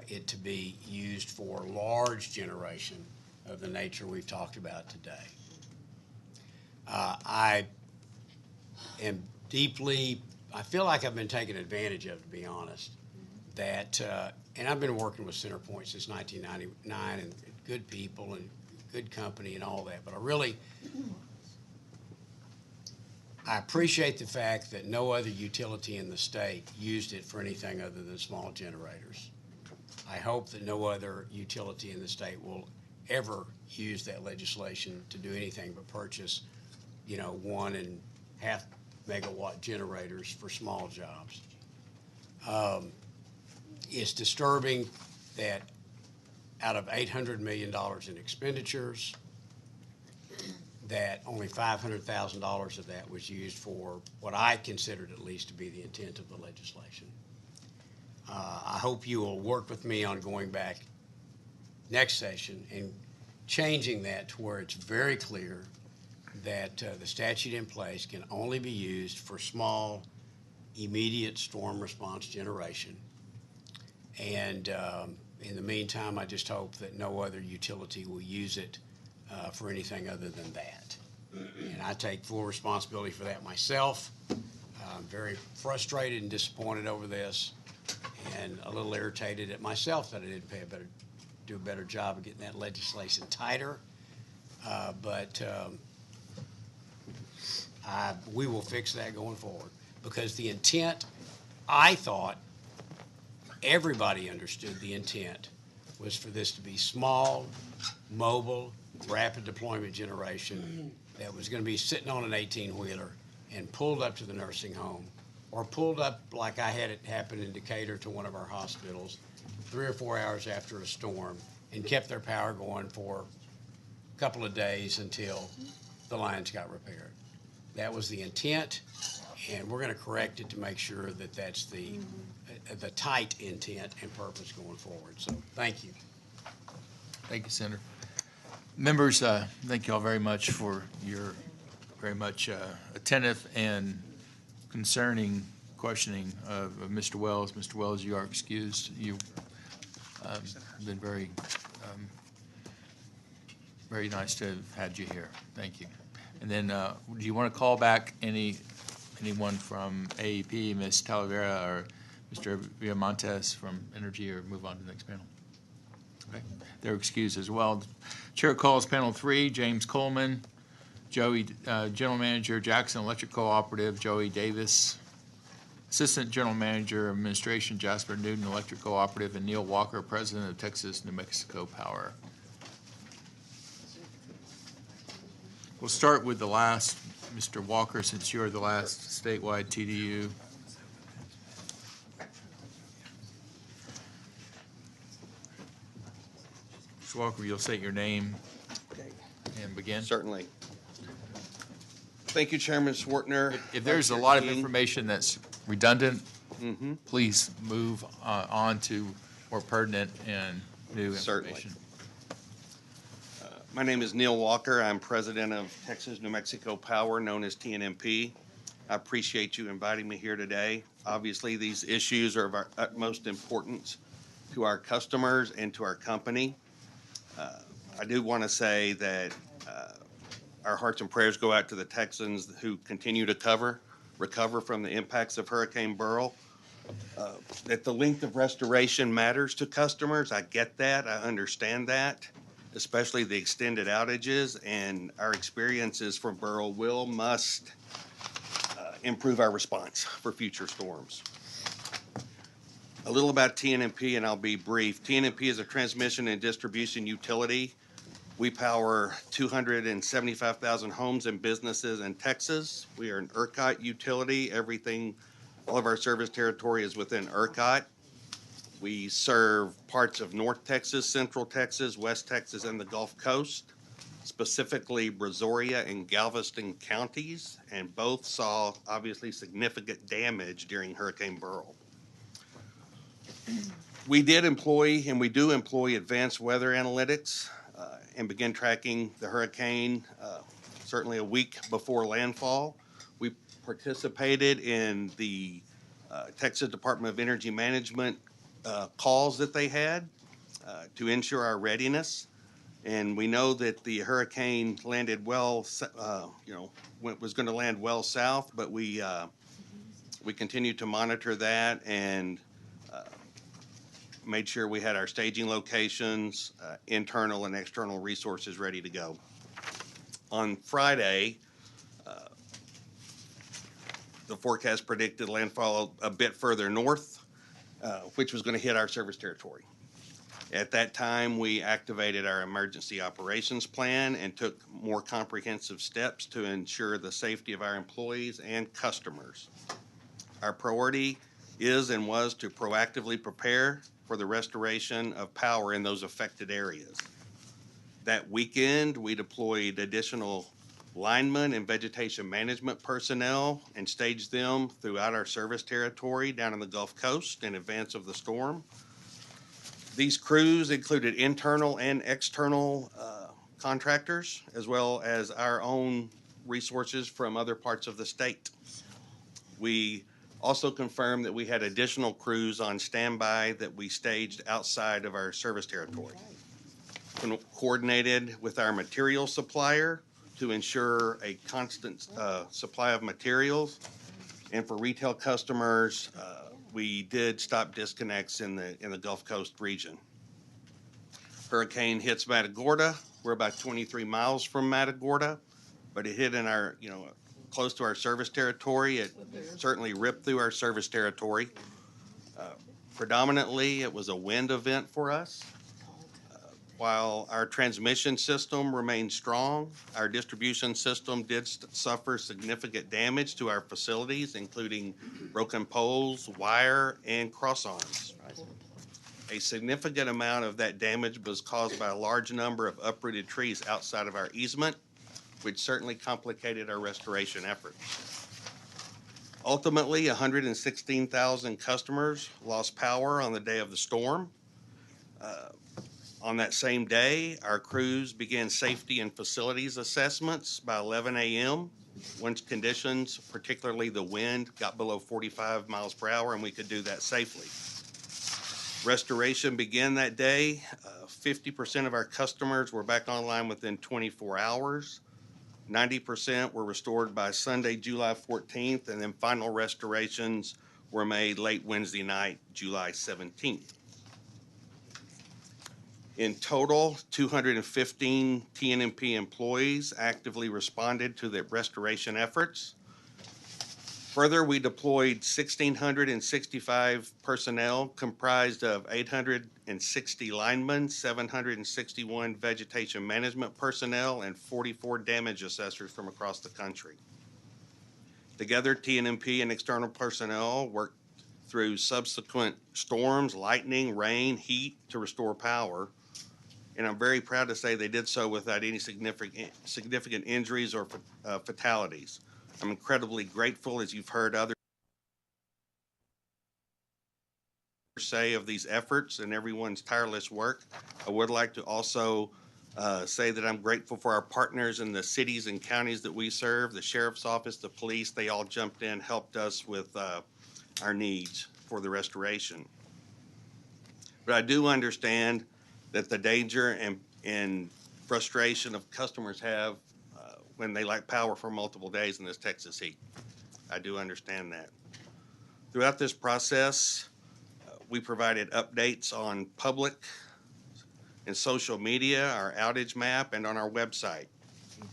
it to be used for large generation of the nature we've talked about today. I feel like I've been taken advantage of, to be honest, that, and I've been working with CenterPoint since 1999, and good people and good company and all that, but I appreciate the fact that no other utility in the state used it for anything other than small generators. I hope that no other utility in the state will ever use that legislation to do anything but purchase, 1.5 megawatt generators for small jobs. It's disturbing that out of $800 million in expenditures, that only $500,000 of that was used for what I considered at least to be the intent of the legislation. I hope you will work with me on going back next session and changing that to where it's very clear that the statute in place can only be used for small, immediate storm response generation. And in the meantime, I just hope that no other utility will use it for anything other than that. And I take full responsibility for that myself. I'm very frustrated and disappointed over this, and a little irritated at myself that I didn't do a better job of getting that legislation tighter. But we will fix that going forward, because the intent, I thought everybody understood the intent was for this to be small, mobile, rapid deployment generation that was going to be sitting on an 18-wheeler and pulled up to the nursing home, or pulled up like I had it happen in Decatur to one of our hospitals 3 or 4 hours after a storm, and kept their power going for a couple of days until the lines got repaired. That was the intent, and we're going to correct it to make sure that that's the tight intent and purpose going forward. So thank you. Thank you, Senator. Members, thank you all very much for your very much attentive and concerning questioning of Mr. Wells. Mr. Wells, you are excused. You've been very Very nice to have had you here. Thank you. And then, do you want to call back anyone from AEP, Ms. Talavera or Mr. Villamontes from Energy, or move on to the next panel? Okay. They're excused as well. Chair calls panel 3, James Coleman, Joey, General Manager, Jackson Electric Cooperative, Joey Davis, Assistant General Manager, Administration, Jasper Newton Electric Cooperative, and Neil Walker, President of Texas New Mexico Power. We'll start with the last, Mr. Walker, since you're the last statewide TDU. Mr. Walker, you'll state your name and begin. Certainly. Thank you, Chairman Swartner. If there's a lot of information that's redundant, please move on to more pertinent and new information. My name is Neil Walker. I'm president of Texas New Mexico Power, known as TNMP. I appreciate you inviting me here today. Obviously, these issues are of our utmost importance to our customers and to our company. I do want to say that our hearts and prayers go out to the Texans who continue to recover from the impacts of Hurricane Beryl. That the length of restoration matters to customers. I get that. I understand that, especially the extended outages, and our experiences from Beryl must improve our response for future storms. A little about TNMP, and I'll be brief. TNMP is a transmission and distribution utility. We power 275,000 homes and businesses in Texas. We are an ERCOT utility. All of our service territory is within ERCOT. We serve parts of North Texas, Central Texas, West Texas, and the Gulf Coast, specifically Brazoria and Galveston counties, and both saw obviously significant damage during Hurricane Beryl. We did employ, and we do employ, advanced weather analytics and begin tracking the hurricane certainly a week before landfall. We participated in the Texas Department of Energy Management calls that they had to ensure our readiness. And we know that the hurricane landed was going to land well south, but we continued to monitor that and made sure we had our staging locations, internal and external resources ready to go. On Friday, the forecast predicted landfall a bit further north, which was going to hit our service territory. At that time, we activated our emergency operations plan and took more comprehensive steps to ensure the safety of our employees and customers. Our priority is and was to proactively prepare for the restoration of power in those affected areas. That weekend, we deployed additional linemen and vegetation management personnel and staged them throughout our service territory down in the Gulf Coast in advance of the storm. These crews included internal and external contractors, as well as our own resources from other parts of the state. We also confirmed that we had additional crews on standby that we staged outside of our service territory. Coordinated with our material supplier to ensure a constant supply of materials. And for retail customers, we did stop disconnects in the Gulf Coast region. Hurricane hits Matagorda. We're about 23 miles from Matagorda, but it hit in our, close to our service territory. It certainly ripped through our service territory. Predominantly, it was a wind event for us. While our transmission system remained strong, our distribution system did suffer significant damage to our facilities, including broken poles, wire, and cross arms. A significant amount of that damage was caused by a large number of uprooted trees outside of our easement, which certainly complicated our restoration efforts. Ultimately, 116,000 customers lost power on the day of the storm. On that same day, our crews began safety and facilities assessments by 11 a.m. once conditions, particularly the wind, got below 45 miles per hour, and we could do that safely. Restoration began that day 50% of our customers were back online within 24 hours. 90% were restored by Sunday, July 14th, and then final restorations were made late Wednesday night, July 17th. In total, 215 TNMP employees actively responded to the restoration efforts. Further, we deployed 1,665 personnel comprised of 860 linemen, 761 vegetation management personnel, and 44 damage assessors from across the country. Together, TNMP and external personnel worked through subsequent storms, lightning, rain, heat to restore power. And I'm very proud to say they did so without any significant injuries or fatalities. I'm incredibly grateful, as you've heard others say, of these efforts and everyone's tireless work. I would like to also say that I'm grateful for our partners in the cities and counties that we serve, the sheriff's office, the police. They all jumped in, helped us with our needs for the restoration. But I do understand that the danger and frustration of customers have when they lack power for multiple days in this Texas heat. I do understand that. Throughout this process, we provided updates on public and social media, our outage map, and on our website.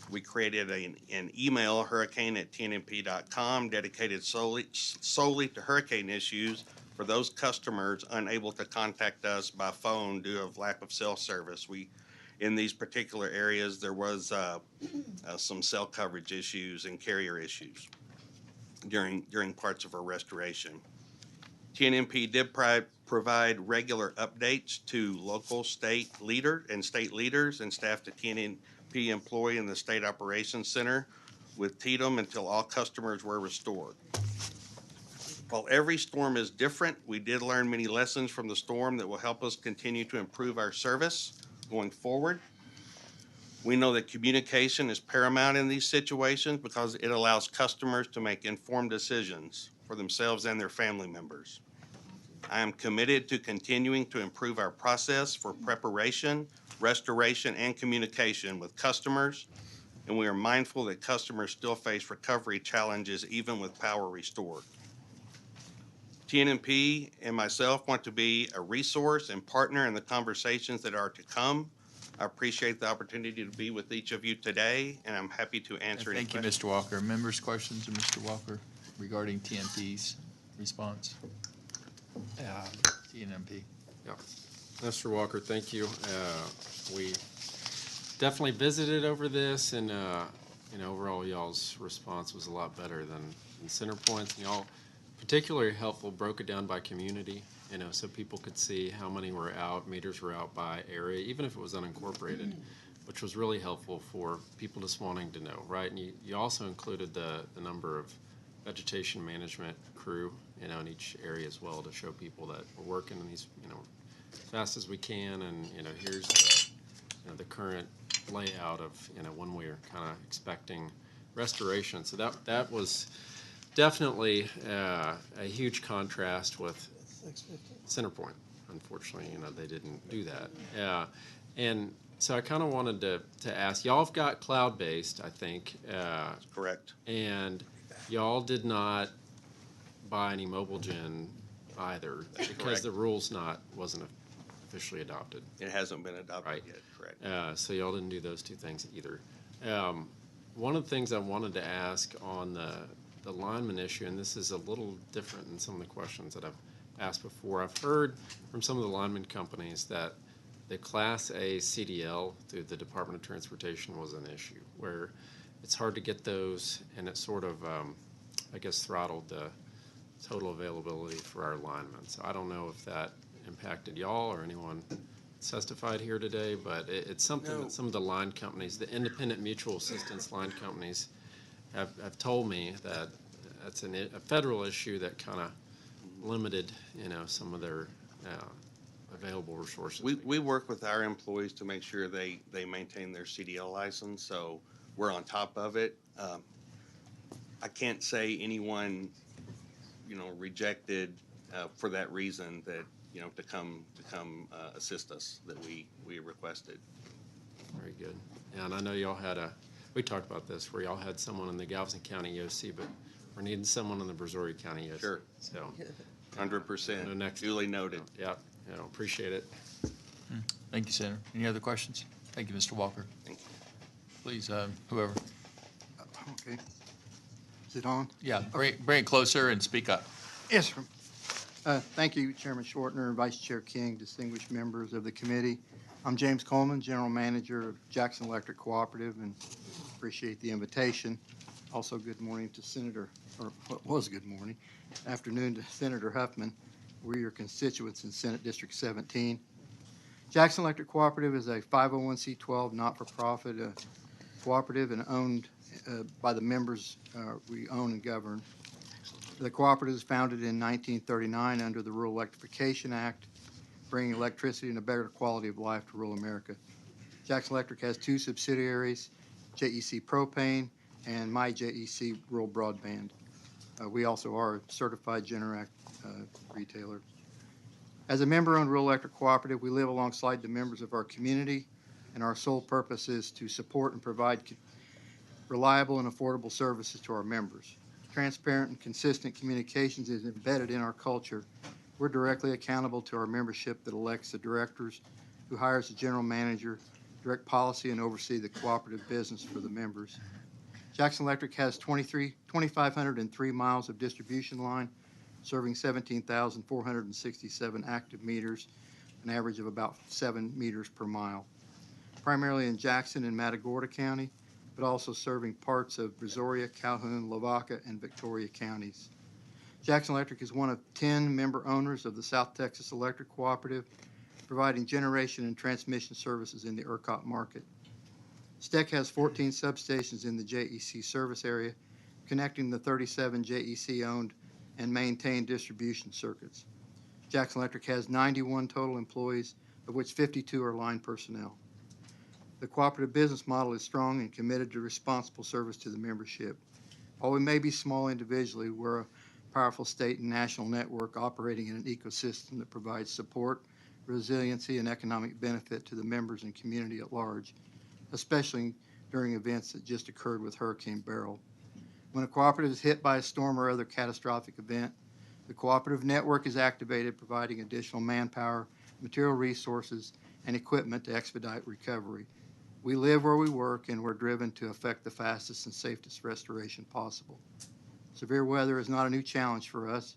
We created an email, hurricane@tnmp.com, dedicated solely to hurricane issues for those customers unable to contact us by phone due to lack of cell service. In these particular areas, there was some cell coverage issues and carrier issues during parts of our restoration. TNMP did provide regular updates to local, state leaders and staff to TNMP employee in the State Operations Center with TDM until all customers were restored. While every storm is different, we did learn many lessons from the storm that will help us continue to improve our service going forward. We know that communication is paramount in these situations because it allows customers to make informed decisions for themselves and their family members. I am committed to continuing to improve our process for preparation, restoration, and communication with customers, and we are mindful that customers still face recovery challenges even with power restored. TNMP and myself want to be a resource and partner in the conversations that are to come. I appreciate the opportunity to be with each of you today, and I'm happy to answer any questions. Thank you, Mr. Walker. Members' questions of Mr. Walker regarding TNMP's response? TNMP. Yeah. Mr. Walker, thank you. We definitely visited over this, and overall y'all's response was a lot better than CenterPoint's. And y'all particularly helpful, broke it down by community, so people could see how many were out, meters were out by area, even if it was unincorporated, which was really helpful for people just wanting to know, right? And you also included the number of vegetation management crew, in each area as well to show people that we're working in these, as fast as we can, and, here's the current layout of, when we're kind of expecting restoration. So that was definitely a huge contrast with CenterPoint. Unfortunately, they didn't do that. And so I kind of wanted to ask, y'all have got cloud-based, I think. Correct. And y'all did not buy any mobile gen either. That's because correct. The rules wasn't officially adopted. It hasn't been adopted yet, correct. So y'all didn't do those two things either. One of the things I wanted to ask on the lineman issue, and this is a little different than some of the questions that I've asked before. I've heard from some of the lineman companies that the Class A CDL through the Department of Transportation was an issue, where it's hard to get those, and it sort of, throttled the total availability for our linemen. So I don't know if that impacted y'all or anyone testified here today, but it's something that some of the line companies, the independent mutual assistance line companies, have told me that that's a federal issue that kind of limited, some of their available resources. We work with our employees to make sure they maintain their CDL license, so we're on top of it. I can't say anyone, rejected for that reason that, to come assist us that we requested. Very good. And I know y'all had we talked about this, where y'all had someone in the Galveston County EOC, but we're needing someone in the Brazoria County EOC. Sure. So 100%. Duly noted. Yeah, appreciate it. Thank you, Senator. Any other questions? Thank you, Mr. Walker. Thank you. Please, whoever. Okay. Is it on? Yeah, bring it closer and speak up. Yes, sir. Thank you, Chairman Shortner, Vice Chair King, distinguished members of the committee. I'm James Coleman, General Manager of Jackson Electric Cooperative, and appreciate the invitation. Also, good morning to Senator, or what was good morning, afternoon to Senator Huffman. We're your constituents in Senate District 17. Jackson Electric Cooperative is a 501c12 not-for-profit cooperative and owned by the members we own and govern. The cooperative was founded in 1939 under the Rural Electrification Act, bringing electricity and a better quality of life to rural America. Jackson Electric has two subsidiaries, JEC Propane and MyJEC Rural Broadband. We also are a certified Generac retailer. As a member-owned rural electric cooperative, we live alongside the members of our community, and our sole purpose is to support and provide reliable and affordable services to our members. Transparent and consistent communications is embedded in our culture. We're directly accountable to our membership that elects the directors, who hires the general manager, direct policy, and oversee the cooperative business for the members. Jackson Electric has 2,503 miles of distribution line, serving 17,467 active meters, an average of about 7 meters per mile. Primarily in Jackson and Matagorda County, but also serving parts of Brazoria, Calhoun, Lavaca, and Victoria counties. Jackson Electric is one of 10 member owners of the South Texas Electric Cooperative, providing generation and transmission services in the ERCOT market. STEC has 14 substations in the JEC service area, connecting the 37 JEC-owned and maintained distribution circuits. Jackson Electric has 91 total employees, of which 52 are line personnel. The cooperative business model is strong and committed to responsible service to the membership. While we may be small individually, we're a powerful state and national network operating in an ecosystem that provides support, resiliency, and economic benefit to the members and community at large, especially during events that just occurred with Hurricane Beryl. When a cooperative is hit by a storm or other catastrophic event, the cooperative network is activated, providing additional manpower, material resources, and equipment to expedite recovery. We live where we work, and we're driven to effect the fastest and safest restoration possible. Severe weather is not a new challenge for us,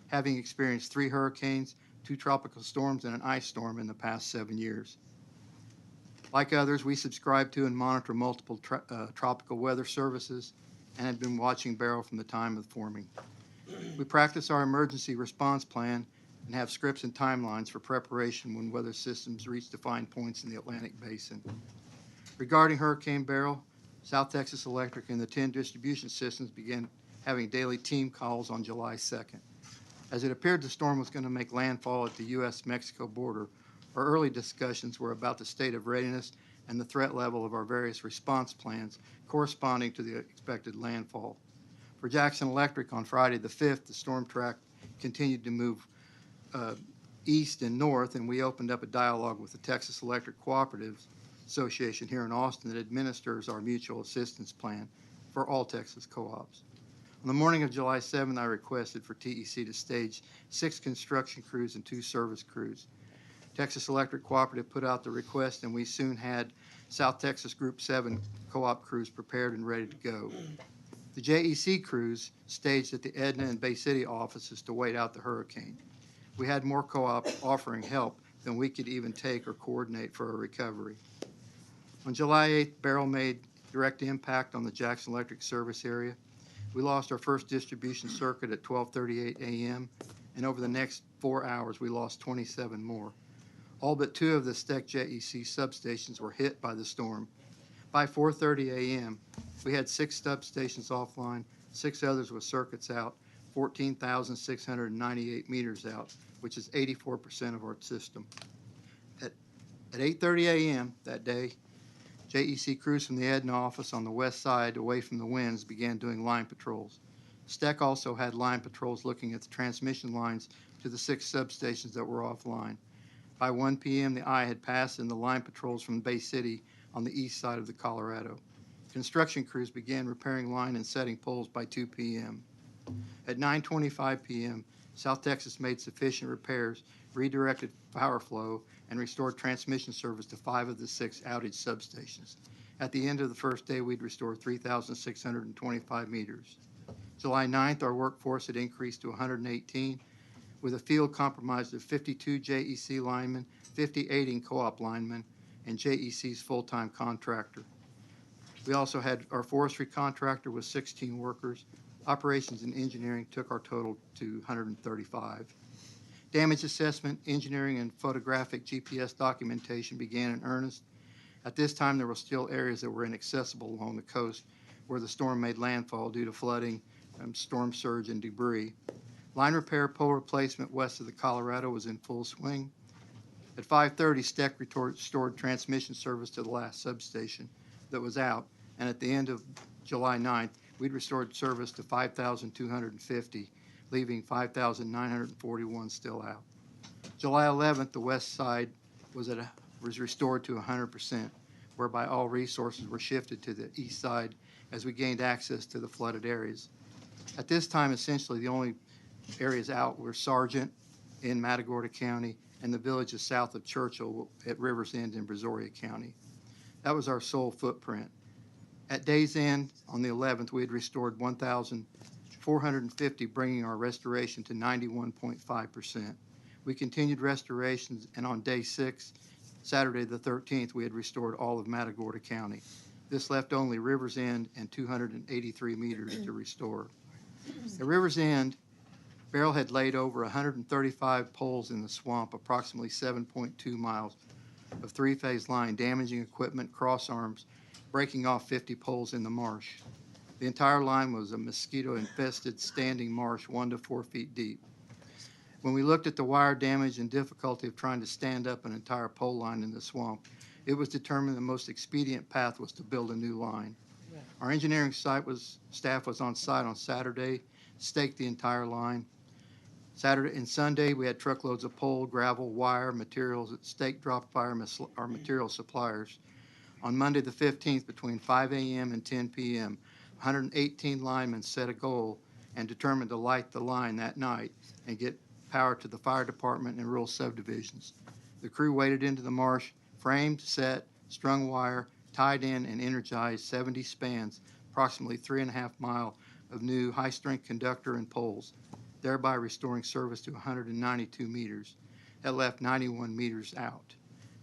having experienced 3 hurricanes, 2 tropical storms, and an ice storm in the past 7 years. Like others, we subscribe to and monitor multiple tropical weather services and have been watching Beryl from the time of forming. We practice our emergency response plan and have scripts and timelines for preparation when weather systems reach defined points in the Atlantic Basin. Regarding Hurricane Beryl, South Texas Electric and the 10 distribution systems began having daily team calls on July 2nd. As it appeared the storm was going to make landfall at the U.S.-Mexico border, our early discussions were about the state of readiness and the threat level of our various response plans corresponding to the expected landfall. For Jackson Electric on Friday the 5th, the storm track continued to move east and north, and we opened up a dialogue with the Texas Electric Cooperatives Association here in Austin that administers our mutual assistance plan for all Texas co-ops. On the morning of July 7th, I requested for TEC to stage 6 construction crews and 2 service crews. Texas Electric Cooperative put out the request, and we soon had South Texas Group 7 co-op crews prepared and ready to go. The JEC crews staged at the Edna and Bay City offices to wait out the hurricane. We had more co-ops offering help than we could even take or coordinate for a recovery. On July 8th, Beryl made direct impact on the Jackson Electric service area. We lost our first distribution circuit at 12:38 a.m., and over the next 4 hours, we lost 27 more. All but 2 of the STEC JEC substations were hit by the storm. By 4:30 a.m., we had 6 substations offline, 6 others with circuits out, 14,698 meters out, which is 84% of our system. At 8:30 a.m. that day, JEC crews from the Edna office on the west side, away from the winds, began doing line patrols. STEC also had line patrols looking at the transmission lines to the 6 substations that were offline. By 1 p.m., the eye had passed and the line patrols from Bay City on the east side of the Colorado. Construction crews began repairing line and setting poles by 2 p.m. At 9:25 p.m., South Texas made sufficient repairs, redirected power flow, and restored transmission service to 5 of the 6 outage substations. At the end of the first day, we'd restored 3,625 meters. July 9th, our workforce had increased to 118, with a field comprised of 52 JEC linemen, 58 co-op linemen, and JEC's full-time contractor. We also had our forestry contractor with 16 workers. Operations and engineering took our total to 135. Damage assessment, engineering, and photographic GPS documentation began in earnest. At this time, there were still areas that were inaccessible along the coast where the storm made landfall due to flooding, storm surge, and debris. Line repair, pole replacement west of the Colorado was in full swing. At 5:30, STEC restored transmission service to the last substation that was out, and at the end of July 9th, we'd restored service to 5,250, leaving 5,941 still out. July 11th, the west side was restored to 100%, whereby all resources were shifted to the east side as we gained access to the flooded areas. At this time, essentially, the only areas out were Sargent in Matagorda County and the villages south of Churchill at Rivers End in Brazoria County. That was our sole footprint. At day's end, on the 11th, we had restored 1,450, bringing our restoration to 91.5%. We continued restorations, and on day 6, Saturday the 13th, we had restored all of Matagorda County. This left only Rivers End and 283 meters to restore. At Rivers End, Beryl had laid over 135 poles in the swamp, approximately 7.2 miles of three-phase line, damaging equipment, cross arms, breaking off 50 poles in the marsh. The entire line was a mosquito-infested standing marsh 1 to 4 feet deep. When we looked at the wire damage and difficulty of trying to stand up an entire pole line in the swamp, it was determined the most expedient path was to build a new line. Our engineering staff was on site on Saturday, staked the entire line. Saturday and Sunday, we had truckloads of pole, gravel, wire, materials at stake dropped by our material suppliers. On Monday the 15th, between 5 a.m. and 10 p.m., 118 linemen set a goal and determined to light the line that night and get power to the fire department and rural subdivisions. The crew waded into the marsh, framed, set, strung wire, tied in, and energized 70 spans, approximately 3.5 miles of new high-strength conductor and poles, thereby restoring service to 192 meters. That left 91 meters out.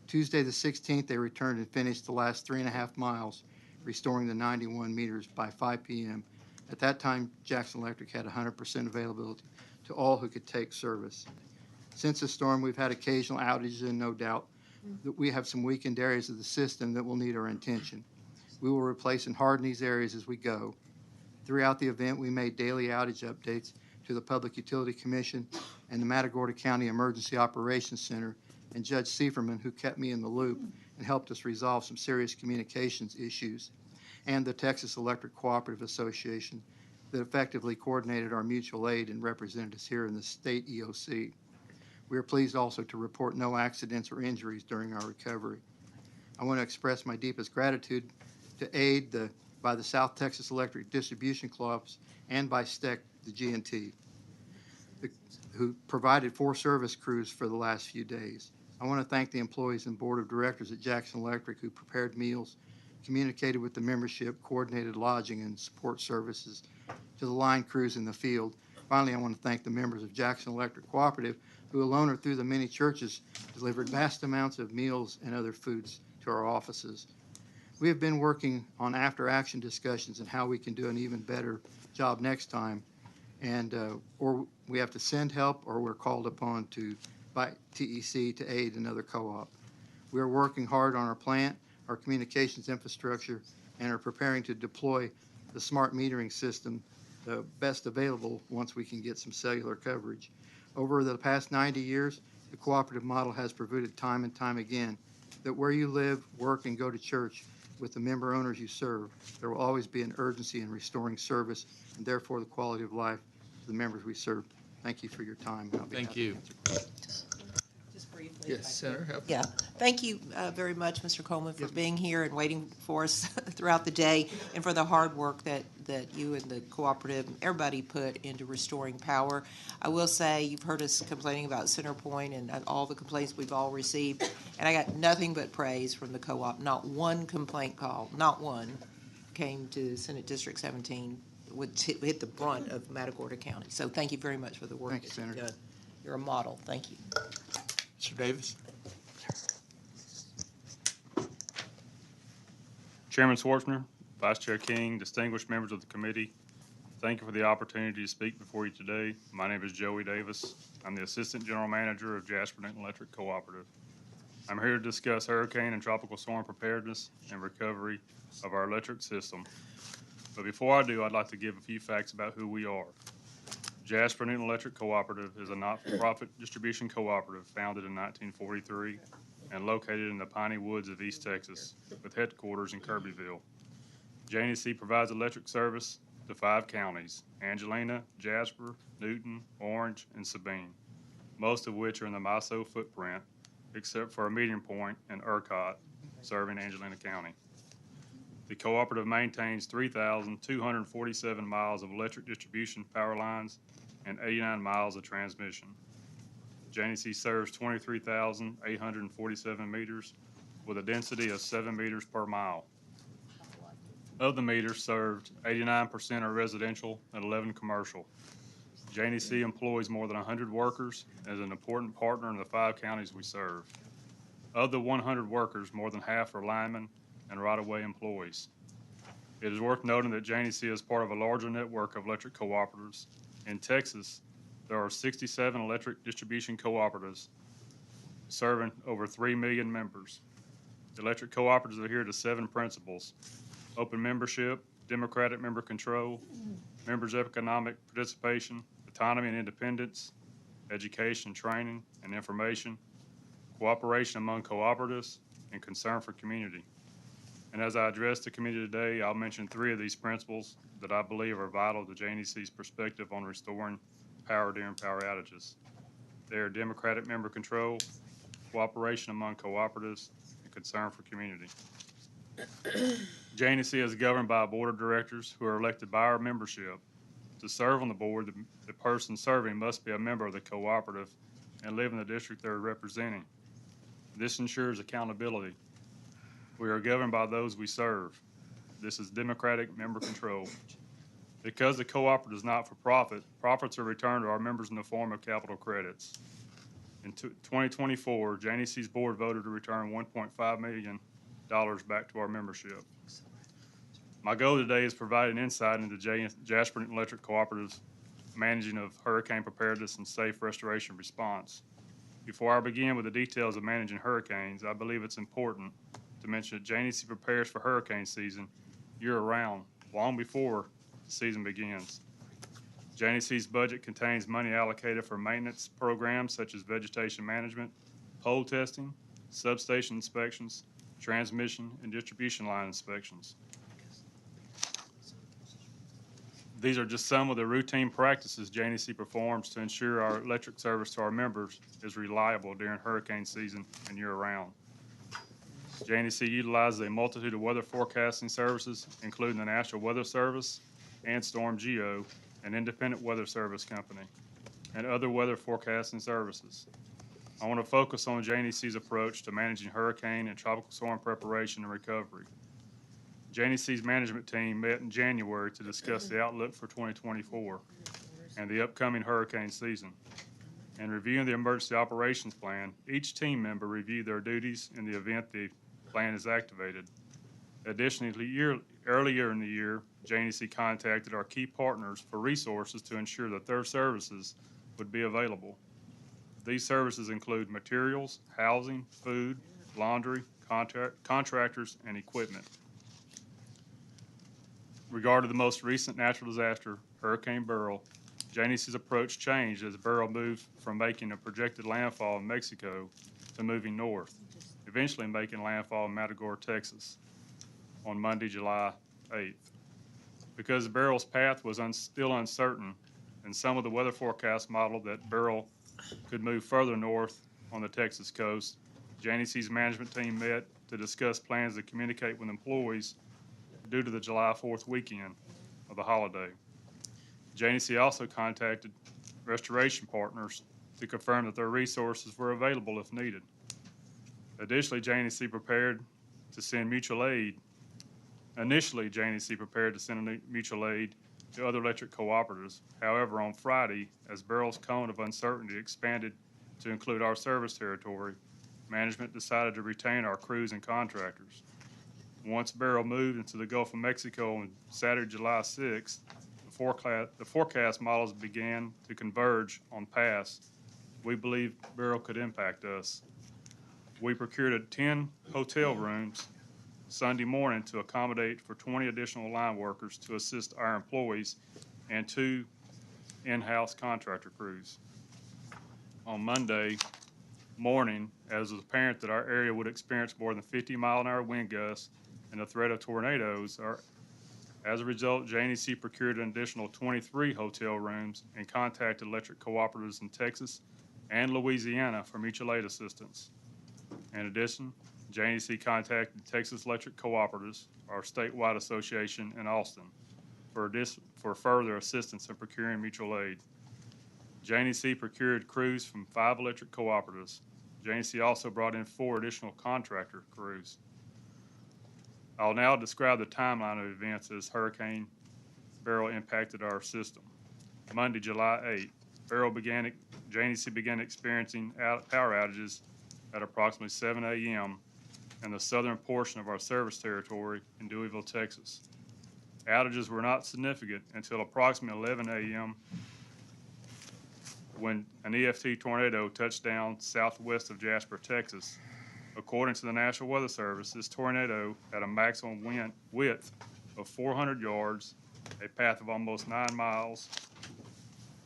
Tuesday the 16th, they returned and finished the last 3.5 miles, restoring the 91 meters by 5 p.m. At that time, Jackson Electric had 100% availability to all who could take service. Since the storm, we've had occasional outages, and no doubt that we have some weakened areas of the system that will need our attention. We will replace and harden these areas as we go. Throughout the event, we made daily outage updates to the Public Utility Commission and the Matagorda County Emergency Operations Center, and Judge Sieferman, who kept me in the loop and helped us resolve some serious communications issues, and the Texas Electric Cooperative Association that effectively coordinated our mutual aid and represented us here in the state EOC. We are pleased also to report no accidents or injuries during our recovery. I want to express my deepest gratitude to aid by the South Texas Electric Distribution Clubs and by STEC, the G&T, who provided 4 service crews for the last few days. I want to thank the employees and board of directors at Jackson Electric who prepared meals, communicated with the membership, coordinated lodging and support services to the line crews in the field. Finally, I want to thank the members of Jackson Electric Cooperative who, alone or through the many churches, delivered vast amounts of meals and other foods to our offices. We have been working on after-action discussions and how we can do an even better job next time, and or we have to send help or we're called upon by TEC to aid another co-op. We are working hard on our plant, our communications infrastructure, and are preparing to deploy the smart metering system, the best available once we can get some cellular coverage. Over the past 90 years, the cooperative model has proved time and time again that where you live, work, and go to church, with the member owners you serve, there will always be an urgency in restoring service and therefore the quality of life of the members we serve. Thank you for your time. And I'll be Thank happy to you. answer questions. Just briefly. Yes, Senator. Help. Yeah, thank you very much, Mr. Coleman, for being here and waiting for us throughout the day, and for the hard work that you and the cooperative, everybody put into restoring power. I will say, you've heard us complaining about CenterPoint and all the complaints we've all received, and I got nothing but praise from the co-op. Not one complaint call, not one, came to Senate District 17, would hit the brunt of Matagorda County. So thank you very much for the work Thank you, that you've Senator. done. You're a model. Thank you. Mr. Davis. Chairman Schwartzner, Vice Chair King, distinguished members of the committee, thank you for the opportunity to speak before you today. My name is Joey Davis. I'm the Assistant General Manager of Jasper Newton Electric Cooperative. I'm here to discuss hurricane and tropical storm preparedness and recovery of our electric system. But before I do, I'd like to give a few facts about who we are. Jasper Newton Electric Cooperative is a not-for-profit distribution cooperative founded in 1943 and located in the piney woods of East Texas, with headquarters in Kirbyville. JNEC provides electric service to 5 counties: Angelina, Jasper, Newton, Orange, and Sabine, most of which are in the MISO footprint, except for a meeting point in ERCOT, serving Angelina County. The cooperative maintains 3,247 miles of electric distribution power lines and 89 miles of transmission. JNEC serves 23,847 meters with a density of 7 meters per mile. Of the meters served, 89% are residential and 11 commercial. JNEC employs more than 100 workers and is an important partner in the 5 counties we serve. Of the 100 workers, more than half are linemen and right-of-way employees. It is worth noting that JNEC is part of a larger network of electric cooperatives. In Texas, there are 67 electric distribution cooperatives serving over 3 million members. The electric cooperatives adhere to 7 principles: open membership, democratic member control, members' economic participation, autonomy and independence, education, training, and information, cooperation among cooperatives, and concern for community. And as I address the committee today, I'll mention 3 of these principles that I believe are vital to JNEC's perspective on restoring power during power outages. They are democratic member control, cooperation among cooperatives, and concern for community. JNEC is governed by a board of directors who are elected by our membership. To serve on the board, the person serving must be a member of the cooperative and live in the district they're representing. This ensures accountability. We are governed by those we serve. This is democratic member control. Because the cooperative is not for profit, profits are returned to our members in the form of capital credits. In 2024, JNEC's board voted to return $1.5 million back to our membership. My goal today is providing insight into Jasper Newton Electric Cooperative's managing of hurricane preparedness and safe restoration response. Before I begin with the details of managing hurricanes, I believe it's important to mention that JNEC prepares for hurricane season year-round, long before the season begins. JNEC's budget contains money allocated for maintenance programs such as vegetation management, pole testing, substation inspections, transmission and distribution line inspections. These are just some of the routine practices JNEC performs to ensure our electric service to our members is reliable during hurricane season and year-round. JNEC utilizes a multitude of weather forecasting services, including the National Weather Service and Storm Geo, an independent weather service company, and other weather forecasting services. I want to focus on JNEC's approach to managing hurricane and tropical storm preparation and recovery. JNEC's management team met in January to discuss the outlook for 2024 and the upcoming hurricane season. In reviewing the emergency operations plan, each team member reviewed their duties in the event the plan is activated. Additionally, earlier in the year, JNEC contacted our key partners for resources to ensure that their services would be available. These services include materials, housing, food, laundry, contractors, and equipment. Regarding the most recent natural disaster, Hurricane Beryl, JNEC's approach changed as Beryl moved from making a projected landfall in Mexico to moving north, eventually making landfall in Matagorda, Texas. on Monday, July 8th. Because Beryl's path was still uncertain, and some of the weather forecasts modeled that Beryl could move further north on the Texas coast, JNEC's management team met to discuss plans to communicate with employees due to the July 4th weekend of the holiday. JNEC also contacted restoration partners to confirm that their resources were available if needed. Additionally, JNEC prepared to send mutual aid. Initially, JNEC prepared to send a mutual aid to other electric cooperatives. However, on Friday, as Beryl's cone of uncertainty expanded to include our service territory, management decided to retain our crews and contractors. Once Beryl moved into the Gulf of Mexico on Saturday, July 6th, the forecast models began to converge on paths we believe Beryl could impact us. We procured 10 hotel rooms Sunday morning to accommodate for 20 additional line workers to assist our employees and 2 in-house contractor crews. On Monday morning, as it was apparent that our area would experience more than 50-mile-an-hour wind gusts and the threat of tornadoes, as a result, JNEC procured an additional 23 hotel rooms and contacted electric cooperatives in Texas and Louisiana for mutual aid assistance. In addition, JNEC contacted Texas Electric Cooperatives, our statewide association in Austin, for further assistance in procuring mutual aid. JNEC procured crews from 5 electric cooperatives. JNEC also brought in 4 additional contractor crews. I'll now describe the timeline of events as Hurricane Beryl impacted our system. Monday, July 8th, JNEC began experiencing power outages at approximately 7 a.m. in the southern portion of our service territory in Deweyville, Texas. Outages were not significant until approximately 11 a.m. when an EFT tornado touched down southwest of Jasper, Texas. According to the National Weather Service, this tornado had a maximum wind width of 400 yards, a path of almost 9 miles,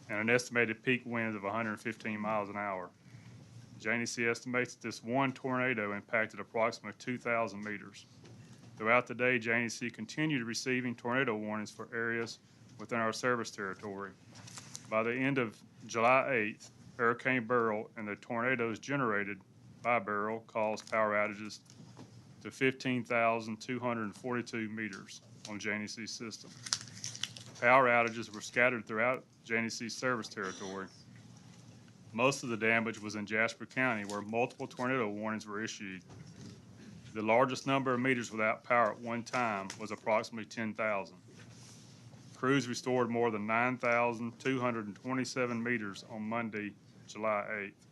and an estimated peak wind of 115 miles an hour. JNEC estimates that this one tornado impacted approximately 2,000 meters. Throughout the day, JNEC continued receiving tornado warnings for areas within our service territory. By the end of July 8th, Hurricane Beryl and the tornadoes generated by Beryl caused power outages to 15,242 meters on JNEC's system. Power outages were scattered throughout JNEC's service territory. Most of the damage was in Jasper County, where multiple tornado warnings were issued. The largest number of meters without power at one time was approximately 10,000. Crews restored more than 9,227 meters on Monday, July 8th.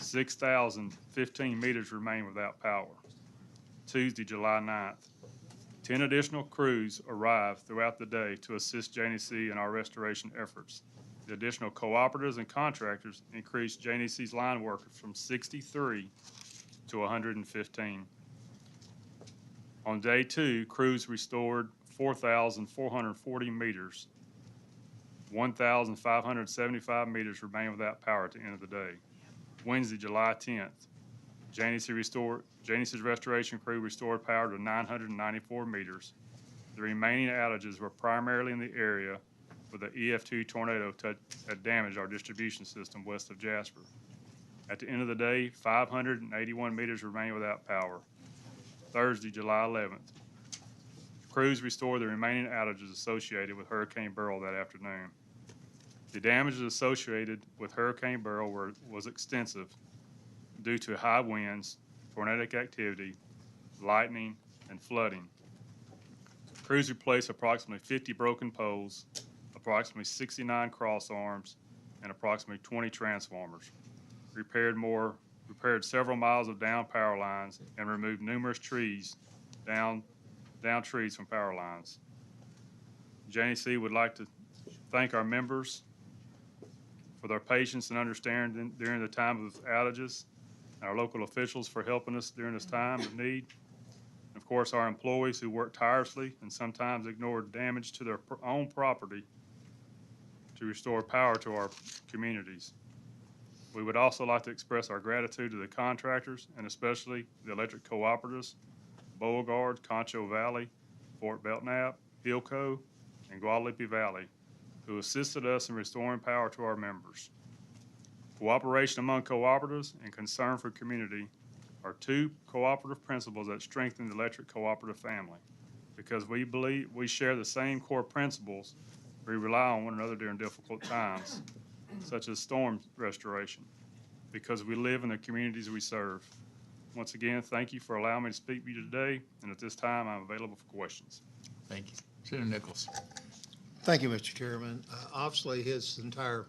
6,015 meters remain without power. Tuesday, July 9th. 10 additional crews arrived throughout the day to assist JNEC in our restoration efforts. The additional cooperatives and contractors increased JNEC's line workers from 63 to 115. On day 2, crews restored 4,440 meters. 1,575 meters remain without power at the end of the day. Wednesday, July 10th, JNEC's restoration crew restored power to 994 meters. The remaining outages were primarily in the area where the EF2 tornado had damaged our distribution system west of Jasper. At the end of the day, 581 meters remain without power. Thursday, July 11th, crews restored the remaining outages associated with Hurricane Beryl that afternoon. The damages associated with Hurricane Beryl was extensive due to high winds, tornadic activity, lightning, and flooding. Crews replaced approximately 50 broken poles, approximately 69 cross arms, and approximately 20 transformers. Repaired several miles of down power lines and removed numerous down trees from power lines. JNEC would like to thank our members for their patience and understanding during the time of outages, and our local officials for helping us during this time of need. And of course, our employees who worked tirelessly and sometimes ignored damage to their own property to restore power to our communities. We would also like to express our gratitude to the contractors and especially the electric cooperatives Beauregard, Concho Valley, Fort Belknap, Hillco, and Guadalupe Valley, who assisted us in restoring power to our members. Cooperation among cooperatives and concern for community are two cooperative principles that strengthen the electric cooperative family. Because we believe we share the same core principles, we rely on one another during difficult times, such as storm restoration, because we live in the communities we serve. Once again, thank you for allowing me to speak to you today, and at this time, I'm available for questions. Thank you. Senator Nichols. Thank you, Mr. Chairman. Obviously, his entire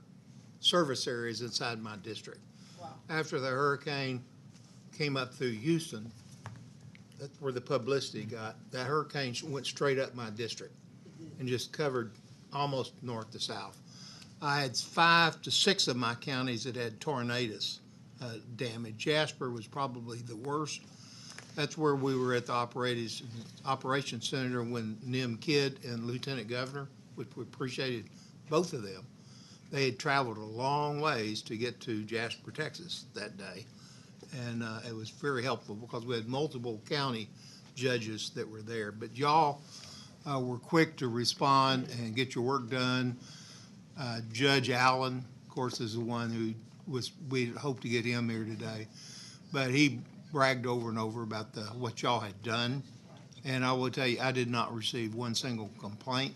service area is inside my district. Wow. After the hurricane came up through Houston, that's where the publicity got. That hurricane went straight up my district and just covered almost north to south. I had 5 to 6 of my counties that had tornadoes damage. Jasper was probably the worst. That's where we were at the operations center when Nim Kidd and Lieutenant Governor, which we appreciated both of them. They had traveled a long ways to get to Jasper, Texas that day. And it was very helpful because we had multiple county judges that were there. But y'all were quick to respond and get your work done. Judge Allen, of course, is the one who we hoped to get him here today. But he bragged over and over about what y'all had done. And I will tell you, I did not receive one single complaint.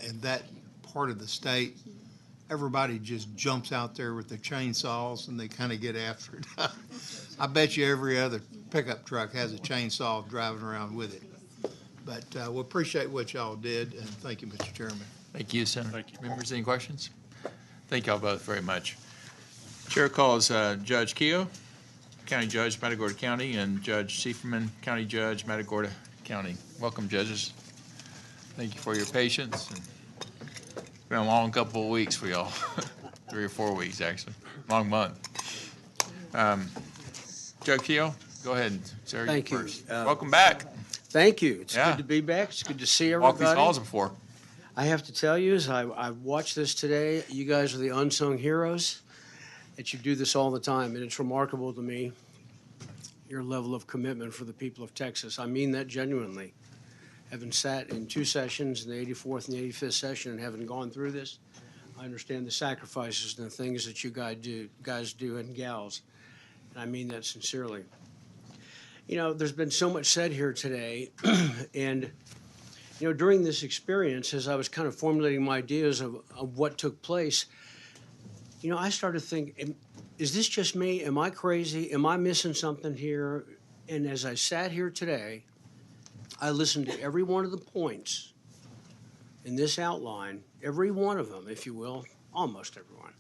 In that part of the state, everybody just jumps out there with their chainsaws and they kind of get after it. I bet you every other pickup truck has a chainsaw driving around with it. But we appreciate what y'all did, and thank you, Mr. Chairman. Thank you, Senator. Thank you. Members, any questions? Thank y'all both very much. Chair calls Judge Keough, County Judge, Matagorda County, and Judge Seiferman, County Judge, Matagorda County. Welcome, judges. Thank you for your patience. And it's been a long couple of weeks for y'all, 3 or 4 weeks, actually. Long month. Judge Keough, go ahead, sir. Thank you. First. Welcome back. Thank you. It's Yeah. good to be back. It's good to see Walked these everybody. halls before. I have to tell you, as I watched this today, you guys are the unsung heroes, that you do this all the time, and it's remarkable to me, your level of commitment for the people of Texas. I mean that genuinely. Having sat in 2 sessions, in the 84th and the 85th session, and having gone through this, I understand the sacrifices and the things that you guys do and gals, and I mean that sincerely. You know, there's been so much said here today, and you know, during this experience, as I was kind of formulating my ideas of what took place, you know, I started thinking, is this just me? Am I crazy? Am I missing something here? And as I sat here today, I listened to every one of the points in this outline, every one of them, if you will, almost everyone,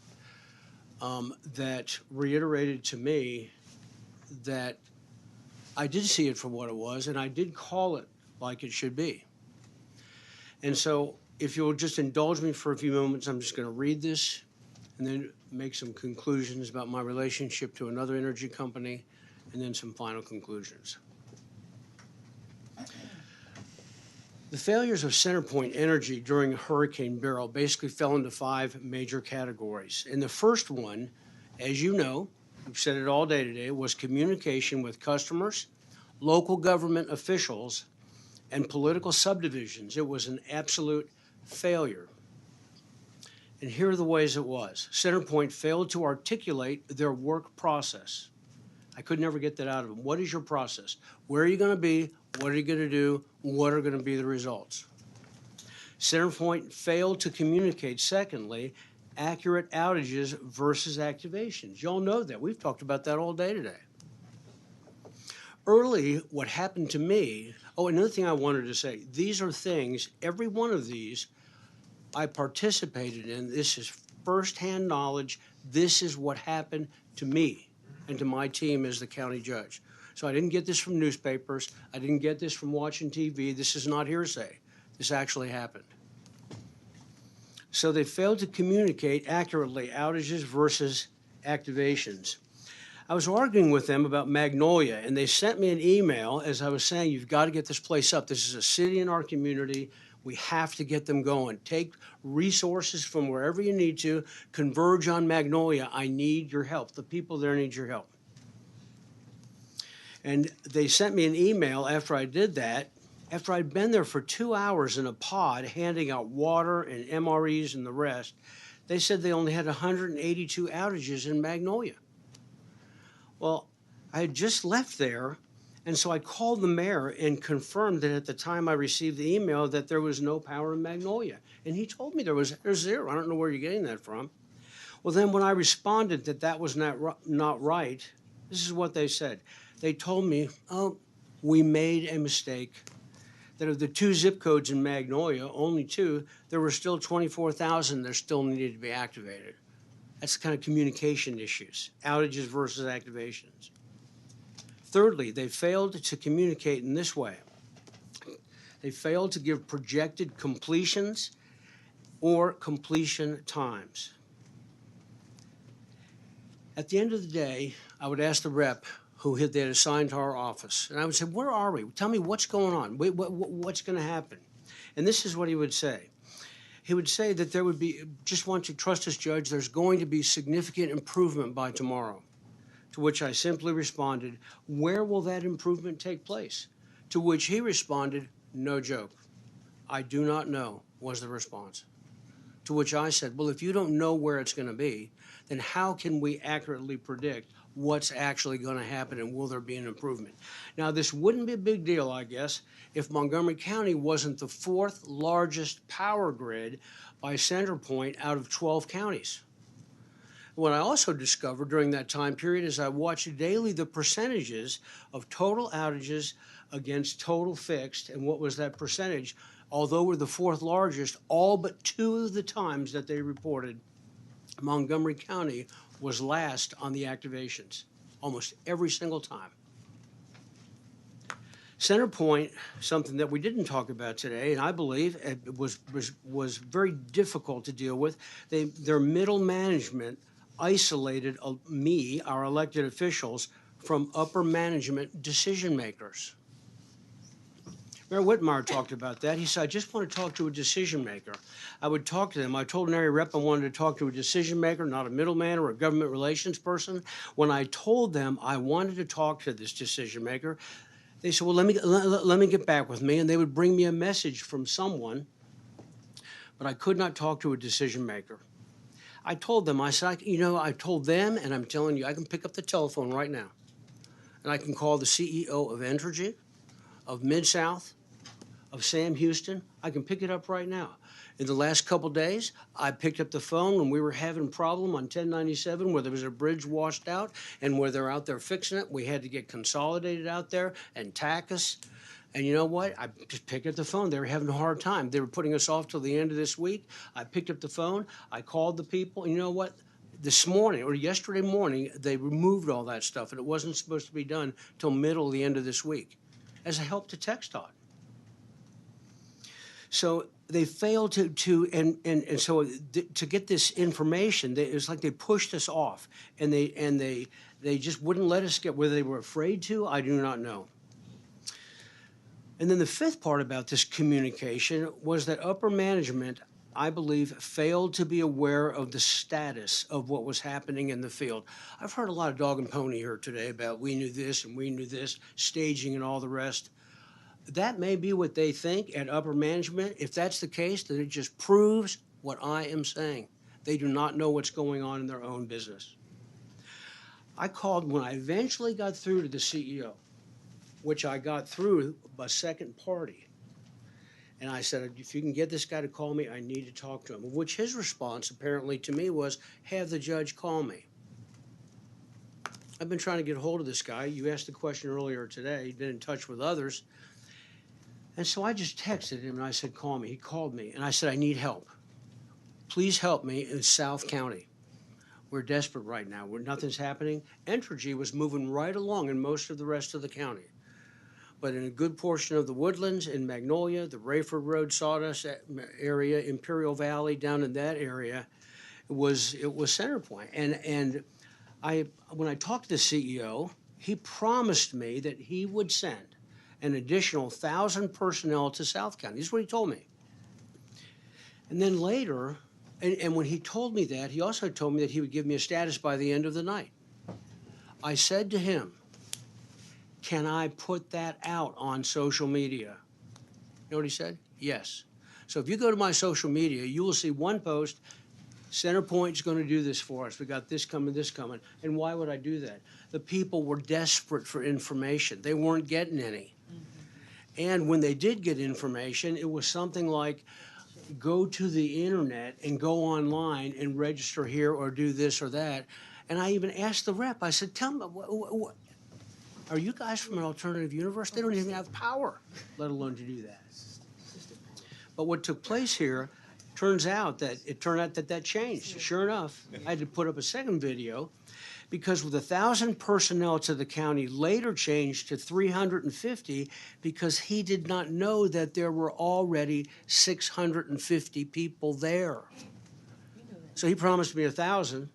that reiterated to me that I did see it for what it was, and I did call it like it should be. And so if you'll just indulge me for a few moments, I'm just going to read this and then make some conclusions about my relationship to another energy company and then some final conclusions. The failures of CenterPoint Energy during Hurricane Beryl basically fell into 5 major categories. And the first one, as you know, we've said it all day today, was communication with customers, local government officials, and political subdivisions. It was an absolute failure. And here are the ways it was. CenterPoint failed to articulate their work process. I could never get that out of them. What is your process? Where are you going to be? What are you going to do? What are going to be the results? CenterPoint failed to communicate, secondly, accurate outages versus activations. Y'all know that. We've talked about that all day today. Early, what happened to me, another thing I wanted to say, these are things, every one of these I participated in. This is firsthand knowledge. This is what happened to me and to my team as the county judge. So I didn't get this from newspapers. I didn't get this from watching TV. This is not hearsay. This actually happened. So they failed to communicate accurately outages versus activations. I was arguing with them about Magnolia, and they sent me an email as I was saying, you've got to get this place up. This is a city in our community. We have to get them going. Take resources from wherever you need to. Converge on Magnolia. I need your help. The people there need your help. And they sent me an email after I did that, after I'd been there for 2 hours in a pod handing out water and MREs and the rest. They said they only had 182 outages in Magnolia. Well, I had just left there, and so I called the mayor and confirmed that at the time I received the email that there was no power in Magnolia. And he told me there's zero. I don't know where you're getting that from. Well, then when I responded that that was not right, this is what they said. They told me, oh, we made a mistake. That of the 2 zip codes in Magnolia, only 2, there were still 24,000 that still needed to be activated. That's the kind of communication issues, outages versus activations. Thirdly, they failed to communicate in this way. They failed to give projected completions or completion times. At the end of the day, I would ask the rep who they had assigned to our office, and I would say, where are we? Tell me what's going on. What's going to happen? And this is what he would say. He would say that there would be, just want you to trust us, Judge, there's going to be significant improvement by tomorrow. To which I simply responded, where will that improvement take place? To which he responded, no joke. I do not know, was the response. To which I said, well, if you don't know where it's going to be, then how can we accurately predict what's actually going to happen and will there be an improvement? Now, this wouldn't be a big deal, I guess, if Montgomery County wasn't the 4th largest power grid by CenterPoint out of 12 counties. What I also discovered during that time period is I watched daily the percentages of total outages against total fixed, and what was that percentage? Although we're the 4th largest, all but 2 of the times that they reported, Montgomery County was last on the activations, almost every single time. CenterPoint, something that we didn't talk about today, and I believe it was very difficult to deal with. Their middle management isolated me, our elected officials, from upper management decision makers. Mayor Whitmire talked about that. He said, I just want to talk to a decision maker. I would talk to them. I told an area rep I wanted to talk to a decision maker, not a middleman or a government relations person. When I told them I wanted to talk to this decision maker, they said, well, let me get back with me. And they would bring me a message from someone, but I could not talk to a decision maker. I told them, I said, I told them, and I'm telling you, I can pick up the telephone right now. And I can call the CEO of Entergy, of Mid-South, of Sam Houston. I can pick it up right now. In the last couple days, I picked up the phone when we were having a problem on 1097 where there was a bridge washed out and where they're out there fixing it. We had to get consolidated out there and tack us. And you know what? I just picked up the phone. They were having a hard time. They were putting us off till the end of this week. I picked up the phone. I called the people. And you know what? This morning or yesterday morning, they removed all that stuff, and it wasn't supposed to be done till middle of the end of this week as a help to TxDOT. So they failed to get this information. It was like they pushed us off, and they just wouldn't let us get, whether they were afraid to, I do not know. And then the 5th part about this communication was that upper management, I believe, failed to be aware of the status of what was happening in the field. I've heard a lot of dog and pony here today about we knew this and we knew this, staging and all the rest. That may be what they think at upper management. If that's the case, then it just proves what I am saying. They do not know what's going on in their own business. I called when I eventually got through to the CEO, which I got through a second party. And I said, if you can get this guy to call me, I need to talk to him. Which his response apparently to me was, have the judge call me. I've been trying to get a hold of this guy. You asked the question earlier today. He'd been in touch with others. And so I just texted him and I said, call me. He called me and I said, I need help. Please help me in South County. We're desperate right now. Nothing's happening. Entergy was moving right along in most of the rest of the county. But in a good portion of the Woodlands, in Magnolia, the Rayford Road Sawdust area, Imperial Valley, down in that area, it was CenterPoint. And when I talked to the CEO, he promised me that he would send an additional 1,000 personnel to South County. This is what he told me. And then later, and when he told me that, he also told me that he would give me a status by the end of the night. I said to him, can I put that out on social media? You know what he said? Yes. So if you go to my social media, you will see one post, CenterPoint's going to do this for us. We got this coming, this coming. And why would I do that? The people were desperate for information. They weren't getting any. And when they did get information, it was something like, go to the internet and go online and register here or do this or that. And I even asked the rep, I said, tell me, are you guys from an alternative universe? They don't even have power, let alone to do that. But what took place here, turned out that changed. Sure enough, I had to put up a second video because with 1,000 personnel to the county later changed to 350 because he did not know that there were already 650 people there. So he promised me 1,000.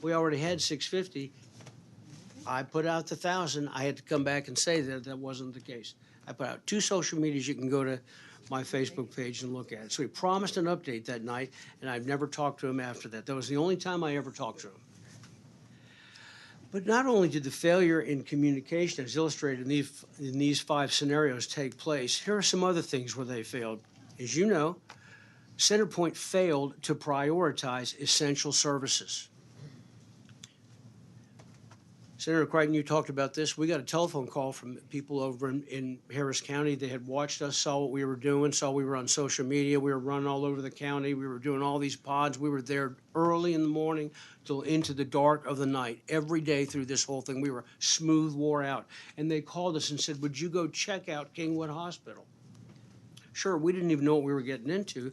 We already had 650. I put out the 1,000. I had to come back and say that that wasn't the case. I put out 2 social medias. You can go to my Facebook page and look at it. So he promised an update that night, and I've never talked to him after that. That was the only time I ever talked to him. But not only did the failure in communication, as illustrated in these 5 scenarios, take place, here are some other things where they failed. As you know, CenterPoint failed to prioritize essential services. Senator Crichton, you talked about this. We got a telephone call from people over in Harris County. They had watched us, saw what we were doing, saw we were on social media. We were running all over the county. We were doing all these pods. We were there early in the morning till into the dark of the night, every day through this whole thing. We were smooth, wore out. And they called us and said, would you go check out Kingwood Hospital? Sure, we didn't even know what we were getting into.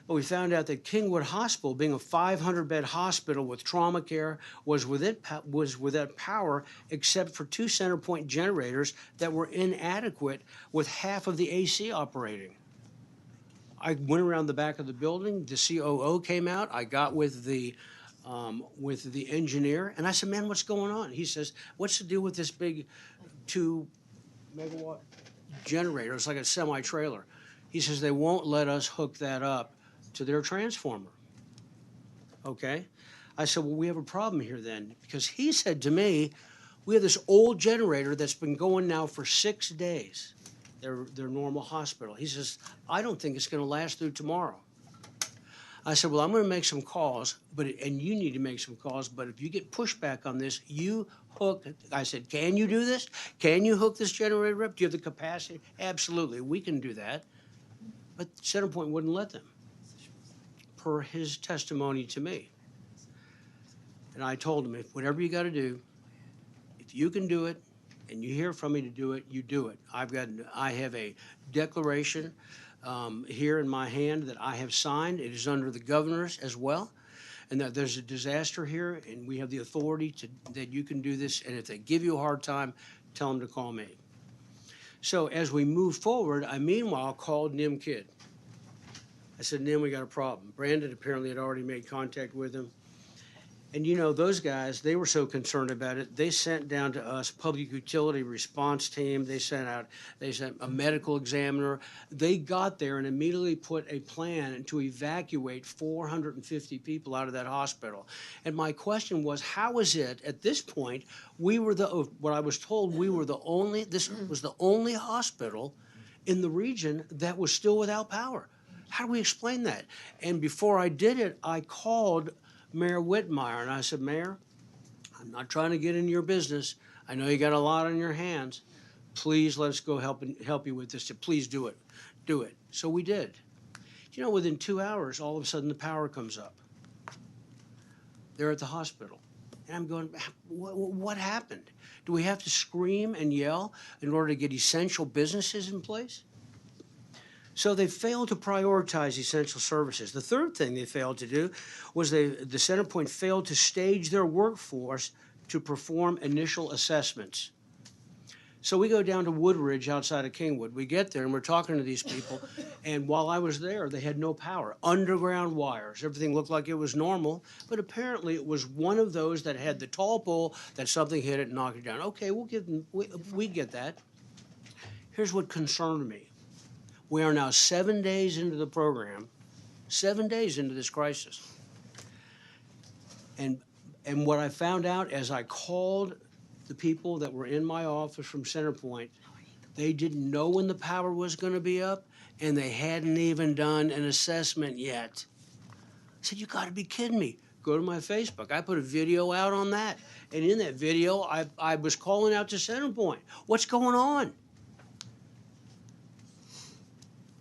But we found out that Kingwood Hospital, being a 500-bed hospital with trauma care, was without power except for 2 CenterPoint generators that were inadequate with half of the AC operating. I went around the back of the building. The COO came out. I got with the engineer, and I said, man, what's going on? He says, what's the deal with this big 2-megawatt generator? It's like a semi-trailer. He says, they won't let us hook that up to their transformer. Okay? I said, well, we have a problem here then, because he said to me, we have this old generator that's been going now for 6 days, their normal hospital. He says, I don't think it's gonna last through tomorrow. I said, well, I'm gonna make some calls, and you need to make some calls, but if you get pushback on this, you hook, I said, can you do this? Can you hook this generator up? Do you have the capacity? Absolutely, we can do that. But CenterPoint wouldn't let them, per his testimony to me. And I told him, if whatever you got to do, if you can do it and you hear from me to do it, you do it. I have a declaration here in my hand that I have signed. It is under the governor's as well, and that there's a disaster here, and we have the authority that you can do this. And if they give you a hard time, tell them to call me. So as we move forward, I meanwhile called Nim Kidd. I said, Nim, we got a problem. Brandon apparently had already made contact with him. And you know, those guys, they were so concerned about it, they sent down to us public utility response team. They sent a medical examiner. They got there and immediately put a plan to evacuate 450 people out of that hospital. And my question was, how is it at this point, what I was told, this was the only hospital in the region that was still without power. How do we explain that? And before I did it, I called Mayor Whitmire, and I said, Mayor, I'm not trying to get into your business. I know you got a lot on your hands. Please let us go help you with this. Please do it. Do it. So we did. You know, within 2 hours, all of a sudden the power comes up. They're at the hospital. And I'm going, what happened? Do we have to scream and yell in order to get essential businesses in place? So they failed to prioritize essential services. The third thing they failed to do was the CenterPoint failed to stage their workforce to perform initial assessments. So we go down to Woodridge outside of Kingwood. We get there and we're talking to these people, and while I was there, they had no power. Underground wires. Everything looked like it was normal, but apparently it was one of those that had the tall pole that something hit it and knocked it down. Okay, we get that. Here's what concerned me. We are now 7 days into the program, 7 days into this crisis. And what I found out as I called the people that were in my office from CenterPoint, they didn't know when the power was going to be up, and they hadn't even done an assessment yet. I said, you got to be kidding me. Go to my Facebook. I put a video out on that. And in that video, I was calling out to CenterPoint. What's going on?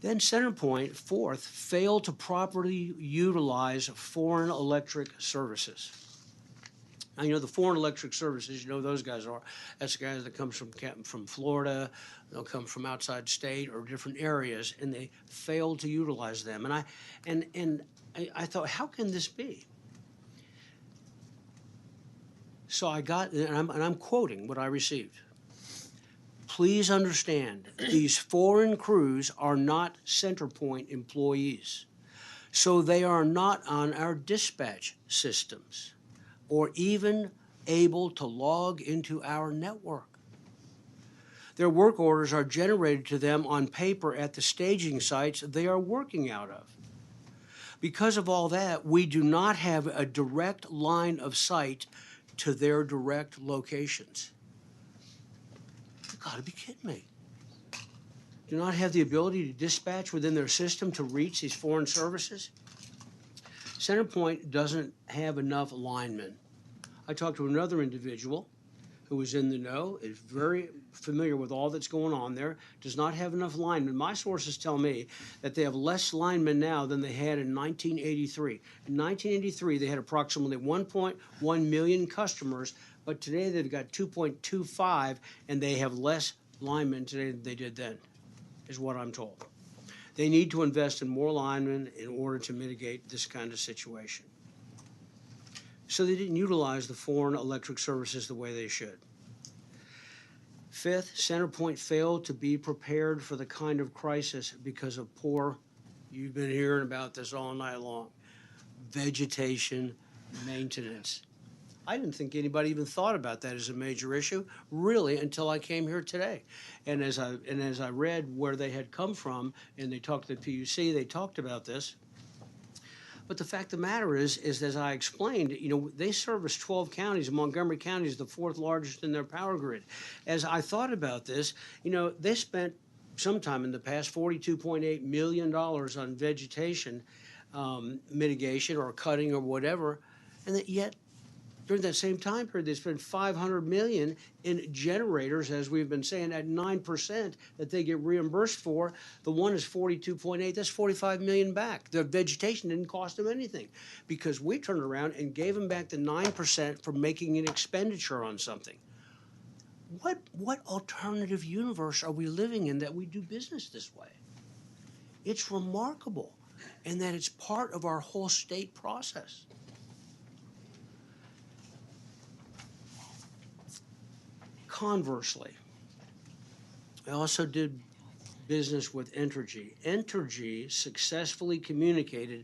Then CenterPoint, fourth, failed to properly utilize foreign electric services. Now, you know, the foreign electric services, you know those guys are. That's the guys that comes from Florida, they'll come from outside state or different areas, and they failed to utilize them. And I thought, how can this be? So I got, and I'm quoting what I received. Please understand, these foreign crews are not CenterPoint employees. So they are not on our dispatch systems or even able to log into our network. Their work orders are generated to them on paper at the staging sites they are working out of. Because of all that, we do not have a direct line of sight to their direct locations. You gotta be kidding me. Do not have the ability to dispatch within their system to reach these foreign services? CenterPoint doesn't have enough linemen. I talked to another individual who was in the know, is very familiar with all that's going on there, does not have enough linemen. My sources tell me that they have less linemen now than they had in 1983. In 1983, they had approximately 1.1 million customers, but today they've got 2.25, and they have less linemen today than they did then, is what I'm told. They need to invest in more linemen in order to mitigate this kind of situation. So they didn't utilize the foreign electric services the way they should. Fifth, CenterPoint failed to be prepared for the kind of crisis because of poor, you've been hearing about this all night long, vegetation maintenance. I didn't think anybody even thought about that as a major issue, really, until I came here today. And as I read where they had come from, and they talked to the PUC, they talked about this. But the fact of the matter is as I explained, you know, they service 12 counties. Montgomery County is the fourth largest in their power grid. As I thought about this, you know, they spent sometime in the past $42.8 million on vegetation mitigation or cutting or whatever, and that yet during that same time period, they spent $500 million in generators, as we've been saying, at 9% that they get reimbursed for. The one is 42.8. That's $45 million back. The vegetation didn't cost them anything because we turned around and gave them back the 9% for making an expenditure on something. What alternative universe are we living in that we do business this way? It's remarkable, and that it's part of our whole state process. Conversely, I also did business with Entergy. Entergy successfully communicated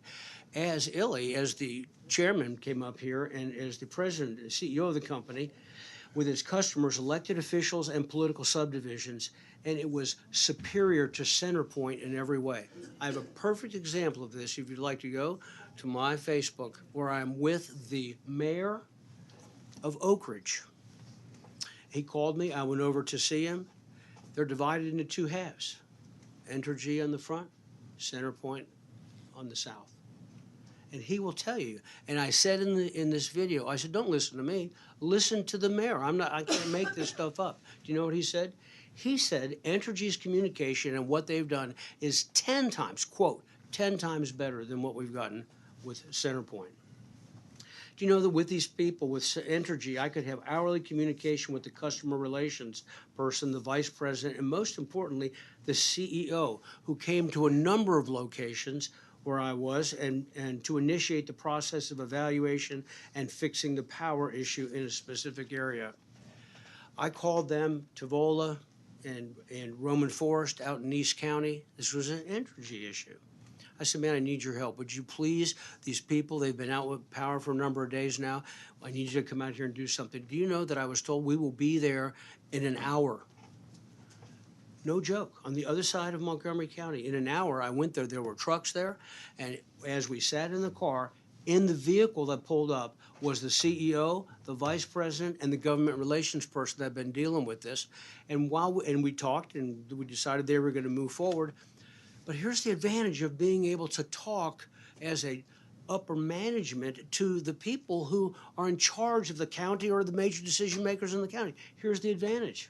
as Illy, as the chairman came up here, and as the president and CEO of the company, with its customers, elected officials, and political subdivisions, and it was superior to CenterPoint in every way. I have a perfect example of this, if you'd like to go to my Facebook, where I'm with the mayor of Oak Ridge. He called me. I went over to see him. They're divided into two halves. Entergy on the front, CenterPoint on the south. And he will tell you. And I said in this video, I said, don't listen to me. Listen to the mayor. I can't make this stuff up. Do you know what he said? He said Entergy's communication and what they've done is 10 times, quote, 10 times better than what we've gotten with CenterPoint. Do you know that with these people, with Entergy, I could have hourly communication with the customer relations person, the vice president, and most importantly, the CEO, who came to a number of locations where I was and to initiate the process of evaluation and fixing the power issue in a specific area. I called them, Tavola and Roman Forest out in East County. This was an Entergy issue. I said, man, I need your help. Would you please, these people, they've been out with power for a number of days now. I need you to come out here and do something. Do you know that I was told we will be there in an hour? No joke. On the other side of Montgomery County, in an hour, I went there. There were trucks there. And as we sat in the car, In the vehicle that pulled up was the CEO, the vice president, and the government relations person that had been dealing with this. And we talked and we decided they were going to move forward. But here's the advantage of being able to talk as a upper management to the people who are in charge of the county or the major decision makers in the county. Here's the advantage.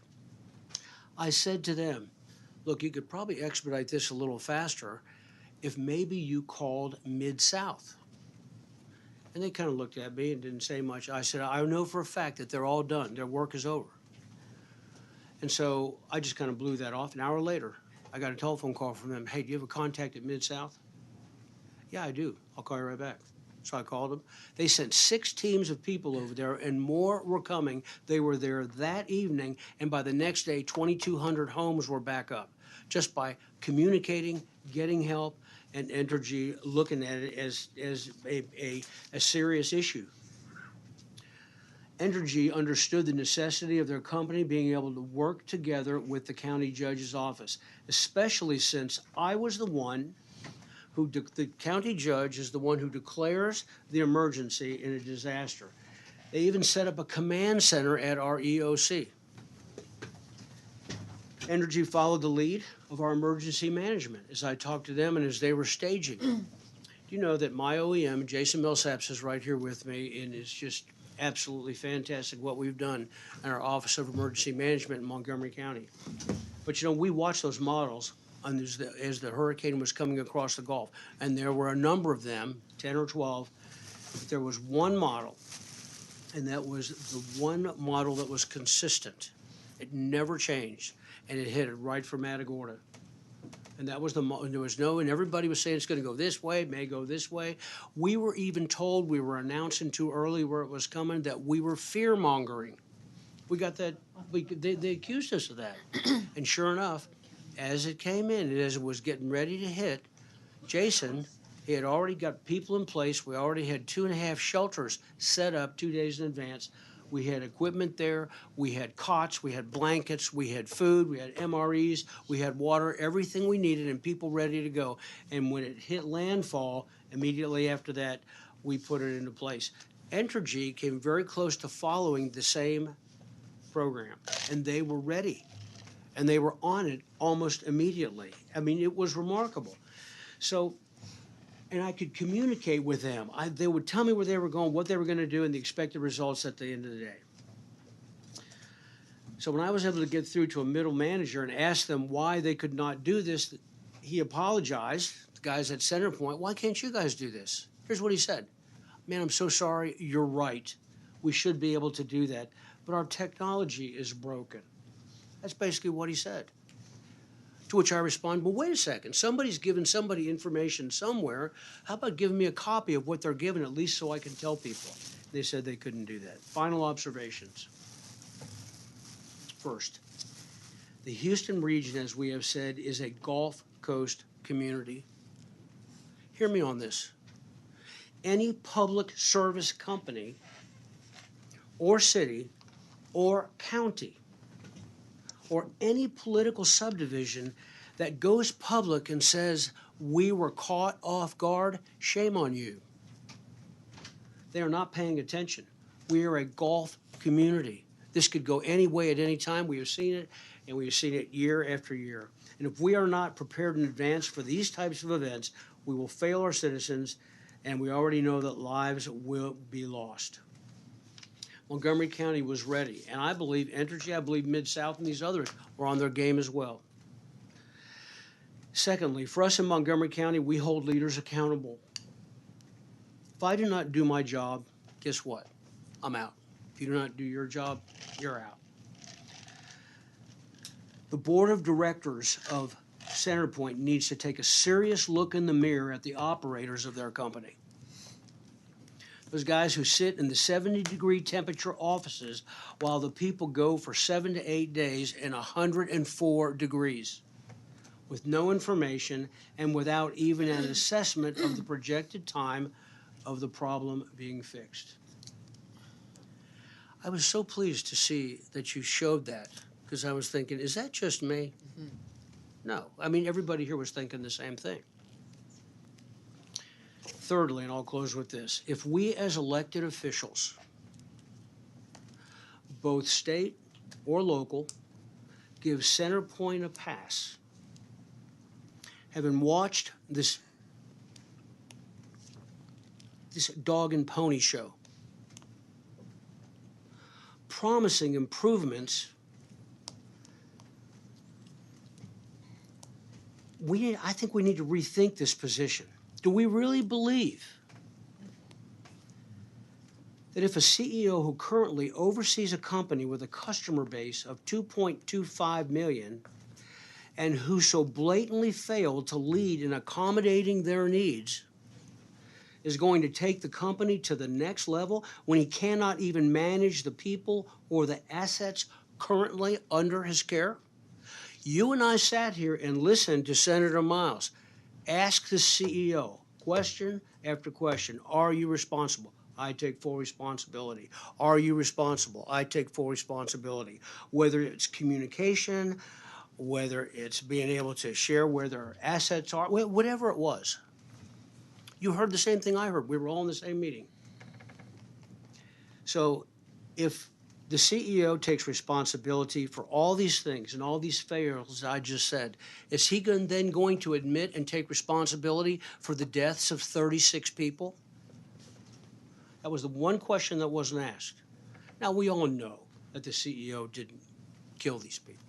I said to them, look, you could probably expedite this a little faster if maybe you called Mid-South. And they kind of looked at me and didn't say much. I said, I know for a fact that they're all done. Their work is over. And so I just kind of blew that off. An hour later, I got a telephone call from them. Hey, do you have a contact at Mid-South? Yeah, I do. I'll call you right back. So I called them. They sent 6 teams of people over there, and more were coming. They were there that evening, and by the next day, 2,200 homes were back up, just by communicating, getting help, and Entergy looking at it as a serious issue. Entergy understood the necessity of their company being able to work together with the county judge's office, especially since I was the one the county judge is the one who declares the emergency in a disaster. They even set up a command center at our EOC. Entergy followed the lead of our emergency management as I talked to them and as they were staging. Do you know that my OEM, Jason Millsaps, is right here with me, and it's just absolutely fantastic what we've done in our Office of Emergency Management in Montgomery County. But you know, we watched those models as the hurricane was coming across the Gulf, and there were a number of them, 10 or 12. But there was one model, and that was the one model that was consistent. It never changed, and it hit it right for Matagorda. And that was there was no, and everybody was saying it's going to go this way, it may go this way. We were even told, we were announcing too early where it was coming, that we were fear-mongering. We got that, they accused us of that. And sure enough, as it came in, and as it was getting ready to hit, Jason, he had already got people in place. We already had 2.5 shelters set up 2 days in advance. We had equipment there. We had cots. We had blankets. We had food. We had MREs. We had water, everything we needed, and people ready to go. And when it hit landfall, immediately after that, we put it into place. Entergy came very close to following the same program, and they were ready. And they were on it almost immediately. I mean, it was remarkable. So, and I could communicate with them. They would tell me where they were going, what they were going to do, and the expected results at the end of the day. So when I was able to get through to a middle manager and ask them why they could not do this, he apologized. The guys at CenterPoint, why can't you guys do this? Here's what he said. Man, I'm so sorry. You're right. We should be able to do that. But our technology is broken. That's basically what he said. To which I respond, well, wait a second. Somebody's given somebody information somewhere. How about giving me a copy of what they're given, at least so I can tell people? They said they couldn't do that. Final observations. First, the Houston region, as we have said, is a Gulf Coast community. Hear me on this. Any public service company or city or county or any political subdivision that goes public and says, we were caught off guard, shame on you. They are not paying attention. We are a Gulf community. This could go any way at any time. We have seen it, and we have seen it year after year. And if we are not prepared in advance for these types of events, we will fail our citizens, and we already know that lives will be lost. Montgomery County was ready, and I believe Entergy, I believe Mid-South, and these others were on their game as well. Secondly, for us in Montgomery County, we hold leaders accountable. If I do not do my job, guess what? I'm out. If you do not do your job, you're out. The board of directors of CenterPoint needs to take a serious look in the mirror at the operators of their company. Those guys who sit in the 70-degree temperature offices while the people go for 7 to 8 days in 104 degrees with no information and without even an assessment of the projected time of the problem being fixed. I was so pleased to see that you showed that, because I was thinking, is that just me? No. I mean, everybody here was thinking the same thing. Thirdly, and I'll close with this, if we as elected officials, both state or local, give CenterPoint a pass, having watched this dog and pony show, promising improvements, I think we need to rethink this position. Do we really believe that if a CEO who currently oversees a company with a customer base of 2.25 million and who so blatantly failed to lead in accommodating their needs is going to take the company to the next level when he cannot even manage the people or the assets currently under his care? You and I sat here and listened to Senator Miles ask the CEO question after question. Are you responsible? I take full responsibility. Are you responsible? I take full responsibility. Whether it's communication, whether it's being able to share where their assets are, whatever it was. You heard the same thing I heard. We were all in the same meeting. So if the CEO takes responsibility for all these things and all these failures I just said, is he then going to admit and take responsibility for the deaths of 36 people? That was the one question that wasn't asked. Now, we all know that the CEO didn't kill these people.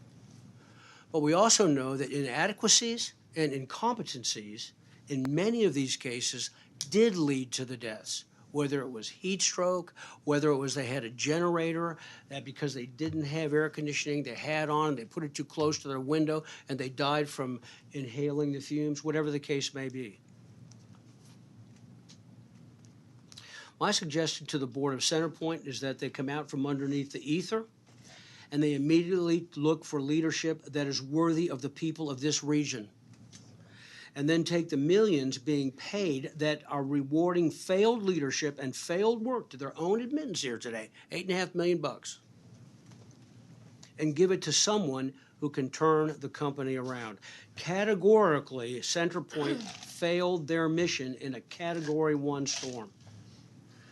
But we also know that inadequacies and incompetencies in many of these cases did lead to the deaths, whether it was heat stroke, whether it was they had a generator that because they didn't have air conditioning, they had on, they put it too close to their window, and they died from inhaling the fumes, whatever the case may be. My suggestion to the board of CenterPoint is that they come out from underneath the ether and they immediately look for leadership that is worthy of the people of this region. And then take the millions being paid that are rewarding failed leadership and failed work to their own admittance here today, $8.5 million, and give it to someone who can turn the company around. Categorically, CenterPoint failed their mission in a Category 1 storm.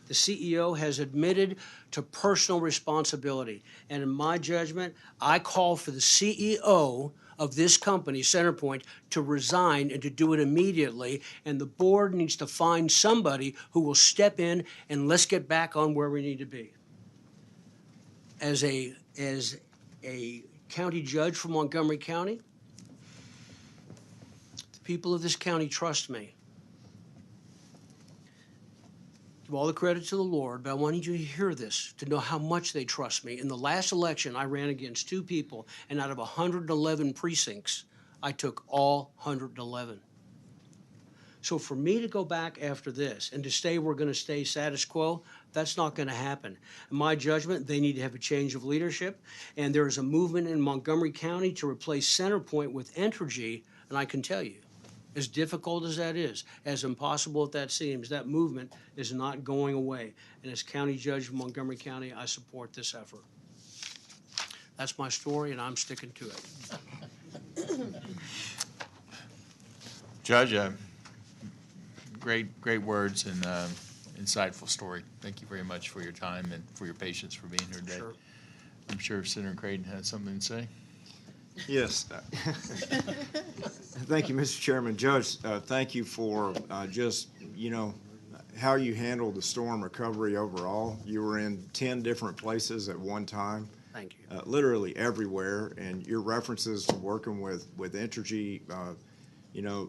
The CEO has admitted to personal responsibility. And in my judgment, I call for the CEO of this company, CenterPoint, to resign and to do it immediately. And the board needs to find somebody who will step in and let's get back on where we need to be. As a county judge from Montgomery County, the people of this county trust me. Give all the credit to the Lord, but I wanted you to hear this, to know how much they trust me. In the last election, I ran against 2 people, and out of 111 precincts, I took all 111. So for me to go back after this and to say we're going to stay status quo, that's not going to happen. In my judgment, they need to have a change of leadership, and there is a movement in Montgomery County to replace CenterPoint with Entergy, and I can tell you, as difficult as that is, as impossible as that seems, that movement is not going away. And as county judge of Montgomery County, I support this effort. That's my story, and I'm sticking to it. Judge, great words and insightful story. Thank you very much for your time and for your patience for being here today. Sure. I'm sure Senator Creighton has something to say. Yes. Thank you, Mr. Chairman. Judge, thank you for just, how you handled the storm recovery overall. You were in 10 different places at one time. Thank you. Literally everywhere, and your references to working with Entergy,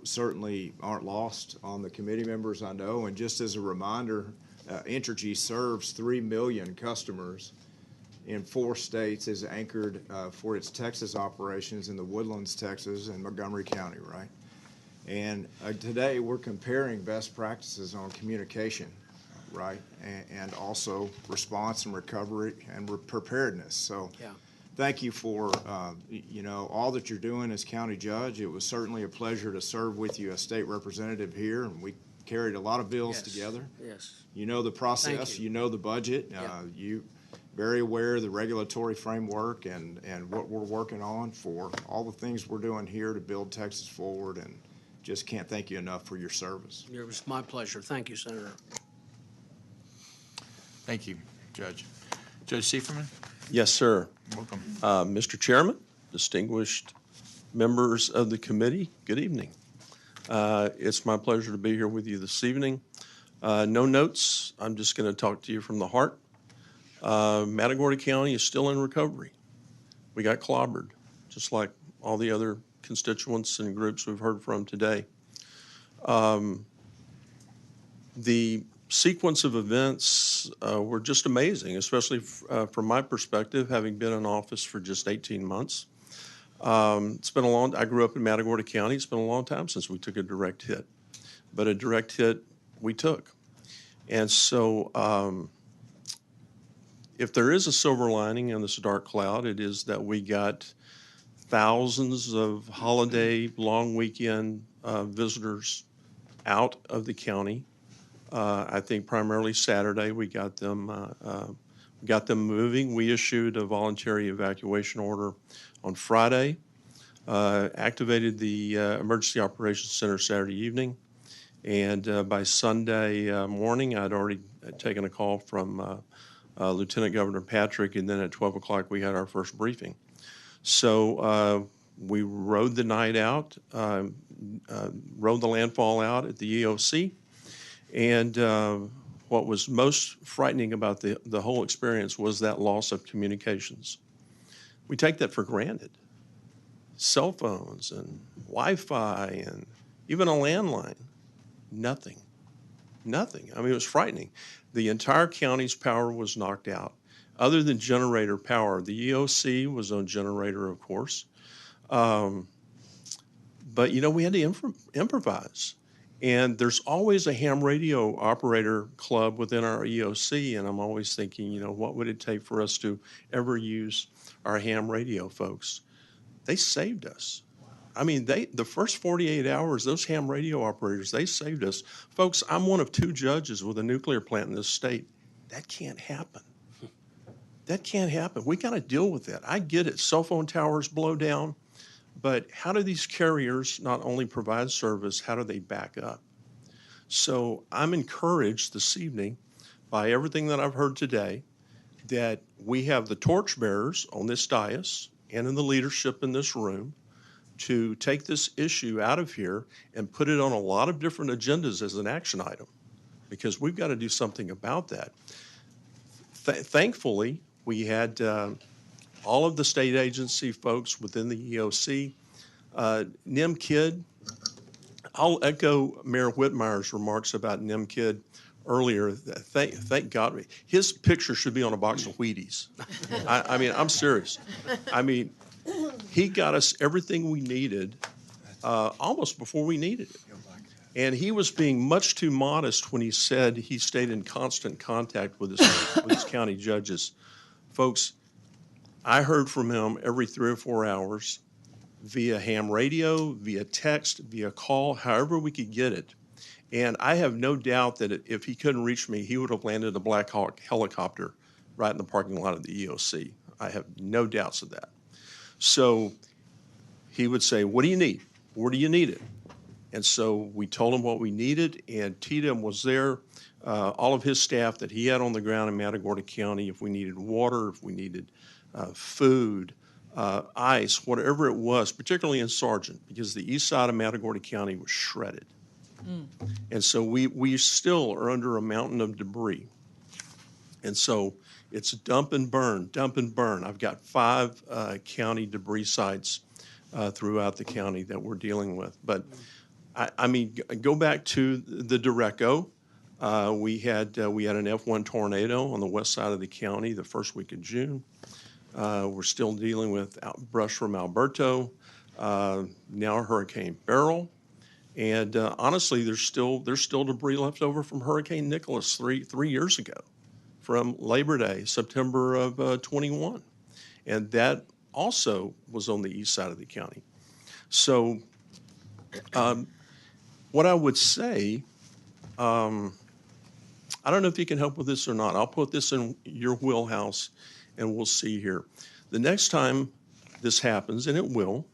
certainly aren't lost on the committee members, I know. And just as a reminder, Entergy serves 3 million customers in 4 states, is anchored for its Texas operations in the Woodlands, Texas, and Montgomery County, right? And today we're comparing best practices on communication, right? And also response and recovery and preparedness. So yeah. Thank you for, all that you're doing as county judge. It was certainly a pleasure to serve with you as state representative here, and we carried a lot of bills together. Yes. You know the process, you know the budget, you very aware of the regulatory framework and what we're working on for all the things we're doing here to build Texas forward just can't thank you enough for your service. It was my pleasure. Thank you, Senator. Thank you, Judge. Judge Sieferman? Yes, sir. Welcome. Mr. Chairman, distinguished members of the committee, good evening. It's my pleasure to be here with you this evening. No notes. I'm just going to talk to you from the heart. Matagorda County is still in recovery. We got clobbered, just like all the other constituents and groups we've heard from today. The sequence of events were just amazing, especially from my perspective, having been in office for just 18 months. It's been a long, I grew up in Matagorda County. It's been a long time since we took a direct hit, but a direct hit we took. And so if there is a silver lining in this dark cloud, it is that we got thousands of holiday, long weekend visitors out of the county. I think primarily Saturday we got them moving. We issued a voluntary evacuation order on Friday, activated the Emergency Operations Center Saturday evening, and by Sunday morning I'd already taken a call from Lieutenant Governor Patrick, and then at 12 o'clock we had our first briefing. So we rode the night out, rode the landfall out at the EOC, and what was most frightening about the whole experience was that loss of communications. We take that for granted. Cell phones and Wi-Fi and even a landline, nothing. Nothing. I mean, it was frightening. The entire county's power was knocked out. Other than generator power, the EOC was on generator, of course. But, you know, we had to improvise. And there's always a ham radio operator club within our EOC, and I'm always thinking, you know, what would it take for us to ever use our ham radio folks? They saved us. I mean, the first 48 hours, those ham radio operators, they saved us. Folks, I'm one of 2 judges with a nuclear plant in this state. That can't happen. That can't happen. We got to deal with that. I get it. Cell phone towers blow down. But how do these carriers not only provide service, how do they back up? So I'm encouraged this evening by everything that I've heard today that we have the torchbearers on this dais and in the leadership in this room to take this issue out of here and put it on a lot of different agendas as an action item, because we've got to do something about that. Thankfully, we had all of the state agency folks within the EOC. NIM Kid, I'll echo Mayor Whitmire's remarks about NIM Kid earlier. Thank God. His picture should be on a box of Wheaties. I mean, I'm serious. I mean, he got us everything we needed almost before we needed it. And he was being much too modest when he said he stayed in constant contact with his county judges. Folks, I heard from him every 3 or 4 hours via ham radio, via text, via call, however we could get it. And I have no doubt that if he couldn't reach me, he would have landed a Black Hawk helicopter right in the parking lot of the EOC. I have no doubts of that. So he would say, what do you need? Where do you need it? And so we told him what we needed, and Tatum was there, all of his staff that he had on the ground in Matagorda County, if we needed water, if we needed food, ice, whatever it was, particularly in Sargent, because the east side of Matagorda County was shredded. And so we still are under a mountain of debris. And so it's dump and burn, dump and burn. I've got 5 county debris sites throughout the county that we're dealing with. But I mean, go back to the Derecho. We had an F1 tornado on the west side of the county the first week of June. We're still dealing with brush from Alberto, now Hurricane Beryl. And honestly, there's still debris left over from Hurricane Nicholas three years ago, from Labor Day, September of 21. And that also was on the east side of the county. So what I would say, I don't know if you can help with this or not. I'll put this in your wheelhouse and we'll see here. The next time this happens, and it will,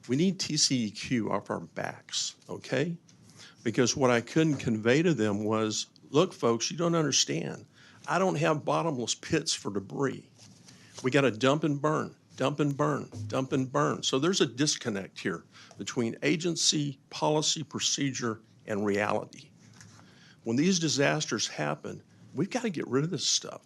We need TCEQ off our backs, okay? Because what I couldn't convey to them was, look, folks, you don't understand. I don't have bottomless pits for debris. We got to dump and burn, dump and burn, dump and burn. So there's a disconnect here between agency, policy, procedure, and reality. When these disasters happen, we've got to get rid of this stuff.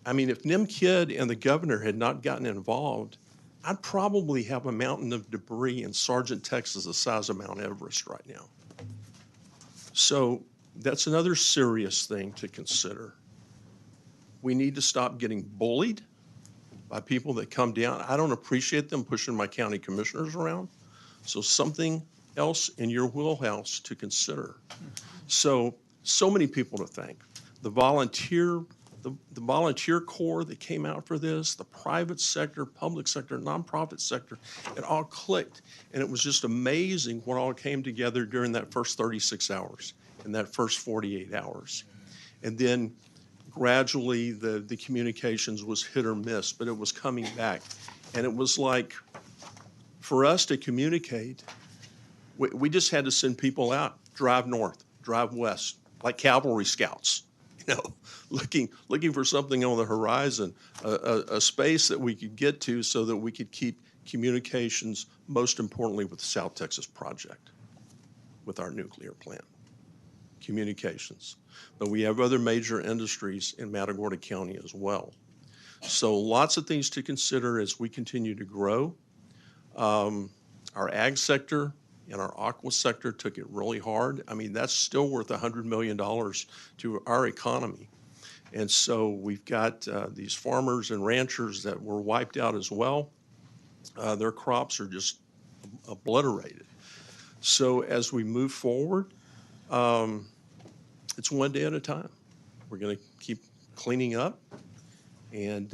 I mean, if Nim Kidd and the governor had not gotten involved, I'd probably have a mountain of debris in Sargent, Texas, the size of Mount Everest right now. So that's another serious thing to consider. We need to stop getting bullied by people that come down. I don't appreciate them pushing my county commissioners around. So something else in your wheelhouse to consider. So many people to thank. The volunteer corps that came out for this, the private sector, public sector, nonprofit sector, it all clicked. And it was just amazing what all came together during that first 36 hours and that first 48 hours. And then gradually the communications was hit or miss, but it was coming back. And it was like, for us to communicate, we just had to send people out, drive north, drive west, like cavalry scouts, you know, looking for something on the horizon, a space that we could get to so that we could keep communications, most importantly with the South Texas Project, with our nuclear plant, communications. But we have other major industries in Matagorda County as well. So lots of things to consider as we continue to grow. Our ag sector and our aqua sector took it really hard. I mean, that's still worth $100 million to our economy. And so we've got these farmers and ranchers that were wiped out as well. Their crops are just obliterated. So as we move forward, it's one day at a time. We're going to keep cleaning up and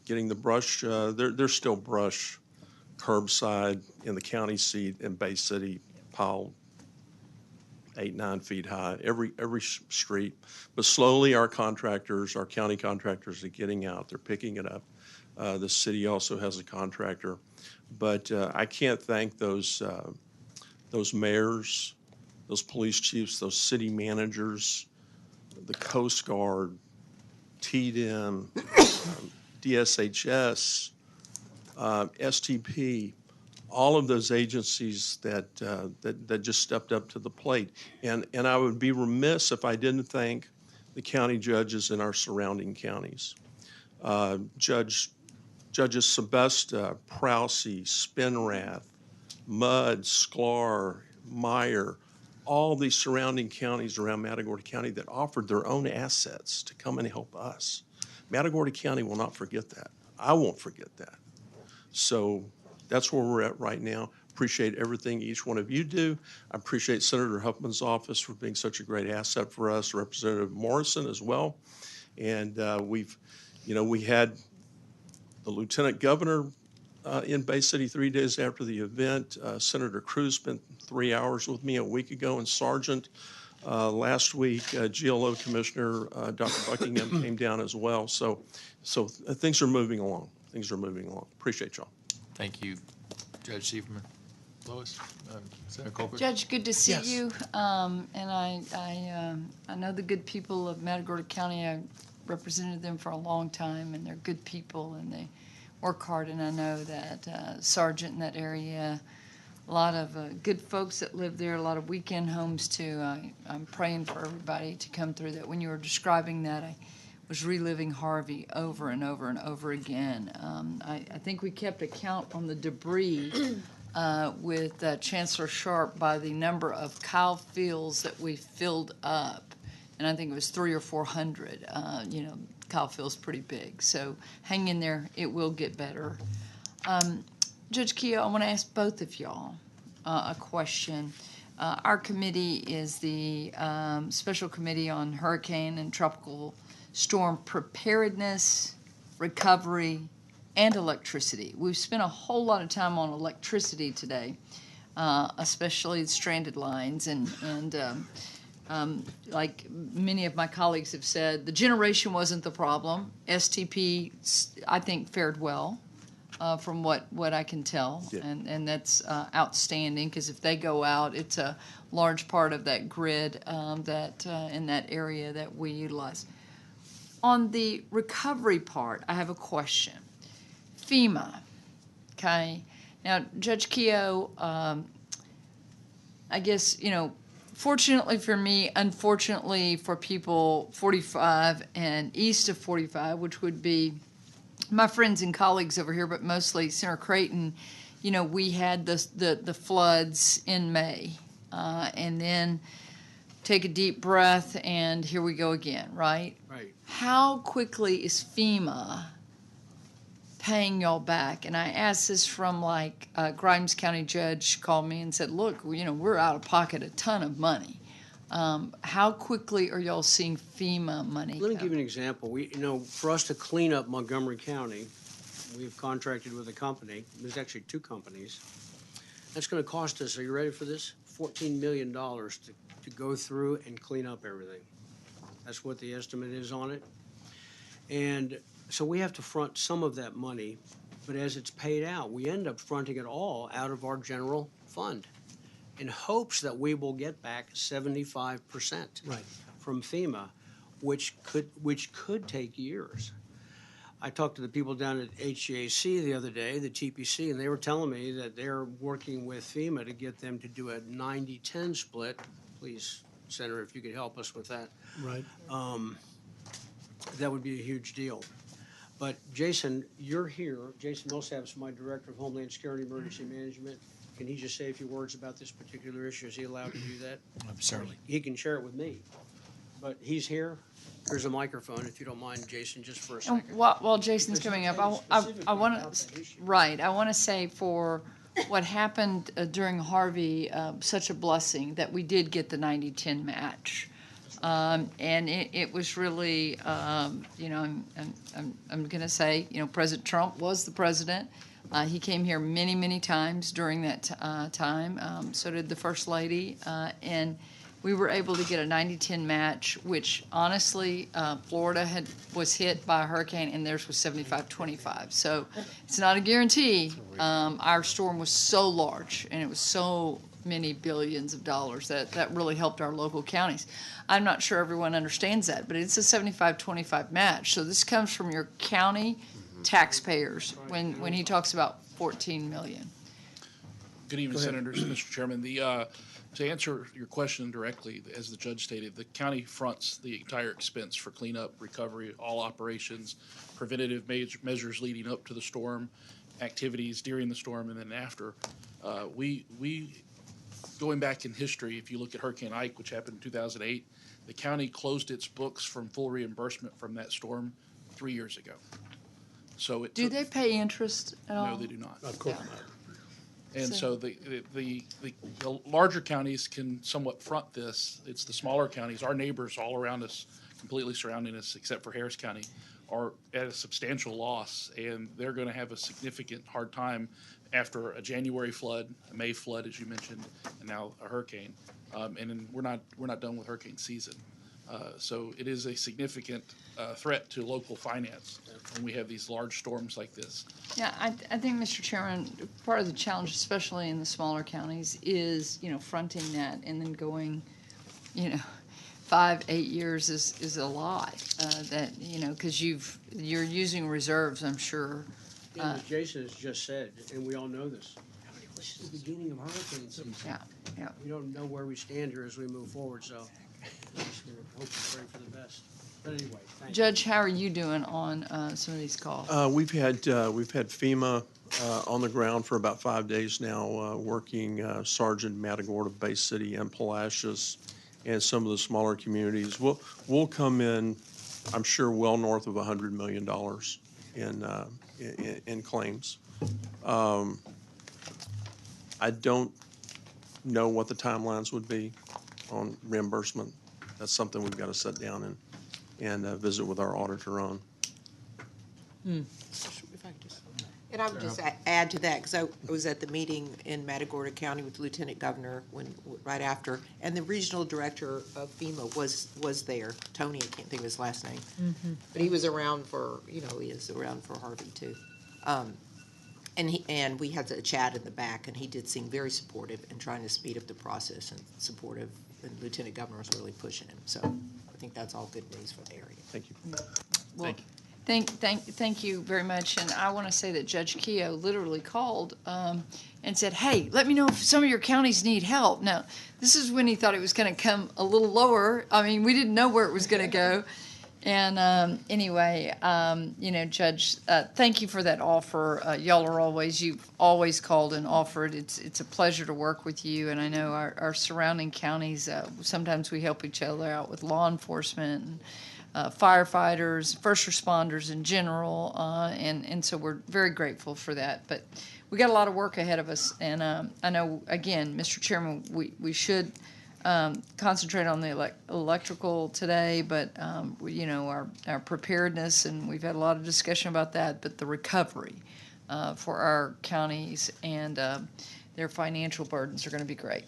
getting the brush. There's still brush curbside in the county seat in Bay City, piled 8-9 feet high, every street. But slowly our contractors, our county contractors are getting out. They're picking it up. The city also has a contractor. But I can't thank those mayors, those police chiefs, those city managers, the Coast Guard, TDM, DSHS, STP, all of those agencies that just stepped up to the plate. And I would be remiss if I didn't thank the county judges in our surrounding counties. Judges Sebesta, Prousey, Spinrath, Mudd, Sklar, Meyer, all these surrounding counties around Matagorda County that offered their own assets to come and help us. Matagorda County will not forget that. I won't forget that. So that's where we're at right now. Appreciate everything each one of you do. I appreciate Senator Huffman's office for being such a great asset for us, Representative Morrison as well. And we had the Lieutenant Governor in Bay City 3 days after the event. Senator Cruz spent 3 hours with me a week ago in Sargent. Last week, GLO Commissioner Dr. Buckingham came down as well. So things are moving along. Things are moving along. Appreciate y'all. Thank you, Judge Sieberman. Lois, Senator Colbert. Judge, good to see Yes. you. And I know the good people of Matagorda County. I represented them for a long time, and they're good people, and they work hard. And I know that Sargent in that area, a lot of good folks that live there, a lot of weekend homes too. I'm praying for everybody to come through that. When you were describing that, I was reliving Harvey over and over and over again. I think we kept a count on the debris with Chancellor Sharp by the number of cow fields that we filled up. And I think it was 300 or 400. Cow field's pretty big. So hang in there. It will get better. Judge Keogh, I want to ask both of y'all a question. Our committee is the Special Committee on Hurricane and Tropical Storm Preparedness, Recovery, and Electricity. We've spent a whole lot of time on electricity today, especially stranded lines. And like many of my colleagues have said, the generation wasn't the problem. STP, I think, fared well. from what I can tell. Yeah. And that's outstanding, because if they go out, it's a large part of that grid that in that area that we utilize. On the recovery part, I have a question. FEMA, okay? Now, Judge Keough, I guess, fortunately for me, unfortunately for people 45 and east of 45, which would be my friends and colleagues over here, but mostly Senator Creighton, we had the floods in May. And then take a deep breath, and here we go again, right? Right. How quickly is FEMA paying y'all back? And I asked this from Grimes County judge called me and said, look, we're out of pocket a ton of money. How quickly are y'all seeing FEMA money? Let me give you an example. For us to clean up Montgomery County, we've contracted with a company. There's actually two companies. That's going to cost us, are you ready for this? $14 million to go through and clean up everything. That's what the estimate is on it. And so we have to front some of that money, but as it's paid out, we end up fronting it all out of our general fund in hopes that we will get back 75% from FEMA, which could take years. I talked to the people down at HGAC the other day, the TPC, and they were telling me that they're working with FEMA to get them to do a 90-10 split. Please, Senator, if you could help us with that. Right. That would be a huge deal. But Jason, you're here. Jason Millsap's my Director of Homeland Security Emergency Management. Can he just say a few words about this particular issue? Is he allowed to do that? Certainly. He can share it with me. But he's here. There's a microphone, if you don't mind, Jason, just for a second. While Jason's coming up, I want to say for what happened during Harvey, such a blessing that we did get the 90-10 match. And it was really, I'm going to say, President Trump was the president. He came here many, many times during that time. So did the First Lady. And we were able to get a 90-10 match, which honestly, Florida was hit by a hurricane, and theirs was 75-25. So it's not a guarantee. Our storm was so large, and it was so many billions of dollars that really helped our local counties. I'm not sure everyone understands that, but it's a 75-25 match. So this comes from your county taxpayers when he talks about $14 million. Good evening, Senators, Mr. Chairman. To answer your question directly, as the judge stated, the county fronts the entire expense for cleanup, recovery, all operations, preventative measures leading up to the storm, activities during the storm, and then after. We going back in history, if you look at Hurricane Ike, which happened in 2008, the county closed its books from full reimbursement from that storm 3 years ago. So Do they pay interest at all? No, they do not. Of course not. And so the larger counties can somewhat front this. It's the smaller counties, our neighbors all around us, completely surrounding us, except for Harris County, are at a substantial loss, and they're going to have a significant hard time after a January flood, a May flood, as you mentioned, and now a hurricane. And then we're not done with hurricane season. So it is a significant threat to local finance when we have these large storms like this. Yeah, I think, Mr. Chairman, part of the challenge, especially in the smaller counties, is, fronting that and then going, 5-8 years is a lot. Because you're using reserves, I'm sure. And as Jason has just said, and we all know this, this is the beginning of hurricane season. Yeah. We don't know where we stand here as we move forward, so we're just going to hope and pray for the best. But anyway, thank you. Judge, how are you doing on some of these calls? We've had FEMA on the ground for about 5 days now, working Sergeant, Matagorda, Bay City, and Palacios, and some of the smaller communities. We'll come in, I'm sure, well north of $100 million in claims. I don't know what the timelines would be on reimbursement. That's something we've got to sit down and visit with our auditor on. And I would just add to that, because I was at the meeting in Matagorda County with the Lieutenant Governor right after, and the regional director of FEMA was there. Tony, I can't think of his last name, but he was around for, he is around for Harvey too. And we had a chat in the back, and he did seem very supportive and trying to speed up the process and supportive, and Lieutenant Governor was really pushing him. So I think that's all good news for the area. Thank you. Well, thank you very much. And I want to say that Judge Keough literally called and said, hey, let me know if some of your counties need help. Now, this is when he thought it was going to come a little lower. I mean, we didn't know where it was going to go. And anyway, Judge, thank you for that offer. You've always called and offered. It's a pleasure to work with you. And I know our surrounding counties, sometimes we help each other out with law enforcement and firefighters, first responders in general. And so we're very grateful for that. But we got a lot of work ahead of us. And I know, again, Mr. Chairman, we should concentrate on the electrical today, but our preparedness, and we've had a lot of discussion about that, but the recovery for our counties and their financial burdens are going to be great.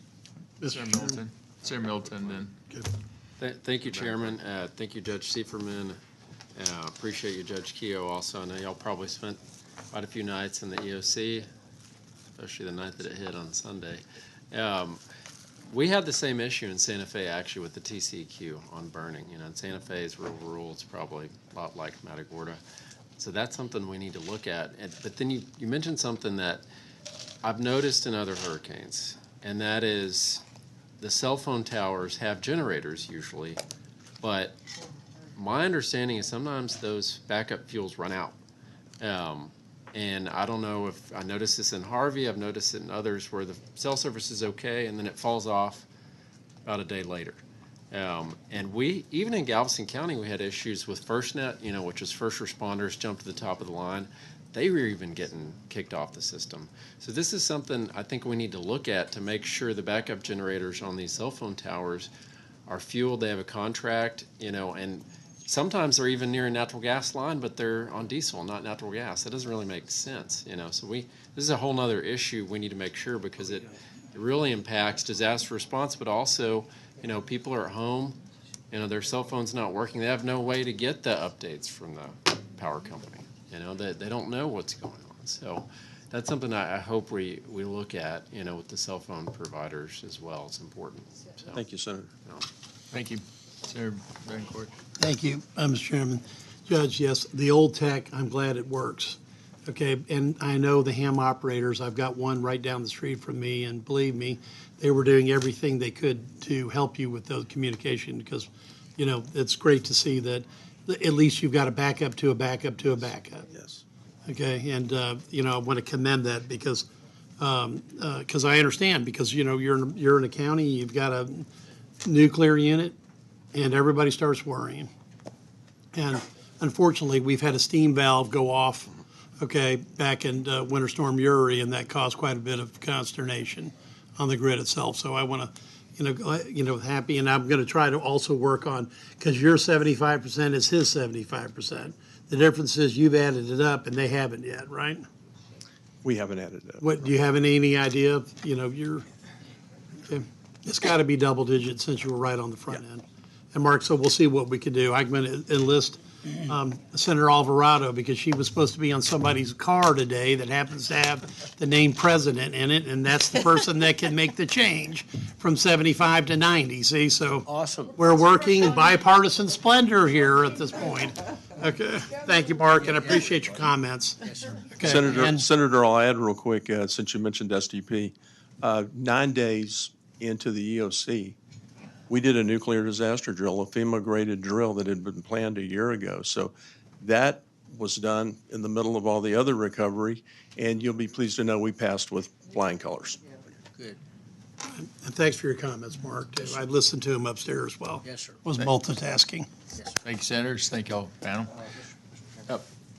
Senator Middleton, then. Thank you, Chairman. Thank you, Judge Sieferman. Appreciate you, Judge Keough, also. I know y'all probably spent quite a few nights in the EOC, especially the night that it hit on Sunday. We had the same issue in Santa Fe, actually, with the TCEQ on burning. In Santa Fe's real rural, it's probably a lot like Matagorda. So that's something we need to look at. But then you mentioned something that I've noticed in other hurricanes, and that is the cell phone towers have generators usually, but my understanding is sometimes those backup fuels run out. And I don't know if I noticed this in Harvey, I've noticed it in others where the cell service is okay and then it falls off about a day later. And we, even in Galveston County, we had issues with FirstNet, which is first responders jump to the top of the line. They were even getting kicked off the system. So this is something I think we need to look at to make sure the backup generators on these cell phone towers are fueled, they have a contract, and sometimes they're even near a natural gas line, but they're on diesel, not natural gas. That doesn't really make sense, So this is a whole nother issue we need to make sure, because it really impacts disaster response, but also, people are at home, their cell phone's not working. They have no way to get the updates from the power company. They don't know what's going on. So that's something I hope we look at, with the cell phone providers as well. It's important. So, Thank you, Senator. Thank you. Senator Varencourt. Thank you, Mr. Chairman. Judge, yes, the old tech, I'm glad it works. Okay, and I know the ham operators, I've got one right down the street from me, and believe me, they were doing everything they could to help you with those communication, because, it's great to see that at least you've got a backup to a backup to a backup. Yes. Okay, and, I want to commend that because I understand, because, you're in a county, you've got a nuclear unit, and everybody starts worrying. And unfortunately, we've had a steam valve go off, back in Winter Storm Uri, and that caused quite a bit of consternation on the grid itself. So I want to, happy, and I'm going to try to also work on, because your 75% is his 75%. The difference is you've added it up, and they haven't yet, right? We haven't added it up. What, do you have any idea? It's got to be double digit since you were right on the front end. And Mark, so we'll see what we can do. I'm going to enlist Senator Alvarado, because she was supposed to be on somebody's car today that happens to have the name president in it, and that's the person that can make the change from 75 to 90. See, so awesome. We're working bipartisan splendor here at this point. Okay, thank you, Mark, and I appreciate your comments. Yes, sir. Okay. Senator, I'll add real quick, since you mentioned SDP, 9 days into the EOC, we did a nuclear disaster drill, a FEMA-graded drill that had been planned a year ago. So that was done in the middle of all the other recovery, and you'll be pleased to know we passed with flying colors. Good. And thanks for your comments, Mark, too. I listened to him upstairs as well. Yes, sir. Was multitasking. Yes, sir. Thank you, Senators. Thank y'all, panel.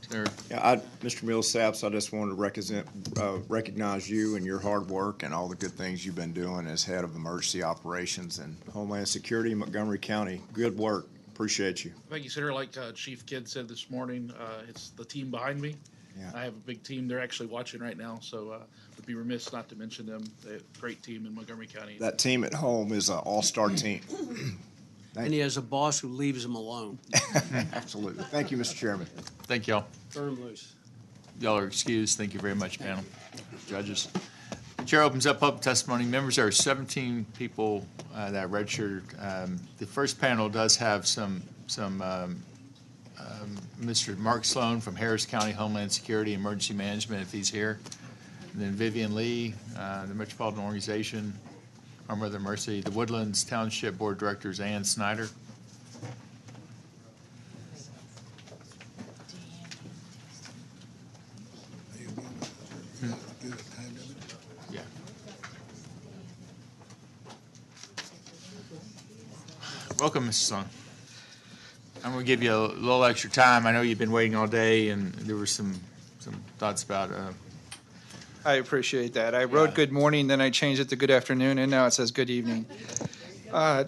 Senator. Yeah, Mr. Millsaps, I just wanted to recognize you and your hard work and all the good things you've been doing as head of emergency operations and Homeland Security in Montgomery County. Good work. Appreciate you. Thank you, Senator. Like Chief Kidd said this morning, it's the team behind me. Yeah. I have a big team. They're actually watching right now, so would be remiss not to mention them. They have a great team in Montgomery County. That team at home is an all-star team. And he has a boss who leaves him alone. Absolutely. Thank you, Mr. Chairman. Thank y'all. Turn loose. Y'all are excused. Thank you very much, panel. Judges. Chair opens up public testimony. Members, there are 17 people that registered. The first panel does have Mr. Mark Sloan from Harris County Homeland Security Emergency Management, if he's here. And then Vivian Lee, the Metropolitan Organization, Our Mother Mercy, the Woodlands Township Board of Directors, Ann Snyder. Yeah. Welcome, Mr. Sloan. I'm going to give you a little extra time. I know you've been waiting all day, and there were some thoughts about. I appreciate that. I wrote good morning, then I changed it to good afternoon, and now it says good evening.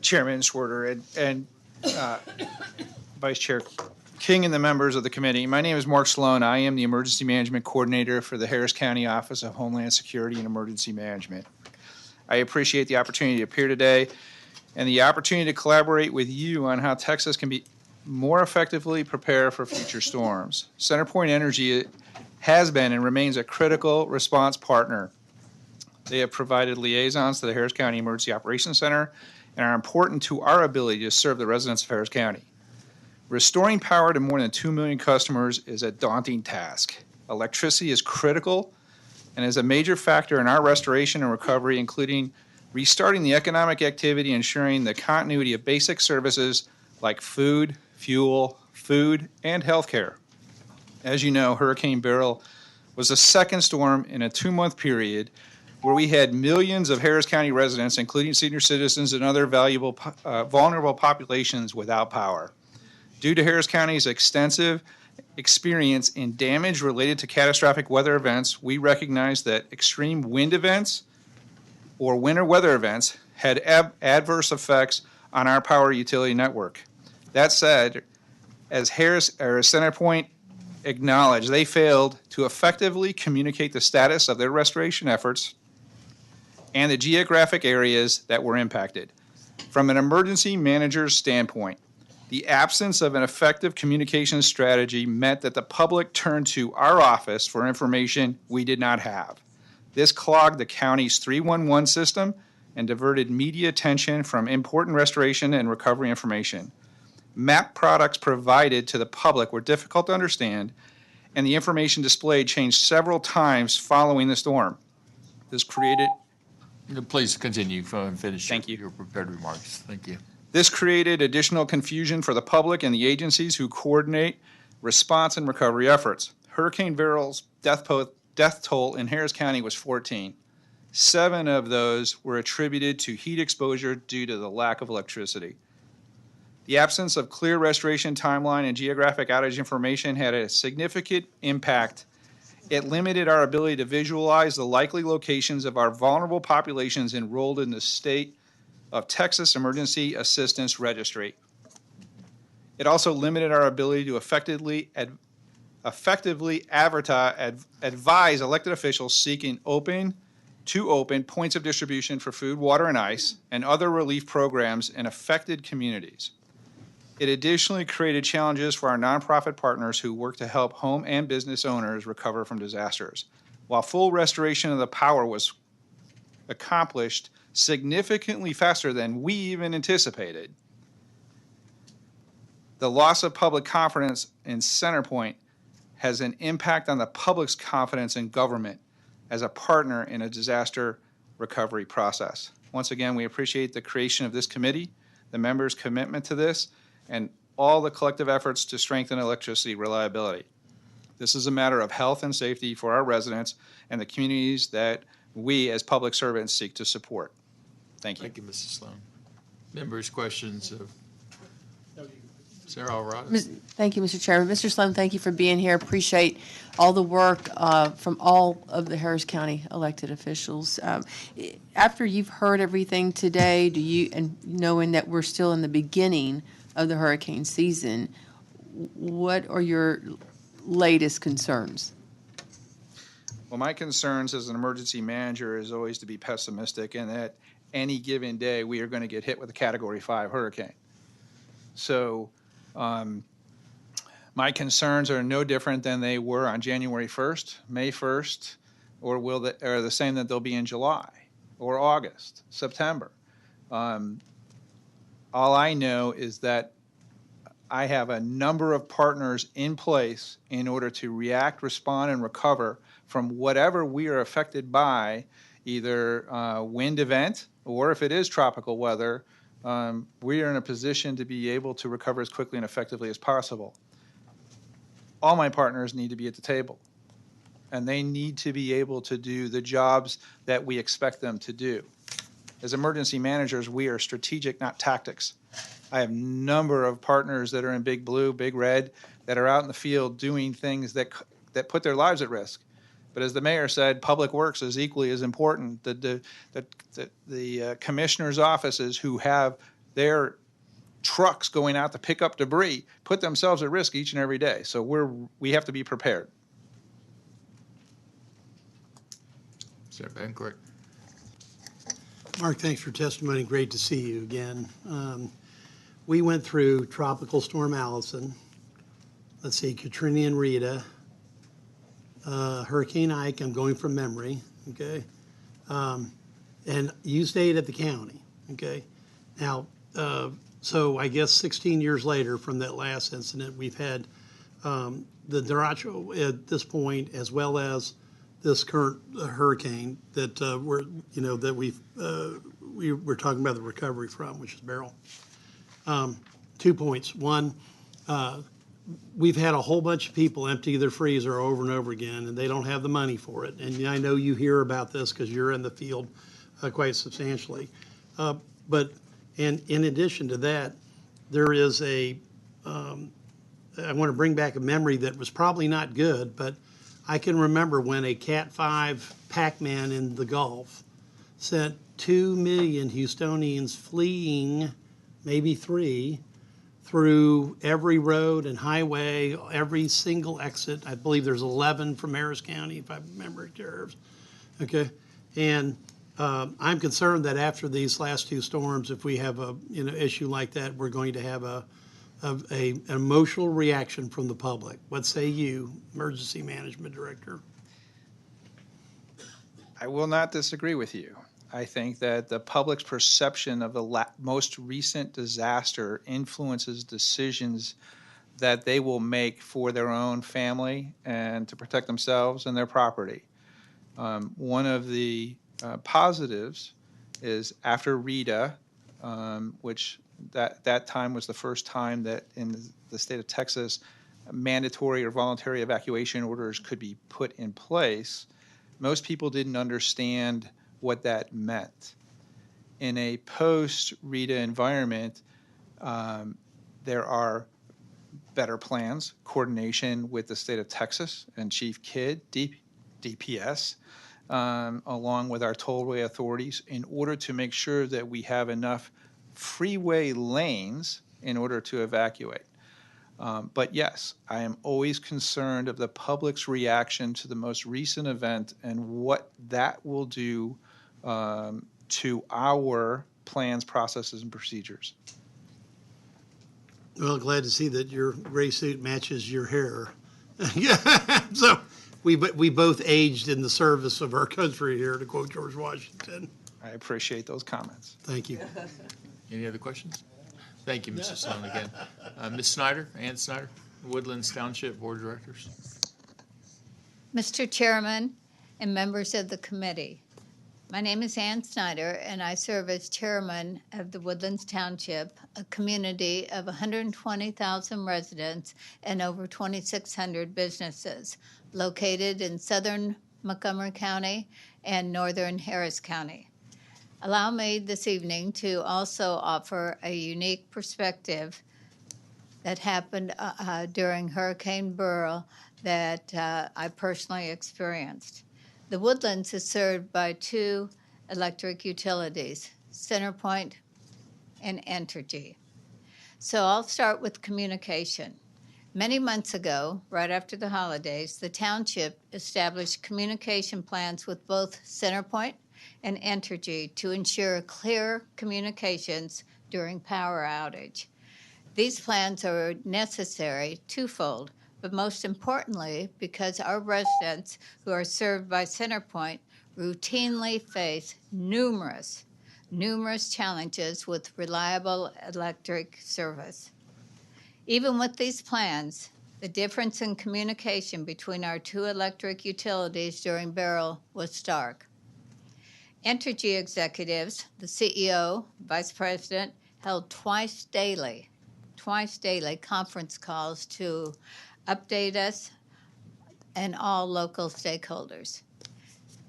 Chairman Schwerter and Vice Chair King and the members of the committee. My name is Mark Sloan. I am the Emergency Management Coordinator for the Harris County Office of Homeland Security and Emergency Management. I appreciate the opportunity to appear today and the opportunity to collaborate with you on how Texas can be more effectively prepare for future storms. CenterPoint Energy has been and remains a critical response partner. They have provided liaisons to the Harris County Emergency Operations Center and are important to our ability to serve the residents of Harris County. Restoring power to more than 2 million customers is a daunting task. Electricity is critical and is a major factor in our restoration and recovery, including restarting the economic activity, ensuring the continuity of basic services like food, fuel, and health care. As you know, Hurricane Beryl was the second storm in a 2-month period where we had millions of Harris County residents, including senior citizens and other vulnerable populations, without power. Due to Harris County's extensive experience in damage related to catastrophic weather events, we recognize that extreme wind events or winter weather events had adverse effects on our power utility network. That said, as CenterPoint acknowledged, they failed to effectively communicate the status of their restoration efforts and the geographic areas that were impacted. From an emergency manager's standpoint, the absence of an effective communication strategy meant that the public turned to our office for information we did not have. This clogged the county's 311 system and diverted media attention from important restoration and recovery information. Map products provided to the public were difficult to understand, and the information displayed changed several times following the storm. This created... Please continue and finish Thank you. Your prepared remarks. Thank you. This created additional confusion for the public and the agencies who coordinate response and recovery efforts. Hurricane Beryl's death toll in Harris County was 14. 7 of those were attributed to heat exposure due to the lack of electricity. The absence of clear restoration timeline and geographic outage information had a significant impact. It limited our ability to visualize the likely locations of our vulnerable populations enrolled in the state of Texas Emergency Assistance Registry. It also limited our ability to effectively advise elected officials seeking open points of distribution for food, water, and ice, and other relief programs in affected communities. It additionally created challenges for our nonprofit partners who work to help home and business owners recover from disasters. While full restoration of the power was accomplished significantly faster than we even anticipated, the loss of public confidence in CenterPoint has an impact on the public's confidence in government as a partner in a disaster recovery process. Once again, we appreciate the creation of this committee, the members' commitment to this, and all the collective efforts to strengthen electricity reliability. This is a matter of health and safety for our residents and the communities that we as public servants seek to support. Thank you. Thank you, Mrs. Sloan. Members' questions of Sarah Alvarado? Thank you, Mr. Chairman. Mr. Sloan, thank you for being here. Appreciate all the work from all of the Harris County elected officials. After you've heard everything today, and knowing that we're still in the beginning of the hurricane season, what are your latest concerns? Well, my concerns as an emergency manager is always to be pessimistic, and that any given day we are going to get hit with a Category 5 hurricane. So my My concerns are no different than they were on January 1st, May 1st, or are the same that they'll be in July or August, September. All I know is that I have a number of partners in place in order to react, respond, and recover from whatever we are affected by, either wind event or if it is tropical weather. We are in a position to be able to recover as quickly and effectively as possible. All my partners need to be at the table, and they need to be able to do the jobs that we expect them to do. As emergency managers, we are strategic, not tactics. I have a number of partners that are in Big Blue, Big Red, that are out in the field doing things that put their lives at risk. But as the mayor said, public works is equally as important. The commissioner's offices who have their trucks going out to pick up debris put themselves at risk each and every day. So we have to be prepared. Senator Bancourt. Mark, thanks for testimony. Great to see you again. We went through Tropical Storm Allison, let's see, Katrina and Rita, Hurricane Ike, I'm going from memory, okay? And you stayed at the county, okay? Now, so I guess 16 years later from that last incident, we've had the derecho at this point, as well as this current hurricane that we're talking about the recovery from, which is Beryl. 2 points. One, we've had a whole bunch of people empty their freezer over and over again, and they don't have the money for it. And I know you hear about this because you're in the field quite substantially. But in addition to that, there is I want to bring back a memory that was probably not good, but I can remember when a Cat 5 Pac-Man in the Gulf sent 2 million Houstonians fleeing, maybe 3, through every road and highway, every single exit. I believe there's 11 from Harris County, if I remember correctly. Okay, and I'm concerned that after these last 2 storms, if we have a issue like that, we're going to have an emotional reaction from the public. What say you, Emergency Management Director? I will not disagree with you. I think that the public's perception of the most recent disaster influences decisions that they will make for their own family and to protect themselves and their property. One of the positives is after Rita, which that time was the first time that in the state of Texas, mandatory or voluntary evacuation orders could be put in place. Most people didn't understand what that meant. In a post-Rita environment, there are better plans, coordination with the state of Texas and Chief Kidd, DPS, along with our tollway authorities in order to make sure that we have enough freeway lanes in order to evacuate. But yes, I am always concerned of the public's reaction to the most recent event and what that will do to our plans, processes, and procedures. Well, glad to see that your gray suit matches your hair. So we both aged in the service of our country here, to quote George Washington. I appreciate those comments. Thank you. Any other questions? Thank you, Mr. Sloan, again. Ms. Snyder, Ann Snyder, Woodlands Township Board of Directors. Mr. Chairman and members of the committee, my name is Ann Snyder, and I serve as chairman of the Woodlands Township, a community of 120,000 residents and over 2,600 businesses located in southern Montgomery County and northern Harris County. Allow me this evening to also offer a unique perspective that happened during Hurricane Beryl that I personally experienced. The Woodlands is served by 2 electric utilities, CenterPoint and Entergy. So I'll start with communication. Many months ago, right after the holidays, the township established communication plans with both CenterPoint and Entergy to ensure clear communications during power outage. These plans are necessary twofold, but most importantly, because our residents who are served by CenterPoint routinely face numerous challenges with reliable electric service. Even with these plans, the difference in communication between our two electric utilities during Beryl was stark. Entergy executives, the CEO, vice president, held twice daily conference calls to update us and all local stakeholders.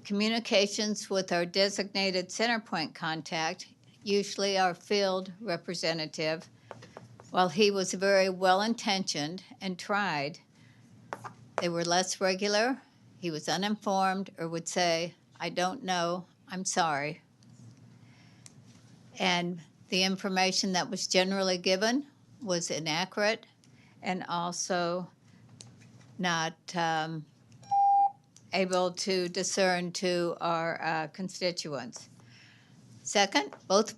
Communications with our designated CenterPoint contact, usually our field representative, while he was very well-intentioned and tried, they were less regular, he was uninformed, or would say, "I don't know, I'm sorry." And the information that was generally given was inaccurate and also not able to discern to our constituents. Second, both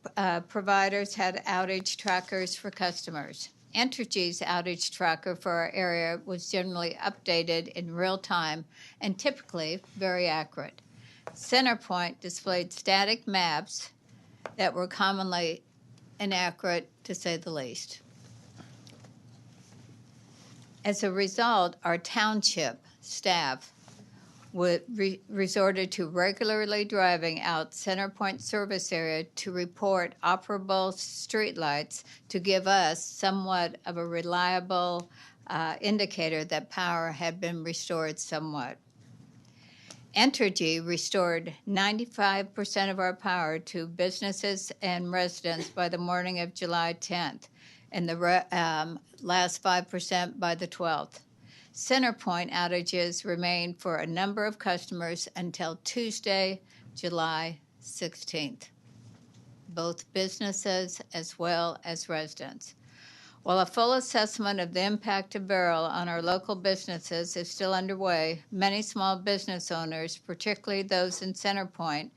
providers had outage trackers for customers. Entergy's outage tracker for our area was generally updated in real time and typically very accurate. CenterPoint displayed static maps that were commonly inaccurate, to say the least. As a result, our township staff resorted to regularly driving out CenterPoint service area to report operable streetlights to give us somewhat of a reliable indicator that power had been restored somewhat. Entergy restored 95% of our power to businesses and residents by the morning of July 10th, and the last 5% by the 12th. CenterPoint outages remained for a number of customers until Tuesday, July 16th, both businesses as well as residents. While a full assessment of the impact of Beryl on our local businesses is still underway, many small business owners, particularly those in CenterPoint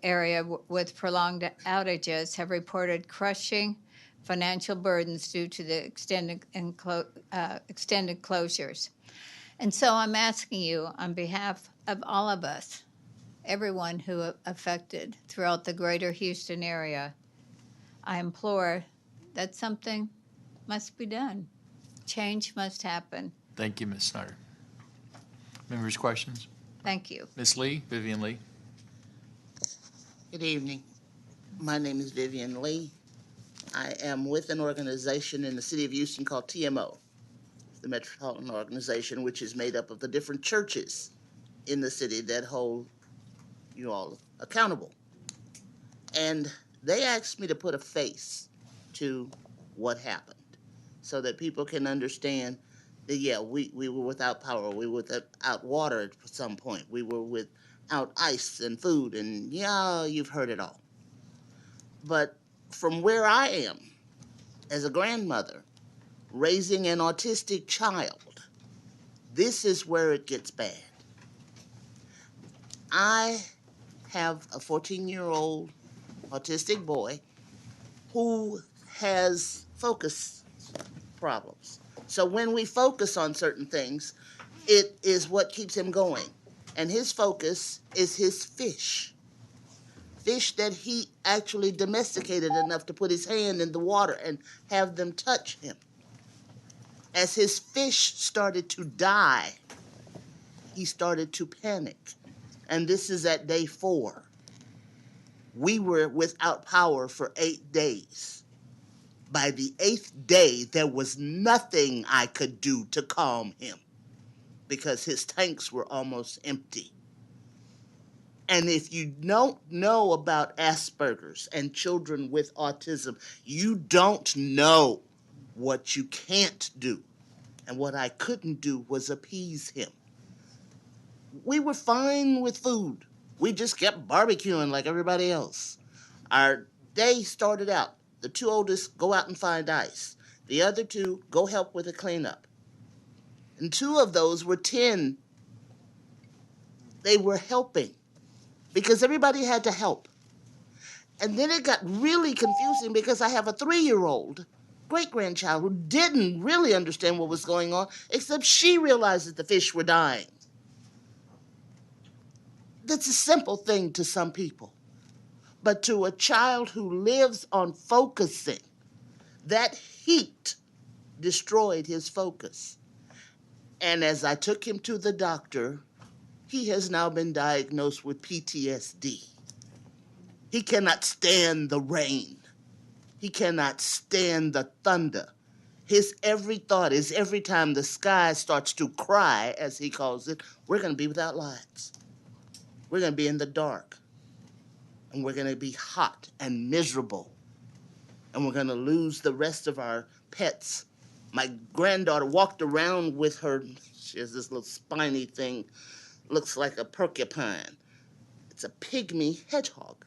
area with prolonged outages, have reported crushing financial burdens due to the extended closures. And so I'm asking you on behalf of all of us, everyone who affected throughout the greater Houston area, I implore that something must be done. Change must happen. Thank you, Ms. Snyder. Members' questions? Thank you. Ms. Lee, Vivian Lee. Good evening. My name is Vivian Lee. I am with an organization in the city of Houston called TMO, the Metropolitan Organization, which is made up of the different churches in the city that hold you all accountable. And they asked me to put a face to what happened so that people can understand that, yeah, we were without power, we were without water at some point, we were without ice and food, and yeah, you've heard it all. But from where I am, as a grandmother, raising an autistic child, this is where it gets bad. I have a 14-year-old autistic boy who has focus problems. So when we focus on certain things, it is what keeps him going. And his focus is his fish. Fish that he actually domesticated enough to put his hand in the water and have them touch him. As his fish started to die, he started to panic. And this is at day 4. We were without power for 8 days. By the 8th day, there was nothing I could do to calm him because his tanks were almost empty. And if you don't know about Asperger's and children with autism, you don't know what you can't do. And what I couldn't do was appease him. We were fine with food. We just kept barbecuing like everybody else. Our day started out. The 2 oldest go out and find ice. The other 2 go help with the cleanup. And 2 of those were 10. They were helping because everybody had to help. And then it got really confusing because I have a 3-year-old great-grandchild who didn't really understand what was going on, except she realized that the fish were dying. That's a simple thing to some people. But to a child who lives on focusing, that heat destroyed his focus. And as I took him to the doctor, he has now been diagnosed with PTSD. He cannot stand the rain. He cannot stand the thunder. His every thought is every time the sky starts to cry, as he calls it, we're going to be without lights. We're going to be in the dark. And we're going to be hot and miserable. And we're going to lose the rest of our pets. My granddaughter walked around with her, she has this little spiny thing, looks like a porcupine. It's a pygmy hedgehog.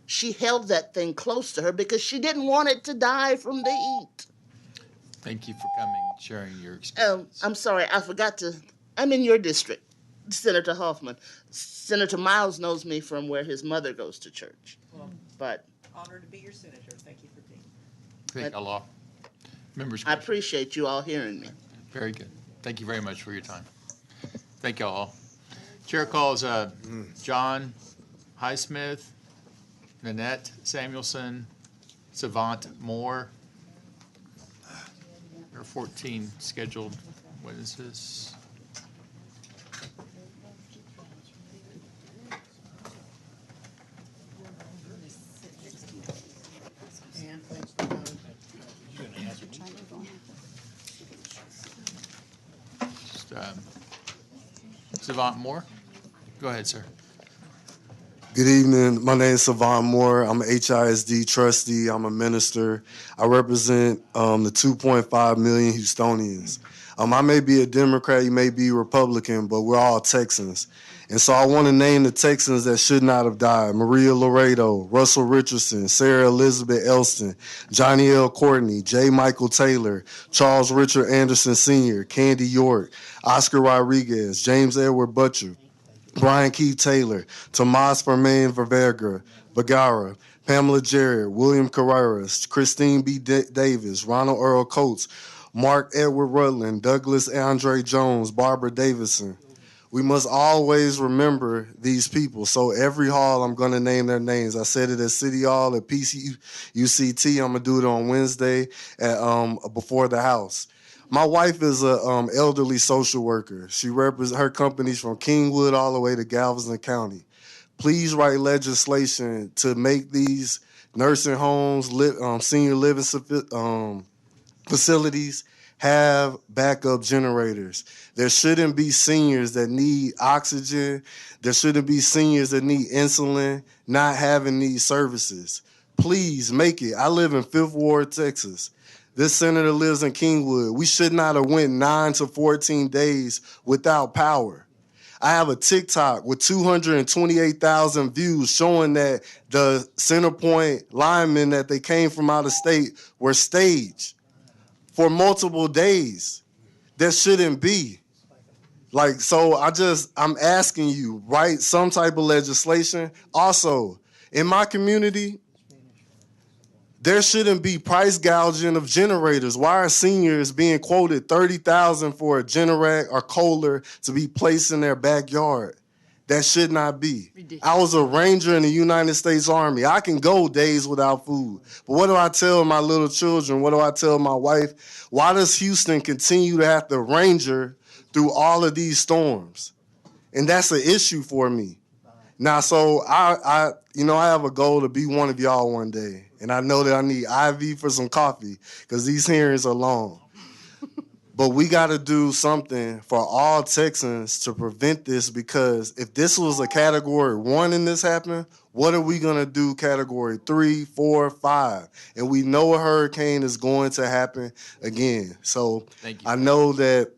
She held that thing close to her because she didn't want it to die from the heat. Thank you for coming, sharing your experience. I'm sorry, I forgot to, I'm in your district, Senator Hoffman. Senator Miles knows me from where his mother goes to church. But honored to be your senator. Thank you for being. Thank you, Allah. Members, I appreciate you all hearing me. very good. Thank you very much for your time. Thank you all. Chair calls John Highsmith, Nanette Samuelson, Savant Moore. There are 14 scheduled witnesses. Savant Moore, go ahead, sir. Good evening. My name is Savant Moore. I'm an HISD trustee. I'm a minister. I represent the 2.5 million Houstonians. I may be a Democrat, you may be Republican, but we're all Texans. And so I want to name the Texans that should not have died. Maria Laredo, Russell Richardson, Sarah Elizabeth Elston, Johnny L. Courtney, J. Michael Taylor, Charles Richard Anderson Sr., Candy York, Oscar Rodriguez, James Edward Butcher, Brian Keith Taylor, Tomas Vergara, Pamela Jarrett, William Carreras, Christine B. Davis, Ronald Earl Coates, Mark Edward Rutland, Douglas Andre Jones, Barbara Davidson. We must always remember these people. So every hall, I'm going to name their names. I said it at City Hall, at PCUCT. I'm going to do it on Wednesday at before the House. My wife is a elderly social worker. She represents her companies from Kingwood all the way to Galveston County. Please write legislation to make these nursing homes, senior living facilities have backup generators. There shouldn't be seniors that need oxygen. There shouldn't be seniors that need insulin not having these services. Please make it. I live in 5th Ward, Texas. This senator lives in Kingwood. We should not have went 9 to 14 days without power. I have a TikTok with 228,000 views showing that the CenterPoint linemen that they came from out of state were staged for multiple days. That shouldn't be. So I'm asking you, write some type of legislation. Also, in my community, there shouldn't be price gouging of generators. Why are seniors being quoted $30,000 for a Generac or Kohler to be placed in their backyard? That should not be. Ridiculous. I was a ranger in the United States Army. I can go days without food. But what do I tell my little children? What do I tell my wife? Why does Houston continue to have to ranger through all of these storms? And that's an issue for me. Now, so I have a goal to be one of y'all one day. And I know that I need IV for some coffee because these hearings are long. But we got to do something for all Texans to prevent this, because if this was a Category 1 and this happened, what are we going to do Category 3, 4, 5? And we know a hurricane is going to happen again. So I know that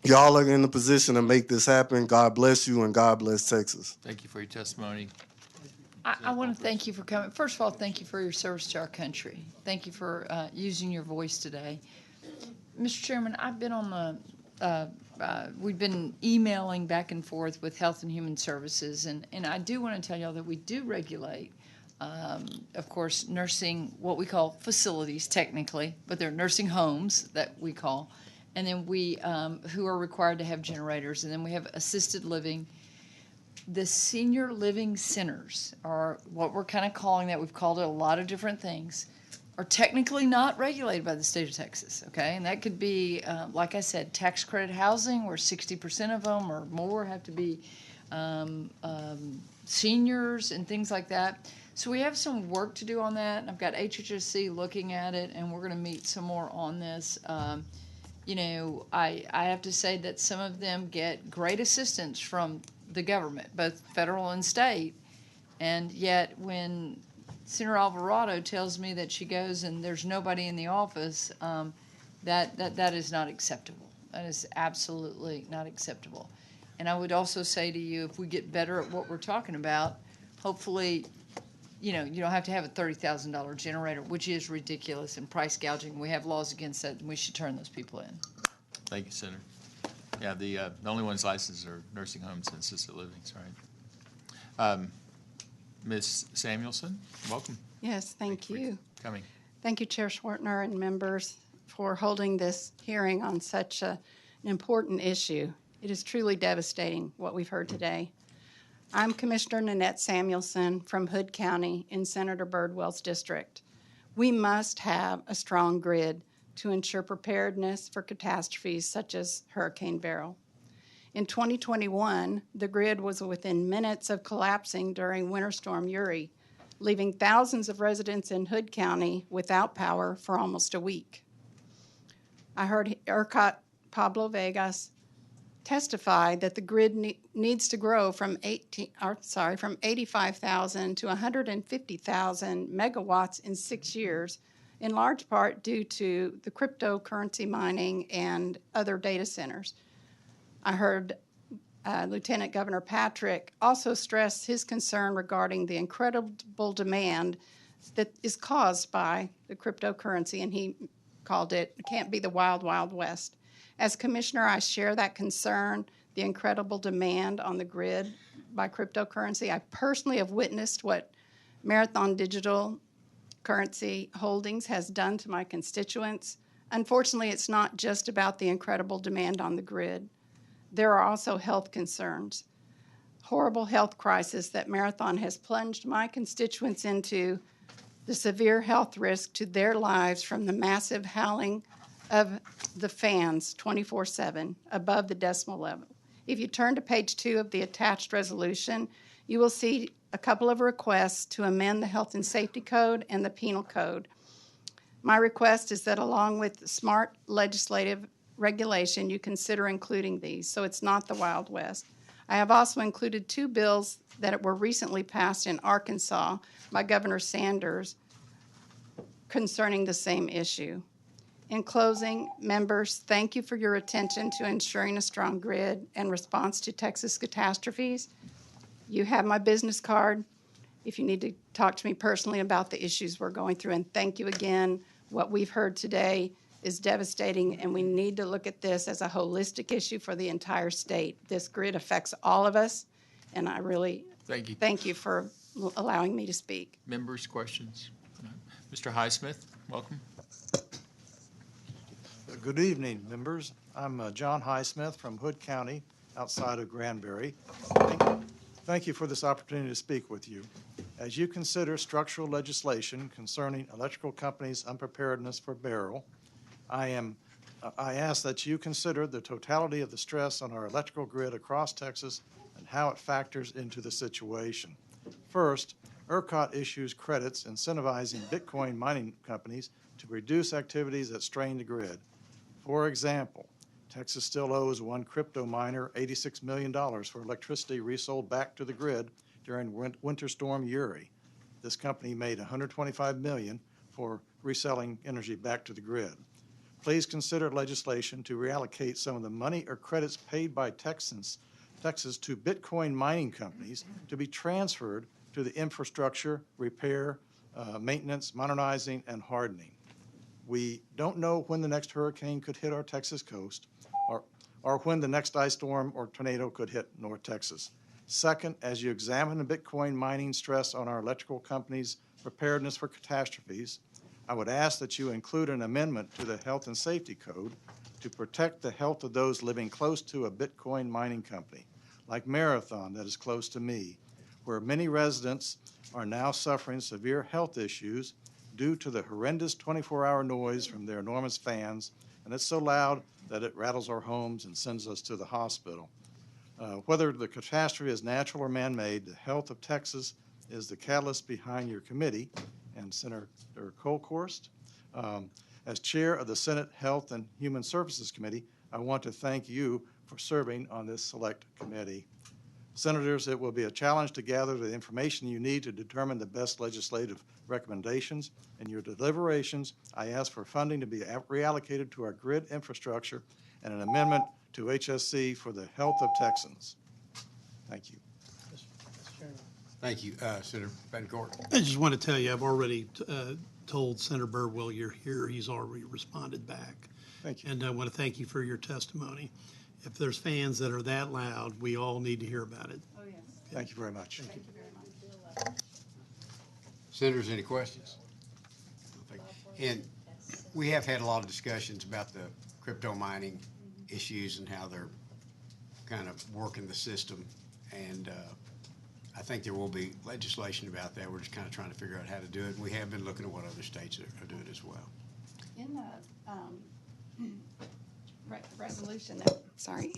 y'all are in the position to make this happen. God bless you and God bless Texas. Thank you for your testimony. I want to thank you for coming. First of all, thank you for your service to our country. Thank you for using your voice today. Mr. Chairman, I've been on we've been emailing back and forth with Health and Human Services, and I do want to tell y'all that we do regulate of course, nursing, what we call facilities technically, but they're nursing homes that we call. And then we, who are required to have generators. And then we have assisted living. The senior living centers are what we're kind of calling that. We've called it a lot of different things. Are technically not regulated by the state of Texas, okay? And that could be, like I said, tax credit housing, where 60% of them or more have to be seniors and things like that. So we have some work to do on that. And I've got HHSC looking at it, and we're going to meet some more on this. You know, I have to say that some of them get great assistance from the government, both federal and state. And yet when Senator Alvarado tells me that she goes and there's nobody in the office, that is not acceptable. That is absolutely not acceptable. And I would also say to you, if we get better at what we're talking about, hopefully, you know, you don't have to have a $30,000 generator, which is ridiculous and price gouging. We have laws against that, and we should turn those people in. Thank you, Senator. Yeah, the only ones licensed are nursing homes and assisted livings, right? Ms. Samuelson, welcome. Yes, thank you. Coming. Thank you, Chair Schwartner and members, for holding this hearing on such an important issue. It is truly devastating what we've heard today. I'm Commissioner Nanette Samuelson from Hood County in Senator Birdwell's district. We must have a strong grid to ensure preparedness for catastrophes such as Hurricane Beryl. In 2021, the grid was within minutes of collapsing during Winter Storm Uri, leaving thousands of residents in Hood County without power for almost a week. I heard ERCOT Pablo Vegas testify that the grid needs to grow from 85,000 to 150,000 megawatts in 6 years, in large part due to the cryptocurrency mining and other data centers. I heard Lieutenant Governor Patrick also stress his concern regarding the incredible demand that is caused by the cryptocurrency, and he called it can't be the wild, wild west. As commissioner, I share that concern, the incredible demand on the grid by cryptocurrency. I personally have witnessed what Marathon Digital Currency Holdings has done to my constituents. Unfortunately, it's not just about the incredible demand on the grid. There are also health concerns. Horrible health crisis that Marathon has plunged my constituents into, the severe health risk to their lives from the massive howling of the fans 24/7 above the decimal level. If you turn to page 2 of the attached resolution, you will see a couple of requests to amend the Health and Safety Code and the Penal Code. My request is that along with smart legislative regulation, you consider including these, so it's not the Wild West. I have also included 2 bills that were recently passed in Arkansas by Governor Sanders concerning the same issue. In closing, members, thank you for your attention to ensuring a strong grid and response to Texas catastrophes. You have my business card if you need to talk to me personally about the issues we're going through. And thank you again. What we've heard today is devastating, and we need to look at this as a holistic issue for the entire state. This grid affects all of us, and I really thank you for allowing me to speak. Members, questions? Mr. Highsmith, welcome. Good evening, members. I'm John Highsmith from Hood County, outside of Granbury. Thank you for this opportunity to speak with you. As you consider structural legislation concerning electrical companies' unpreparedness for Beryl, I ask that you consider the totality of the stress on our electrical grid across Texas and how it factors into the situation. First, ERCOT issues credits incentivizing Bitcoin mining companies to reduce activities that strain the grid. For example, Texas still owes one crypto miner $86 million for electricity resold back to the grid during Winter Storm Uri. This company made $125 million for reselling energy back to the grid. Please consider legislation to reallocate some of the money or credits paid by Texas to Bitcoin mining companies to be transferred to the infrastructure, repair, maintenance, modernizing, and hardening. We don't know when the next hurricane could hit our Texas coast or when the next ice storm or tornado could hit North Texas. Second, as you examine the Bitcoin mining stress on our electrical company's preparedness for catastrophes, I would ask that you include an amendment to the Health and Safety Code to protect the health of those living close to a Bitcoin mining company, like Marathon that is close to me, where many residents are now suffering severe health issues due to the horrendous 24-hour noise from their enormous fans, and it's so loud that it rattles our homes and sends us to the hospital. Whether the catastrophe is natural or man-made, the health of Texas is the catalyst behind your committee, and Senator Colhorst. As chair of the Senate Health and Human Services Committee, I want to thank you for serving on this select committee. Senators, it will be a challenge to gather the information you need to determine the best legislative recommendations. In your deliberations, I ask for funding to be reallocated to our grid infrastructure and an amendment to HSC for the health of Texans. Thank you. Thank you, Senator Matagorda. I just want to tell you, I've already told Senator Burwell you're here. He's already responded back. Thank you. And I want to thank you for your testimony. If there's fans that are that loud, we all need to hear about it. Oh, yes. Thank you very much. Thank you. Senators, any questions? And we have had a lot of discussions about the crypto mining issues and how they're kind of working the system. And I think there will be legislation about that. We're just kind of trying to figure out how to do it. And we have been looking at what other states are doing as well. In the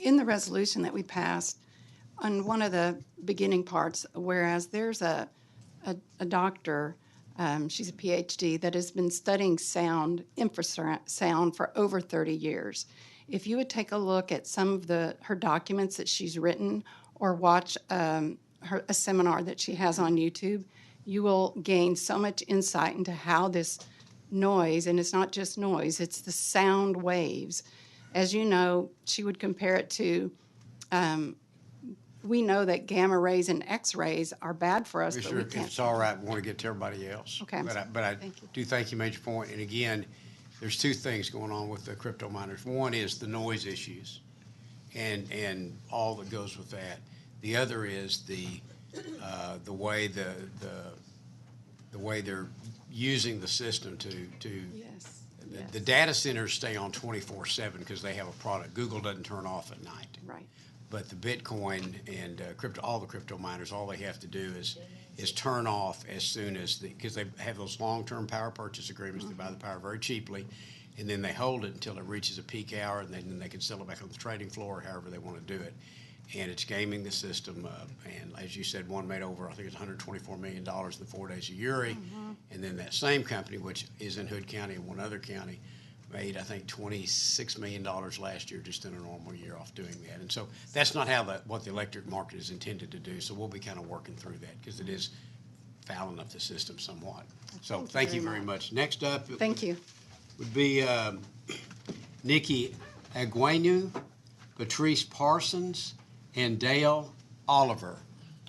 in the resolution that we passed, on one of the beginning parts, whereas there's a doctor, she's a PhD, that has been studying sound, infrasound for over 30 years. If you would take a look at some of her documents that she's written or watch a seminar that she has on YouTube, you will gain so much insight into how this noise, and it's not just noise, it's the sound waves. As you know, she would compare it to, we know that gamma rays and X-rays are bad for us, but we If can't. it's all right, we want to get to everybody else. Okay. But I do think you made your point. And again, there's two things going on with the crypto miners. One is the noise issues and all that goes with that. The other is the way the way they're using the system to Yes. the data centers stay on 24/7 because they have a product. Google doesn't turn off at night. Right. But the Bitcoin and all the crypto miners, all they have to do is turn off as soon as because they have those long-term power purchase agreements. They buy the power very cheaply, and then they hold it until it reaches a peak hour, and then they can sell it back on the trading floor, however they want to do it. And it's gaming the system. And as you said, one made over, I think it's $124 million in the 4 days of Uri. Mm-hmm. And then that same company, which is in Hood County and one other county, made, I think, $26 million last year just in a normal year off doing that. And so that's not what the electric market is intended to do. So we'll be kind of working through that because it is fouling up the system somewhat. So thank you very much. Next up Thank you. would be Nikki Aguenu, Patrice Parsons, and Dale Oliver.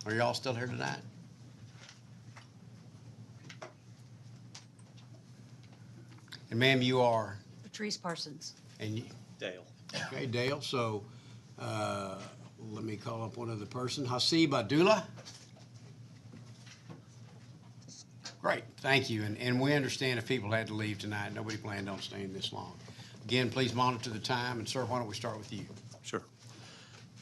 Are y'all still here tonight? And ma'am, you are? Patrice Parsons. And you? Dale. Okay, Dale. So let me call up one other person. Hasib Abdullah. Great, thank you. And we understand if people had to leave tonight, nobody planned on staying this long. Again, please monitor the time. And sir, why don't we start with you? Sure.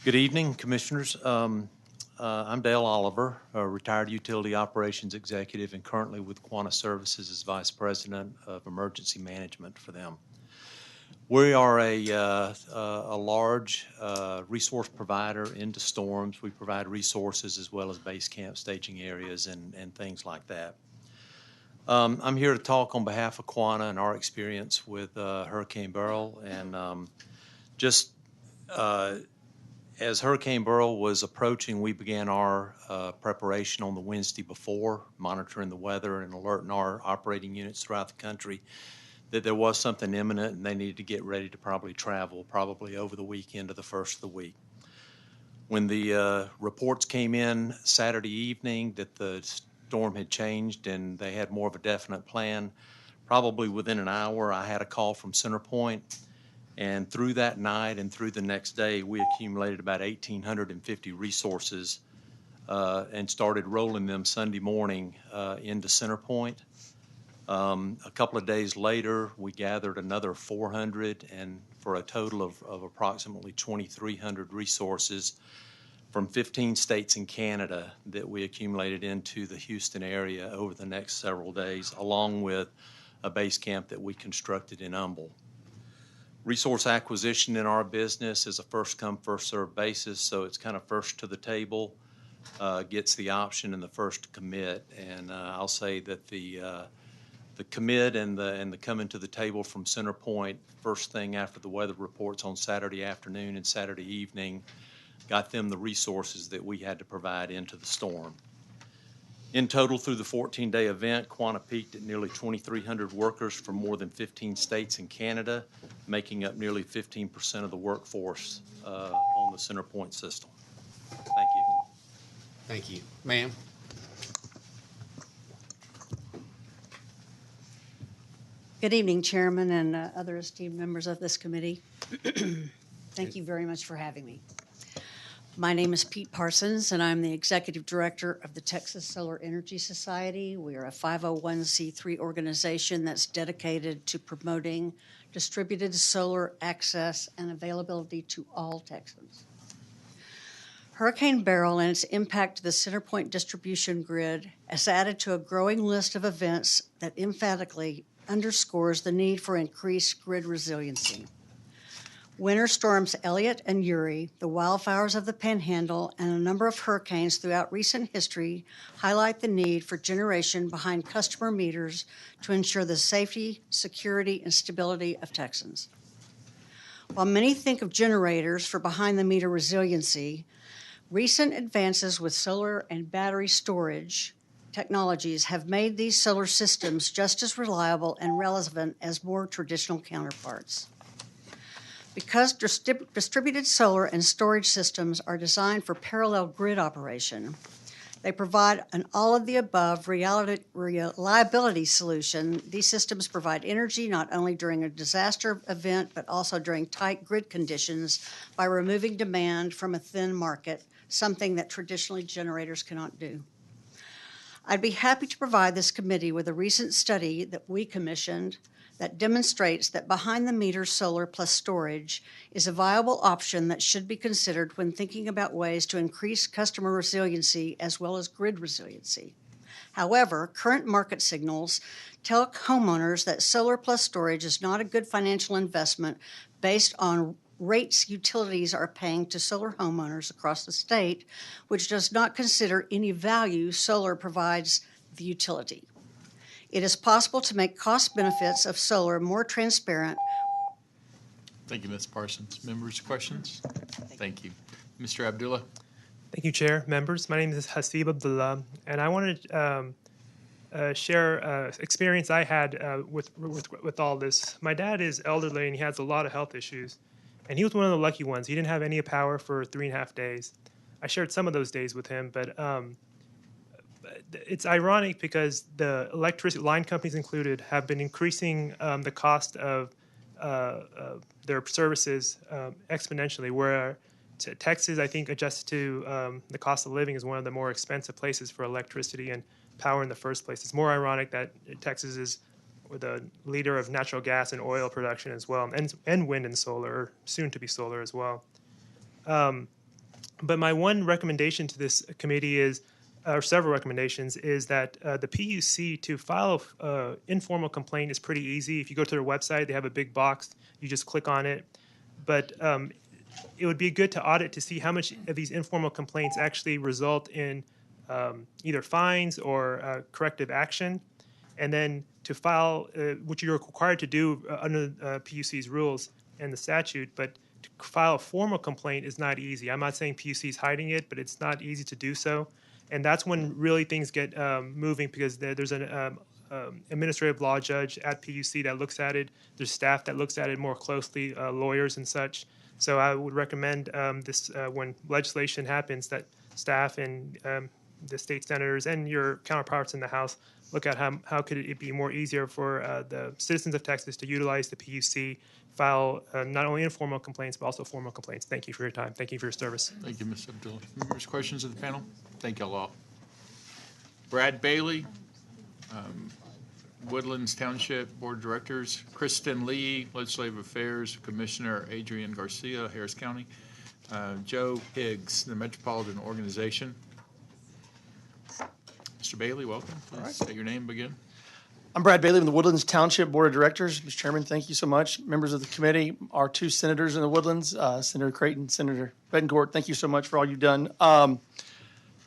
Good evening, Commissioners. I'm Dale Oliver, a retired utility operations executive and currently with Quanta Services as Vice President of Emergency Management for them. We are a large resource provider into storms. We provide resources as well as base camp staging areas and things like that. I'm here to talk on behalf of Quanta and our experience with Hurricane Beryl and as Hurricane Beryl was approaching, we began our preparation on the Wednesday before, monitoring the weather and alerting our operating units throughout the country that there was something imminent and they needed to get ready to probably travel, probably over the weekend or the first of the week. When the reports came in Saturday evening that the storm had changed and they had more of a definite plan, probably within an hour I had a call from CenterPoint. And through that night and through the next day, we accumulated about 1,850 resources and started rolling them Sunday morning into CenterPoint. A couple of days later, we gathered another 400, and for a total of approximately 2,300 resources from 15 states and Canada that we accumulated into the Houston area over the next several days, along with a base camp that we constructed in Humble. Resource acquisition in our business is a first-come, first-served basis, so it's kind of first to the table, gets the option, and the first to commit. And I'll say that the commit and the coming to the table from CenterPoint first thing after the weather reports on Saturday afternoon and Saturday evening got them the resources that we had to provide into the storm. In total, through the 14-day event, Quanah peaked at nearly 2,300 workers from more than 15 states and Canada, making up nearly 15% of the workforce on the CenterPoint system. Thank you. Thank you. Ma'am? Good evening, Chairman and other esteemed members of this committee. Thank you very much for having me. My name is Pete Parsons, and I'm the Executive Director of the Texas Solar Energy Society. We are a 501c3 organization that's dedicated to promoting distributed solar access and availability to all Texans. Hurricane Beryl and its impact to the CenterPoint distribution grid has added to a growing list of events that emphatically underscores the need for increased grid resiliency. Winter storms Elliott and Uri, the wildfires of the Panhandle, and a number of hurricanes throughout recent history highlight the need for generation behind customer meters to ensure the safety, security, and stability of Texans. While many think of generators for behind-the-meter resiliency, recent advances with solar and battery storage technologies have made these solar systems just as reliable and relevant as more traditional counterparts. Because distributed solar and storage systems are designed for parallel grid operation, they provide an all-of-the-above reliability solution. These systems provide energy not only during a disaster event, but also during tight grid conditions by removing demand from a thin market, something that traditionally generators cannot do. I'd be happy to provide this committee with a recent study that we commissioned that demonstrates that behind-the-meter solar plus storage is a viable option that should be considered when thinking about ways to increase customer resiliency as well as grid resiliency. However, current market signals tell homeowners that solar plus storage is not a good financial investment based on rates utilities are paying to solar homeowners across the state, which does not consider any value solar provides the utility. It is possible to make cost benefits of solar more transparent. Thank you, Ms. Parsons. Members, questions? Thank you. Mr. Abdullah? Thank you, Chair. Members, my name is Hasib Abdullah, and I wanted to share experience I had with all this. My dad is elderly and he has a lot of health issues, and he was one of the lucky ones. He didn't have any power for 3.5 days. I shared some of those days with him, but it's ironic because the electricity line companies included have been increasing the cost of their services exponentially, where Texas, I think, adjusted to the cost of living is one of the more expensive places for electricity and power in the first place. It's more ironic that Texas is the leader of natural gas and oil production as well, and wind and solar, or soon to be solar as well. But my one recommendation to this committee is, or several recommendations, is that the PUC to file an informal complaint is pretty easy. If you go to their website, they have a big box. You just click on it. But it would be good to audit to see how much of these informal complaints actually result in either fines or corrective action. And then to file, which you're required to do under PUC's rules and the statute, but to file a formal complaint is not easy. I'm not saying PUC is hiding it, but it's not easy to do so. And that's when really things get moving, because there's an administrative law judge at PUC that looks at it. There's staff that looks at it more closely, lawyers and such. So I would recommend this when legislation happens, that staff and the state senators and your counterparts in the House look at how could it be more easier for the citizens of Texas to utilize the PUC, file not only informal complaints, but also formal complaints. Thank you for your time. Thank you for your service. Thank you, Ms. Abdullah. Members, questions of the panel? Thank you all. Brad Bailey, Woodlands Township Board of Directors. Kristen Lee, Legislative Affairs Commissioner. Adrian Garcia, Harris County. Joe Higgs, the Metropolitan Organization. Mr. Bailey, welcome. Please state your name again. I'm Brad Bailey from the Woodlands Township Board of Directors. Mr. Chairman, thank you so much. Members of the committee, our two senators in the Woodlands, Senator Creighton, Senator Betancourt, thank you so much for all you've done.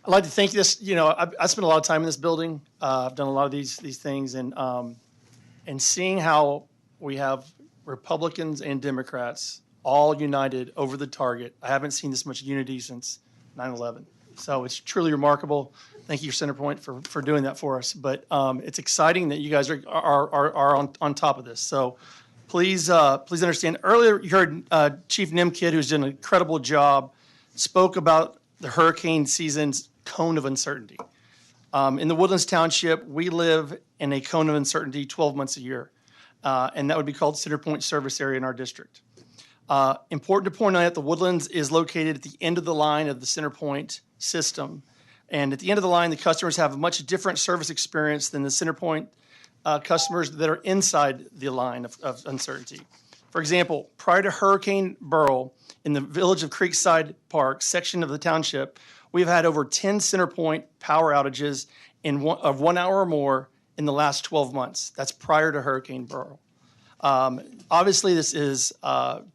I'd like to thank this, I spent a lot of time in this building. I've done a lot of these things, and seeing how we have Republicans and Democrats all united over the target. I haven't seen this much unity since 9/11. So it's truly remarkable. Thank you, CenterPoint, for doing that for us. But it's exciting that you guys are on top of this. So please understand. Earlier, you heard Chief Nimkid, who's done an incredible job, spoke about the hurricane season's cone of uncertainty. In the Woodlands Township, we live in a cone of uncertainty 12 months a year, and that would be called CenterPoint service area in our district. Important to point out, the Woodlands is located at the end of the line of the CenterPoint system. And at the end of the line, the customers have a much different service experience than the CenterPoint customers that are inside the line of uncertainty. For example, prior to Hurricane Beryl, in the village of Creekside Park section of the township, we've had over 10 CenterPoint power outages of 1 hour or more in the last 12 months. That's prior to Hurricane Beryl. Obviously, this is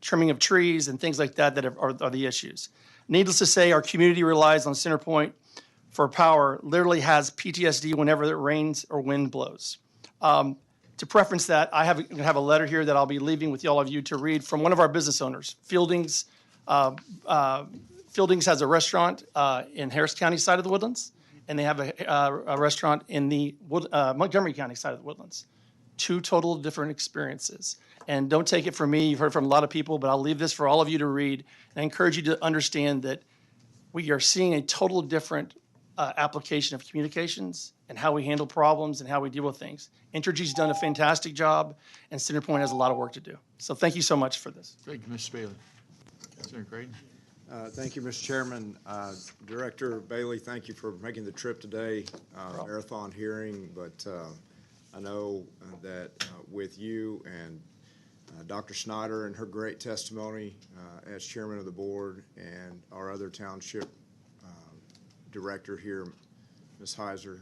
trimming of trees and things like that are the issues. Needless to say, our community relies on CenterPoint for power, literally has PTSD whenever it rains or wind blows. To preference that, I have a letter here that I'll be leaving with all of you to read from one of our business owners. Fieldings has a restaurant in Harris County side of the Woodlands, and they have a restaurant in the Montgomery County side of the Woodlands. Two total different experiences. And don't take it from me, you've heard from a lot of people, but I'll leave this for all of you to read. And I encourage you to understand that we are seeing a total different application of communications and how we handle problems and how we deal with things. Entergy's done a fantastic job, and CenterPoint has a lot of work to do. So thank you so much for this. Thank you, Mr. Bailey. Senator Creighton. Thank you, Mr. Chairman. Director Bailey, thank you for making the trip today, marathon hearing, but I know that with you and Dr. Snyder and her great testimony as chairman of the board, and our other township director here, Ms. Heiser,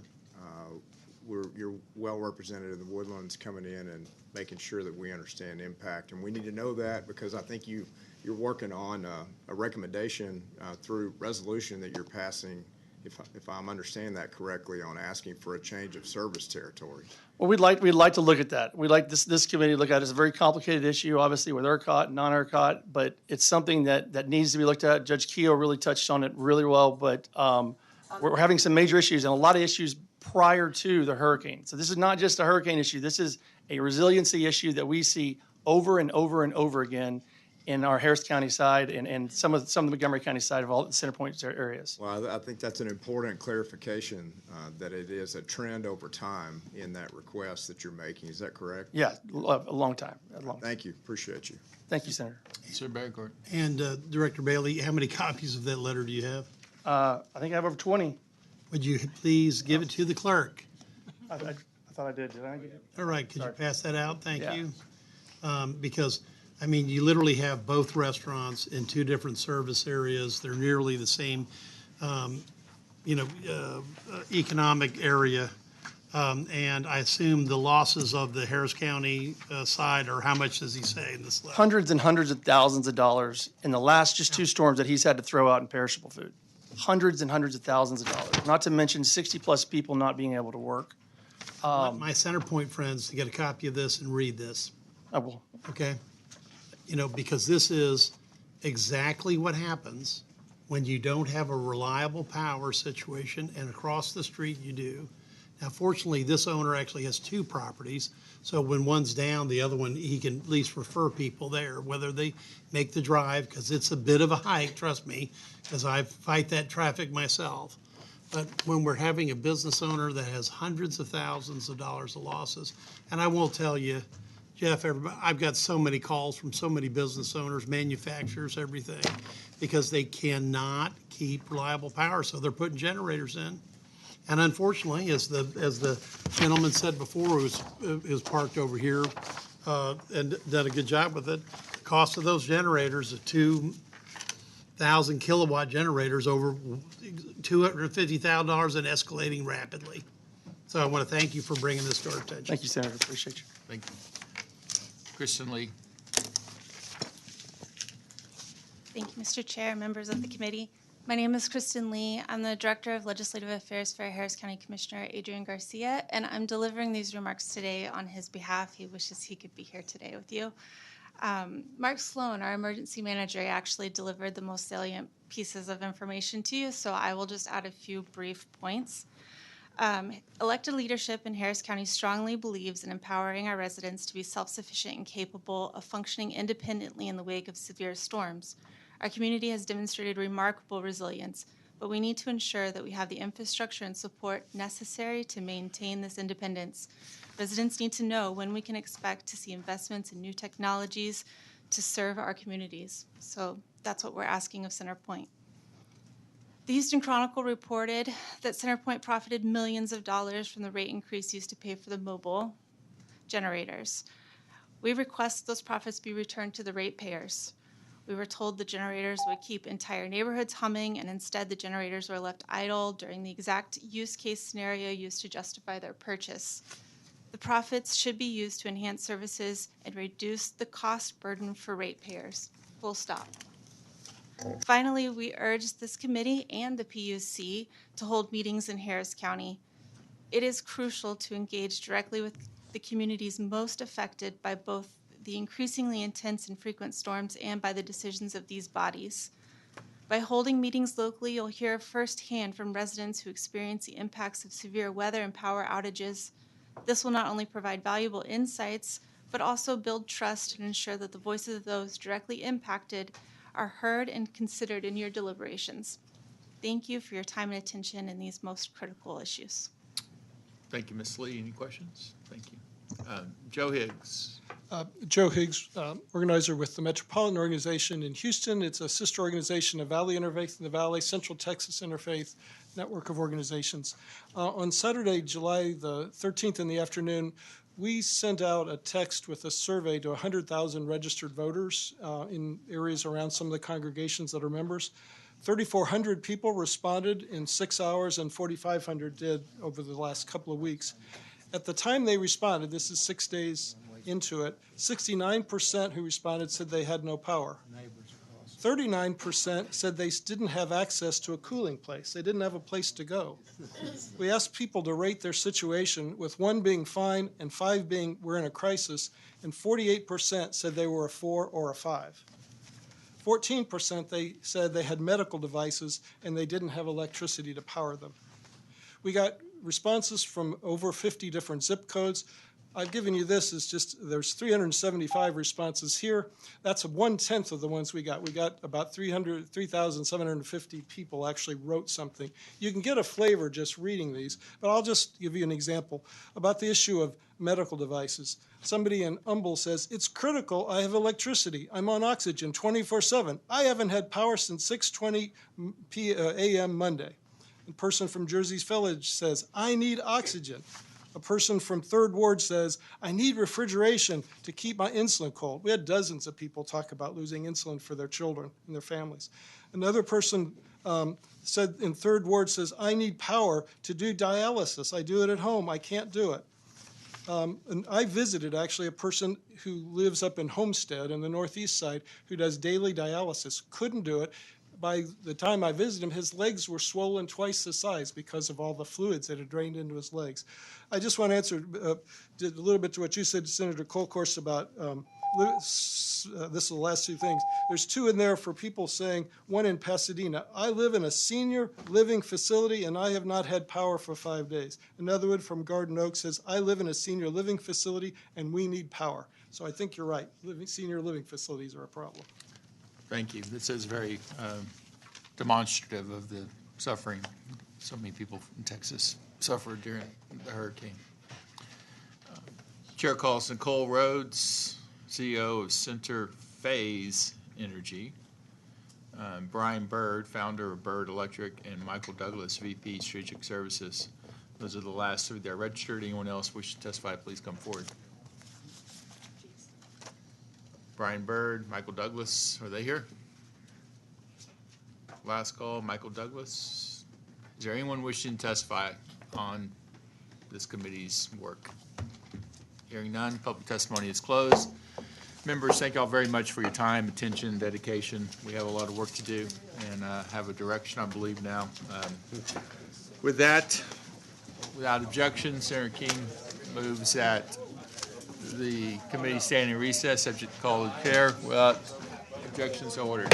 you're well represented in the Woodlands, coming in and making sure that we understand impact. And we need to know that, because I think you're working on a recommendation through resolution that you're passing, if I'm understanding that correctly, on asking for a change of service territory. Well, we'd like to look at that. We'd like this committee to look at it. It's a very complicated issue, obviously, with ERCOT and non-ERCOT, but it's something that needs to be looked at. Judge Keough really touched on it really well, but we're having some major issues, and a lot of issues prior to the hurricane. So this is not just a hurricane issue. This is a resiliency issue that we see over and over and over again in our Harris County side and some of the Montgomery County side of all the CenterPoint areas. Well, I think that's an important clarification, that it is a trend over time in that request that you're making. Is that correct? Yeah, a long time. Thank you. Appreciate you. Thank you, Senator. Sir Betancourt. And Director Bailey, how many copies of that letter do you have? I think I have over 20. Would you please give it to the clerk? I thought I did. Did I get it? All right. Could you pass that out? Thank Yeah. you. Because, I mean, you literally have both restaurants in two different service areas. They're nearly the same, economic area. And I assume the losses of the Harris County side, or how much does he say in this letter? Hundreds and hundreds of thousands of dollars in the last just two storms that he's had to throw out in perishable food. Hundreds and hundreds of thousands of dollars, not to mention 60-plus people not being able to work. I want my CenterPoint friends to get a copy of this and read this. I will. Okay? Because this is exactly what happens when you don't have a reliable power situation, and across the street you do. Now, fortunately, this owner actually has two properties, so when one's down, the other one, he can at least refer people there, whether they make the drive, because it's a bit of a hike, trust me, because I fight that traffic myself. But when we're having a business owner that has hundreds of thousands of dollars of losses, and I will tell you, Jeff, I've got so many calls from so many business owners, manufacturers, everything, because they cannot keep reliable power, so they're putting generators in. And unfortunately, as the gentleman said before, who was parked over here and done a good job with it, the cost of those generators, the 2,000 kilowatt generators, over $250,000 and escalating rapidly. So I want to thank you for bringing this to our attention. Thank you, Senator. Appreciate you. Thank you. Kristen Lee. Thank you, Mr. Chair, members of the committee. My name is Kristen Lee. I'm the Director of Legislative Affairs for Harris County Commissioner Adrian Garcia, and I'm delivering these remarks today on his behalf. He wishes he could be here today with you. Mark Sloan, our emergency manager, actually delivered the most salient pieces of information to you, so I will just add a few brief points. Elected leadership in Harris County strongly believes in empowering our residents to be self-sufficient and capable of functioning independently in the wake of severe storms. Our community has demonstrated remarkable resilience, but we need to ensure that we have the infrastructure and support necessary to maintain this independence. Residents need to know when we can expect to see investments in new technologies to serve our communities. So that's what we're asking of CenterPoint. The Houston Chronicle reported that CenterPoint profited millions of dollars from the rate increase used to pay for the mobile generators. We request those profits be returned to the ratepayers. We were told the generators would keep entire neighborhoods humming, and instead the generators were left idle during the exact use case scenario used to justify their purchase. The profits should be used to enhance services and reduce the cost burden for ratepayers. Full stop. Finally, we urge this committee and the PUC to hold meetings in Harris County. It is crucial to engage directly with the communities most affected by both the increasingly intense and frequent storms and by the decisions of these bodies. By holding meetings locally, you'll hear firsthand from residents who experience the impacts of severe weather and power outages. This will not only provide valuable insights, but also build trust and ensure that the voices of those directly impacted are heard and considered in your deliberations. Thank you for your time and attention in these most critical issues. Thank you, Ms. Lee. Any questions? Thank you. Joe Higgs. Joe Higgs, organizer with the Metropolitan Organization in Houston. It's a sister organization of Valley Interfaith in the Valley, Central Texas Interfaith Network of Organizations. On Saturday, July the 13th in the afternoon, we sent out a text with a survey to 100,000 registered voters in areas around some of the congregations that are members. 3,400 people responded in 6 hours, and 4,500 did over the last couple of weeks. At the time they responded, this is 6 days into it, 69% who responded said they had no power. 39% said they didn't have access to a cooling place. They didn't have a place to go. We asked people to rate their situation, with 1 being fine and 5 being we're in a crisis, and 48% said they were a 4 or a 5. 14% they said they had medical devices and they didn't have electricity to power them. We got responses from over 50 different zip codes. I've given you this as just, there's 375 responses here. That's 1/10 of the ones we got. We got about 3,750 people actually wrote something. You can get a flavor just reading these, but I'll just give you an example about the issue of medical devices. Somebody in Humble says, it's critical, I have electricity. I'm on oxygen 24/7. I haven't had power since 6:20 a.m. Monday. A person from Jersey's Village says, I need oxygen. A person from Third Ward says, I need refrigeration to keep my insulin cold. We had dozens of people talk about losing insulin for their children and their families. Another person said in Third Ward says, I need power to do dialysis. I do it at home. I can't do it. And I visited actually a person who lives up in Homestead in the northeast side who does daily dialysis. Couldn't do it. By the time I visited him, his legs were swollen twice the size because of all the fluids that had drained into his legs. I just want to answer a little bit to what you said, Senator Colcourse, about this is the last 2 things. There's 2 in there for people saying, one in Pasadena, I live in a senior living facility and I have not had power for 5 days. Another one from Garden Oak says, I live in a senior living facility and we need power. So I think you're right. Senior living facilities are a problem. Thank you. This is very demonstrative of the suffering So many people from Texas suffered during the hurricane. Chair calls Nicole Rhodes, CEO of Center Phase Energy. Brian Bird, founder of Bird Electric, and Michael Douglas, VP Strategic Services. Those are the last three that are registered. Anyone else wish to testify, please come forward. Brian Bird, Michael Douglas, are they here? Last call, Michael Douglas. Is there anyone wishing to testify on this committee's work? Hearing none, public testimony is closed. Members, thank you all very much for your time, attention, dedication. We have a lot of work to do and have a direction, I believe, now. With that, without objection, Senator King moves that the committee stand in recess, subject to call of the chair. Without objection, so ordered.